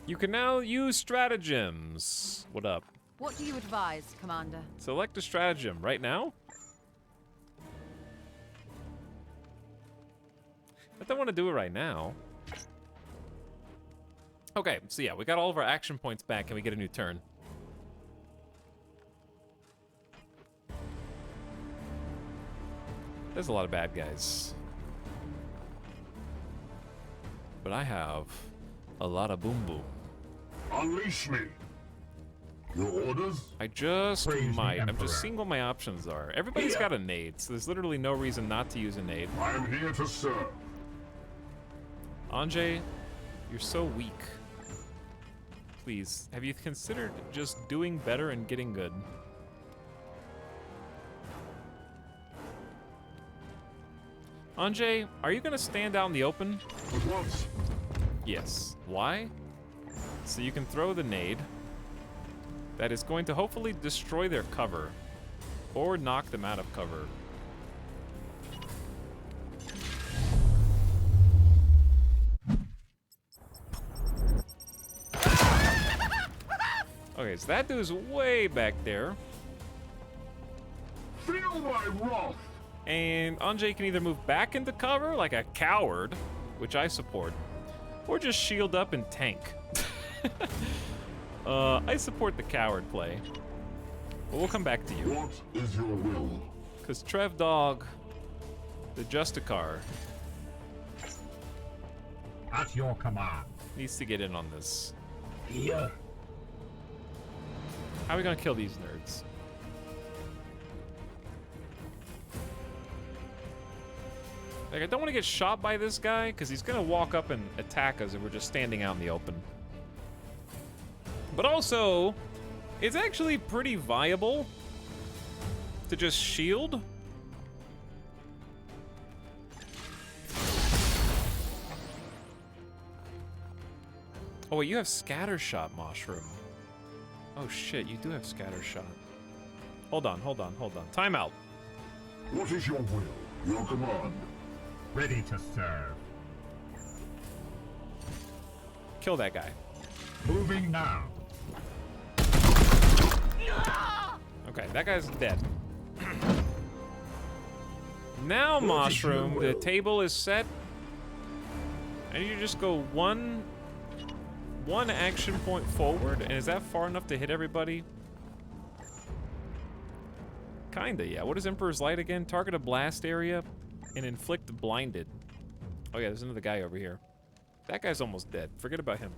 You can now use stratagems. What up? What do you advise, Commander? Select a stratagem right now. I don't want to do it right now. Okay, so yeah, we got all of our action points back and we get a new turn. There's a lot of bad guys. But I have a lot of boom boom. Unleash me. Your orders? I just might. I'm just seeing what my options are. Everybody's got a nade, so there's literally no reason not to use a nade. I am here to serve. Anjay, you're so weak. Please, have you considered just doing better and getting good? Anjay, are you gonna stand out in the open? At once. Yes. Why? So you can throw the nade. That is going to hopefully destroy their cover. Or knock them out of cover. Okay, so that dude's way back there. Feel my wrath! And Anjay can either move back into cover like a coward, which I support, or just shield up and tank. I support the coward play. But we'll come back to you. What is your will? Because Trev Dog, the Justicar, At your command. needs to get in on this. Here. How are we gonna kill these nerds? Like, I don't want to get shot by this guy, because he's going to walk up and attack us if we're just standing out in the open. But also, it's actually pretty viable to just shield. Oh, wait, you have scattershot, Mushroom. Oh, shit, you do have scattershot. Hold on. Time out. What is your will? Your command? Ready to serve. Kill that guy. Moving now. Okay, that guy's dead. Now, Mushroom, the table is set. And you just go one action point forward, and is that far enough to hit everybody? Kinda, yeah. What is Emperor's Light again? Target a blast area and inflict blinded. Oh yeah, there's another guy over here. That guy's almost dead. Forget about him.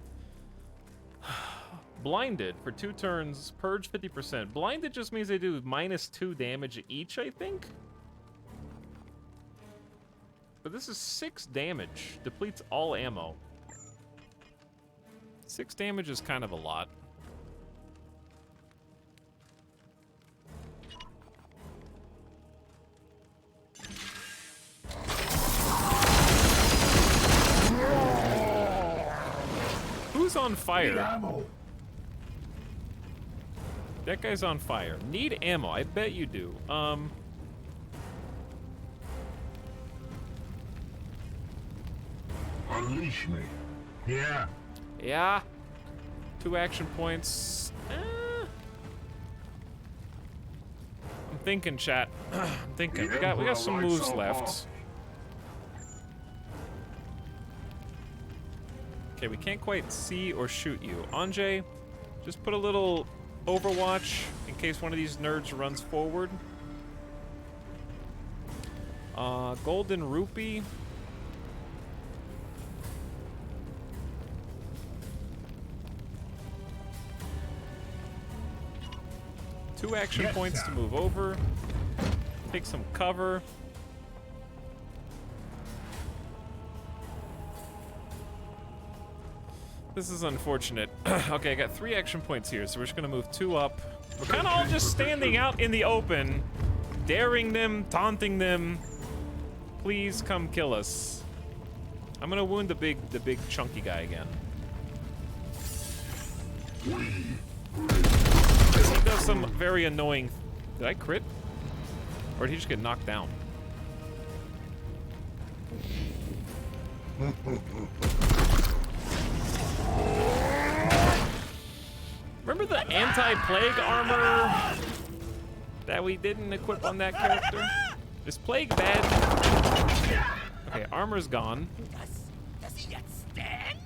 Blinded for 2 turns, purge 50%. Blinded just means they do -2 damage each, I think? But this is 6 damage. Depletes all ammo. 6 damage is kind of a lot. Who's on fire? That guy's on fire. Need ammo. I bet you do. Unleash me. Yeah. Yeah. 2 action points. I'm thinking, chat. I'm thinking. We got some moves left. Okay, we can't quite see or shoot you. Anjay, just put a little Overwatch in case one of these nerds runs forward. Golden Rupee. Two action points to move over. Take some cover. This is unfortunate. Okay, I got 3 action points here, so we're just gonna move 2 up. We're kind of all just standing out in the open, daring them, taunting them. Please come kill us. I'm gonna wound the big chunky guy again. Because he does some very annoying. Did I crit? Or did he just get knocked down? Remember the anti-plague armor that we didn't equip on that character? Is plague bad? Okay, armor's gone. Does he yet stand?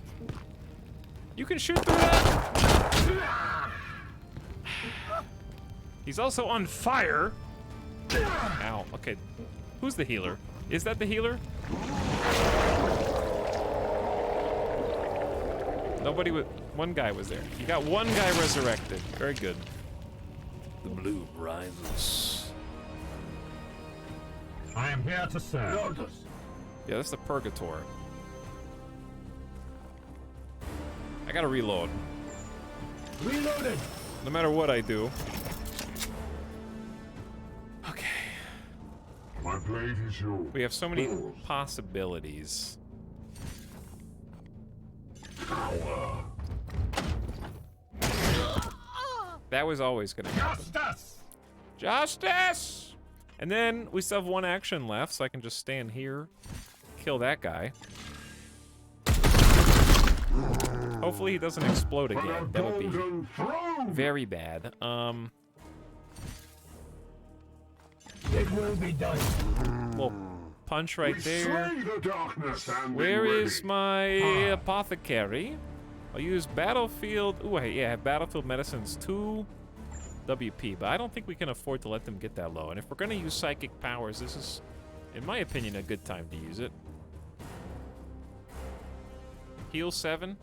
You can shoot through that. He's also on fire. Ow, okay. Who's the healer? Is that the healer? Nobody with one guy was there. You got one guy resurrected. Very good. The bloom rises. I am here to serve. Yeah, that's the Purgator. I gotta reload. Reloaded. No matter what I do. Okay. My blade is yours. We have so many possibilities. Power. That was always gonna happen. Justice! Justice! And then we still have 1 action left, so I can just stand here, kill that guy. Hopefully he doesn't explode again. That would be very bad. It will be done. Well, punch right there. The Where is my apothecary? I'll use battlefield. Ooh, yeah, I have battlefield medicines 2 WP, but I don't think we can afford to let them get that low. And if we're gonna use psychic powers, this is, in my opinion, a good time to use it. Heal 7.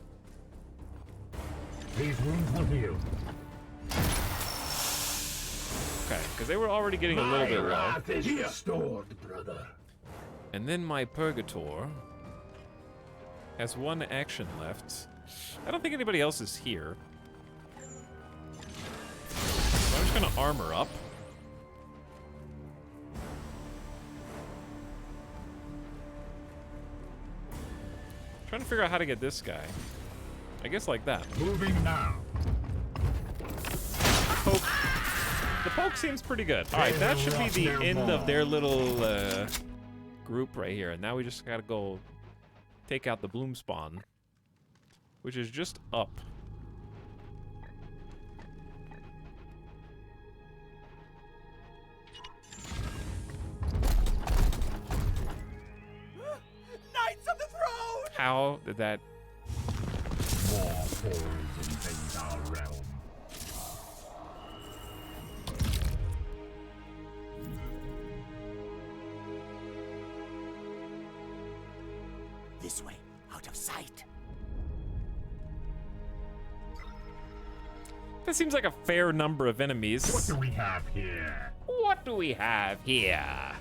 These wounds will heal. Okay, because they were already getting a little bit low. Wrath is restored, brother. And then my Purgator has 1 action left. I don't think anybody else is here. So I'm just gonna armor up. Trying to figure out how to get this guy. I guess like that. Moving now. Poke. The poke seems pretty good. Alright, that should be the end of their little group right here. And now we just gotta go take out the bloom spawn, which is just up. Knights of the Throne! How did that... More foes invade our realm. This way, out of sight. That seems like a fair number of enemies. What do we have here? What do we have here?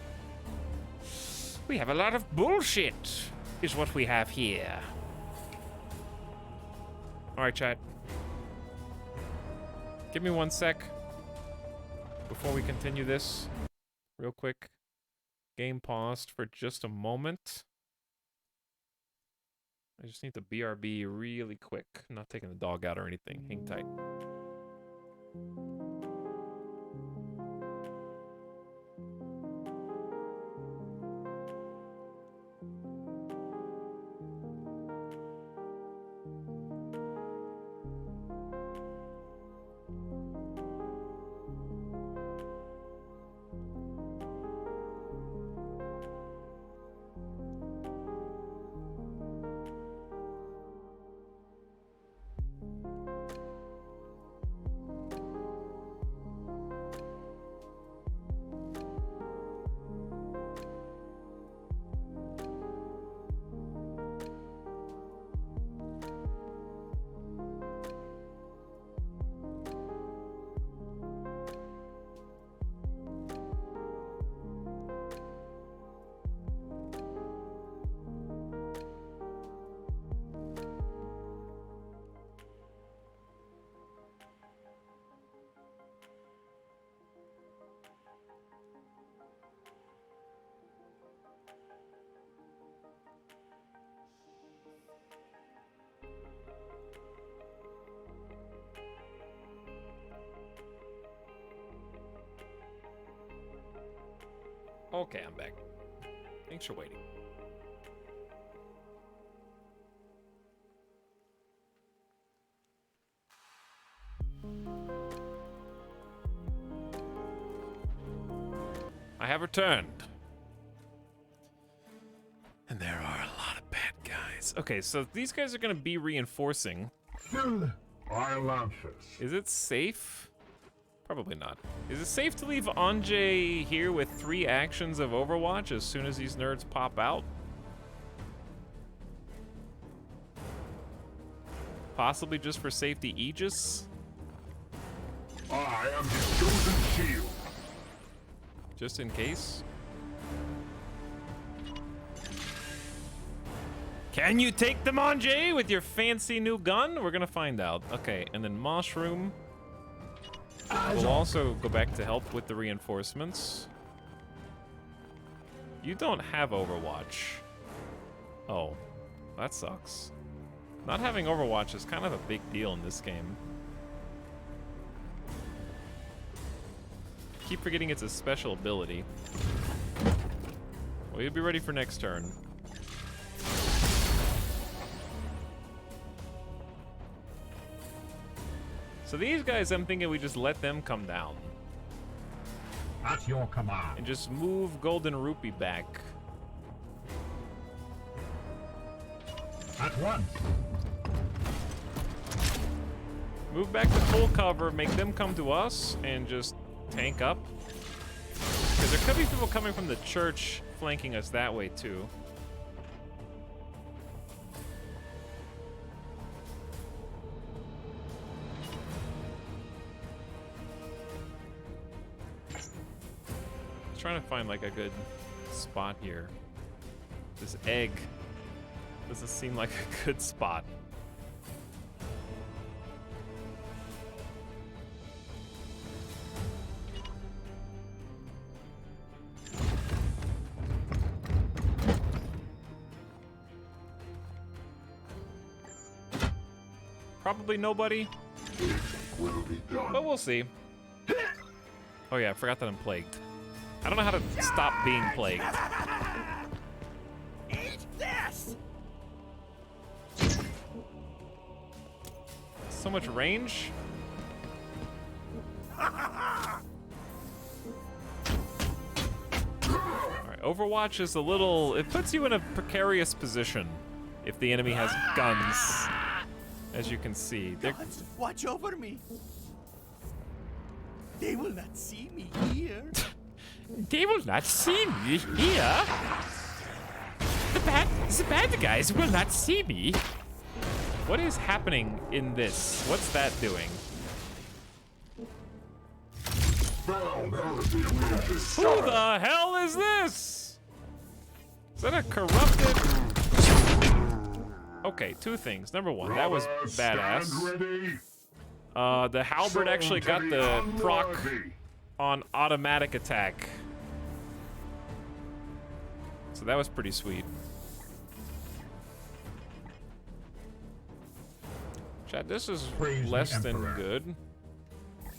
We have a lot of bullshit, is what we have here. Alright, chat. Give me 1 sec before we continue this. Real quick. Game paused for just a moment. I just need to BRB really quick. I'm not taking the dog out or anything. Hang tight. Okay, I'm back. Thanks for waiting. I have returned. And there are a lot of bad guys. Okay, so these guys are gonna be reinforcing. Our launches. Is it safe? Probably not. Is it safe to leave Anjay here with 3 actions of Overwatch as soon as these nerds pop out? Possibly just for safety Aegis? I am his chosen shield. Just in case? Can you take them, Anjay, with your fancy new gun? We're gonna find out. Okay, and then Mushroom. We'll also go back to help with the reinforcements. You don't have Overwatch. Oh, that sucks. Not having Overwatch is kind of a big deal in this game. Keep forgetting it's a special ability. Well, you'll be ready for next turn. So these guys, I'm thinking we just let them come down. At your command. And just move Golden Rupee back. At once. Move back to full cover, make them come to us, and just tank up. Because there could be people coming from the church flanking us that way too. Trying to find like a good spot here. This egg doesn't seem like a good spot. Probably nobody. But we'll see. Oh yeah, I forgot that I'm plagued. I don't know how to stop being plagued. Eat this! So much range. Alright, Overwatch is a little... It puts you in a precarious position if the enemy has guns. As you can see. Gods, watch over me. They will not see me here. They will not see me here. The bad guys will not see me. What is happening in this? What's that doing? Who the hell is this? Is that a corrupted... Okay, two things. Number one, that was badass. The halberd actually got the proc on automatic attack. So that was pretty sweet. Chat, this is less than good.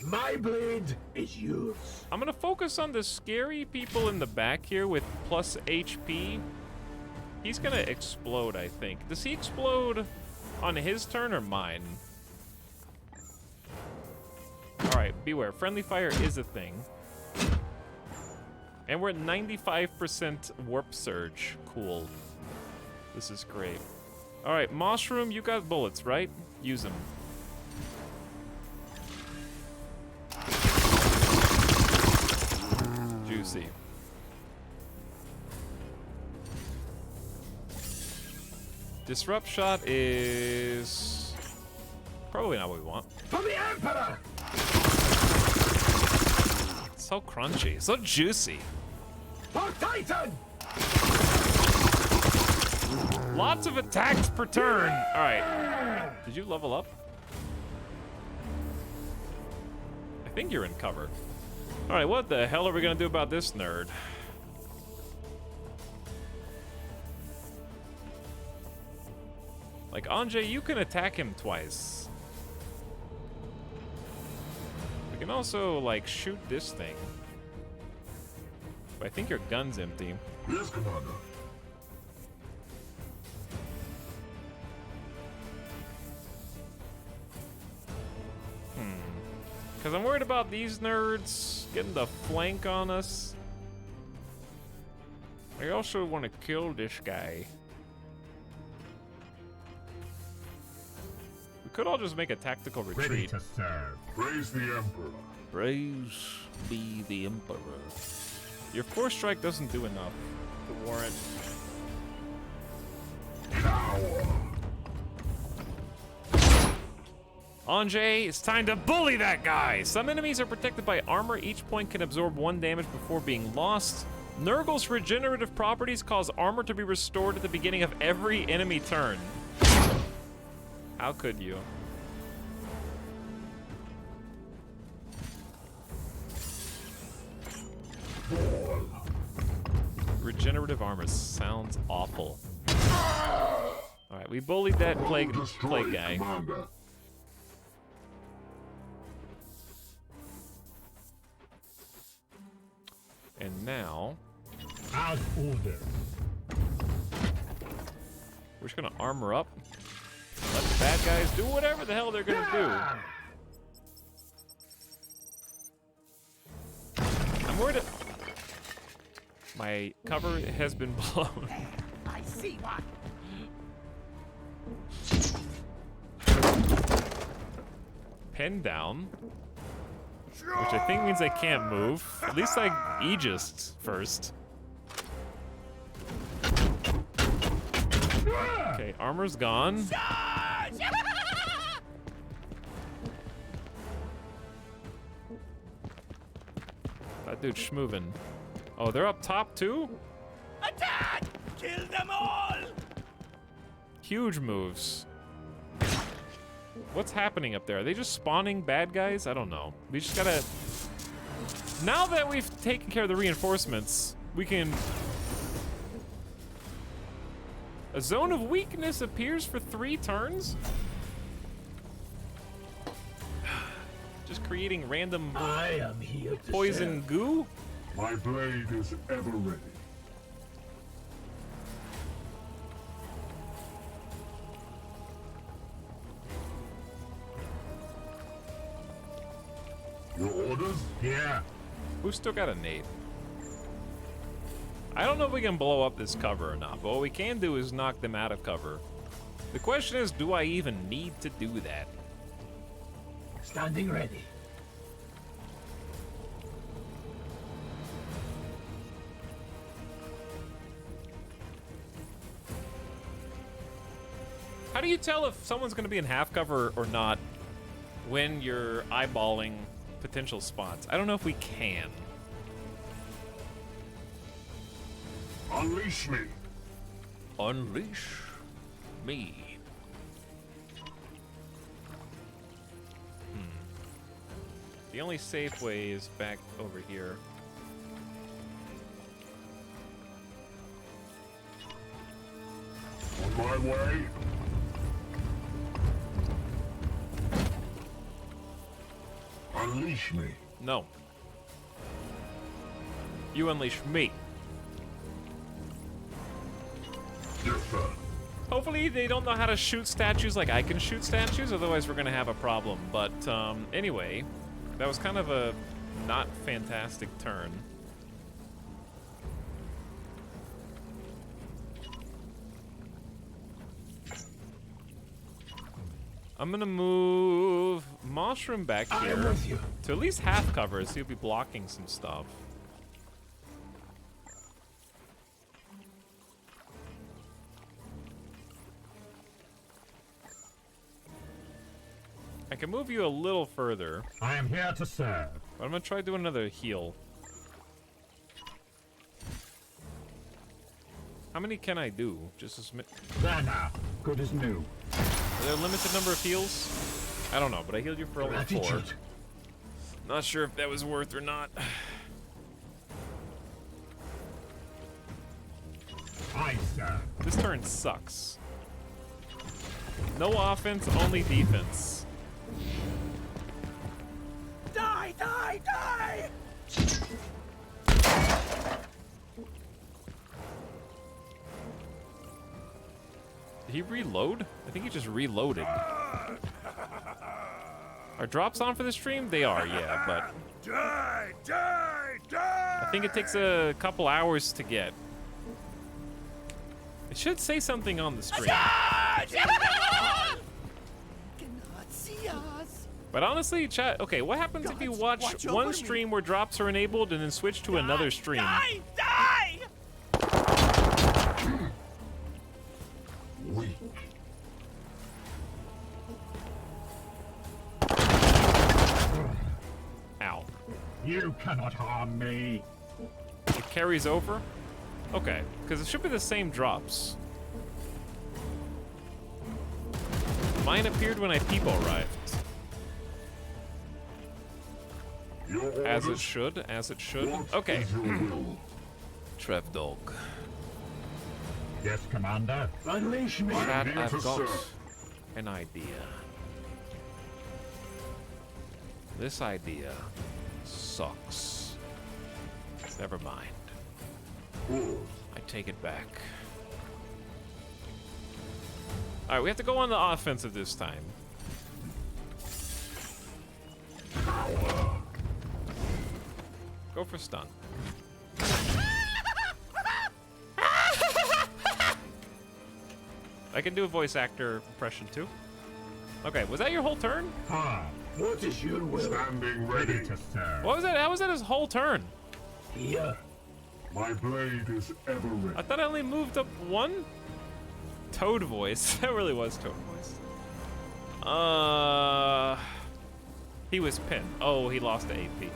My blade is yours. I'm gonna focus on the scary people in the back here with plus HP. He's gonna explode, I think. Does he explode on his turn or mine? Alright, beware. Friendly fire is a thing. And we're at 95% warp surge. Cool. This is great. Alright, Mushroom, you got bullets, right? Use them. Juicy. Disrupt shot is probably not what we want. For the Emperor! It's so crunchy, so juicy. For Titan! Lots of attacks per turn. All right. Did you level up? I think you're in cover. All right, what the hell are we gonna do about this nerd? Like, Anjay, you can attack him twice. We can also, like, shoot this thing. But I think your gun's empty. Yes, Commander. Because I'm worried about these nerds getting the flank on us. I also want to kill this guy. We could all just make a tactical retreat. Ready to serve. Praise the Emperor. Praise be the Emperor. Your force strike doesn't do enough to warrant. Cower. Anjay, it's time to bully that guy! Some enemies are protected by armor. Each point can absorb 1 damage before being lost. Nurgle's regenerative properties cause armor to be restored at the beginning of every enemy turn. How could you? Regenerative armor sounds awful. Alright, we bullied that plague guy. Commander. And now... Out order. We're just gonna armor up. Let the bad guys do whatever the hell they're gonna do. I'm worried my cover has been blown. I see one. Pen down. Which I think means I can't move. At least I Aegis first. Okay, armor's gone. That dude's schmovin'. Oh, they're up top too? Attack! Kill them all! Huge moves. What's happening up there? Are they just spawning bad guys? I don't know. We just gotta... Now that we've taken care of the reinforcements, we can... A zone of weakness appears for 3 turns? Just creating random I am here to poison goo? My blade is ever ready. Your orders? Yeah. Who's still got a nade? I don't know if we can blow up this cover or not, but what we can do is knock them out of cover. The question is, do I even need to do that? Standing ready. How do you tell if someone's going to be in half cover or not when you're eyeballing potential spots? I don't know if we can. Unleash me. Unleash me. The only safe way is back over here. On my way. Unleash me. No. You unleash me. Yes, sir. Hopefully they don't know how to shoot statues like I can shoot statues, otherwise we're gonna have a problem. But anyway, that was kind of a not fantastic turn. I'm gonna move Mushroom back here to at least half cover, so he'll be blocking some stuff. I can move you a little further. I am here to serve. But I'm gonna try doing another heal. How many can I do? Just as many. There now. Good as new. Are there a limited number of heals? I don't know, but I healed you for only 4. Not sure if that was worth or not. Aye, sir. This turn sucks. No offense, only defense. Die, die, die! Did he reload? I think he just reloaded. Are drops on for the stream? They are, yeah, but... Die, die, die! I think it takes a couple hours to get. It should say something on the stream. Cannot see us. But honestly, chat, okay, what happens if you watch one stream where drops are enabled and then switch to another stream? Die, die! Weak. Ow. You cannot harm me. It carries over? Okay, because it should be the same drops. Mine appeared when I peep arrived. As it should, as it should. Okay. Trev Dog. Yes, Commander. Unleash me. Chat, I've got an idea. This idea sucks. Never mind. I take it back. Alright, we have to go on the offensive this time. Go for stun. I can do a voice actor impression too. Okay, was that your whole turn? What is your will? Standing ready to serve. What was that? How was that his whole turn? Here. My blade is ever ready. I thought I only moved up one? Toad voice. That really was Toad voice. He was pinned. Oh, he lost to AP.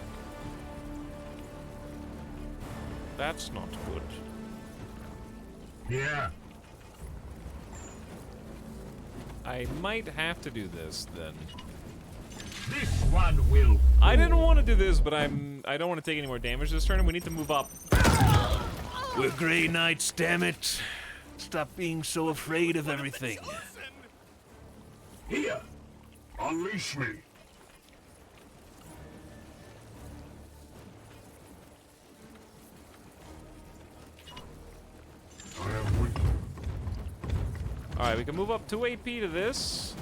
That's not good. Yeah. I might have to do this then. This one will. I didn't want to do this, but I don't want to take any more damage this turn, and we need to move up. We're Grey Knights, damn it. Stop being so afraid of everything. Here, unleash me. I am weak. Alright, we can move up 2 AP to this.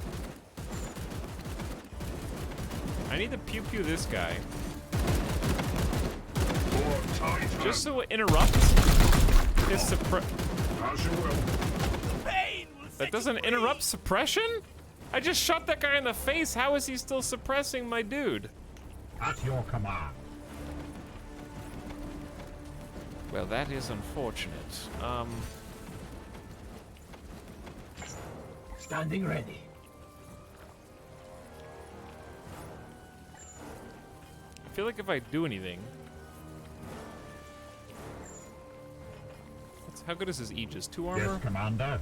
I need to pew-pew this guy. Just so it interrupts his suppress. That doesn't interrupt suppression? I just shot that guy in the face. How is he still suppressing my dude? At your command. Well, that is unfortunate. Standing ready. I feel like if I do anything... How good is his Aegis? 2 armor? Yes, Commander.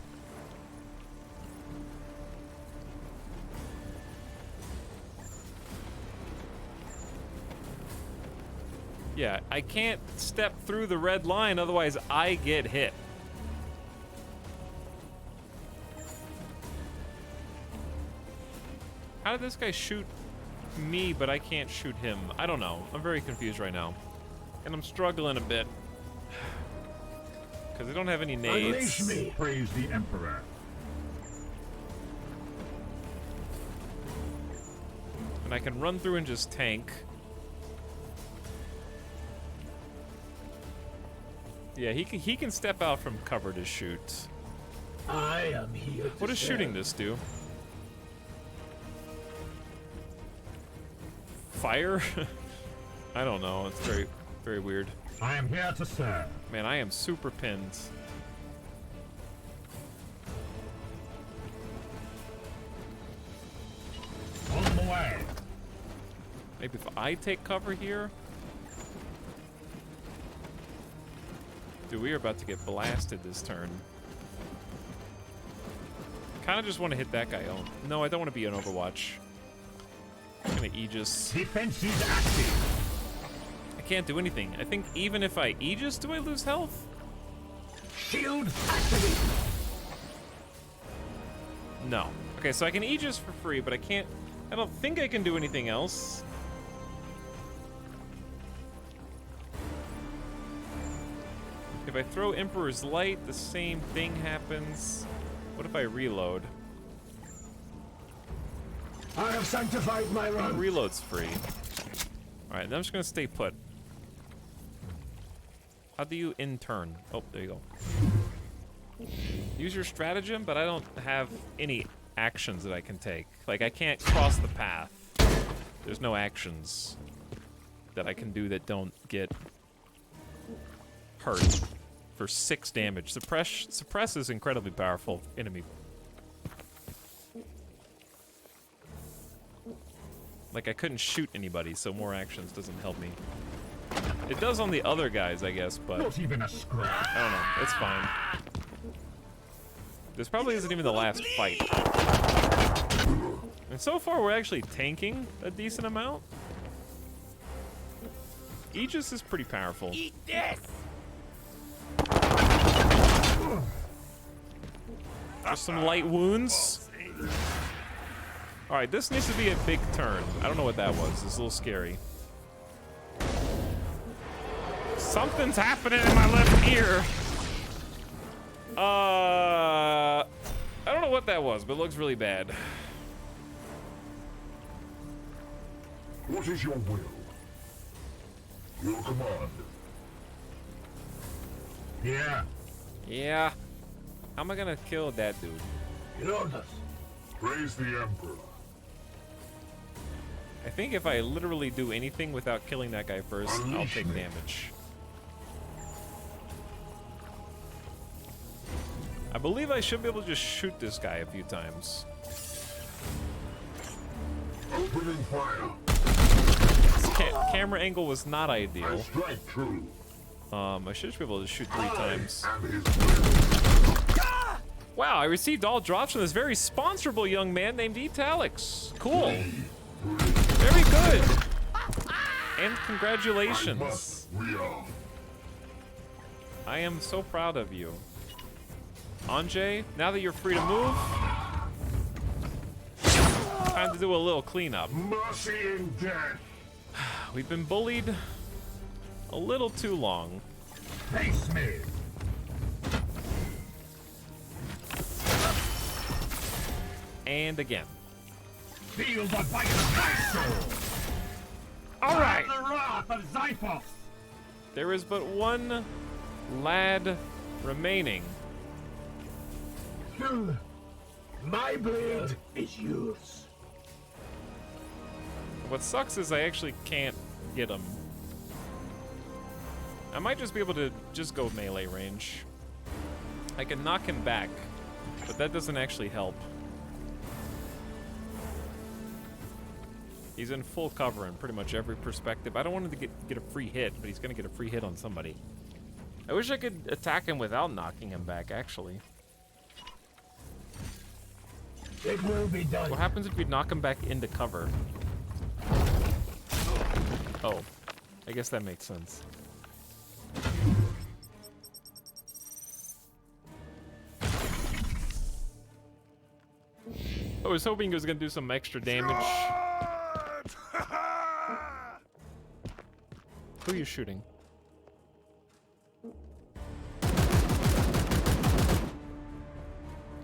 Yeah, I can't step through the red line, otherwise I get hit. How did this guy shoot me, but I can't shoot him? I don't know. I'm very confused right now. And I'm struggling a bit. Because I don't have any nades. Unleash me. Praise the Emperor. And I can run through and just tank. Yeah, he can step out from cover to shoot. I am here. What does shooting this do? Fire? I don't know. It's very, very weird. I am here to serve. Man, I am super pinned. On the way. Maybe if I take cover here? Dude, we are about to get blasted this turn. Kind of just want to hit that guy. Oh, no, I don't want to be on Overwatch. I'm gonna Aegis. Defense is active. I can't do anything. I think even if I Aegis, do I lose health? Shield activate. No. Okay, so I can Aegis for free, but I can't... I don't think I can do anything else. If I throw Emperor's Light, the same thing happens. What if I reload? I have sanctified my run. Reload's free. Alright, then I'm just gonna stay put. How do you in-turn? Oh, there you go. Use your stratagem, but I don't have any actions that I can take. Like, I can't cross the path. There's no actions that I can do that don't get hurt for 6 damage. Suppress is incredibly powerful enemy. Like, I couldn't shoot anybody, so more actions doesn't help me. It does on the other guys, I guess, but... Not even a scratch. I don't know. It's fine. This probably isn't even the last fight. And so far, we're actually tanking a decent amount. Aegis is pretty powerful. Eat this. Just some light wounds. Alright, this needs to be a big turn. I don't know what that was. It's a little scary. Something's happening in my left ear. I don't know what that was, but it looks really bad. What is your will? Your command. Yeah. Yeah. How am I gonna kill that dude? Your orders. Praise the Emperor. I think if I literally do anything without killing that guy first, I'll Unleash take me. damage. I believe I should be able to just shoot this guy a few times. Opening fire. Camera angle was not I ideal. strike true. I should be able to shoot 3 times. Wow, I received all drops from this very sponsorable young man named Etalyx. Cool. Very good. And congratulations. I am so proud of you. Anjay, now that you're free to move, time to do a little cleanup. Mercy and death. We've been bullied a little too long. Face me. And again. Feel the bite of my soul. All right. The wrath of Xiphos. There is but one lad remaining. My blade is yours. What sucks is I actually can't get him. I might just be able to just go melee range. I can knock him back, but that doesn't actually help. He's in full cover in pretty much every perspective. I don't want him to get a free hit, but he's gonna get a free hit on somebody. I wish I could attack him without knocking him back, actually. It will be done. What happens if we knock him back into cover? Oh, I guess that makes sense. I was hoping he was gonna do some extra damage. Who are you shooting?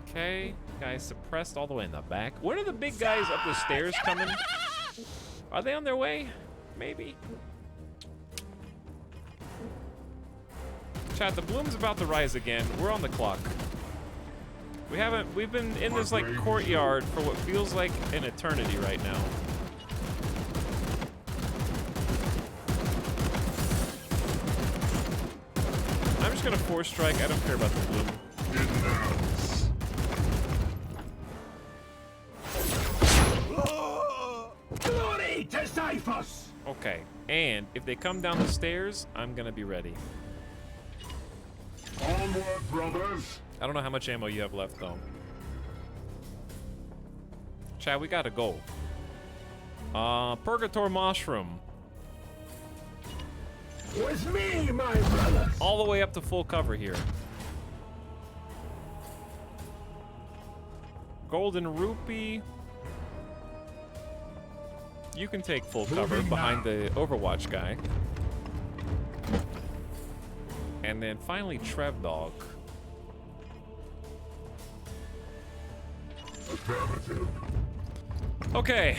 Okay, guy suppressed all the way in the back. When are the big guys up the stairs coming? Are they on their way? Maybe. Chat, the bloom's about to rise again. We're on the clock. We've been in this like courtyard for what feels like an eternity right now. I'm just gonna force strike. I don't care about the bloom. Glory to Xiphos! Okay, and if they come down the stairs, I'm gonna be ready. Onward, brothers! I don't know how much ammo you have left, though. Chad, we gotta go. Purgator Mushroom. With me, my brother! All the way up to full cover here. Golden Rupee. You can take full cover behind the Overwatch guy. And then finally, Trev Dog. Okay,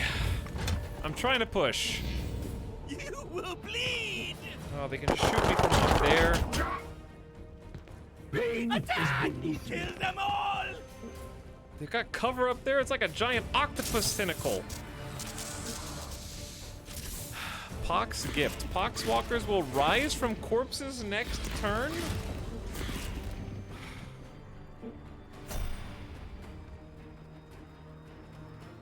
I'm trying to push. You will bleed. Oh, they can just shoot me from up there. Attack! Kill them all. They've got cover up there. It's like a giant octopus tentacle. Pox gift. Poxwalkers will rise from corpses next turn.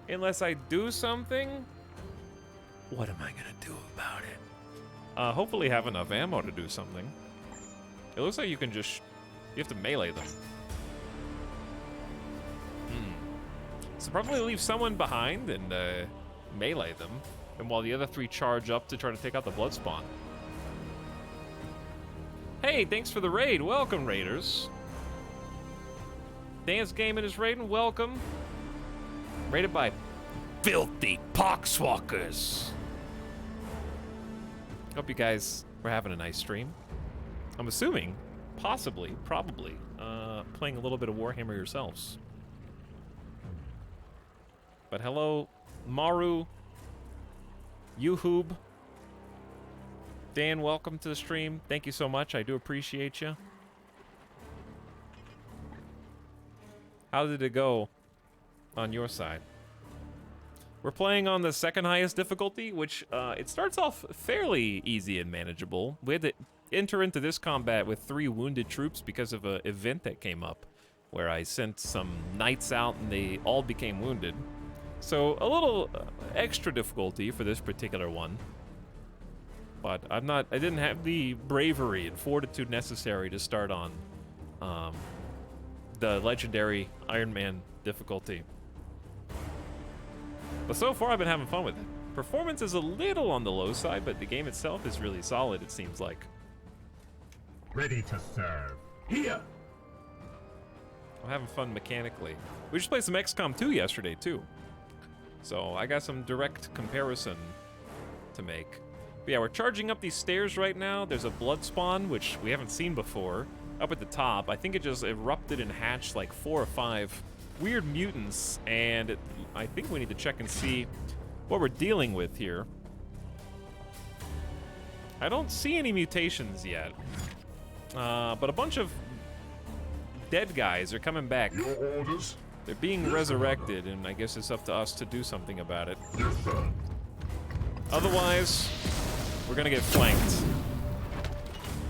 Unless I do something. What am I gonna do about it? Hopefully have enough ammo to do something. It looks like you can just... you have to melee them. So probably leave someone behind and melee them. And while the other 3 charge up to try to take out the blood spawn. Hey, thanks for the raid. Welcome, raiders. Dance Gaming is raiding. Welcome. Raided by filthy poxwalkers. Hope you guys were having a nice stream. I'm assuming, possibly, probably, playing a little bit of Warhammer yourselves. But hello, Maru, Yuhub, Dan, welcome to the stream. Thank you so much. I do appreciate you. How did it go on your side? We're playing on the second highest difficulty, which it starts off fairly easy and manageable. We had to enter into this combat with 3 wounded troops because of an event that came up where I sent some knights out and they all became wounded. So a little extra difficulty for this particular one. But I didn't have the bravery and fortitude necessary to start on the legendary Iron Man difficulty. But so far, I've been having fun with it. Performance is a little on the low side, but the game itself is really solid, it seems like. Ready to serve. Here! I'm having fun mechanically. We just played some XCOM 2 yesterday, too. So I got some direct comparison to make. But yeah, we're charging up these stairs right now. There's a blood spawn, which we haven't seen before, up at the top. I think it just erupted and hatched like 4 or 5 weird mutants, and I think we need to check and see what we're dealing with here. I don't see any mutations yet, but a bunch of dead guys are coming back. Your orders? They're being resurrected, and I guess it's up to us to do something about it. Yes, sir. Otherwise, we're gonna get flanked.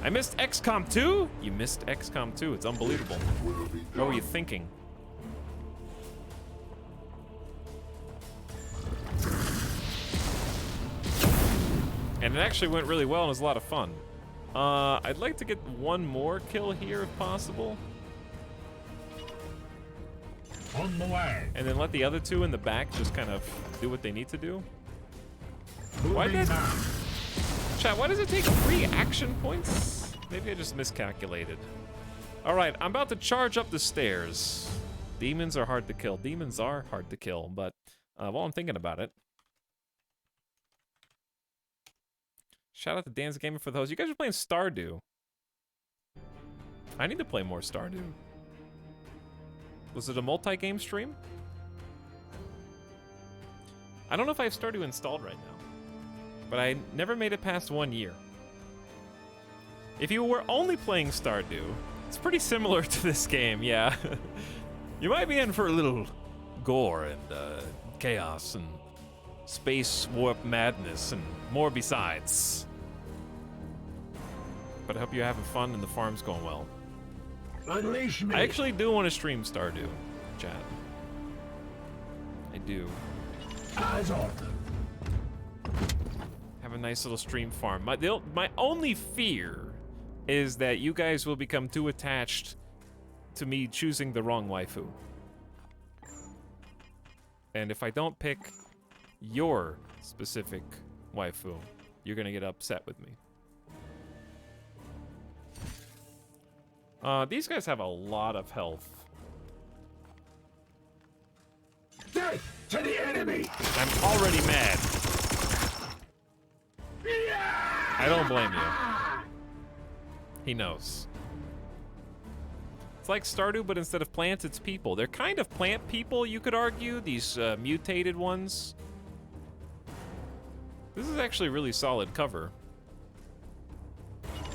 I missed XCOM 2? You missed XCOM 2. It's unbelievable. What were you thinking? And it actually went really well and was a lot of fun. I'd like to get one more kill here if possible. On the way. And then let the other two in the back just kind of do what they need to do. Why Moving did now. Chat, why does it take 3 action points? Maybe I just miscalculated. Alright, I'm about to charge up the stairs. Demons are hard to kill. Demons are hard to kill, but while I'm thinking about it. Shout out to Dan's Gamer for the host. You guys are playing Stardew. I need to play more Stardew. Was it a multi-game stream? I don't know if I have Stardew installed right now, but I never made it past 1 year. If you were only playing Stardew, it's pretty similar to this game, yeah. You might be in for a little gore and chaos and space warp madness and more besides. But I hope you're having fun and the farm's going well. Unleash me. I actually do want to stream Stardew, chat. I do. Eyes on them. Have a nice little stream farm. My only fear is that you guys will become too attached to me choosing the wrong waifu. And if I don't pick your specific waifu, you're gonna get upset with me. These guys have a lot of health. Death to the enemy! I'm already mad. I don't blame you. He knows. It's like Stardew, but instead of plants, it's people. They're kind of plant people, you could argue, these mutated ones. This is actually a really solid cover.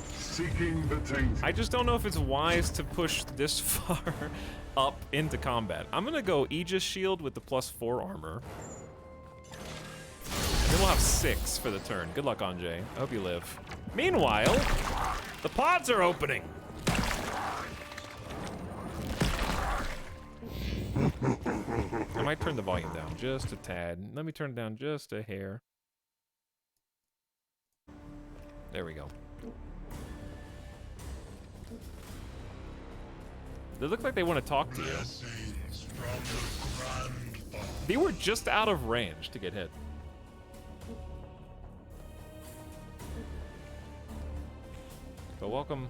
Seeking the taint. I just don't know if it's wise to push this far up into combat. I'm gonna go Aegis Shield with the +4 armor. Then we'll have 6 for the turn. Good luck, Anjay. I hope you live. Meanwhile, the pods are opening. I might turn the volume down just a tad. Let me turn it down just a hair. There we go. They look like they want to talk to you. They were just out of range to get hit. So welcome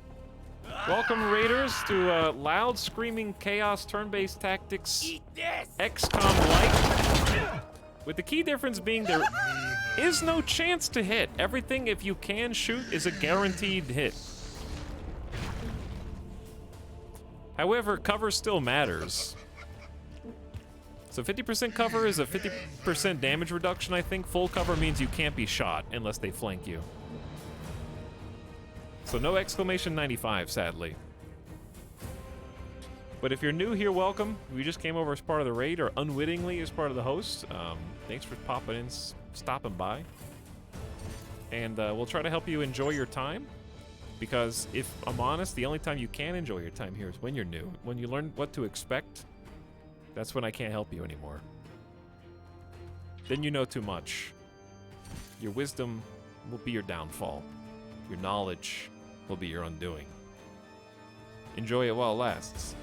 Raiders to loud screaming chaos turn-based tactics XCOM like, with the key difference being there is no chance to hit. Everything, if you can shoot, is a guaranteed hit. However, cover still matters. So 50% cover is a 50% damage reduction, I think. Full cover means you can't be shot unless they flank you. So no exclamation 95, sadly. But if you're new here, welcome. We just came over as part of the raid, or unwittingly as part of the host. Thanks for popping in, stopping by. And we'll try to help you enjoy your time. Because if I'm honest, the only time you can enjoy your time here is when you're new. When you learn what to expect, that's when I can't help you anymore. Then you know too much. Your wisdom will be your downfall. Your knowledge will be your undoing. Enjoy it while it lasts.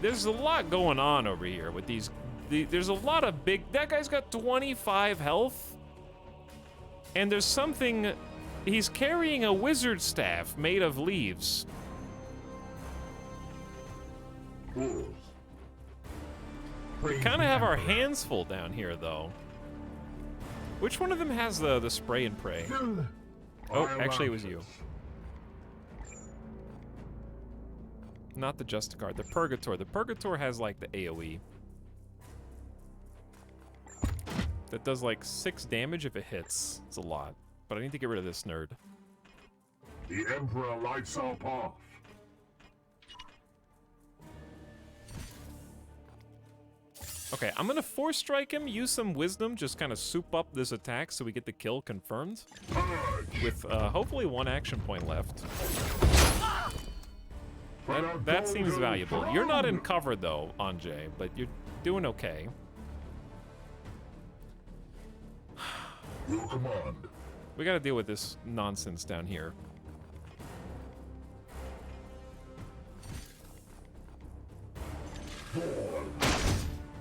There's a lot going on over here with these. There's a lot of big. That guy's got 25 health, and there's something. He's carrying a wizard staff made of leaves. We kind of have our hands full down here, though. Which one of them has the spray and pray? Oh, actually, it was you. Not the Justicar, the Purgator. The Purgator has like the AoE. That does like 6 damage if it hits. It's a lot. But I need to get rid of this nerd. The Emperor lights our path. Okay, I'm gonna force strike him, use some wisdom, just kind of soup up this attack so we get the kill confirmed. With hopefully 1 action point left. That seems valuable. You're not in cover though, Anjay, but you're doing okay. Your command. We gotta deal with this nonsense down here.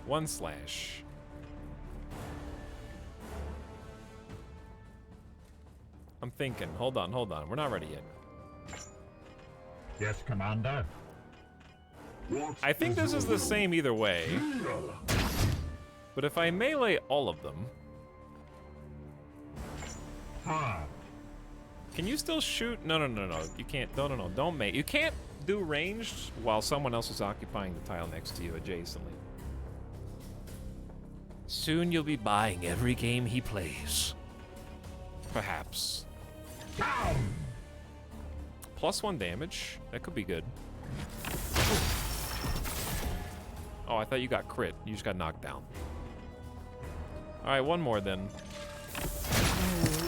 One slash. I'm thinking. Hold on. We're not ready yet. Yes, Commander. I think this is the same either way. But if I melee all of them... Can you still shoot? No. You can't. No. Don't mate. You can't do ranged while someone else is occupying the tile next to you adjacently. Soon you'll be buying every game he plays. Perhaps. +1 damage. That could be good. Oh, I thought you got crit. You just got knocked down. Alright, one more then.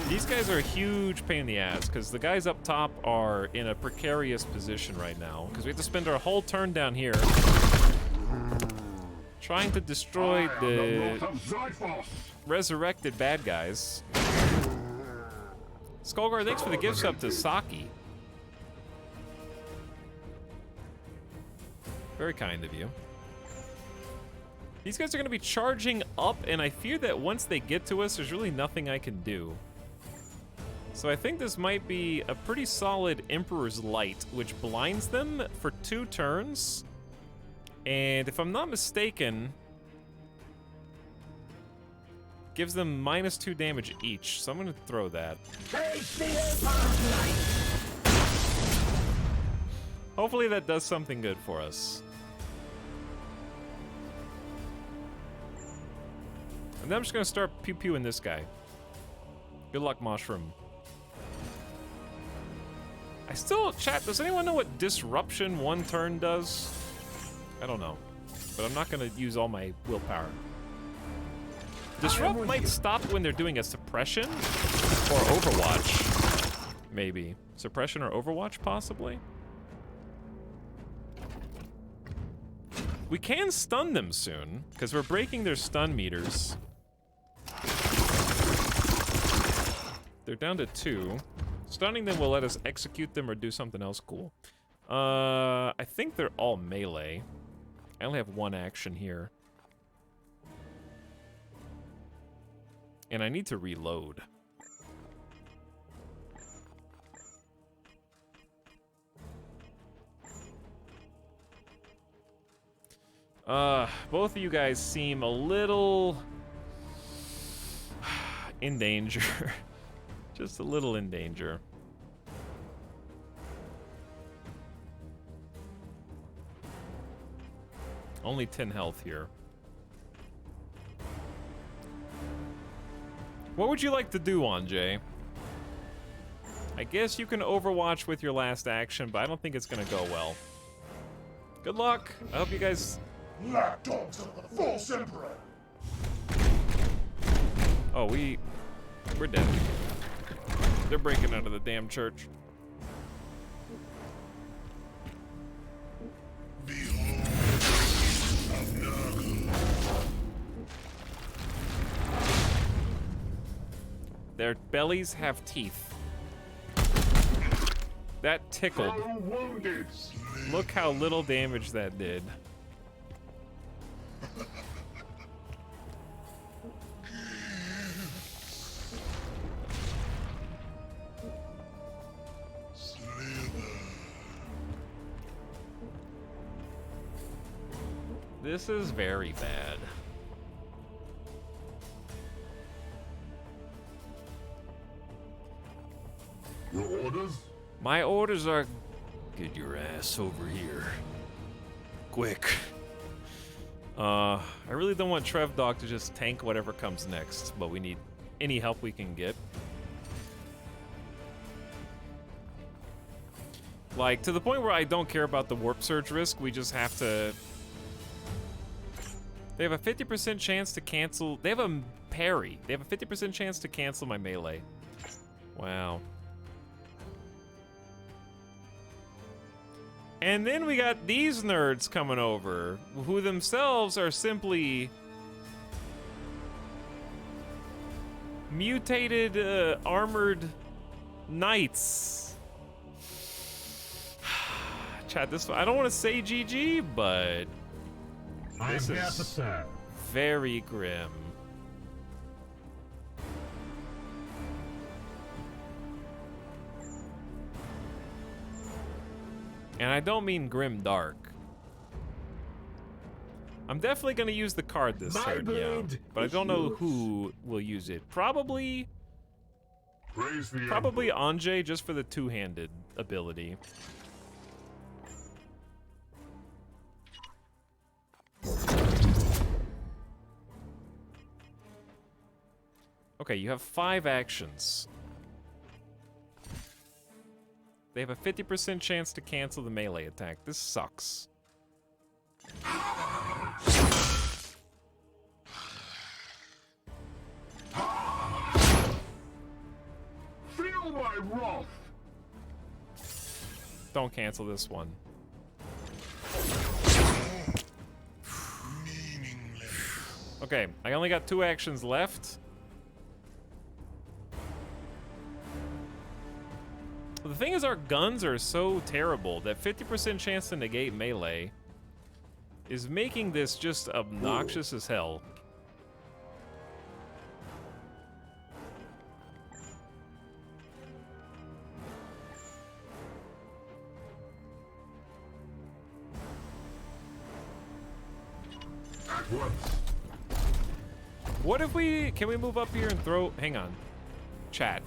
These guys are a huge pain in the ass, because the guys up top are in a precarious position right now, because we have to spend our whole turn down here trying to destroy the resurrected bad guys. Skullguard, thanks for the gift sub to Saki. Very kind of you. These guys are going to be charging up, and I fear that once they get to us, there's really nothing I can do. So I think this might be a pretty solid Emperor's Light, which blinds them for 2 turns. And if I'm not mistaken, gives them -2 damage each. So I'm going to throw that. Hopefully that does something good for us. And then I'm just going to start pew-pewing this guy. Good luck, Mushroom. I still... Chat, does anyone know what Disruption 1 turn does? I don't know. But I'm not going to use all my willpower. Disrupt might stop when they're doing a suppression or Overwatch. Maybe. Suppression or Overwatch, possibly? We can stun them soon, because we're breaking their stun meters. They're down to 2. Stunning them will let us execute them or do something else cool. I think they're all melee. I only have 1 action here. And I need to reload. Both of you guys seem a little in danger. Just a little in danger. Only 10 health here. What would you like to do, Anjay? I guess you can Overwatch with your last action, but I don't think it's gonna go well. Good luck. I hope you guys... Lapdogs of the false emperor. Oh, we're dead. They're breaking out of the damn church. Their bellies have teeth. That tickled. Look how little damage that did. This is very bad. Your orders? My orders are... Get your ass over here. Quick. I really don't want Trev Dog to just tank whatever comes next, but we need any help we can get. Like, to the point where I don't care about the warp surge risk, we just have to... They have a 50% chance to cancel... They have a parry. They have a 50% chance to cancel my melee. Wow. And then we got these nerds coming over, who themselves are simply... mutated, armored knights. Chat, this... I don't want to say GG, but... This is very grim. And I don't mean grim dark. I'm definitely gonna use the card this turn, yeah. But I don't know who will use it. Probably Anjay, just for the two-handed ability. Okay, you have 5 actions. They have a 50% chance to cancel the melee attack. This sucks. Feel my wrath. Don't cancel this one. Okay, I only got 2 actions left. The thing is, our guns are so terrible that 50% chance to negate melee is making this just obnoxious as hell. What if we... Can we move up here and throw... Hang on. Chat.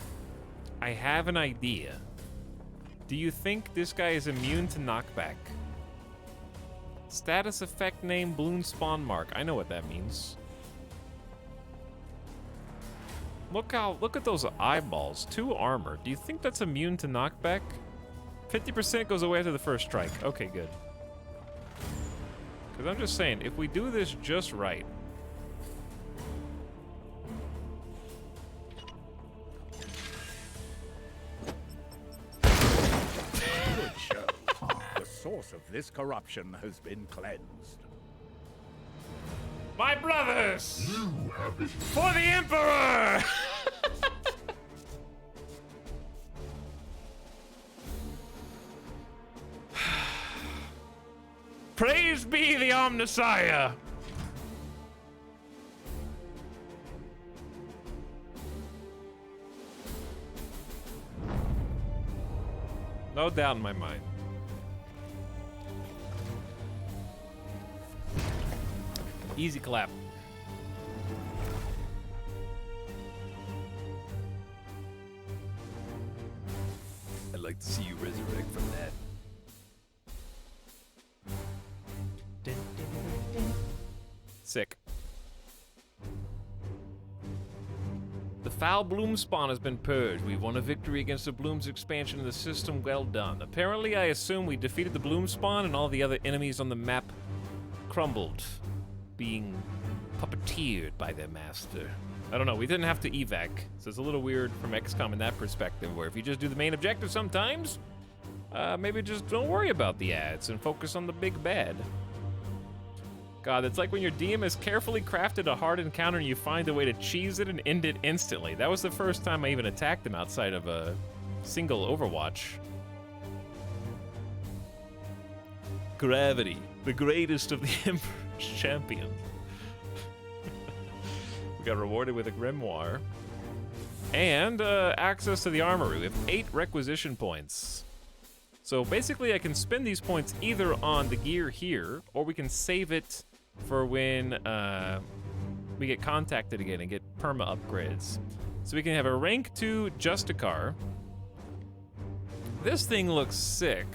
I have an idea. Do you think this guy is immune to knockback? Status effect name, balloon spawn mark. I know what that means. Look at those eyeballs. 2 armor. Do you think that's immune to knockback? 50% goes away after the first strike. Okay, good. Because I'm just saying, if we do this just right... Good show. The source of this corruption has been cleansed. My brothers! For the Emperor! Praise be the Omnissiah! No doubt in my mind. Easy clap. I'd like to see you resurrect from that. Sick. The foul bloom spawn has been purged. We won a victory against the bloom's expansion in the system. Well done. Apparently, I assume we defeated the bloom spawn and all the other enemies on the map crumbled, being puppeteered by their master. I don't know, we didn't have to evac, so it's a little weird from XCOM in that perspective, where if you just do the main objective sometimes, maybe just don't worry about the ads and focus on the big bad. God, it's like when your DM has carefully crafted a hard encounter and you find a way to cheese it and end it instantly. That was the first time I even attacked him outside of a single Overwatch. Gravity, the greatest of the Emperor's champions. We got rewarded with a grimoire. And access to the armory. We have 8 requisition points. So basically I can spend these points either on the gear here, or we can save it for when we get contacted again and get perma upgrades. So we can have a rank 2 Justicar. This thing looks sick.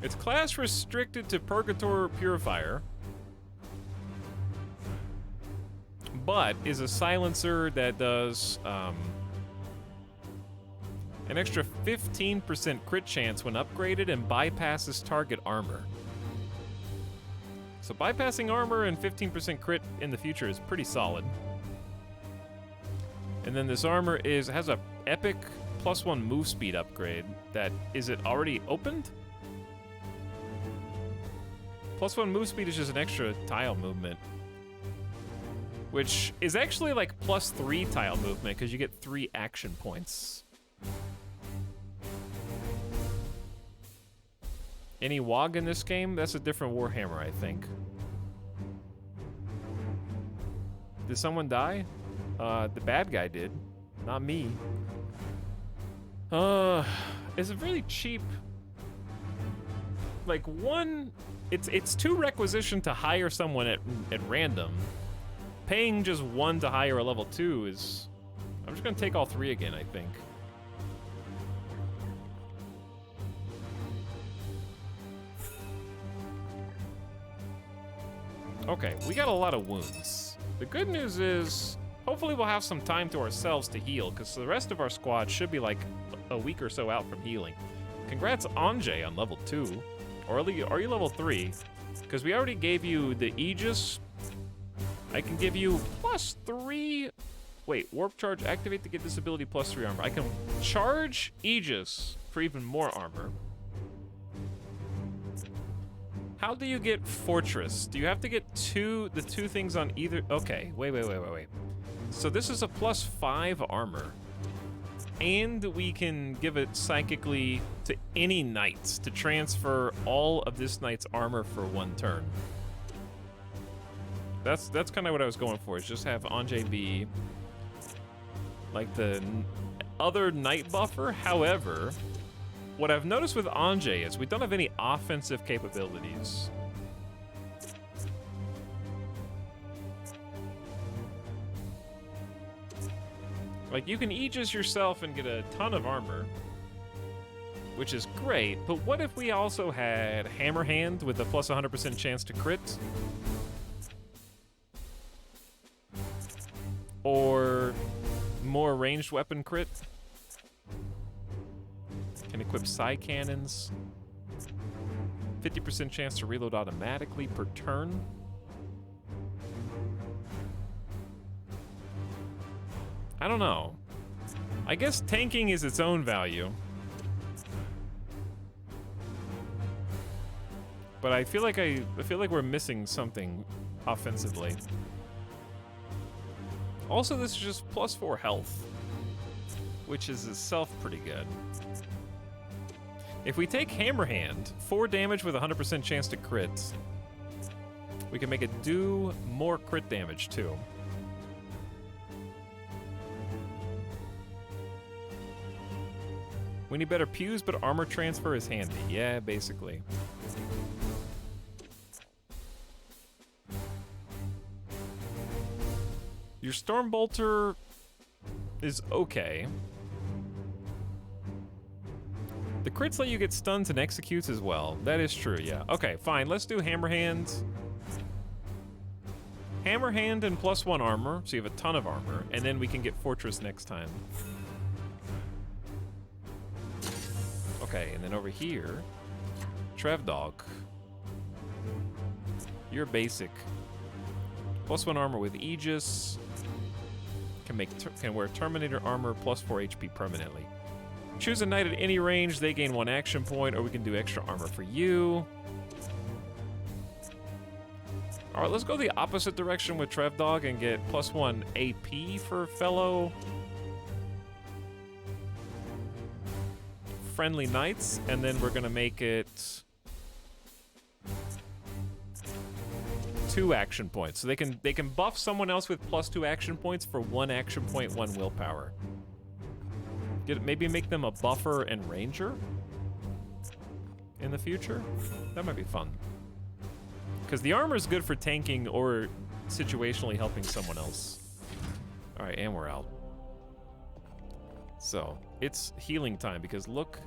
It's class restricted to Purgator Purifier, but is a silencer that does an extra 15% crit chance when upgraded and bypasses target armor. So bypassing armor and 15% crit in the future is pretty solid. And then this armor has a epic +1 move speed upgrade that, is it already opened? +1 move speed is just an extra tile movement, which is actually like +3 tile movement because you get 3 action points. Any WOG in this game? That's a different Warhammer, I think. Did someone die? The bad guy did, not me. It's a really cheap, like it's 2 requisition to hire someone at random. Paying just 1 to hire a level 2 is, I'm just gonna take all 3 again, I think. Okay, we got a lot of wounds. The good news is, hopefully we'll have some time to ourselves to heal, because the rest of our squad should be like a week or so out from healing. Congrats, Anjay, on level 2. Or are you level 3? Because we already gave you the Aegis. I can give you +3. Wait, warp charge, activate to get this ability +3 armor. I can charge Aegis for even more armor. How do you get Fortress? Do you have to get the two things on either? Okay, wait. So this is a +5 armor. And we can give it psychically to any knights to transfer all of this knight's armor for 1 turn. That's kind of what I was going for, is just have Anjay be like the other knight buffer. However, what I've noticed with Anjay is we don't have any offensive capabilities. Like, you can Aegis yourself and get a ton of armor, which is great, but what if we also had Hammer Hand with a +100% chance to crit? Or more ranged weapon crit? Can equip Psy Cannons. 50% chance to reload automatically per turn. I don't know. I guess tanking is its own value. But I feel like we're missing something offensively. Also, this is just +4 health, which is itself pretty good. If we take Hammer Hand, 4 damage with 100% chance to crit, we can make it do more crit damage too. We need better pews, but armor transfer is handy. Yeah, basically. Your Stormbolter is okay. The crits let you get stuns and executes as well. That is true, yeah. Okay, fine. Let's do Hammer Hand. Hammer Hand and +1 armor, so you have a ton of armor, and then we can get Fortress next time. Okay, and then over here, Trevdog. You're basic. +1 armor with Aegis. Can wear Terminator armor +4 HP permanently. Choose a knight at any range, they gain 1 action point, or we can do extra armor for you. All right, let's go the opposite direction with Trev Dog and get +1 AP for fellow friendly knights, and then we're gonna make it 2 action points. So they can buff someone else with +2 action points for 1 action point, 1 willpower. Maybe make them a buffer and ranger in the future. That might be fun. Because the armor is good for tanking or situationally helping someone else. All right, and we're out. So, it's healing time because look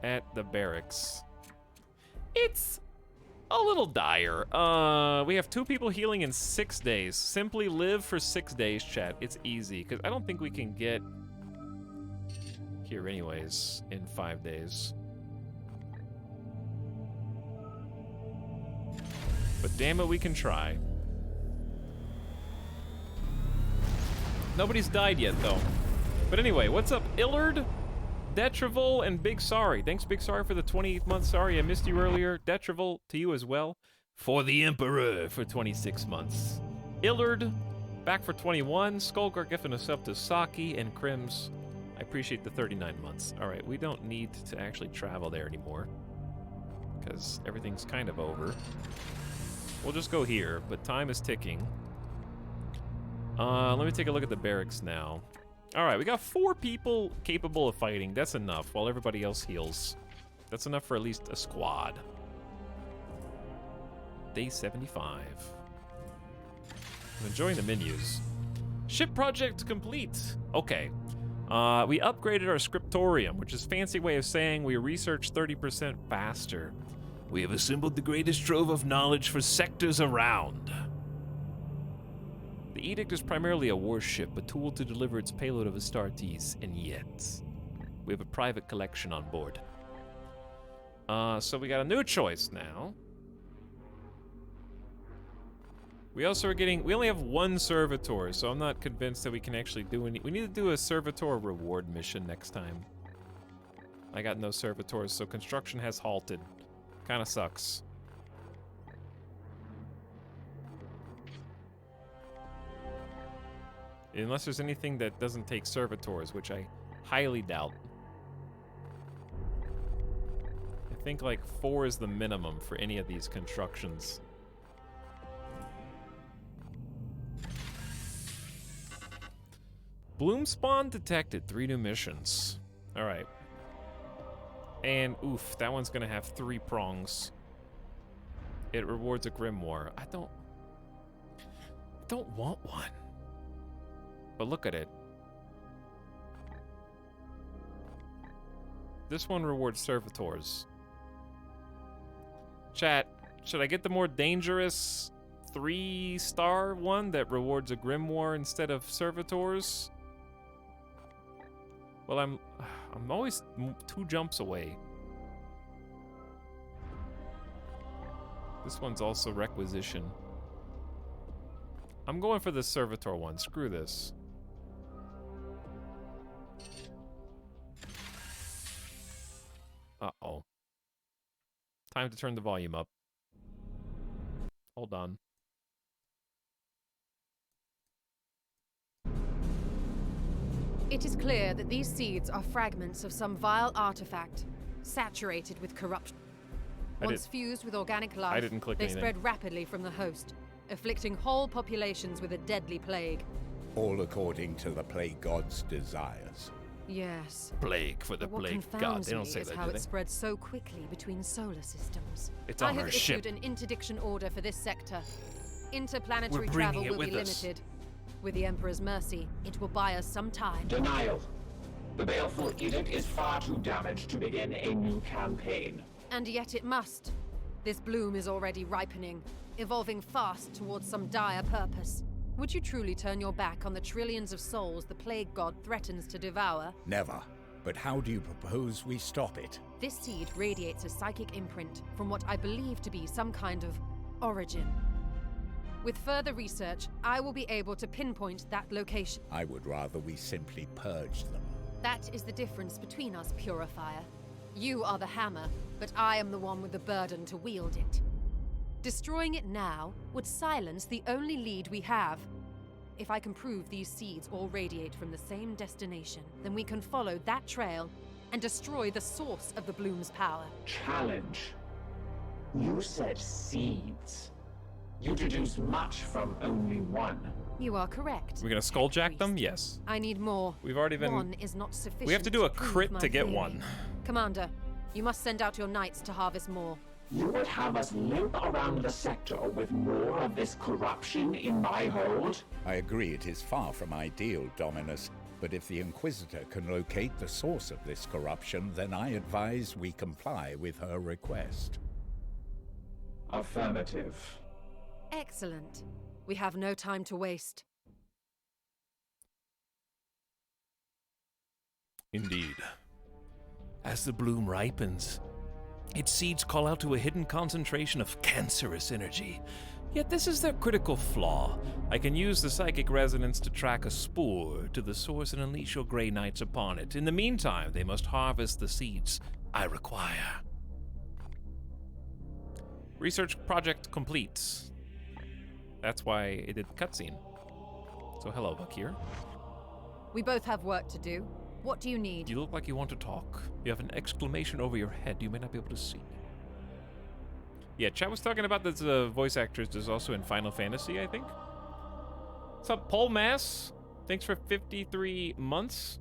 at the barracks. It's a little dire. We have 2 people healing in 6 days. Simply live for 6 days, chat. It's easy, because I don't think we can get here anyways in 5 days. But damn it, we can try. Nobody's died yet, though. But anyway, what's up, Illard, Detrivol, and Big Sorry? Thanks, Big Sorry, for the 28th month. Sorry, I missed you earlier. Detrivol, to you as well. For the Emperor for 26 months. Illard, back for 21. Skullgar gifting us up to Saki and Crims. I appreciate the 39 months. All right, we don't need to actually travel there anymore because everything's kind of over. We'll just go here, but time is ticking. Let me take a look at the barracks now. All right, we got 4 people capable of fighting. That's enough while everybody else heals. That's enough for at least a squad. Day 75. I'm enjoying the menus. Ship project complete. Okay. We upgraded our scriptorium, which is a fancy way of saying we research 30% faster. We have assembled the greatest trove of knowledge for sectors around. The Edict is primarily a warship, a tool to deliver its payload of Astartes, and yet we have a private collection on board. So we got a new choice now. We also are getting, we only have 1 servitor, so I'm not convinced that we can actually do any, we need to do a servitor reward mission next time. I got no servitors, so construction has halted. Kinda sucks. Unless there's anything that doesn't take servitors, which I highly doubt. I think like 4 is the minimum for any of these constructions. Bloom spawn detected. 3 new missions. All right. And oof, that one's gonna have 3 prongs. It rewards a grimoire. I don't want one. But look at it. This one rewards servitors. Chat, should I get the more dangerous 3-star one that rewards a grimoire instead of servitors? Well, I'm always 2 jumps away. This one's also requisition. I'm going for the servitor one. Screw this. Uh-oh. Time to turn the volume up. Hold on. It is clear that these seeds are fragments of some vile artifact, saturated with corruption. Once fused with organic life, they spread rapidly from the host, afflicting whole populations with a deadly plague. All according to the plague god's desires. Yes. Plague for the plague god. They don't say that, how do they? it spreads so quickly between solar systems. It's on our ship. I have issued an interdiction order for this sector. Interplanetary travel will be limited. With the Emperor's mercy, it will buy us some time. Denial. The baleful edict is far too damaged to begin a new campaign. And yet it must. This bloom is already ripening, evolving fast towards some dire purpose. Would you truly turn your back on the trillions of souls the plague god threatens to devour? Never. But how do you propose we stop it? This seed radiates a psychic imprint from what I believe to be some kind of origin. With further research, I will be able to pinpoint that location. I would rather we simply purge them. That is the difference between us, Purifier. You are the hammer, but I am the one with the burden to wield it. Destroying it now would silence the only lead we have. If I can prove these seeds all radiate from the same destination, then we can follow that trail and destroy the source of the bloom's power. Challenge. You said seeds. You deduce much from only one. You are correct. We're gonna skulljack them? Yes. I need more. We've already been... One is not sufficient. We have to do a prove crit my to get theory. one. Commander, you must send out your knights to harvest more. You would have us limp around the sector with more of this corruption in my hold? I agree it is far from ideal, Dominus, but if the Inquisitor can locate the source of this corruption, then I advise we comply with her request. Affirmative. Excellent. We have no time to waste. Indeed. As the bloom ripens, its seeds call out to a hidden concentration of cancerous energy. Yet this is their critical flaw. I can use the psychic resonance to track a spore to the source and unleash your Grey Knights upon it. In the meantime, they must harvest the seeds I require. Research project complete. That's why it did the cutscene. So hello, Bakir. We both have work to do. What do you need? You look like you want to talk. You have an exclamation over your head you may not be able to see. Yeah, chat was talking about this voice actress is also in Final Fantasy, I think. What's up, Paul Mass? Thanks for 53 months.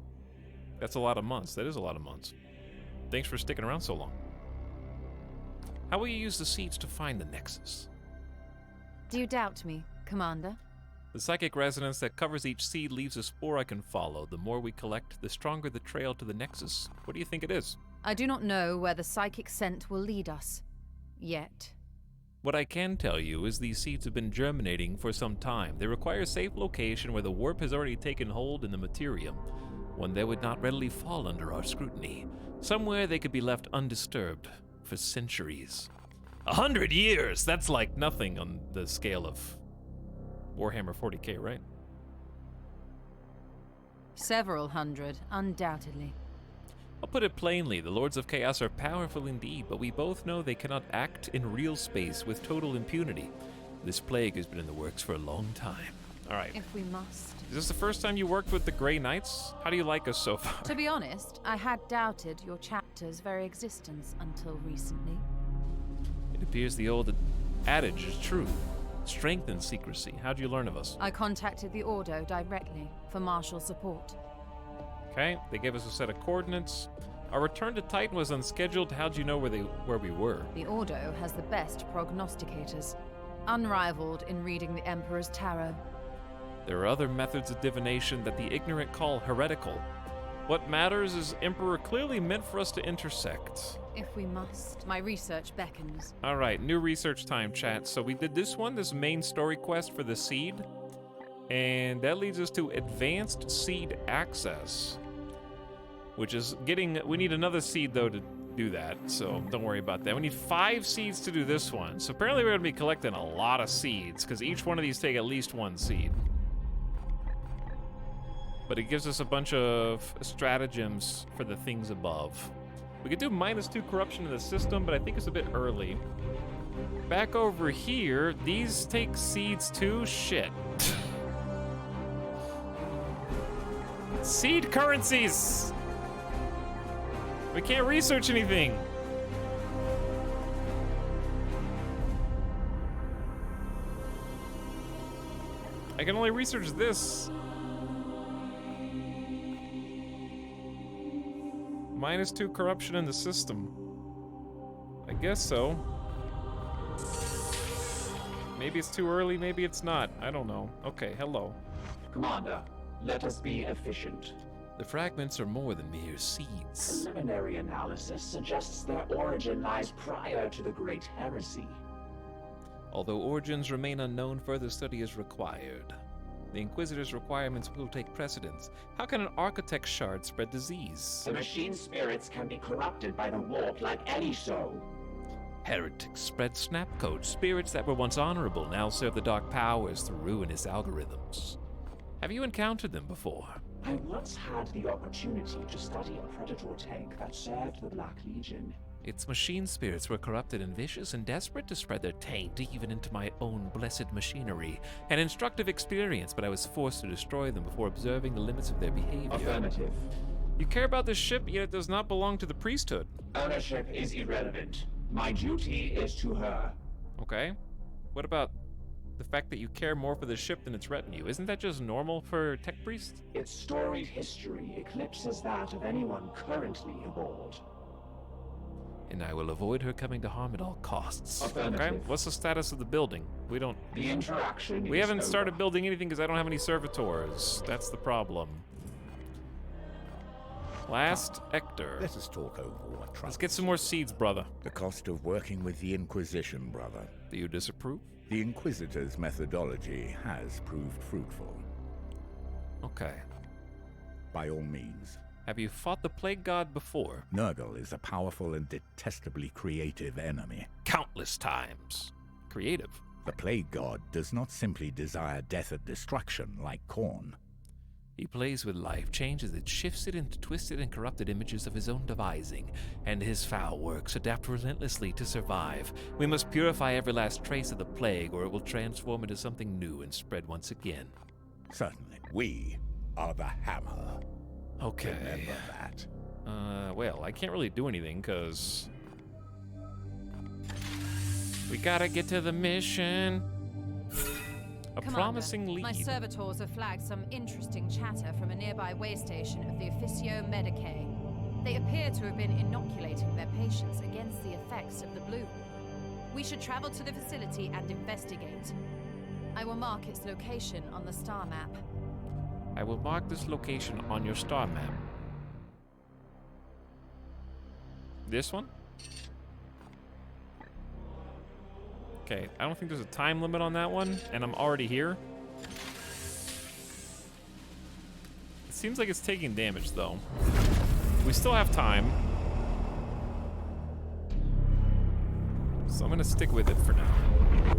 That's a lot of months. That is a lot of months. Thanks for sticking around so long. How will you use the seeds to find the Nexus? Do you doubt me, Commander? The psychic resonance that covers each seed leaves a spore I can follow. The more we collect, the stronger the trail to the Nexus. What do you think it is? I do not know where the psychic scent will lead us. Yet. What I can tell you is these seeds have been germinating for some time. They require a safe location where the warp has already taken hold in the materium, one that would not readily fall under our scrutiny. Somewhere they could be left undisturbed for centuries. 100 years! That's like nothing on the scale of Warhammer 40K, right? Several hundred, undoubtedly. I'll put it plainly, the Lords of Chaos are powerful indeed, but we both know they cannot act in real space with total impunity. This plague has been in the works for a long time. All right. If we must. Is this the first time you worked with the Grey Knights? How do you like us so far? To be honest, I had doubted your chapter's very existence until recently. It appears the old adage is true. Strength in secrecy. How'd you learn of us? I contacted the Ordo directly for martial support. Okay, they gave us a set of coordinates. Our return to Titan was unscheduled. How'd you know where we were? The Ordo has the best prognosticators, unrivaled in reading the Emperor's tarot. There are other methods of divination that the ignorant call heretical. What matters is Emperor clearly meant for us to intersect. If we must. My research beckons. All right, new research time, chat. So we did this main story quest for the seed. And that leads us to advanced seed access, which is we need another seed though to do that, so don't worry about that. We need 5 seeds to do this one. So apparently we're gonna be collecting a lot of seeds because each one of these take at least 1 seed. But it gives us a bunch of stratagems for the things above. We could do -2 corruption in the system, but I think it's a bit early. Back over here, these take seeds too? Shit. Seed currencies! We can't research anything. I can only research this. -2 corruption in the system. I guess so. Maybe it's too early, maybe it's not. I don't know. Okay, hello. Commander, let us be efficient. The fragments are more than mere seeds. Preliminary analysis suggests their origin lies prior to the Great Heresy. Although origins remain unknown, further study is required. The Inquisitor's requirements will take precedence. How can an Architect's shard spread disease? The machine spirits can be corrupted by the warp like any soul. Heretics spread snapcode. Spirits that were once honorable now serve the dark powers through ruinous algorithms. Have you encountered them before? I once had the opportunity to study a Predator tank that served the Black Legion. Its machine spirits were corrupted and vicious and desperate to spread their taint even into my own blessed machinery. An instructive experience, but I was forced to destroy them before observing the limits of their behavior. Affirmative. You care about this ship, yet it does not belong to the priesthood. Ownership is irrelevant. My duty is to her. Okay. What about the fact that you care more for the ship than its retinue? Isn't that just normal for tech priests? Its storied history eclipses that of anyone currently aboard. And I will avoid her coming to harm at all costs. Affirmative. Okay, what's the status of the building? We don't... The interaction We is haven't over. started building anything because I don't have any servitors. That's the problem. Last Ector. Let us talk over what troubles. Let's get some more seeds, brother. The cost of working with the Inquisition, brother. Do you disapprove? The Inquisitor's methodology has proved fruitful. Okay. By all means. Have you fought the Plague God before? Nurgle is a powerful and detestably creative enemy. Countless times. Creative. The Plague God does not simply desire death and destruction like Khorne. He plays with life, changes it, shifts it into twisted and corrupted images of his own devising, and his foul works adapt relentlessly to survive. We must purify every last trace of the plague, or it will transform into something new and spread once again. Certainly. We are the Hammer. Okay. Remember that. Well, I can't really do anything, because... we gotta get to the mission. A Commander, promising lead. My servitors have flagged some interesting chatter from a nearby way station of the Officio Medicae. They appear to have been inoculating their patients against the effects of the bloom. We should travel to the facility and investigate. I will mark its location on the star map. I will mark this location on your star map. This one? Okay, I don't think there's a time limit on that one, and I'm already here. It seems like it's taking damage, though. We still have time. So I'm gonna stick with it for now.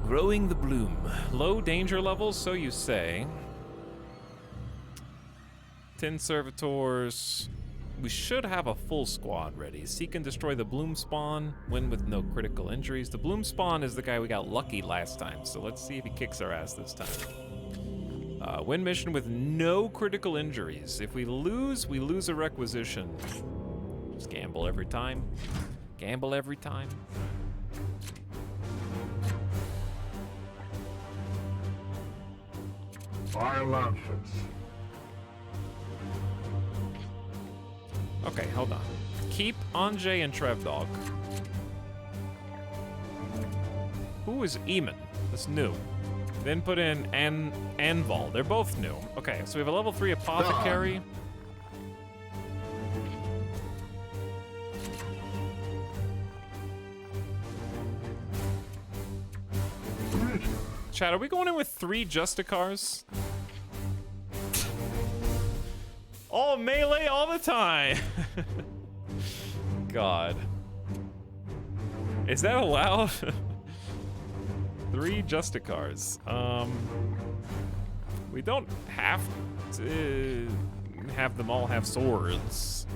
Growing the bloom. Low danger levels, so you say. 10 servitors. We should have a full squad ready. Seek and destroy the bloom spawn. Win with no critical injuries. The bloom spawn is the guy we got lucky last time, so let's see if he kicks our ass this time. Win mission with no critical injuries. If we lose a requisition. Just gamble every time. Gamble every time. Fire launchers. Okay, hold on. Keep Anjay and Trevdog. Who is Eamon? That's new. Then put in Anval. They're both new. Okay, so we have a level 3 apothecary. Chad, are we going in with 3 Justicars? All melee all the time. God. Is that allowed? 3 Justicars. We don't have to have them all have swords.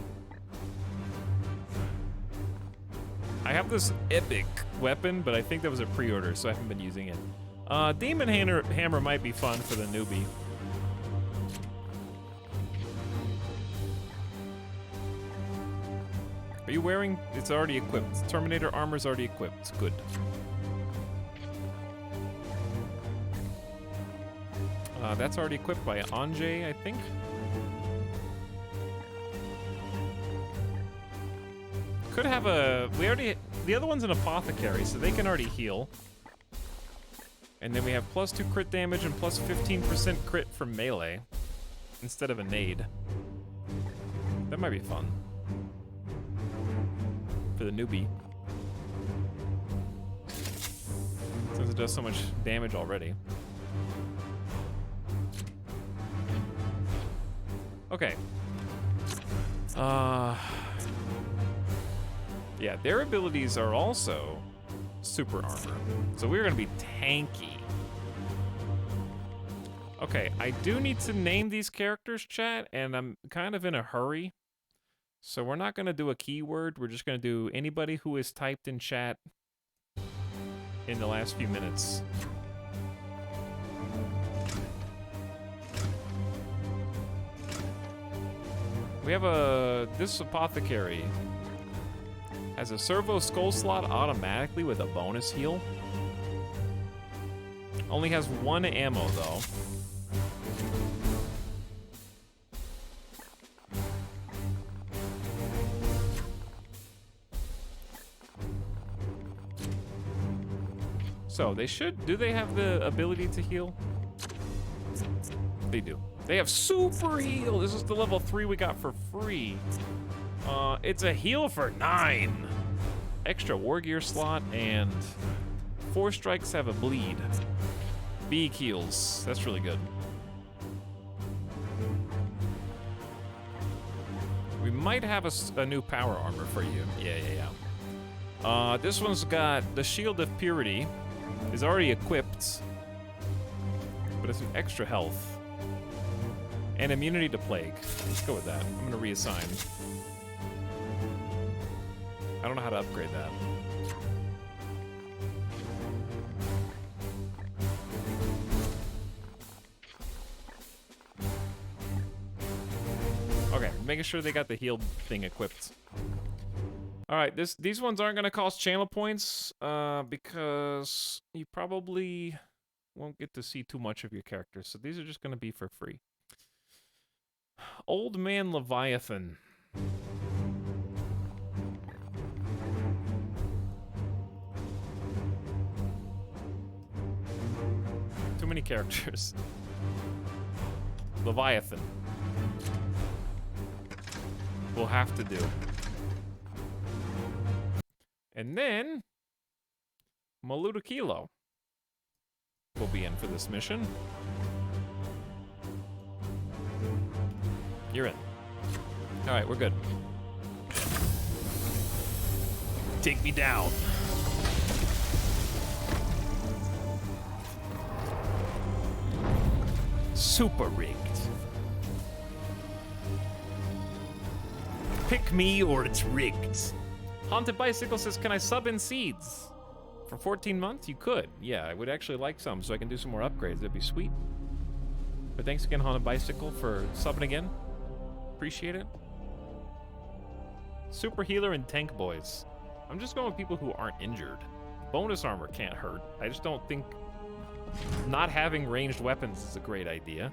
I have this epic weapon, but I think that was a pre-order, so I haven't been using it. Demon Hammer might be fun for the newbie. Are you wearing? It's already equipped. Terminator armor's already equipped. Good. That's already equipped by Anjay, I think. Could have a... The other one's an apothecary, so they can already heal. And then we have +2 crit damage and plus 15% crit from melee. Instead of a nade. That might be fun. For the newbie. Since it does so much damage already. Okay. Yeah, their abilities are also super armor. So we're gonna be tanky. Okay, I do need to name these characters, chat, and I'm kind of in a hurry. So we're not going to do a keyword. We're just going to do anybody who is typed in chat in the last few minutes. We have this apothecary has a servo skull slot automatically with a bonus heal. Only has 1 ammo though. So they should, do they have the ability to heal? They do. They have super heal. This is the level 3 we got for free. It's a heal for 9. Extra war gear slot and 4 strikes have a bleed. Big heals. That's really good. We might have a new power armor for you. Yeah. This one's got the Shield of Purity. Is already equipped, but it's an extra health. And immunity to plague. Let's go with that. I'm gonna reassign. I don't know how to upgrade that. Okay, making sure they got the heal thing equipped. All right, these ones aren't gonna cost channel points because you probably won't get to see too much of your character. So these are just gonna be for free. Old Man Leviathan. Too many characters. Leviathan. We'll have to do. And then, Maluda Kilo will be in for this mission. You're in. All right, we're good. Take me down. Super rigged. Pick me or it's rigged. Haunted Bicycle says, can I sub in seeds? For 14 months? You could. Yeah, I would actually like some so I can do some more upgrades. That'd be sweet. But thanks again, Haunted Bicycle, for subbing again. Appreciate it. Super Healer and Tank Boys. I'm just going with people who aren't injured. Bonus armor can't hurt. I just don't think not having ranged weapons is a great idea.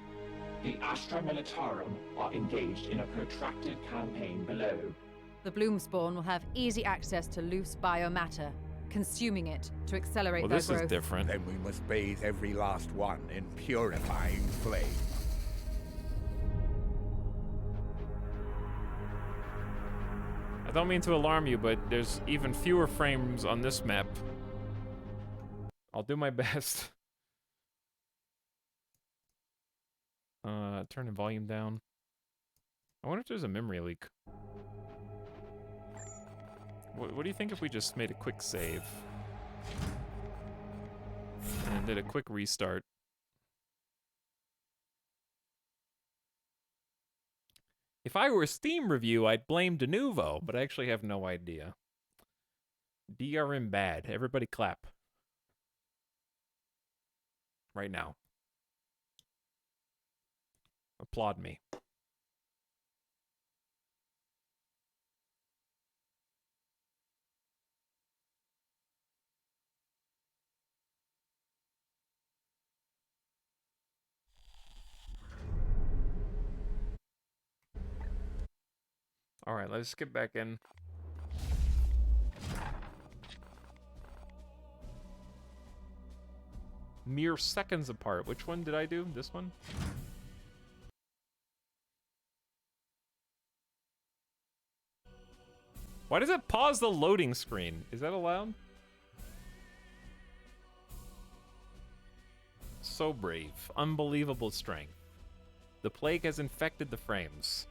The Astra Militarum are engaged in a protracted campaign below. The Bloomspawn will have easy access to loose biomatter, consuming it to accelerate their growth. Well, this is different. Then we must bathe every last one in purifying flame. I don't mean to alarm you, but there's even fewer frames on this map. I'll do my best. Turning volume down. I wonder if there's a memory leak. What do you think if we just made a quick save? And did a quick restart? If I were a Steam review, I'd blame Denuvo, but I actually have no idea. DRM bad. Everybody clap. Right now. Applaud me. All right, let's get back in. Mere seconds apart. Which one did I do? This one? Why does it pause the loading screen? Is that allowed? So brave. Unbelievable strength. The plague has infected the frames.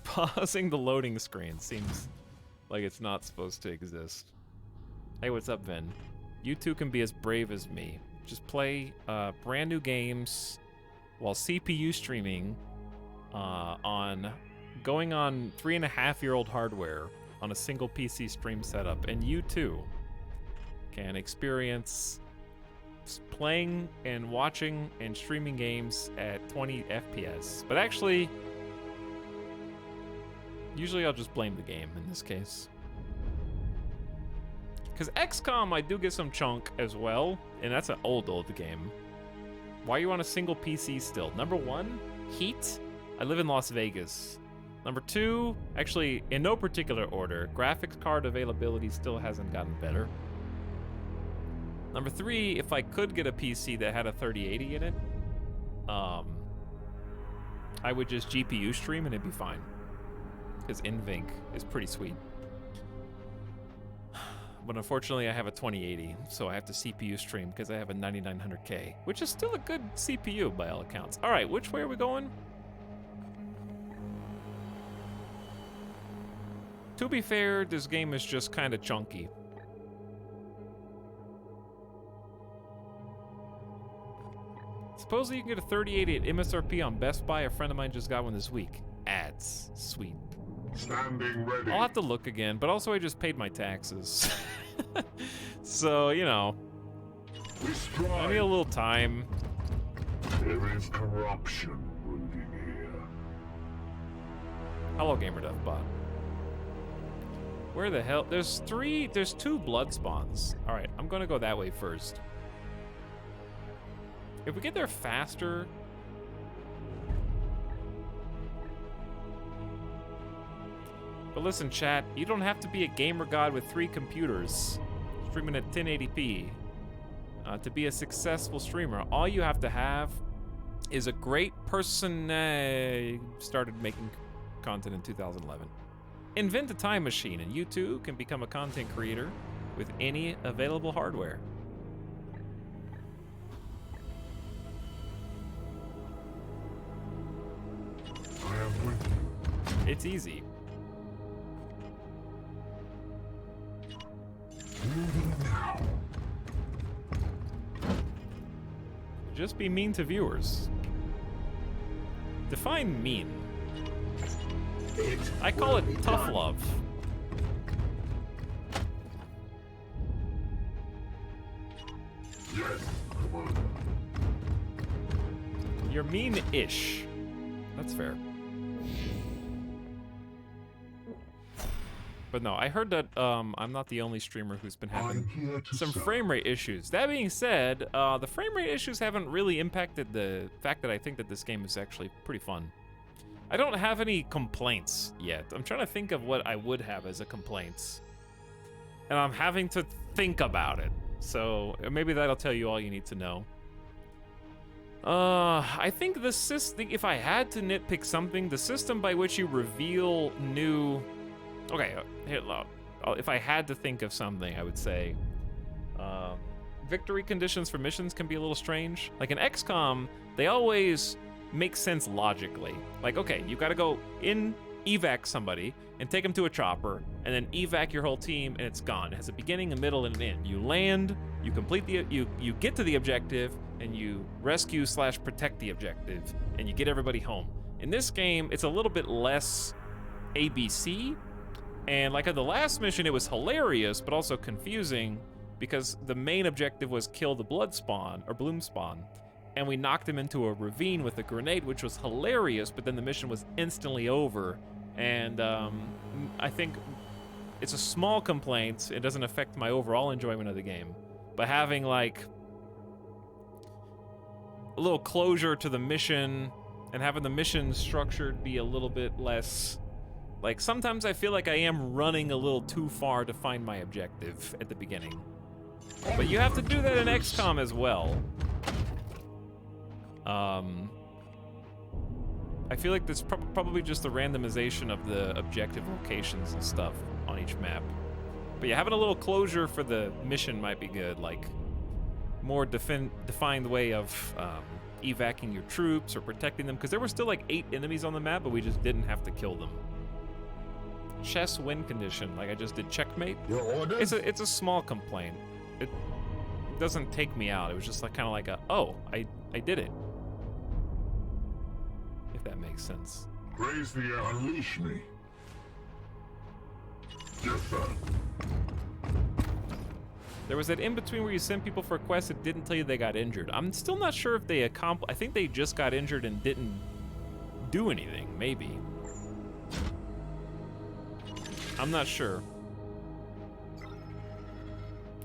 Pausing the loading screen seems like it's not supposed to exist. Hey, what's up, Vin? You two can be as brave as me. Just play brand new games while CPU streaming on going on 3.5-year-old hardware on a single PC stream setup, and you too can experience playing and watching and streaming games at 20 FPS. But actually, usually I'll just blame the game in this case. Because XCOM, I do get some chunk as well, and that's an old game. Why are you on a single PC still? Number 1, heat. I live in Las Vegas. Number 2, actually, in no particular order, graphics card availability still hasn't gotten better. Number 3, if I could get a PC that had a 3080 in it, I would just GPU stream and it'd be fine. Because NVENC is pretty sweet. But unfortunately, I have a 2080, so I have to CPU stream because I have a 9900K, which is still a good CPU by all accounts. All right, which way are we going? To be fair, this game is just kind of chunky. Supposedly you can get a 3080 at MSRP on Best Buy. A friend of mine just got one this week. Ads. Sweet. Standing ready. I'll have to look again, but also I just paid my taxes. So, you know. I need a little time. There is corruption brooding here. Hello, GamerDevBot. Where the hell? There's 2 blood spawns. All right, I'm gonna go that way first. If we get there faster. But listen, chat, you don't have to be a gamer god with 3 computers streaming at 1080p to be a successful streamer. All you have to have is a great person. Started making content in 2011. Invent a time machine, and you too can become a content creator with any available hardware. I am with you. It's easy. Moving now. Just be mean to viewers. Define mean. I call it tough love. Yes, Commander. You're mean-ish. That's fair. But no, I heard that I'm not the only streamer who's been having some frame rate issues. That being said, the frame rate issues haven't really impacted the fact that I think that this game is actually pretty fun. I don't have any complaints yet. I'm trying to think of what I would have as a complaint. And I'm having to think about it. So maybe that'll tell you all you need to know. I think the system, if I had to nitpick something, the system by which you reveal new... Okay, here, if I had to think of something, I would say victory conditions for missions can be a little strange. Like in XCOM, they always make sense logically. Like, okay, you gotta go evac somebody and take them to a chopper, and then evac your whole team, and it's gone. It has a beginning, a middle, and an end. You land, you complete the, you get to the objective, and you rescue/protect the objective, and you get everybody home. In this game, it's a little bit less ABC. And like on the last mission, it was hilarious, but also confusing because the main objective was kill the blood spawn, or bloom spawn. And we knocked him into a ravine with a grenade, which was hilarious, but then the mission was instantly over. And I think it's a small complaint. It doesn't affect my overall enjoyment of the game. But having like a little closure to the mission and having the mission structured be a little bit less... Like, sometimes I feel like I am running a little too far to find my objective at the beginning. But you have to do that in XCOM as well. I feel like there's probably just the randomization of the objective locations and stuff on each map. But yeah, having a little closure for the mission might be good, like more defined way of evacing your troops or protecting them, because there were still like 8 enemies on the map, but we just didn't have to kill them. Chess win condition, like I just did checkmate. Your orders? It's a small complaint. It doesn't take me out. It was just like kind of like a, oh, I did it. If that makes sense. Praise the air, unleash me. Yes, sir. There was that in-between where you sent people for quests that didn't tell you they got injured. I'm still not sure if they I think they just got injured and didn't do anything, maybe. I'm not sure.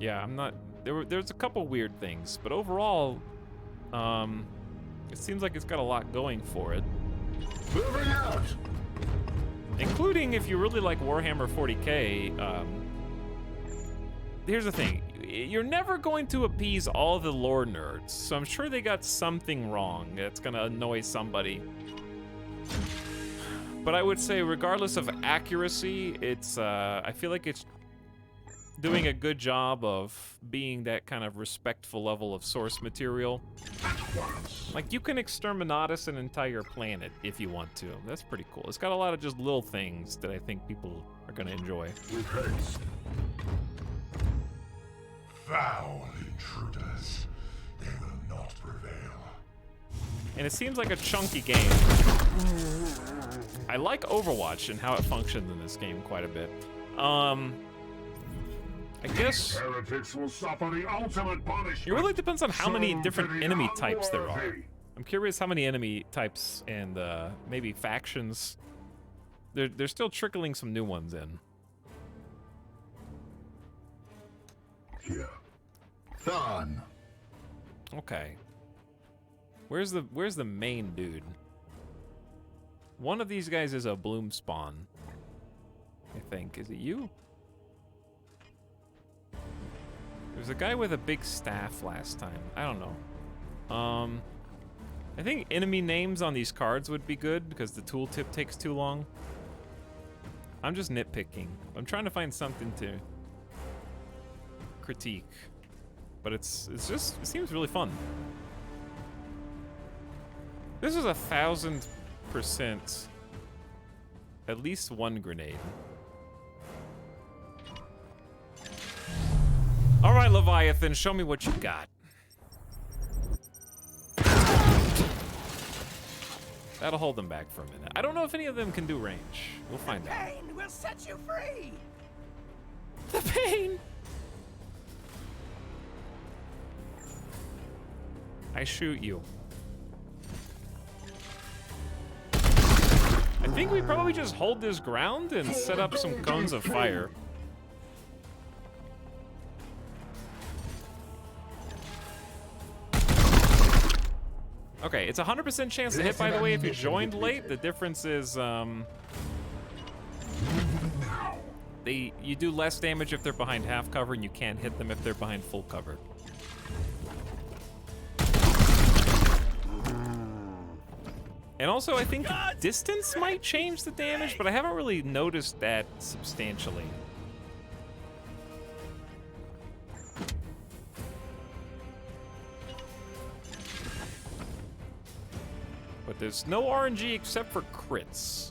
Yeah, I'm not... There's a couple weird things, but overall, it seems like it's got a lot going for it. Moving out! Including, if you really like Warhammer 40K, here's the thing. You're never going to appease all the lore nerds, so I'm sure they got something wrong that's gonna annoy somebody. But I would say, regardless of accuracy, it's, I feel like it's doing a good job of being that kind of respectful level of source material. Like, you can exterminatus an entire planet if you want to. That's pretty cool. It's got a lot of just little things that I think people are gonna enjoy. With haste. Foul intruders. They will not prevail. And it seems like a chunky game. I like Overwatch and how it functions in this game quite a bit. I guess heretics will suffer the ultimate punishment. It really depends on how many different enemy types there are. I'm curious how many enemy types and maybe factions. They're still trickling some new ones in. Here. Done. Okay. Where's the main dude? One of these guys is a bloom spawn. I think. Is it you? There's a guy with a big staff last time. I don't know. I think enemy names on these cards would be good because the tooltip takes too long. I'm just nitpicking. I'm trying to find something to critique. But it seems really fun. This is 1,000% at least one grenade. All right, Leviathan, show me what you got. That'll hold them back for a minute. I don't know if any of them can do range. We'll find out. Pain will set you free. The pain. I shoot you. I think we probably just hold this ground and set up some cones of fire. Okay, it's a 100% chance to hit, by the way, if you joined late. The difference is, you do less damage if they're behind half cover, and you can't hit them if they're behind full cover. And also, I think distance might change the damage, but I haven't really noticed that substantially. But there's no RNG except for crits.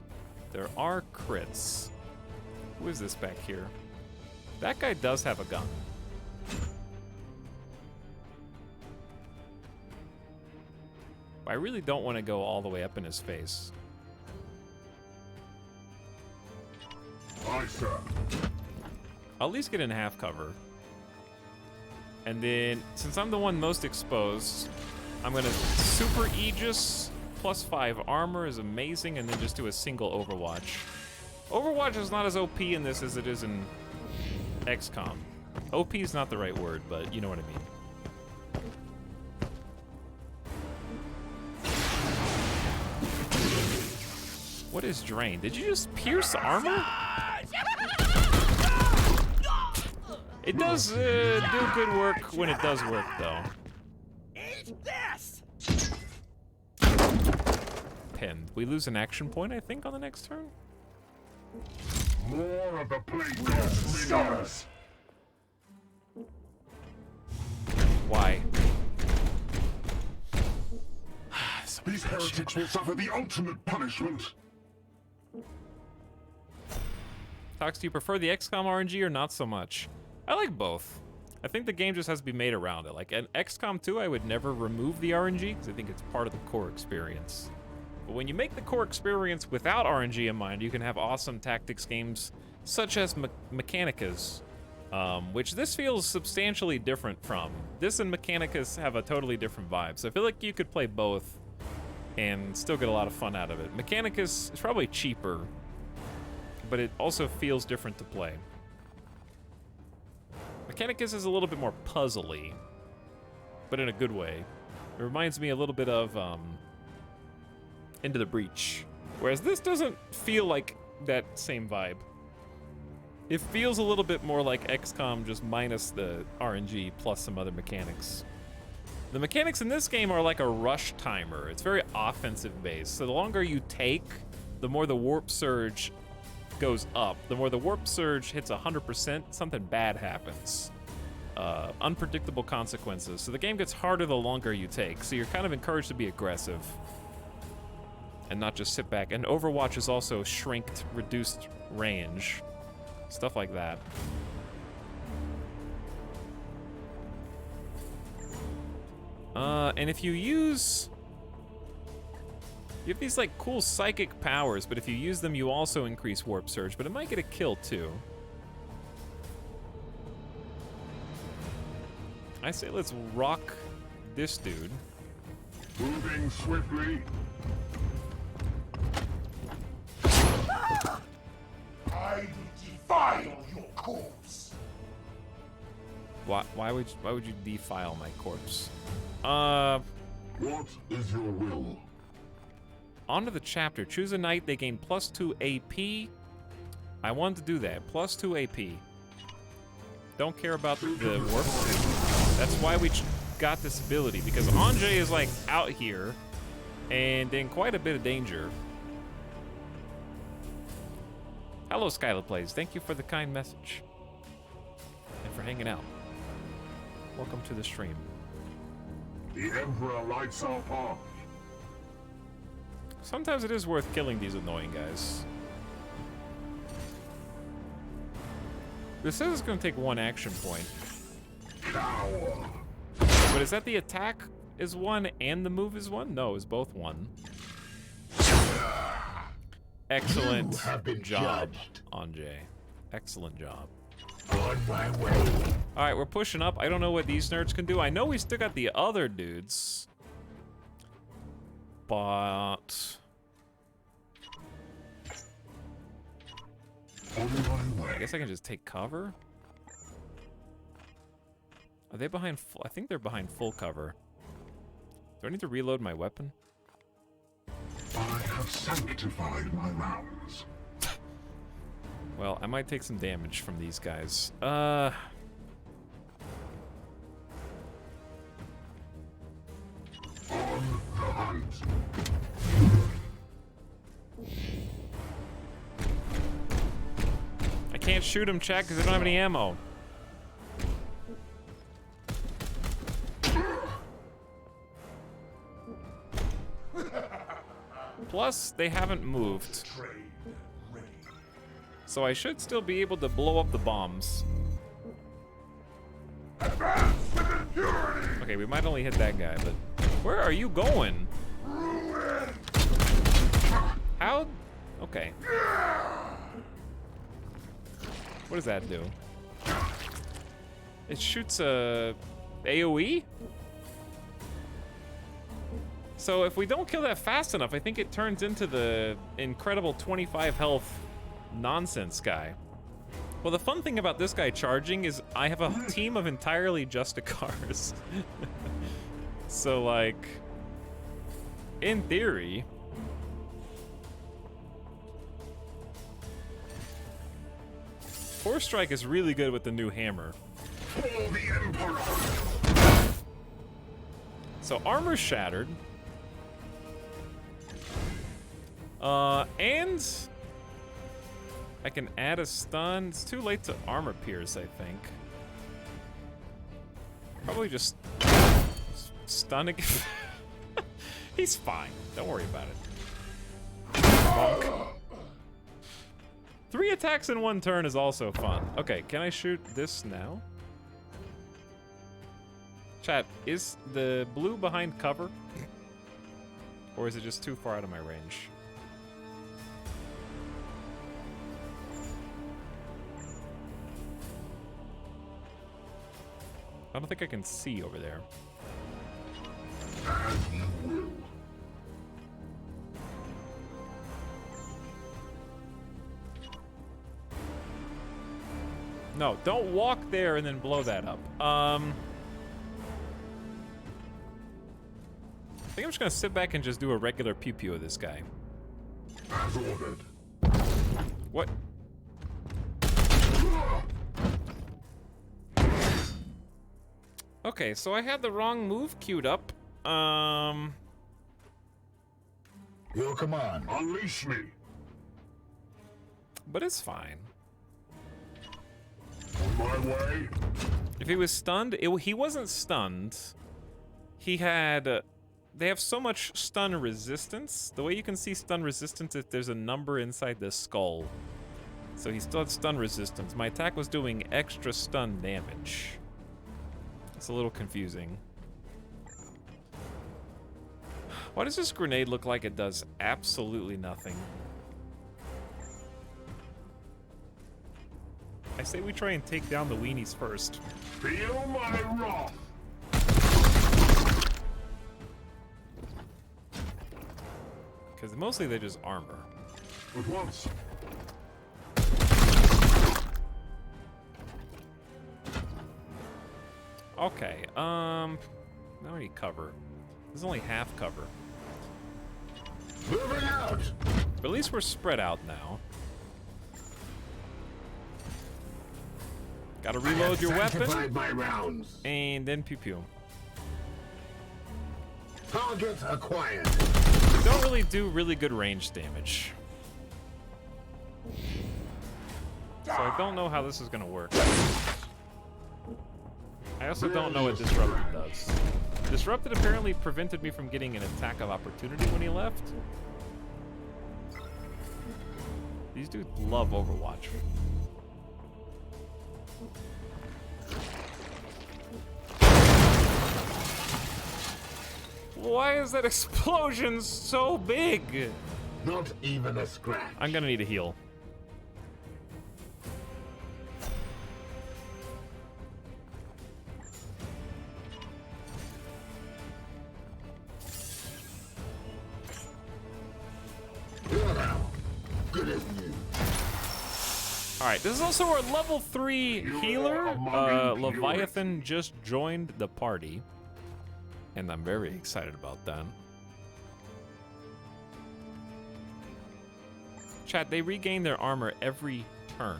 There are crits. Who is this back here? That guy does have a gun. I really don't want to go all the way up in his face. Aye, sir. I'll at least get in half cover. And then, since I'm the one most exposed, I'm gonna Super Aegis +5 armor is amazing, and then just do a single Overwatch. Overwatch is not as OP in this as it is in XCOM. OP is not the right word, but you know what I mean. What is drain? Did you just pierce armor? It does do good work when it does work, though. Eat this! Pinned. We lose an action point, I think, on the next turn? More of the plague ghost stars. Why? These heretics will suffer the ultimate punishment. Tox, do you prefer the XCOM RNG or not so much? I like both. I think the game just has to be made around it. Like in XCOM 2, I would never remove the RNG because I think it's part of the core experience. But when you make the core experience without RNG in mind, you can have awesome tactics games such as Mechanicus, which this feels substantially different from. This and Mechanicus have a totally different vibe, so I feel like you could play both and still get a lot of fun out of it. Mechanicus is probably cheaper, but it also feels different to play. Mechanicus is a little bit more puzzly, but in a good way. It reminds me a little bit of Into the Breach, whereas this doesn't feel like that same vibe. It feels a little bit more like XCOM, just minus the RNG plus some other mechanics. The mechanics in this game are like a rush timer. It's very offensive based, so the longer you take, the more the warp surge goes up. The more the warp surge hits 100%, something bad happens. Unpredictable consequences. So the game gets harder the longer you take, so you're kind of encouraged to be aggressive and not just sit back. And Overwatch is also shrinked, reduced range. Stuff like that. And if you use... You have these like cool psychic powers, but if you use them, you also increase warp surge, but it might get a kill too. I say let's rock this dude. Moving swiftly. I will defile your corpse. Why would you defile my corpse? What is your will? On to the chapter. Choose a knight. They gain +2 AP. I wanted to do that. +2 AP. Don't care about the warp. That's why we got this ability, because Anjay is like out here and in quite a bit of danger. Hello, Skylar Plays. Thank you for the kind message and for hanging out. Welcome to the stream. The Emperor lights our path. Sometimes it is worth killing these annoying guys. This says it's going to take 1 action point. Cower. But is that the attack is 1 and the move is 1? No, it's both 1. Excellent job, Anjay. Excellent job. On my way. All right, we're pushing up. I don't know what these nerds can do. I know we still got the other dudes. But... I guess I can just take cover? Are they behind full? I think they're behind full cover. Do I need to reload my weapon? I have sanctified my rounds. Well, I might take some damage from these guys. On the hunt. I can't shoot him, chat, because I don't have any ammo. Plus, they haven't moved. So I should still be able to blow up the bombs. Okay, we might only hit that guy, but... Where are you going? How? Okay. What does that do? It shoots a AoE? So if we don't kill that fast enough, I think it turns into the incredible 25 health nonsense guy. Well, the fun thing about this guy charging is I have a team of entirely Justicars. So, like, in theory... Force Strike is really good with the new hammer. So armor shattered. And I can add a stun. It's too late to armor pierce, I think. Probably just stun again. He's fine. Don't worry about it. Bonk. 3 attacks in 1 turn is also fun. Okay, can I shoot this now? Chat, is the blue behind cover? Or is it just too far out of my range? I don't think I can see over there. As you will. No, don't walk there and then blow that up. I think I'm just gonna sit back and just do a regular pew-pew of this guy. As ordered. What? Okay, so I had the wrong move queued up. Your command. Unleash me. But it's fine. On my way. If he was stunned, he wasn't stunned. He had... they have so much stun resistance. The way you can see stun resistance is there's a number inside the skull. So he still had stun resistance. My attack was doing extra stun damage. It's a little confusing. Why does this grenade look like it does absolutely nothing? I say we try and take down the weenies first. Feel my wrath. Because mostly they just armor. At once. Okay, now I need cover. This is only half cover. Moving out. But at least we're spread out now. Gotta reload your weapon. My rounds. And then pew pew. Target acquired. We don't really do really good range damage. So I don't know how this is gonna work. I also don't know what Disrupted does. Disrupted apparently prevented me from getting an attack of opportunity when he left. These dudes love Overwatch. Why is that explosion so big? Not even a scratch. I'm gonna need a heal. Good as new. Alright, this is also our level 3 healer. Leviathan just joined the party. And I'm very excited about that. Chat, they regain their armor every turn.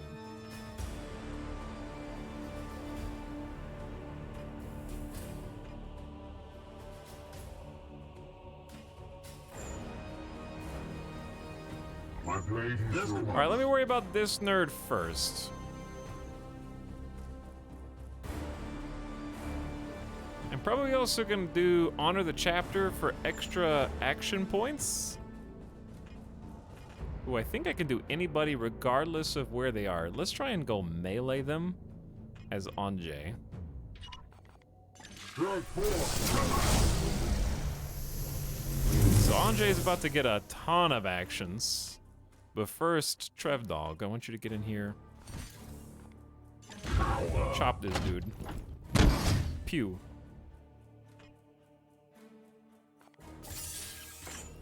My blade is yours. Alright, let me worry about this nerd first. I'm probably also gonna do Honor the Chapter for extra action points. Ooh, I think I can do anybody regardless of where they are. Let's try and go melee them as Anjay. So Anjay is about to get a ton of actions. But first, Trev Dog, I want you to get in here. Chop this dude. Pew.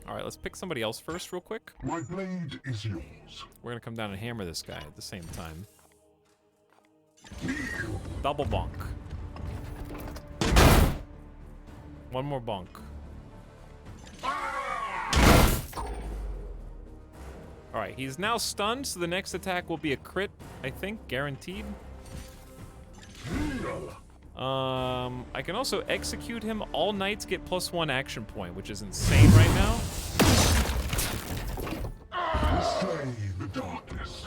Alright, let's pick somebody else first real quick. My blade is yours. We're gonna come down and hammer this guy at the same time. Double bonk. One more bonk. Alright, he's now stunned, so the next attack will be a crit, I think, guaranteed. I can also execute him. All knights get +1 action point, which is insane right now. Slay the darkness.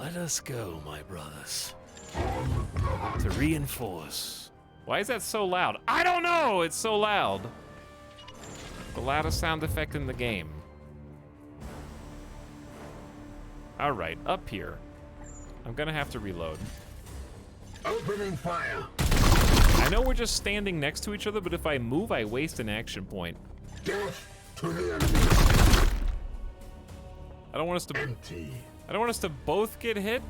Let us go, my brothers. To reinforce. Why is that so loud? I don't know! It's so loud. The loudest sound effect in the game. Alright, up here. I'm gonna have to reload. Opening fire. I know we're just standing next to each other, but if I move, I waste an action point. Death To the enemy. I don't want us to. Empty. I don't want us to both get hit.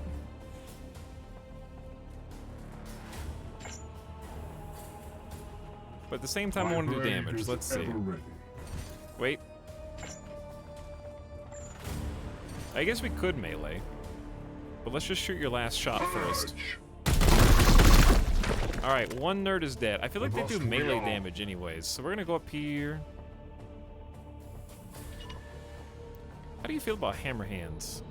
But at the same time, I want to do damage. Let's see. Wait. I guess we could melee. But let's just shoot your last shot first. Alright, one nerd is dead. I feel like they do melee damage anyways. So we're gonna go up here. How do you feel about hammer hands?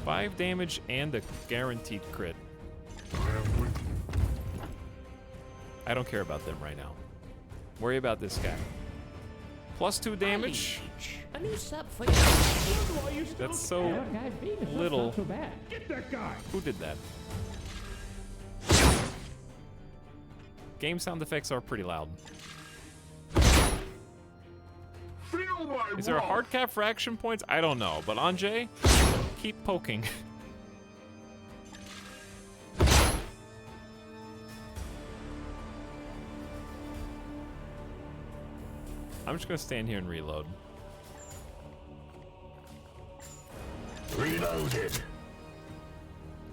5 damage and a guaranteed crit. I don't care about them right now. Worry about this guy. +2 damage. A new sub for you. That's so little. Get that guy. Who did that? Game sound effects are pretty loud. Is there a hard cap for action points? I don't know, but Anjay, keep poking. I'm just gonna stand here and reload. Reloaded.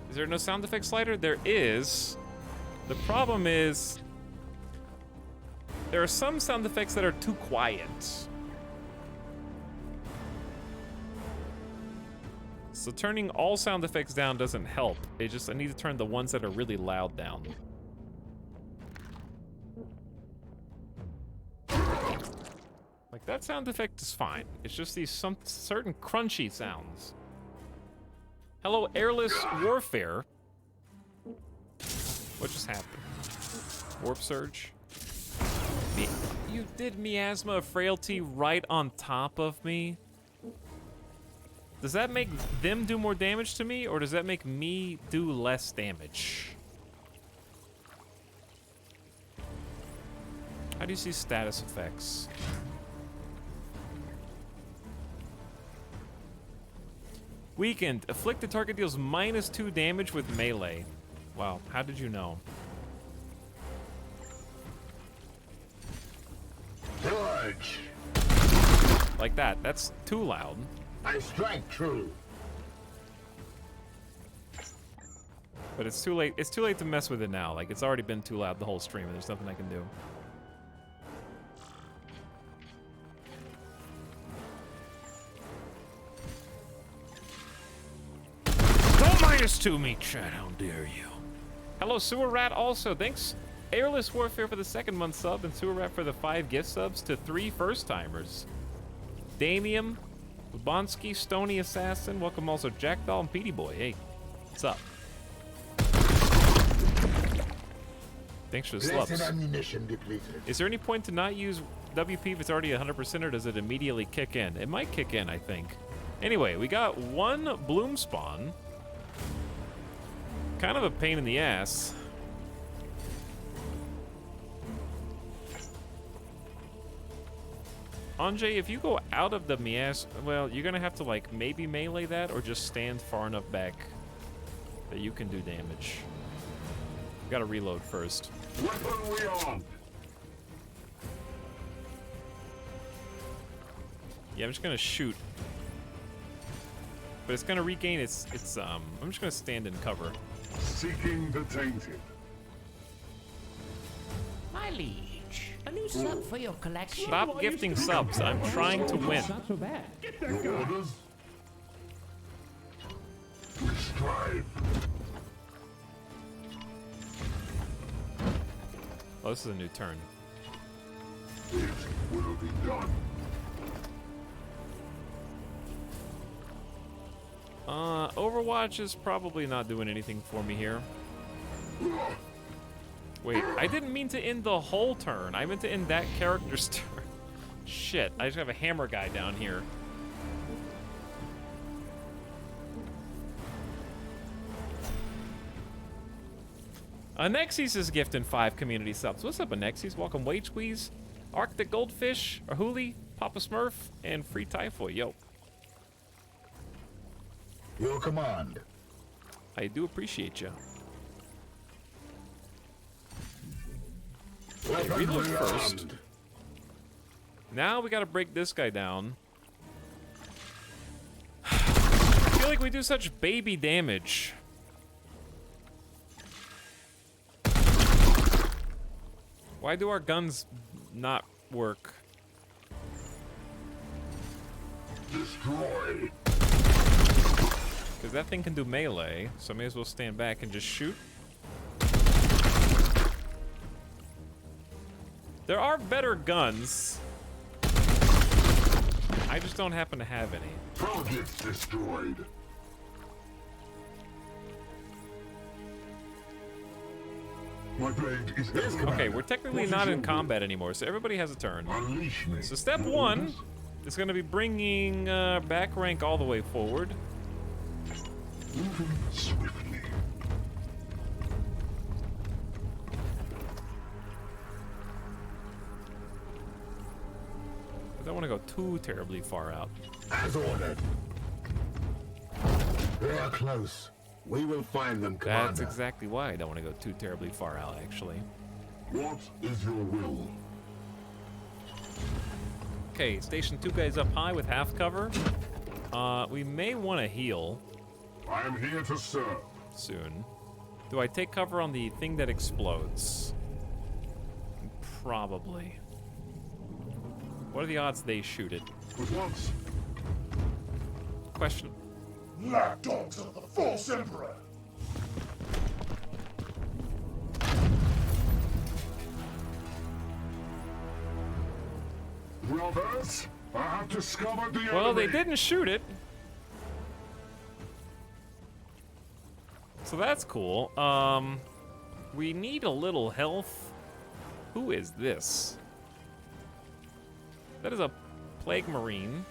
Is there no sound effect slider? There is. The problem is there are some sound effects that are too quiet. So turning all sound effects down doesn't help. I need to turn the ones that are really loud down. Like that sound effect is fine. It's just these certain crunchy sounds. Hello, airless warfare. What just happened? Warp surge. You did miasma of frailty right on top of me. Does that make them do more damage to me, or does that make me do less damage? How do you see status effects? Weakened. Afflicted target deals -2 damage with melee. Wow, how did you know? Charge. Like that. That's too loud. I strike true. But it's too late. It's too late to mess with it now. Like, it's already been too loud the whole stream, and there's nothing I can do. Don't -2 me, chat. How dare you? Hello, Sewer Rat also. Thanks, Airless Warfare, for the 2nd month sub, and Sewer Rat for the 5 gift subs to 3 first-timers. Damium, Bonsky, Stony Assassin, welcome also Jackdaw and Petey Boy. Hey, what's up? Thanks for the Blessed slubs. ammunition depleted. Is there any point to not use WP if it's already 100%, or does it immediately kick in? It might kick in, I think. Anyway, we got 1 bloom spawn. Kind of a pain in the ass. Anjay, if you go out of the mias, well, you're gonna have to like maybe melee that, or just stand far enough back that you can do damage. You gotta reload first. Weapon we on. Yeah, I'm just gonna shoot, but it's gonna regain its I'm just gonna stand in cover. Seeking the tainted. My liege, a new sub for your collection. Stop gifting subs. I'm trying to win. Not so bad. Get that Your guy. orders? We strive. Oh, this is a new turn. It will be done. Overwatch is probably not doing anything for me here. Wait, I didn't mean to end the whole turn. I meant to end that character's turn. Shit, I just have a hammer guy down here. Anexis is gifting 5 community subs. What's up, Anexis? Welcome, Wage Squeeze, Arctic Goldfish, Ahuli, Papa Smurf, and Free Typhoid. Yo. Your command. I do appreciate you. Reload first. Now we gotta break this guy down. I feel like we do such baby damage. Why do our guns not work? Destroy. Because that thing can do melee, so I may as well stand back and just shoot. There are better guns. I just don't happen to have any. Targets destroyed. My blade is okay, we're technically not in combat anymore, so everybody has a turn. So step one is going to be bringing back rank all the way forward. Moving swiftly. I don't want to go too terribly far out. As ordered. They are close. We will find them, Commander. That's exactly why I don't want to go too terribly far out, actually. What is your will? Okay, station 2 guys up high with half cover. We may want to heal. I am here to serve. Soon. Do I take cover on the thing that explodes? Probably. What are the odds they shoot it? But once. Question. Lapdogs of the false emperor. Brothers, I have discovered the enemy. Well, they didn't shoot it. So that's cool. We need a little health. Who is this? That is a Plague Marine.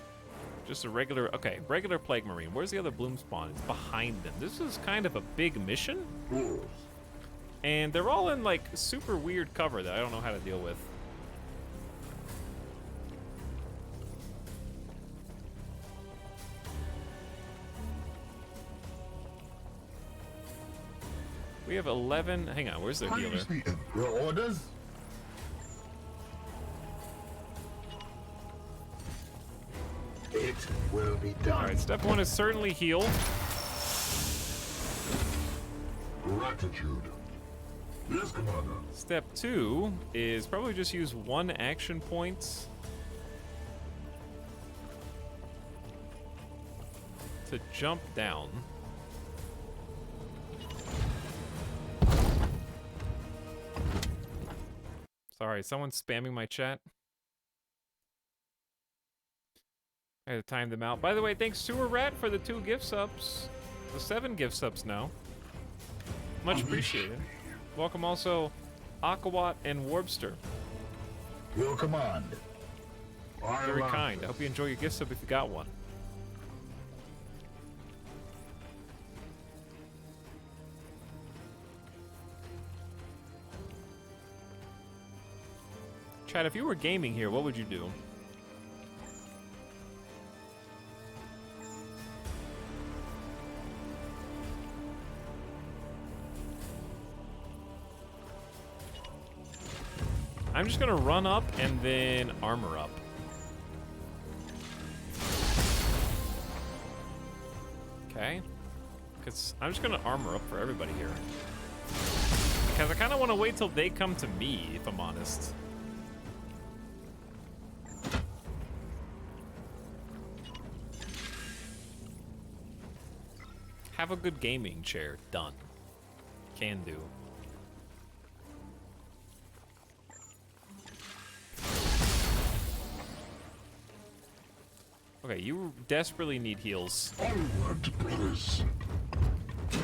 Just a regular, okay, regular Plague Marine. Where's the other Bloom Spawn? It's behind them. This is kind of a big mission. And they're all in like super weird cover that I don't know how to deal with. We have 11, hang on, where's their healer? Your orders? It will be done. All right, step 1 is certainly heal. Gratitude. Yes, Commander. Step 2 is probably just use 1 action point to jump down. Sorry, someone's spamming my chat. I had to time them out. By the way, thanks Sewer Rat for the 2 gift subs. The 7 gift subs now. Much appreciated. Welcome also Aquawat and Warpster. Your command. Very kind. I hope you enjoy your gift sub if you got one. Chad, if you were gaming here, what would you do? I'm just gonna run up and then armor up. Okay. Because I'm just gonna armor up for everybody here. Because I kind of want to wait till they come to me, if I'm honest. Have a good gaming chair. Done. Can do. Okay, you desperately need heals. Onward, brothers.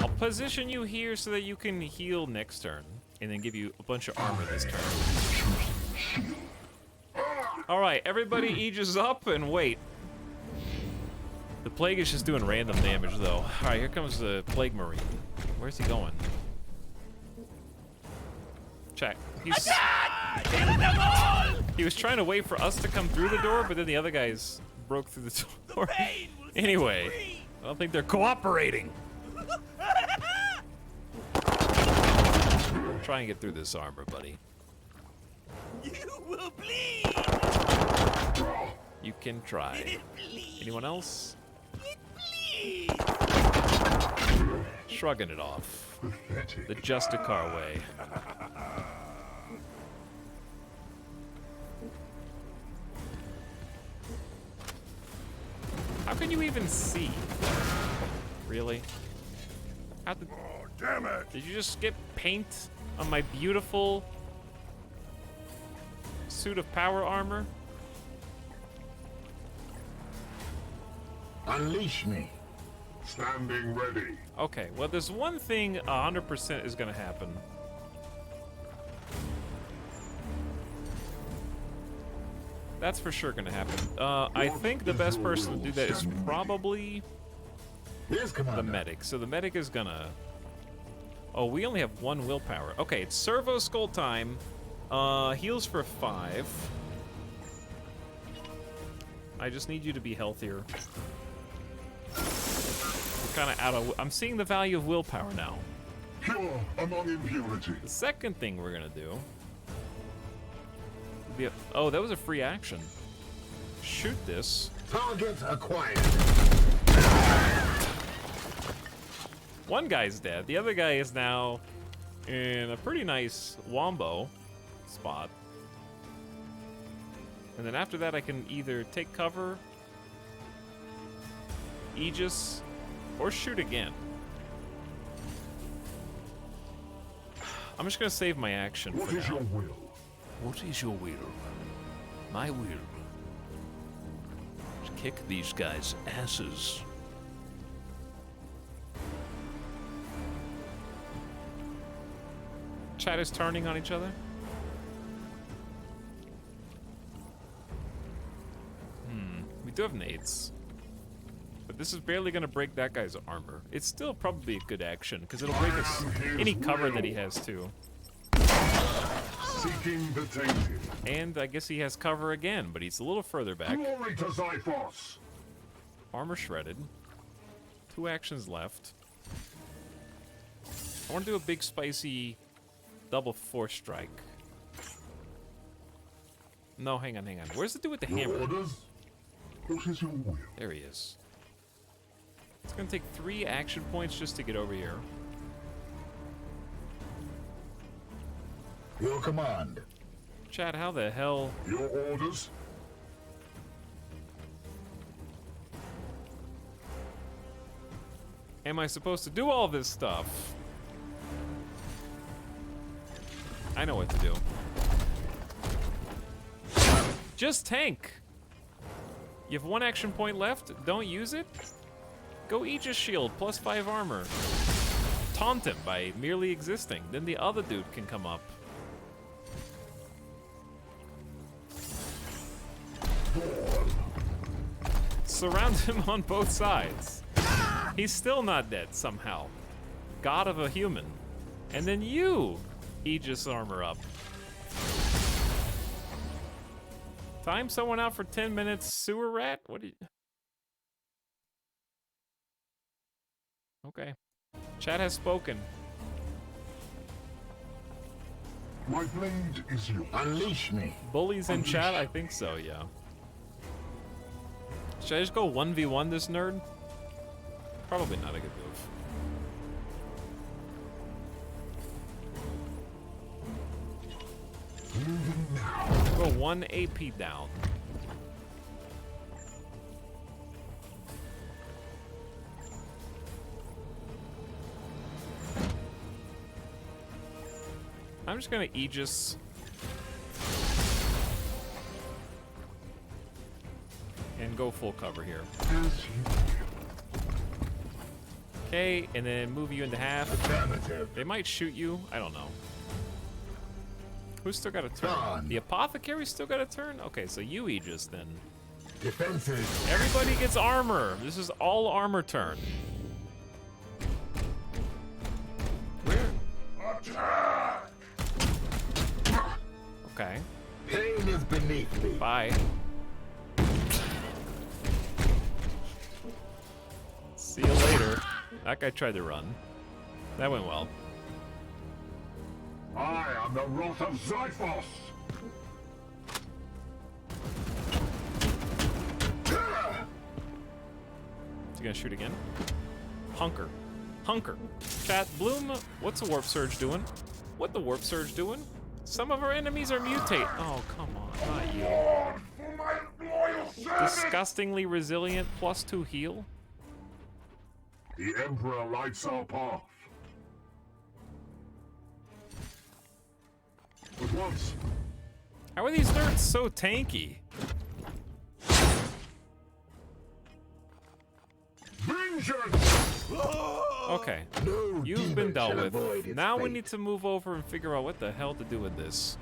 I'll position you here so that you can heal next turn, and then give you a bunch of armor this turn. Alright, everybody aegis up and wait. The Plague is just doing random damage, though. Alright, here comes the Plague Marine. Where's he going? Check. He was trying to wait for us to come through the door, but then the other guys broke through the door. Anyway, I don't think they're cooperating. Try and get through this armor, buddy. You will bleed. You can try. Anyone else? Shrugging it off. The Justicar way. How can you even see? Really? How did... Oh, damn it! Did you just skip paint on my beautiful suit of power armor? Unleash me. Standing ready. Okay, well, there's one thing 100% is gonna happen. That's for sure gonna happen. I think the best person to do that is probably the medic. So the medic is gonna... Oh, we only have 1 willpower. Okay, it's servo skull time. Heals for 5. I just need you to be healthier. We're kind of out of... I'm seeing the value of willpower now. Pure among impurity. The second thing we're gonna do... Oh, that was a free action. Shoot this. Target acquired. One guy's dead. The other guy is now in a pretty nice wombo spot. And then after that, I can either take cover, Aegis, or shoot again. I'm just gonna save my action for now. What is your will? What is your will? My will. To kick these guys' asses. Chat is turning on each other. We do have nades. But this is barely gonna break that guy's armor. It's still probably a good action, because it'll break any cover that he has too. Seeking the tainted. And I guess he has cover again, but he's a little further back. Glory to Zyphos. Armor shredded. 2 actions left. I want to do a big spicy double force strike. No, hang on. Where's the dude with the hammer? Orders? What is your will? There he is. It's gonna take 3 action points just to get over here. Your command. Chad, how the hell? Your orders? Am I supposed to do all this stuff? I know what to do. Just tank! You have 1 action point left, don't use it? Go Aegis Shield, plus 5 armor. Taunt him by merely existing, then the other dude can come up. Surround him on both sides. He's still not dead somehow. God of a human. And then you, Aegis armor up. Time someone out for 10 minutes, sewer rat? What do you... Okay. Chat has spoken. My blade is yours. Unleash me. Bullies in chat? I think so, yeah. Should I just go 1v1 this nerd? Probably not a good move. Go 1 AP down. I'm just gonna Aegis. And go full cover here. Okay, and then move you into half. They might shoot you. I don't know. Who's still got a turn? The apothecary still got a turn? Okay, so you Aegis then. Defenses. Everybody gets armor. This is all armor turn. Where? Attack! Okay. Pain is beneath me. Bye. See you later. That guy tried to run. That went well. I am the wrath of Zyphos! he gonna shoot again? Hunker. Hunker. Chat, Bloom, what's the warp surge doing? What the warp surge doing? Some of our enemies are mutate. Oh, come on, not you. Disgustingly resilient, +2 heal. The Emperor lights our path. At once. How are these nerds so tanky? Vengeance! Okay, you've been dealt with. Now we need to move over and figure out what the hell to do with this.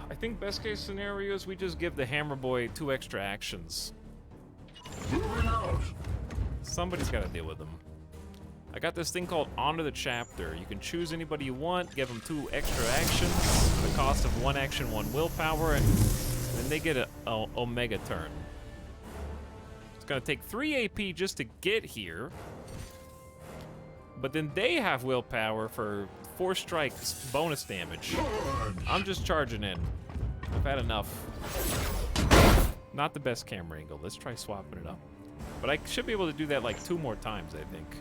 I think best case scenario is we just give the Hammer Boy 2 extra actions. Somebody's got to deal with them. I got this thing called Honor the Chapter. You can choose anybody you want, give them 2 extra actions for the cost of 1 action, 1 willpower, and then they get a Omega turn. It's gonna take 3 AP just to get here, but then they have willpower for 4 strikes bonus damage. I'm just charging in. I've had enough. Not the best camera angle. Let's try swapping it up. But I should be able to do that like 2 more times, I think.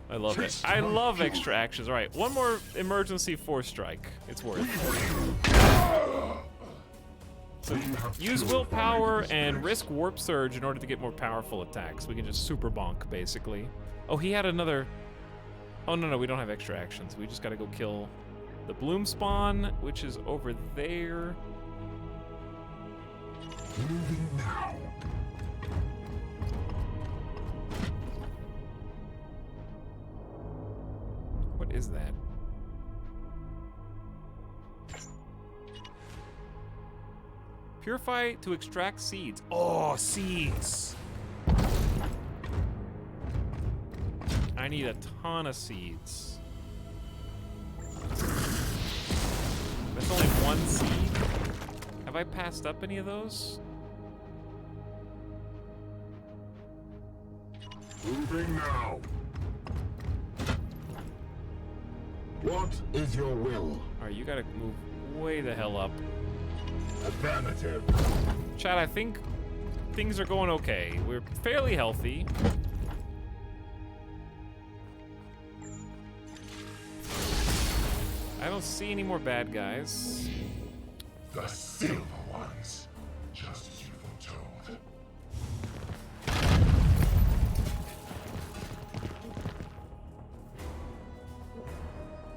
I love it. I love extra actions. All right, 1 more emergency 4 strike. It's worth it. So use willpower and risk warp surge in order to get more powerful attacks. We can just super bonk, basically. Oh, he had another... Oh, no, we don't have extra actions. We just gotta go kill the Bloom Spawn, which is over there. Moving now. What is that? Purify to extract seeds. Oh, seeds. I need a ton of seeds. That's only 1 seed? Have I passed up any of those? Moving now. What is your will? Alright, you gotta move way the hell up. Affirmative. Chad, I think things are going okay. We're fairly healthy. I don't see any more bad guys. The silver ones, just as you foretold.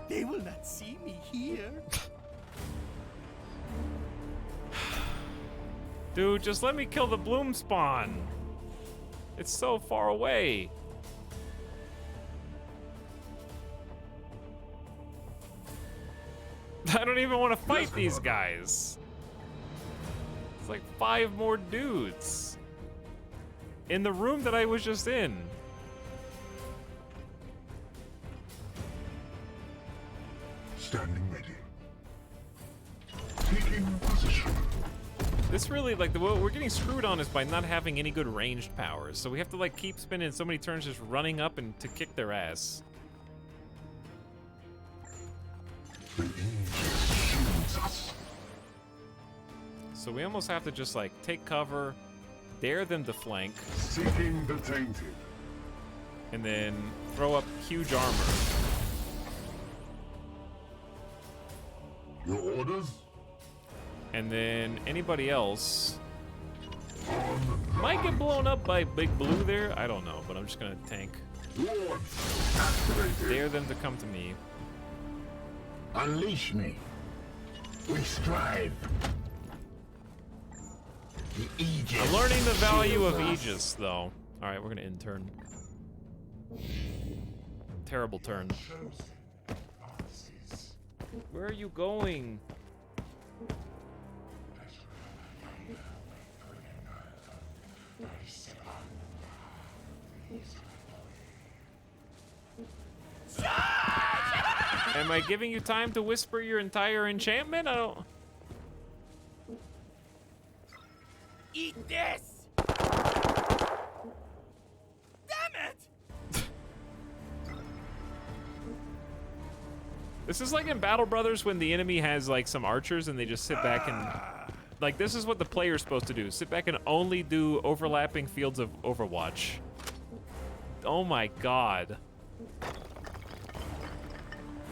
They will not see me here. Dude, just let me kill the Bloom Spawn. It's so far away. I don't even want to fight these guys. It's like 5 more dudes in the room that I was just in. Standing ready. Taking position. This really, like, what we're getting screwed on is by not having any good ranged powers. So we have to, like, keep spending so many turns just running up and to kick their ass. So we almost have to just, like, take cover, dare them to flank. Seeking the tainted. And then throw up huge armor. Your orders? And then anybody else might get blown up by Big Blue there. I don't know, but I'm just gonna tank. Dare them to come to me. Unleash me. We strive. The Aegis. I'm learning the value of Aegis, though. All right, we're gonna end turn. Terrible turn. Where are you going? Am I giving you time to whisper your entire enchantment? I don't... Eat this! Damn it! This is like in Battle Brothers when the enemy has like some archers and they just sit back and Like, this is what the player's supposed to do. Sit back and only do overlapping fields of Overwatch. Oh my god.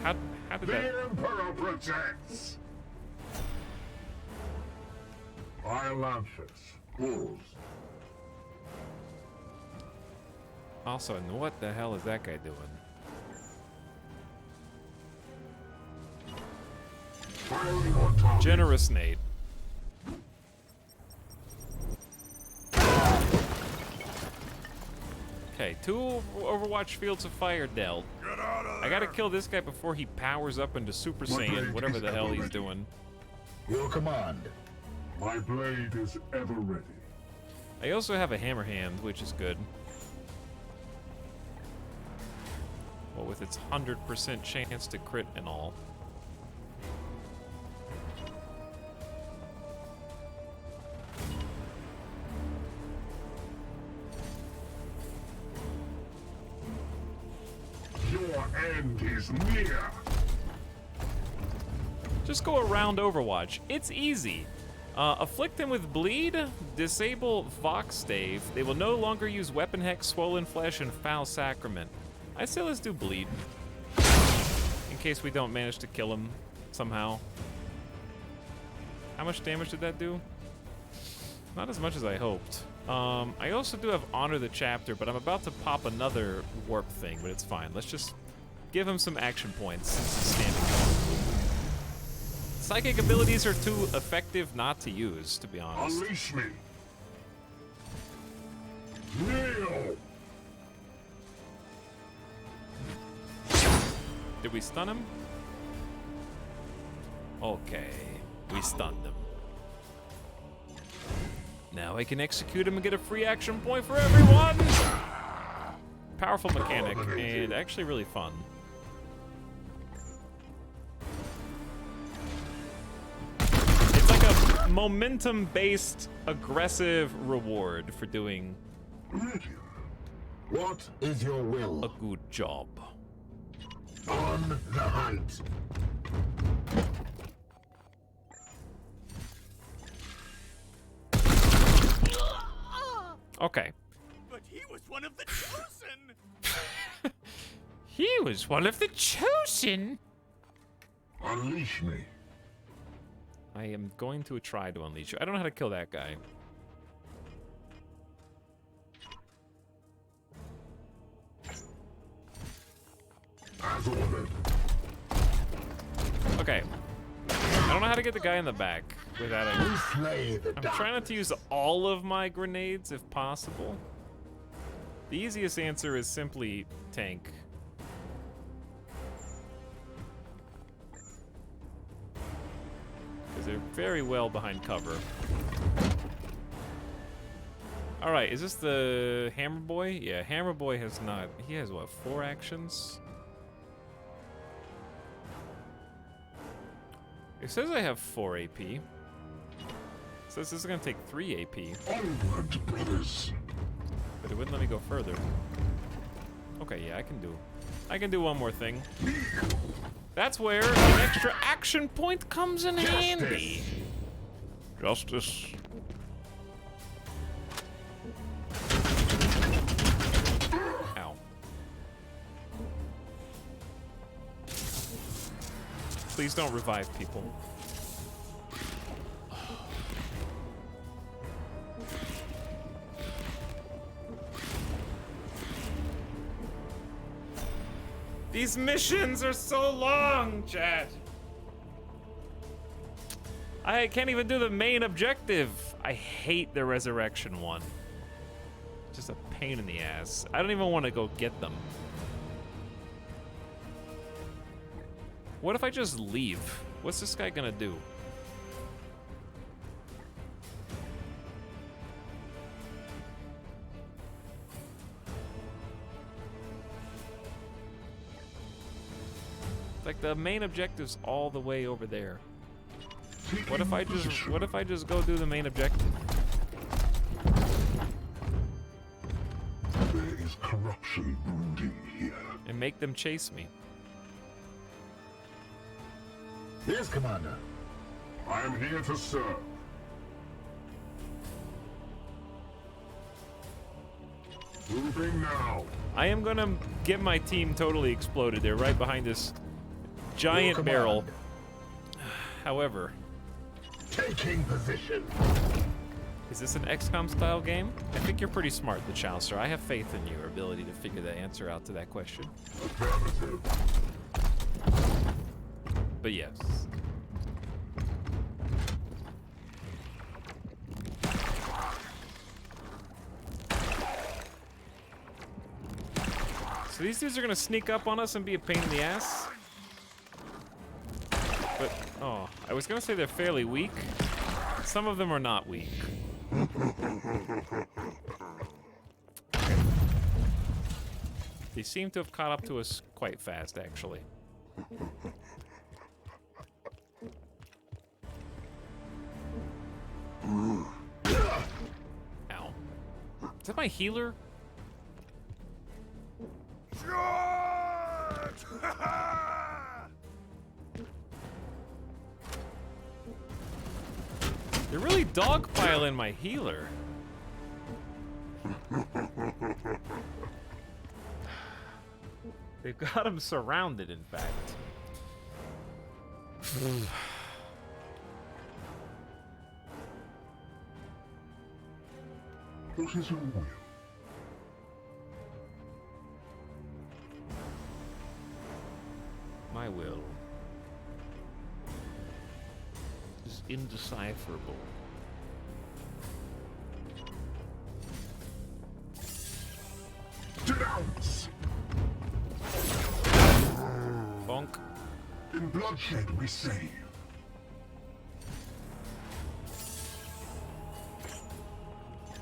How did that... The Emperor protects! Biolanthus, bulls. Also, and what the hell is that guy doing? Generous Nate. Okay, 2 Overwatch Fields of Fire dealt. I gotta kill this guy before he powers up into Super Saiyan, whatever the hell he's doing. Your command. My blade is ever ready. I also have a hammer hand, which is good. Well, with its 100% chance to crit and all. Your end is near. Just go around Overwatch. It's easy. Afflict them with Bleed, disable Vox Stave. They will no longer use Weapon Hex, Swollen Flesh, and Foul Sacrament. I say let's do Bleed. In case we don't manage to kill him somehow. How much damage did that do? Not as much as I hoped. I also do have Honor the Chapter, but I'm about to pop another warp thing, but it's fine. Let's just give him some action points since he's standing up. Psychic abilities are too effective not to use, to be honest. Unleash me. Kneel. Did we stun him? Okay, we stunned him. Now I can execute him and get a free action point for everyone! Powerful mechanic, and actually really fun. It's like a momentum-based, aggressive reward for doing... What is your will? A good job. On the hunt. Okay. But he was one of the chosen! He was one of the chosen! Unleash me. I am going to try to unleash you. I don't know how to kill that guy. As ordered. Okay. I don't know how to get the guy in the back without it. I'm trying not to use all of my grenades if possible. The easiest answer is simply tank. Because they're very well behind cover. Alright, is this the Hammer Boy? Yeah, Hammer Boy has not. He has what, 4 actions? It says I have 4 AP. It says this is gonna take 3 AP. Onward, brothers. But it wouldn't let me go further. Okay, yeah, I can do one more thing. That's where an extra action point comes in handy. Justice. Ow. Please don't revive people. These missions are so long, chat. I can't even do the main objective. I hate the resurrection one. Just a pain in the ass. I don't even want to go get them. What if I just leave? What's this guy gonna do? Like the main objective's all the way over there. What if I just go do the main objective? There is corruption brooding here. And make them chase me. Yes, Commander. I am here to serve. Moving now. I am gonna get my team totally exploded. They're right behind this giant barrel. However, taking position. Is this an XCOM style game? I think you're pretty smart, the Chaucer. I have faith in your ability to figure the answer out to that question. But yes. So these dudes are gonna sneak up on us and be a pain in the ass. But, oh, I was gonna say they're fairly weak. Some of them are not weak. Okay. They seem to have caught up to us quite fast, actually. Ow. Is that my healer? They're really dogpiling my healer. They've got him surrounded, in fact. What is your will? My will is indecipherable. Denounce! Bonk. In bloodshed we save.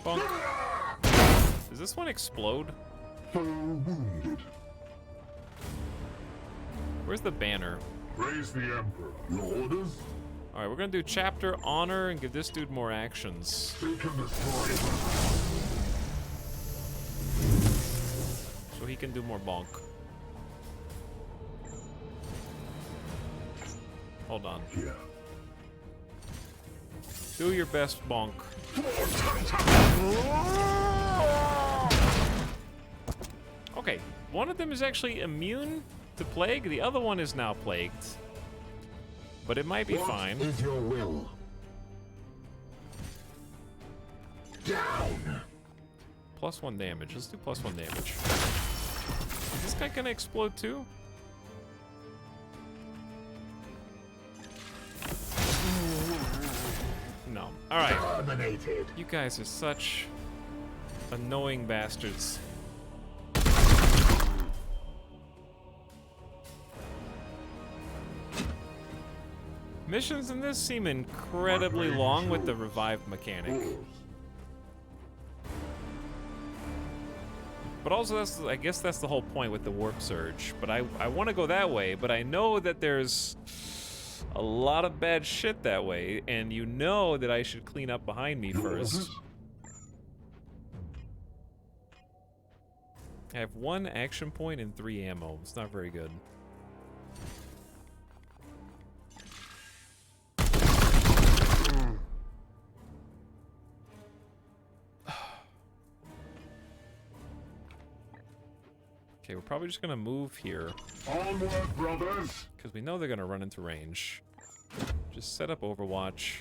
Bonk. Does this one explode? Foe wounded. Where's the banner? Praise the Emperor. Your orders? Alright, we're gonna do chapter honor and give this dude more actions. Taken the story. So he can do more bonk. Hold on. Here. Do your best bonk. Okay, one of them is actually immune to plague, the other one is now plagued. But it might be fine. What is your will? Down! +1 damage. Let's do +1 damage. Is this guy gonna explode too? No. Alright. Dominated. You guys are such annoying bastards. Missions in this seem incredibly long with the revived mechanic. But also, I guess that's the whole point with the warp surge. But I want to go that way, but I know that there's a lot of bad shit that way, and you know that I should clean up behind me first. I have 1 action point and 3 ammo. It's not very good. Okay, we're probably just gonna move here. Onward, brothers! Because we know they're gonna run into range. Just set up Overwatch.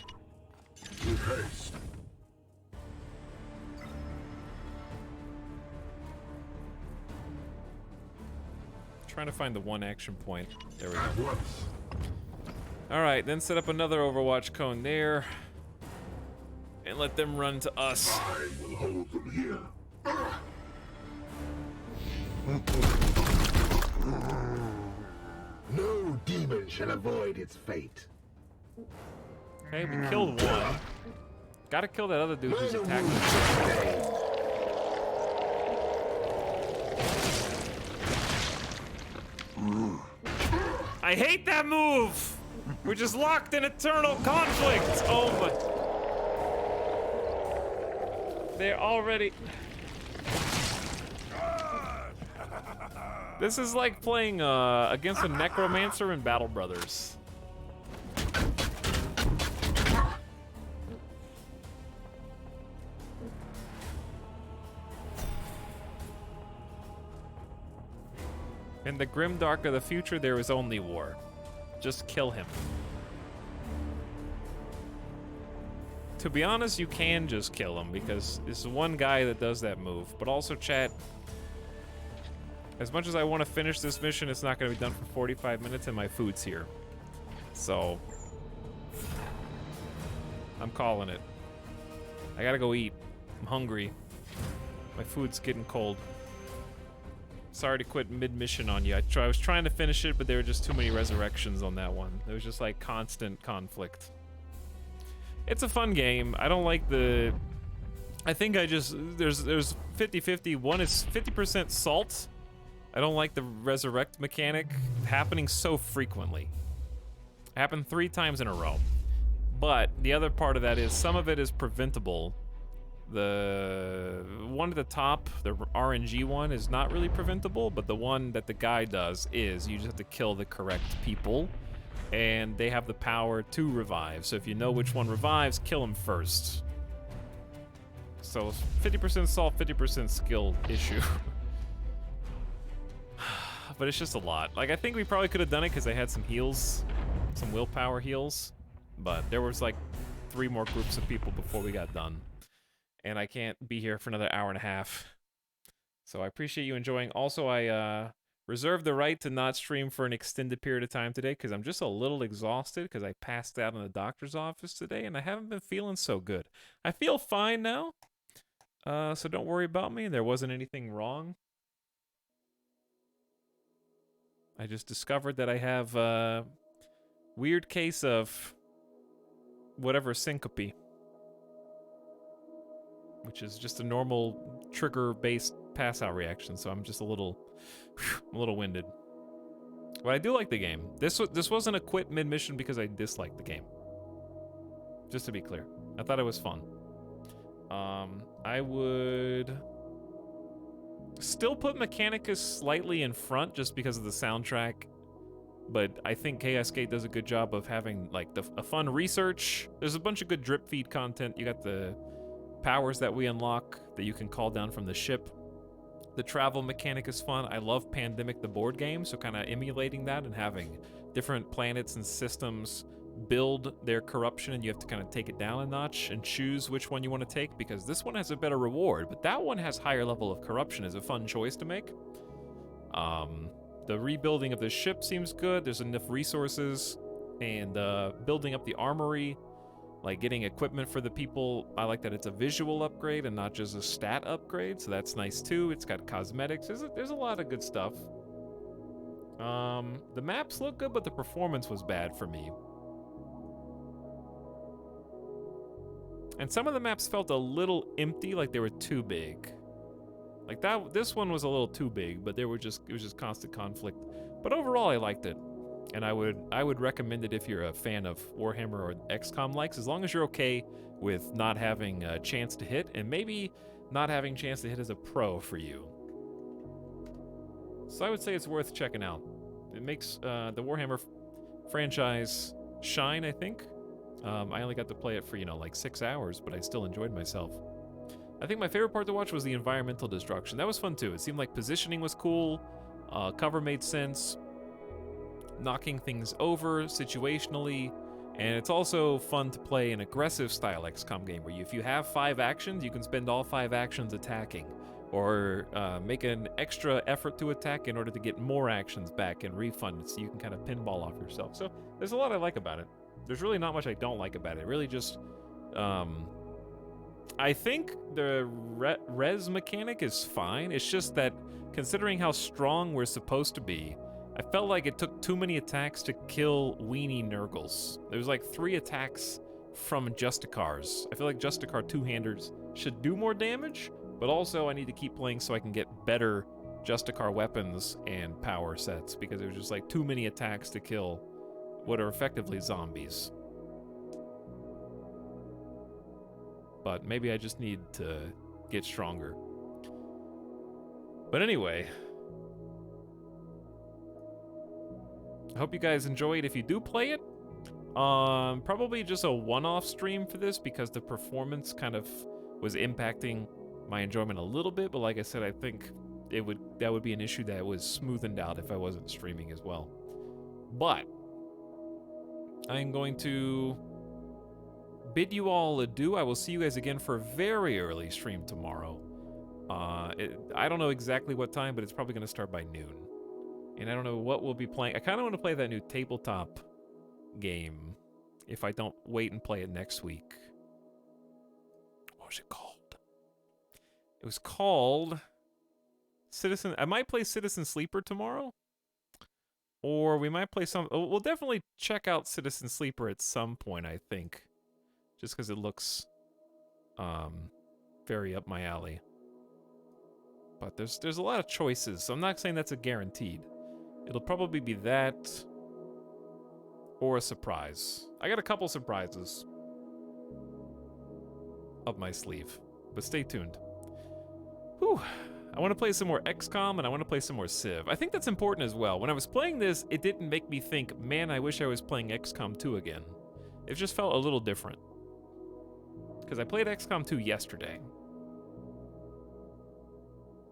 With haste. Trying to find the 1 action point. There we go. At once. Alright, then set up another Overwatch cone there. And let them run to us. I will hold them here. No demon shall avoid its fate. Okay, we killed 1. Gotta kill that other dude who's attacking us. I hate that move! We're just locked in eternal conflict! Oh my... They're already... This is like playing against a necromancer in Battle Brothers. In the grimdark of the future, there is only war. Just kill him. To be honest, you can just kill him because it's one guy that does that move. But also, chat, as much as I want to finish this mission, it's not going to be done for 45 minutes and my food's here. So, I'm calling it. I gotta go eat. I'm hungry. My food's getting cold. Sorry to quit mid-mission on you. I was trying to finish it, but there were just too many resurrections on that one. There was just like constant conflict. It's a fun game. I don't like the... I think I just... There's 50-50. One is 50% salt. I don't like the resurrect mechanic happening so frequently. It happened 3 times in a row. But the other part of that is some of it is preventable. The one at the top, the RNG one, is not really preventable, but the one that the guy does is. You just have to kill the correct people, and they have the power to revive. So if you know which one revives, kill him first. So 50% salt, 50% skill issue. But it's just a lot. Like, I think we probably could have done it because I had some heals, some willpower heals, but there was like 3 more groups of people before we got done. And I can't be here for another hour and a half. So I appreciate you enjoying. Also, I reserve the right to not stream for an extended period of time today because I'm just a little exhausted because I passed out in the doctor's office today and I haven't been feeling so good. I feel fine now, so don't worry about me. There wasn't anything wrong. I just discovered that I have a weird case of whatever syncope, which is just a normal trigger-based pass-out reaction, so I'm just a little winded. But I do like the game. This wasn't a quit mid-mission because I disliked the game. Just to be clear. I thought it was fun. I would still put Mechanicus slightly in front just because of the soundtrack, but I think Chaos Gate does a good job of having like a fun research. There's a bunch of good drip feed content. You got the powers that we unlock that you can call down from the ship. The travel mechanic is fun. I love Pandemic the board game, so kind of emulating that and having different planets and systems build their corruption, and you have to kind of take it down a notch and choose which one you want to take, because this one has a better reward, but that one has higher level of corruption. Is a fun choice to make. The rebuilding of the ship seems good. There's enough resources, and building up the armory, like getting equipment for the people. I like that it's a visual upgrade and not just a stat upgrade, so that's nice too. It's got cosmetics. There's a lot of good stuff. The maps look good, but the performance was bad for me. And some of the maps felt a little empty, like they were too big. Like this one was a little too big, but it was just constant conflict. But overall, I liked it. And I would recommend it if you're a fan of Warhammer or XCOM likes, as long as you're okay with not having a chance to hit, and maybe not having a chance to hit as a pro for you. So I would say it's worth checking out. It makes the Warhammer franchise shine, I think. I only got to play it for, like 6 hours, but I still enjoyed myself. I think my favorite part to watch was the environmental destruction. That was fun too. It seemed like positioning was cool, cover made sense, knocking things over situationally, and it's also fun to play an aggressive style XCOM game where if you have 5 actions, you can spend all 5 actions attacking, or make an extra effort to attack in order to get more actions back and refund it, so you can kind of pinball off yourself. So there's a lot I like about it. There's really not much I don't like about it. Really just, I think the res mechanic is fine. It's just that considering how strong we're supposed to be, I felt like it took too many attacks to kill weenie Nurgles. There was like 3 attacks from Justicars. I feel like Justicar two-handers should do more damage, but also I need to keep playing so I can get better Justicar weapons and power sets, because it was just like too many attacks to kill what are effectively zombies. But maybe I just need to get stronger. But anyway, I hope you guys enjoyed. If you do play it, probably just a one-off stream for this, because the performance kind of was impacting my enjoyment a little bit. But like I said, I think that would be an issue that was smoothened out if I wasn't streaming as well. But I'm going to bid you all adieu. I will see you guys again for a very early stream tomorrow. I don't know exactly what time, but it's probably going to start by noon. And I don't know what we'll be playing. I kind of want to play that new tabletop game if I don't wait and play it next week. What was it called? It was called Citizen... I might play Citizen Sleeper tomorrow. Or we might play some... We'll definitely check out Citizen Sleeper at some point, I think. Just because it looks very up my alley. But there's a lot of choices, so I'm not saying that's a guaranteed. It'll probably be that or a surprise. I got a couple surprises up my sleeve, but stay tuned. Whew. I want to play some more XCOM and I want to play some more Civ. I think that's important as well. When I was playing this, it didn't make me think, man, I wish I was playing XCOM 2 again. It just felt a little different. Because I played XCOM 2 yesterday.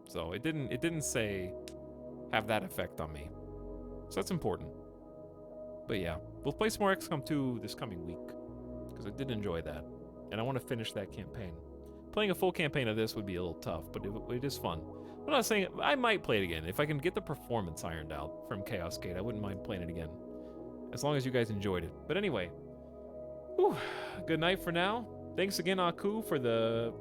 So it didn't say have that effect on me. So that's important. But yeah, we'll play some more XCOM 2 this coming week. Because I did enjoy that. And I want to finish that campaign. Playing a full campaign of this would be a little tough, but it is fun. I'm not saying I might play it again. If I can get the performance ironed out from Chaos Gate, I wouldn't mind playing it again. As long as you guys enjoyed it. But anyway, whew, good night for now. Thanks again, Aku, for the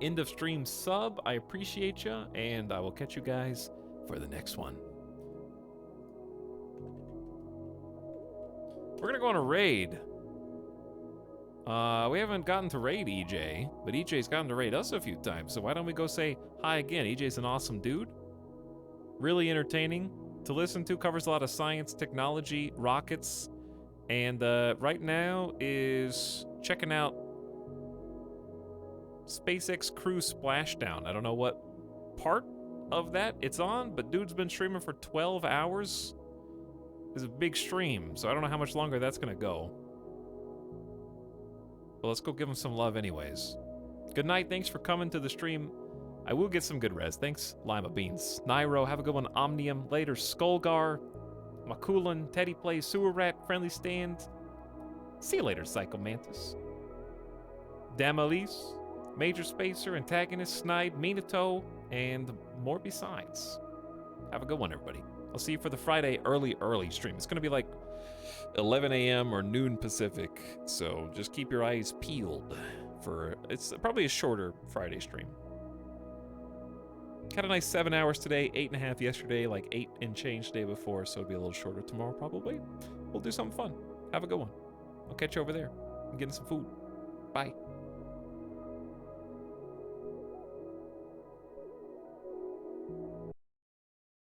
end of stream sub. I appreciate you, and I will catch you guys for the next one. We're gonna go on a raid. We haven't gotten to raid EJ, but EJ's gotten to raid us a few times, so why don't we go say hi again? EJ's an awesome dude. Really entertaining to listen to, covers a lot of science, technology, rockets, and right now is checking out SpaceX Crew Splashdown. I don't know what part of that it's on, but dude's been streaming for 12 hours. It's a big stream, so I don't know how much longer that's gonna go. But let's go give him some love anyways. Good night, thanks for coming to the stream. I will get some good rest. Thanks, Lima Beans. Nairo, have a good one. Omnium, later, Skullgar, Makulin, Teddy Plays, Sewer Rat, Friendly Stand. See you later, Psycho Mantis. Damalis, Major Spacer, Antagonist, Snide, Minato, and more besides. Have a good one, everybody. I'll see you for the Friday early stream. It's gonna be like 11 a.m. or noon Pacific, so just keep your eyes peeled for, it's probably a shorter Friday stream. Had a nice 7 hours today, 8.5 yesterday, like 8 and change the day before, so it'll be a little shorter tomorrow probably. We'll do something fun. Have a good one. I'll catch you over there. I'm getting some food. Bye.